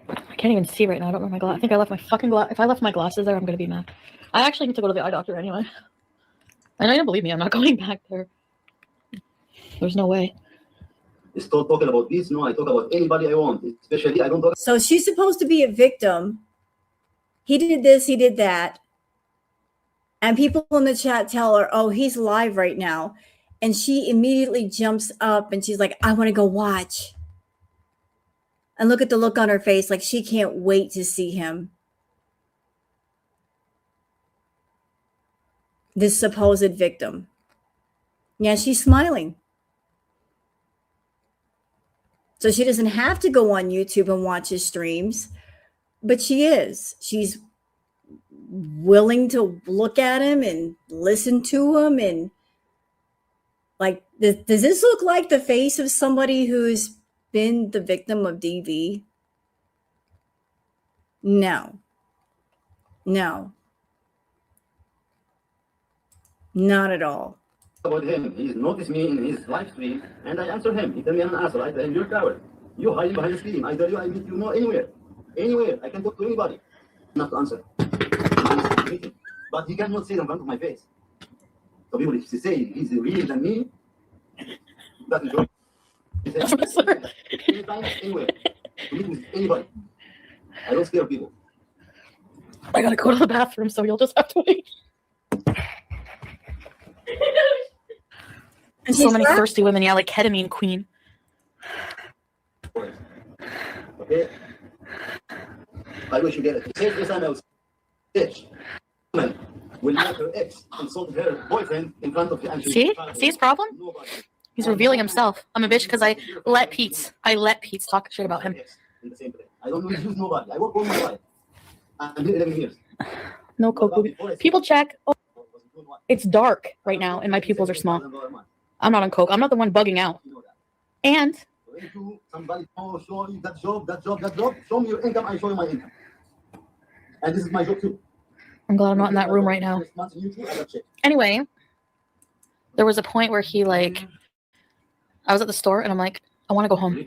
Speaker 11: I can't even see right now. I don't know my glass. I think I left my fucking glass. If I left my glasses there, I'm going to be mad. I actually need to go to the eye doctor anyway. I know you don't believe me. I'm not going back there. There's no way.
Speaker 3: Stop talking about this. No, I talk about anybody I want. Especially, I don't talk.
Speaker 1: So she's supposed to be a victim. He did this, he did that. And people in the chat tell her, oh, he's live right now. And she immediately jumps up and she's like, I want to go watch. And look at the look on her face, like she can't wait to see him. This supposed victim. Yeah, she's smiling. So she doesn't have to go on YouTube and watch his streams, but she is. She's willing to look at him and listen to him. And like, does this look like the face of somebody who's been the victim of DV? No. No. Not at all.
Speaker 3: About him. He's noticed me in his live stream, and I answer him. He tell me I'm an asshole. I tell him you're a coward. You hiding behind the screen. I tell you I meet you know anywhere. Anywhere. I can talk to anybody. Not to answer. But he cannot say it in front of my face. So people, if they say he's real than me, that's a joke. He said, anytime, anywhere. To meet with anybody. I don't scare people.
Speaker 11: I gotta go to the bathroom, so you'll just have to wait. And so many thirsty women, yeah, like ketamine queen.
Speaker 3: Okay? I wish you get it. Take this time out. Bitch. Woman will let her ex insult her boyfriend in front of you.
Speaker 11: See his problem? He's revealing himself. I'm a bitch because I let Peeps talk shit about him.
Speaker 3: I don't use nobody. I work all my life. I'm here 11 years.
Speaker 11: No coke. People check. Oh, it's dark right now, and my pupils are small. I'm not on coke. I'm not the one bugging out. And
Speaker 3: somebody show you that job. Show me your income. I show you my income. And this is my job too.
Speaker 11: I'm glad I'm not in that room right now. Anyway, there was a point where he like, I was at the store and I'm like, I want to go home. He's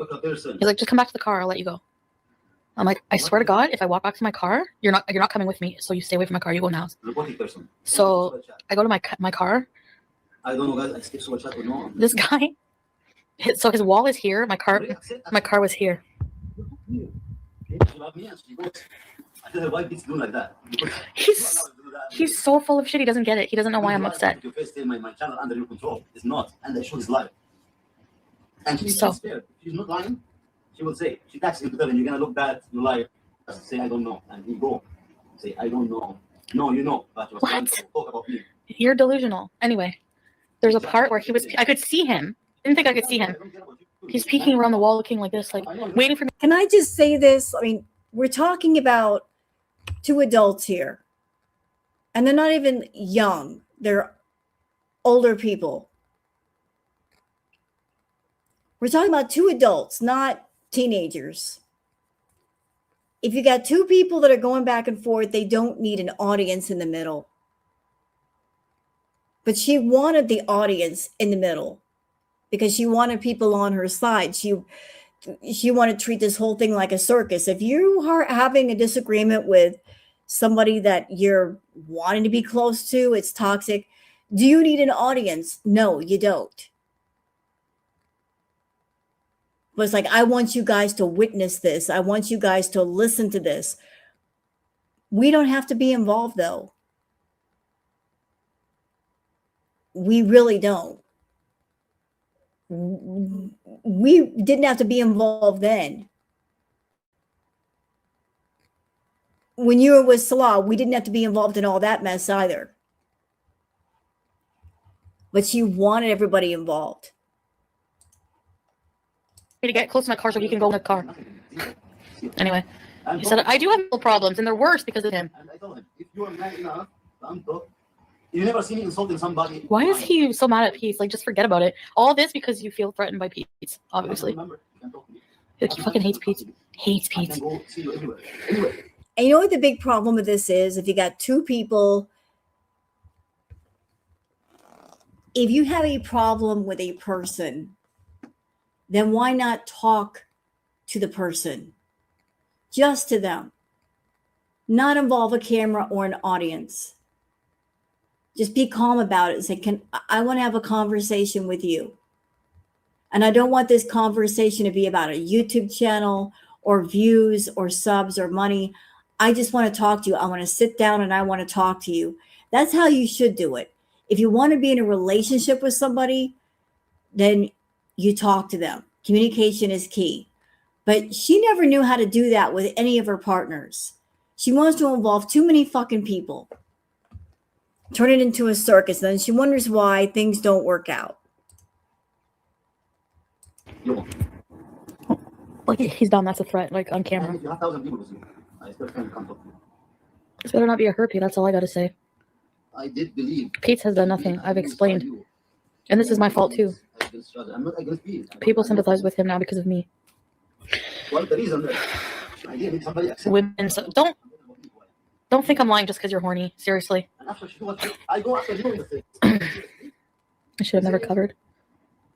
Speaker 11: like, just come back to the car. I'll let you go. I'm like, I swear to God, if I walk back to my car, you're not coming with me. So you stay away from my car. You go now. So I go to my car.
Speaker 3: I don't know, guys. I skip so much chat with no one.
Speaker 11: This guy. So his wall is here. My car was here. He's so full of shit. He doesn't get it. He doesn't know why I'm upset.
Speaker 3: My channel under your control. It's not, and I show his life. And she's scared. She's not lying. She will say, she texts him to tell him, you're gonna look bad, you lie. Say, I don't know, and he go. Say, I don't know. No, you know, but you was trying to talk about me.
Speaker 11: You're delusional. Anyway, there's a part where I could see him. Didn't think I could see him. He's peeking around the wall, looking like this, like waiting for me.
Speaker 1: Can I just say this? I mean, we're talking about two adults here, and they're not even young. They're older people. We're talking about two adults, not teenagers. If you got two people that are going back and forth, they don't need an audience in the middle. But she wanted the audience in the middle because she wanted people on her side. She wanted to treat this whole thing like a circus. If you are having a disagreement with somebody that you're wanting to be close to, it's toxic. Do you need an audience? No, you don't. But it's like, I want you guys to witness this. I want you guys to listen to this. We don't have to be involved, though. We really don't. We didn't have to be involved then. When you were with Salah, we didn't have to be involved in all that mess either. But she wanted everybody involved.
Speaker 11: To get close to my car so he can go in the car. Anyway, he said, I do have little problems, and they're worse because of him.
Speaker 3: And I told him, if you are man enough, you never see me insulting somebody.
Speaker 11: Why is he so mad at Pete's? Like, just forget about it. All this because you feel threatened by Pete's, obviously. He fucking hates Pete's. Hates Pete's.
Speaker 1: And you know what the big problem with this is? If you got two people, if you have a problem with a person, then why not talk to the person? Just to them. Not involve a camera or an audience. Just be calm about it and say, I want to have a conversation with you. And I don't want this conversation to be about a YouTube channel or views or subs or money. I just want to talk to you. I want to sit down and I want to talk to you. That's how you should do it. If you want to be in a relationship with somebody, then you talk to them. Communication is key. But she never knew how to do that with any of her partners. She wants to involve too many fucking people. Turn it into a circus. Then she wonders why things don't work out.
Speaker 11: Like, he's done. That's a threat, like, on camera.
Speaker 3: You have 1,000 people with you. I still can't come talk to you.
Speaker 11: This better not be a herpy. That's all I gotta say.
Speaker 3: I did believe.
Speaker 11: Pete's has done nothing. I've explained. And this is my fault, too.
Speaker 3: I'm not against Pete.
Speaker 11: People sympathize with him now because of me.
Speaker 3: Well, the reason I did somebody accept.
Speaker 11: Women, so don't think I'm lying just because you're horny. Seriously.
Speaker 3: And after she was, I go after you in the face.
Speaker 11: I should have never covered.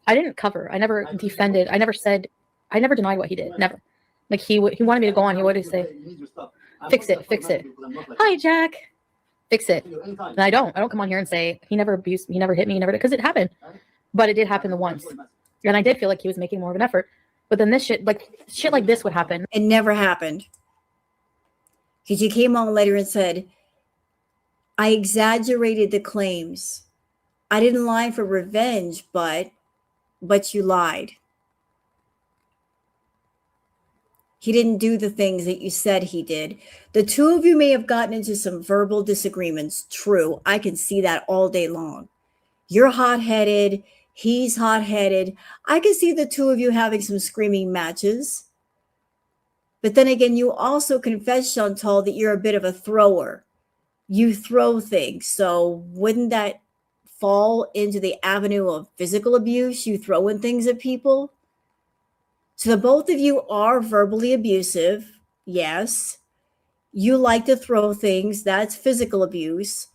Speaker 11: I didn't cover. I never defended. I never said. I never denied what he did. Never. Like he wanted me to go on. He would say, "Fix it, fix it." Hi, Jack. Fix it. And I don't come on here and say he never abused, he never hit me, he never did, because it happened. But it did happen the once, and I did feel like he was making more of an effort. But then this shit like this would happen.
Speaker 1: It never happened. Because you came on later and said, I exaggerated the claims. I didn't lie for revenge, but you lied. He didn't do the things that you said he did. The two of you may have gotten into some verbal disagreements. True. I can see that all day long. You're hot-headed. He's hot-headed. I can see the two of you having some screaming matches. But then again, you also confess, Chantal, that you're a bit of a thrower. You throw things. So wouldn't that fall into the avenue of physical abuse? You throwing things at people? So the both of you are verbally abusive. Yes. You like to throw things. That's physical abuse.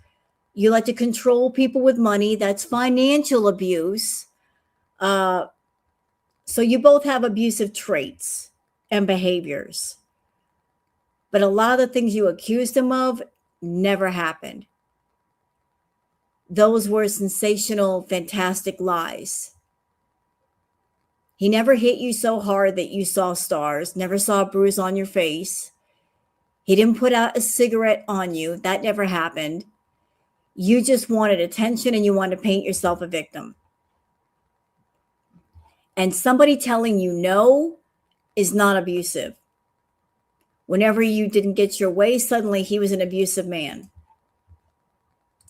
Speaker 1: You like to control people with money. That's financial abuse. So you both have abusive traits and behaviors. But a lot of the things you accused him of never happened. Those were sensational, fantastic lies. He never hit you so hard that you saw stars, never saw a bruise on your face. He didn't put out a cigarette on you. That never happened. You just wanted attention and you wanted to paint yourself a victim. And somebody telling you no is not abusive. Whenever you didn't get your way, suddenly he was an abusive man.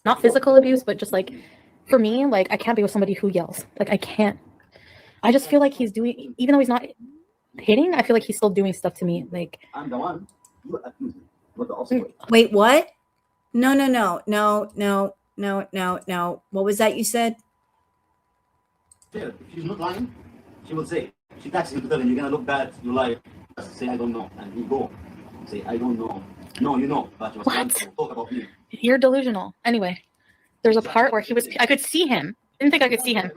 Speaker 11: Not physical abuse, but just like, for me, like, I can't be with somebody who yells. Like, I can't. I just feel like he's doing, even though he's not hitting, I feel like he's still doing stuff to me. Like,
Speaker 3: I'm the one. You accuse me. But also,
Speaker 1: wait, what? No. What was that you said?
Speaker 3: if she's not lying, she will say. She texts him to tell him, you're going to look bad. You lie. Say, I don't know. And he go. Say, I don't know. No, you know. But you're trying to talk about me.
Speaker 11: You're delusional. Anyway, There's a part where I could see him. Didn't think I could see him.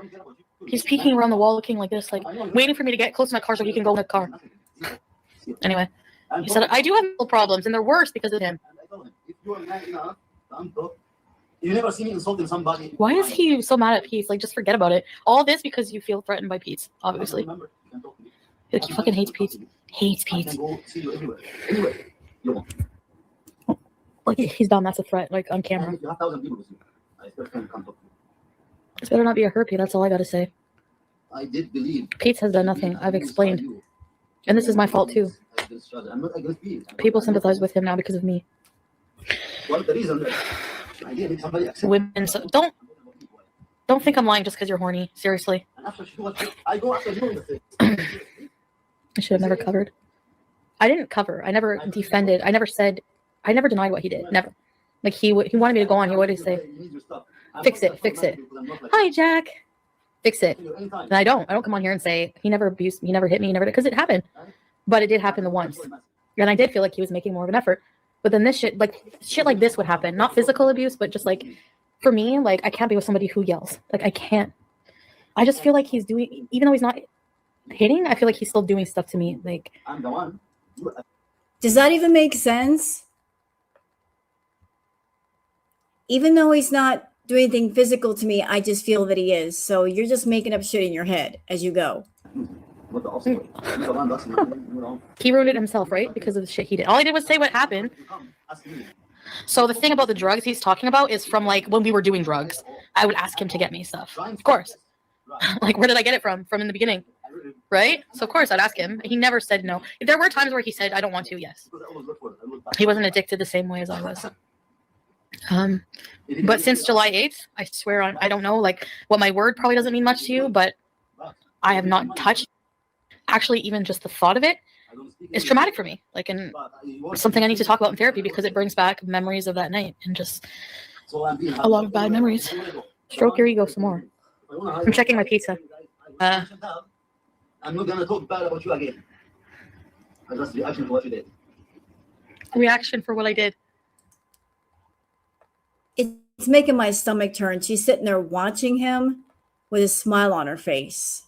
Speaker 11: He's peeking around the wall, looking like this, like waiting for me to get close to my car so he can go in the car. Anyway, he said, I do have mental problems, and they're worse because of him.
Speaker 3: You never see me insulting somebody.
Speaker 11: Why is he so mad at Pete's? Like, just forget about it. All this because you feel threatened by Pete's, obviously. Like, he fucking hates Pete's. Hates Pete's. Like, he's done. That's a threat, like, on camera. This better not be a herpy. That's all I gotta say.
Speaker 3: I did believe.
Speaker 11: Pete's has done nothing. I've explained. And this is my fault, too. People sympathize with him now because of me.
Speaker 3: Well, the reason
Speaker 11: Women, so don't think I'm lying just because you're horny. Seriously.
Speaker 3: I go after you.
Speaker 11: I should have never covered. I didn't cover. I never defended. I never denied what he did. Never. Like, he wanted me to go on. He would say, fix it. Hi, Jack. Fix it. And I don't come on here and say he never abused me, he never hit me, because it happened. But it did happen the once. And I did feel like he was making more of an effort. But then this shit like this would happen. Not physical abuse, but just like, for me, like, I can't be with somebody who yells. Like, I can't. I just feel like he's doing, even though he's not hitting, I feel like he's still doing stuff to me. Like,
Speaker 3: I'm the one.
Speaker 1: Does that even make sense? Even though he's not doing anything physical to me, I just feel that he is. So you're just making up shit in your head as you go.
Speaker 11: He ruined it himself, right? Because of the shit he did. All I did was say what happened. So the thing about the drugs he's talking about is from, like, when we were doing drugs. I would ask him to get me stuff. Of course. Like, where did I get it from? From in the beginning. Right? So of course I'd ask him. He never said no. There were times where he said, I don't want to, yes. He wasn't addicted the same way as I was. But since July 8th, I swear I don't know, like, what my word probably doesn't mean much to you, but I have not touched. Actually, even just the thought of it is traumatic for me. Like, and something I need to talk about in therapy because it brings back memories of that night and just a lot of bad memories. Stroke your ego some more. I'm checking my pizza.
Speaker 3: I'm not gonna talk bad about you again. I just reaction to what you did.
Speaker 11: Reaction for what I did.
Speaker 1: It's making my stomach turn. She's sitting there watching him with a smile on her face.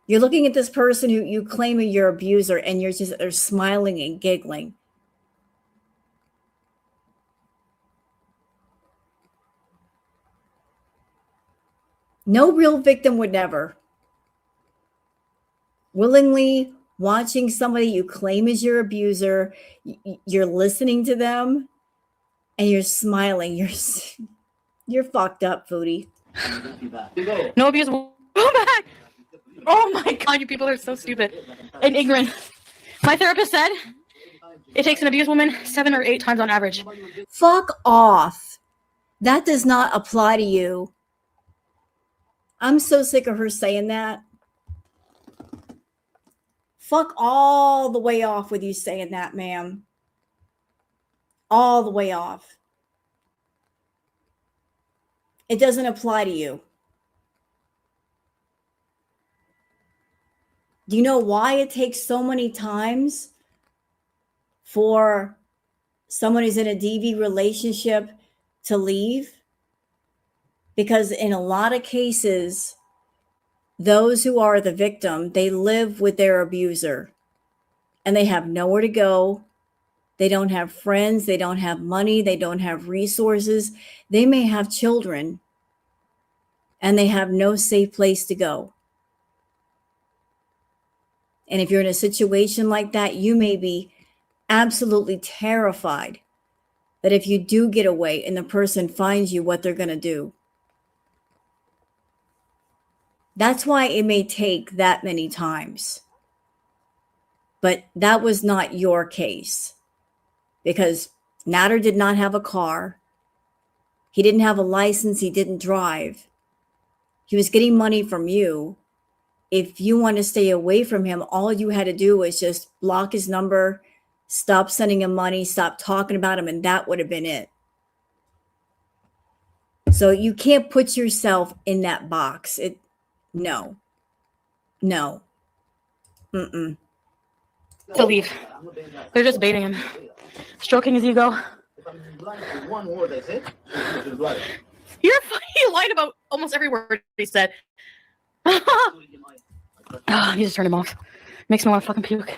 Speaker 1: You're looking at this person who you claim are your abuser, and you're just they're smiling and giggling. No real victim would never willingly watching somebody you claim is your abuser. You're listening to them, and you're smiling. You're fucked up, Foodie.
Speaker 11: No abuse. Go back. Oh my God, you people are so stupid and ignorant. My therapist said it takes an abused woman 7 or 8 times on average.
Speaker 1: Fuck off. That does not apply to you. I'm so sick of her saying that. Fuck all the way off with you saying that, ma'am. All the way off. It doesn't apply to you. Do you know why it takes so many times for someone who's in a DV relationship to leave? Because in a lot of cases, those who are the victim, they live with their abuser and they have nowhere to go. They don't have friends. They don't have money. They don't have resources. They may have children and they have no safe place to go. And if you're in a situation like that, you may be absolutely terrified that if you do get away and the person finds you, what they're going to do. That's why it may take that many times. But that was not your case, because Natter did not have a car. He didn't have a license. He didn't drive. He was getting money from you. If you want to stay away from him, all you had to do was just block his number, stop sending him money, stop talking about him, and that would have been it. So you can't put yourself in that box. No. Mm-mm.
Speaker 11: to leave. They're just baiting him, stroking his ego.
Speaker 3: If I'm blind to one word I said, you're blind.
Speaker 11: You're funny. You lied about almost every word he said. You just turn him off. Makes me want to fucking puke.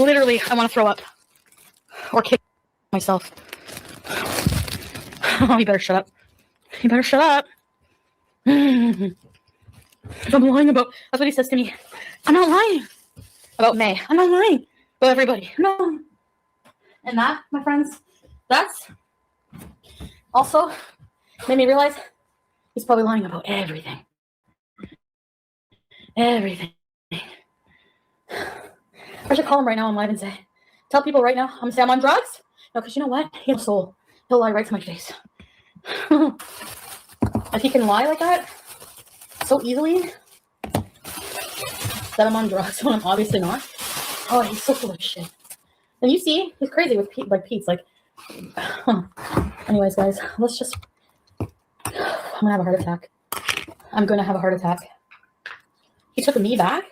Speaker 11: Literally, I want to throw up or kick myself. Oh, you better shut up. You better shut up. If I'm lying about, that's what he says to me. I'm not lying about May. I'm not lying about everybody. No. And that, my friends, that's also made me realize he's probably lying about everything. Everything. I should call him right now on live and say, tell people right now, I'm gonna say I'm on drugs. No, because you know what? He has a soul. He'll lie right to my face. If he can lie like that so easily that I'm on drugs when I'm obviously not. Oh, he's so full of shit. And you see, he's crazy with Pete's like. Anyways, guys, let's just. I'm gonna have a heart attack. I'm gonna have a heart attack. He took me back.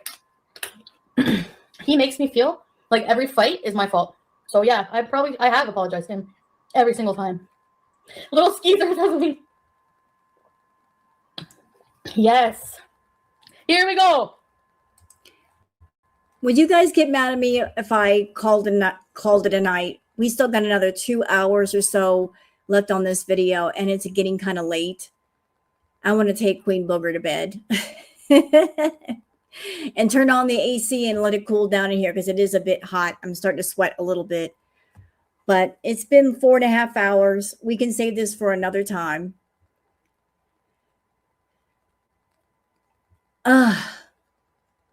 Speaker 11: He makes me feel like every fight is my fault. So yeah, I have apologized to him every single time. Little skeezer doesn't mean. Yes. Here we go.
Speaker 1: Would you guys get mad at me if I called it a night? We still got another 2 hours or so left on this video, and it's getting kind of late. I want to take Queen Booger to bed and turn on the AC and let it cool down in here because it is a bit hot. I'm starting to sweat a little bit, but it's been 4.5 hours. We can save this for another time.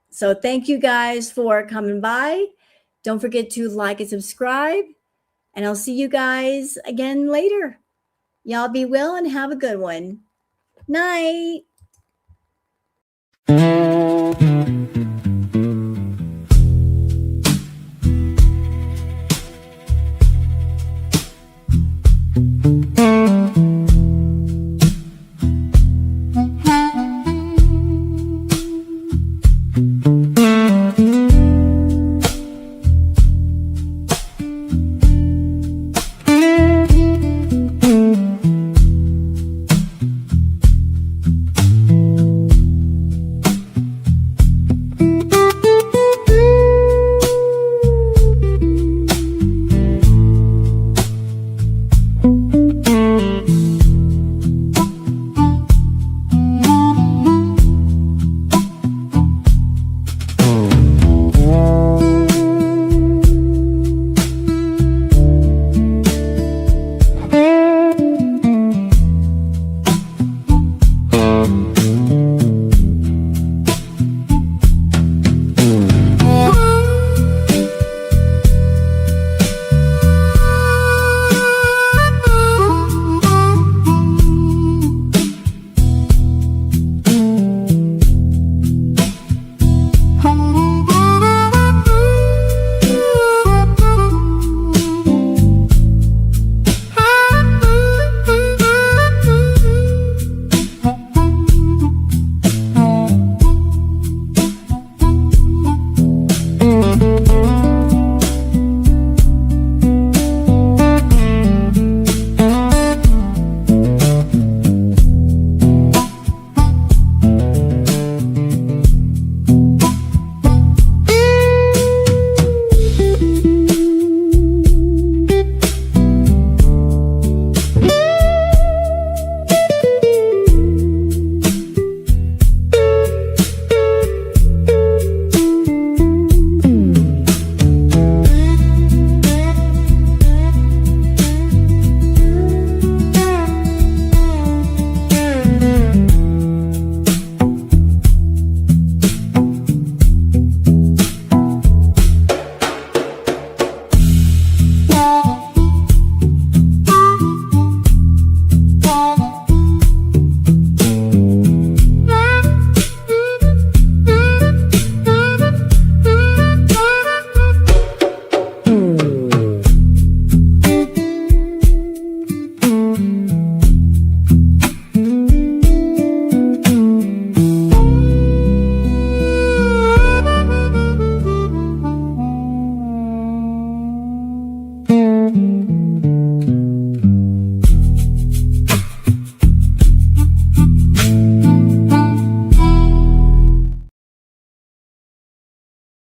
Speaker 1: So thank you guys for coming by. Don't forget to like and subscribe, and I'll see you guys again later. Y'all be well and have a good one. Night.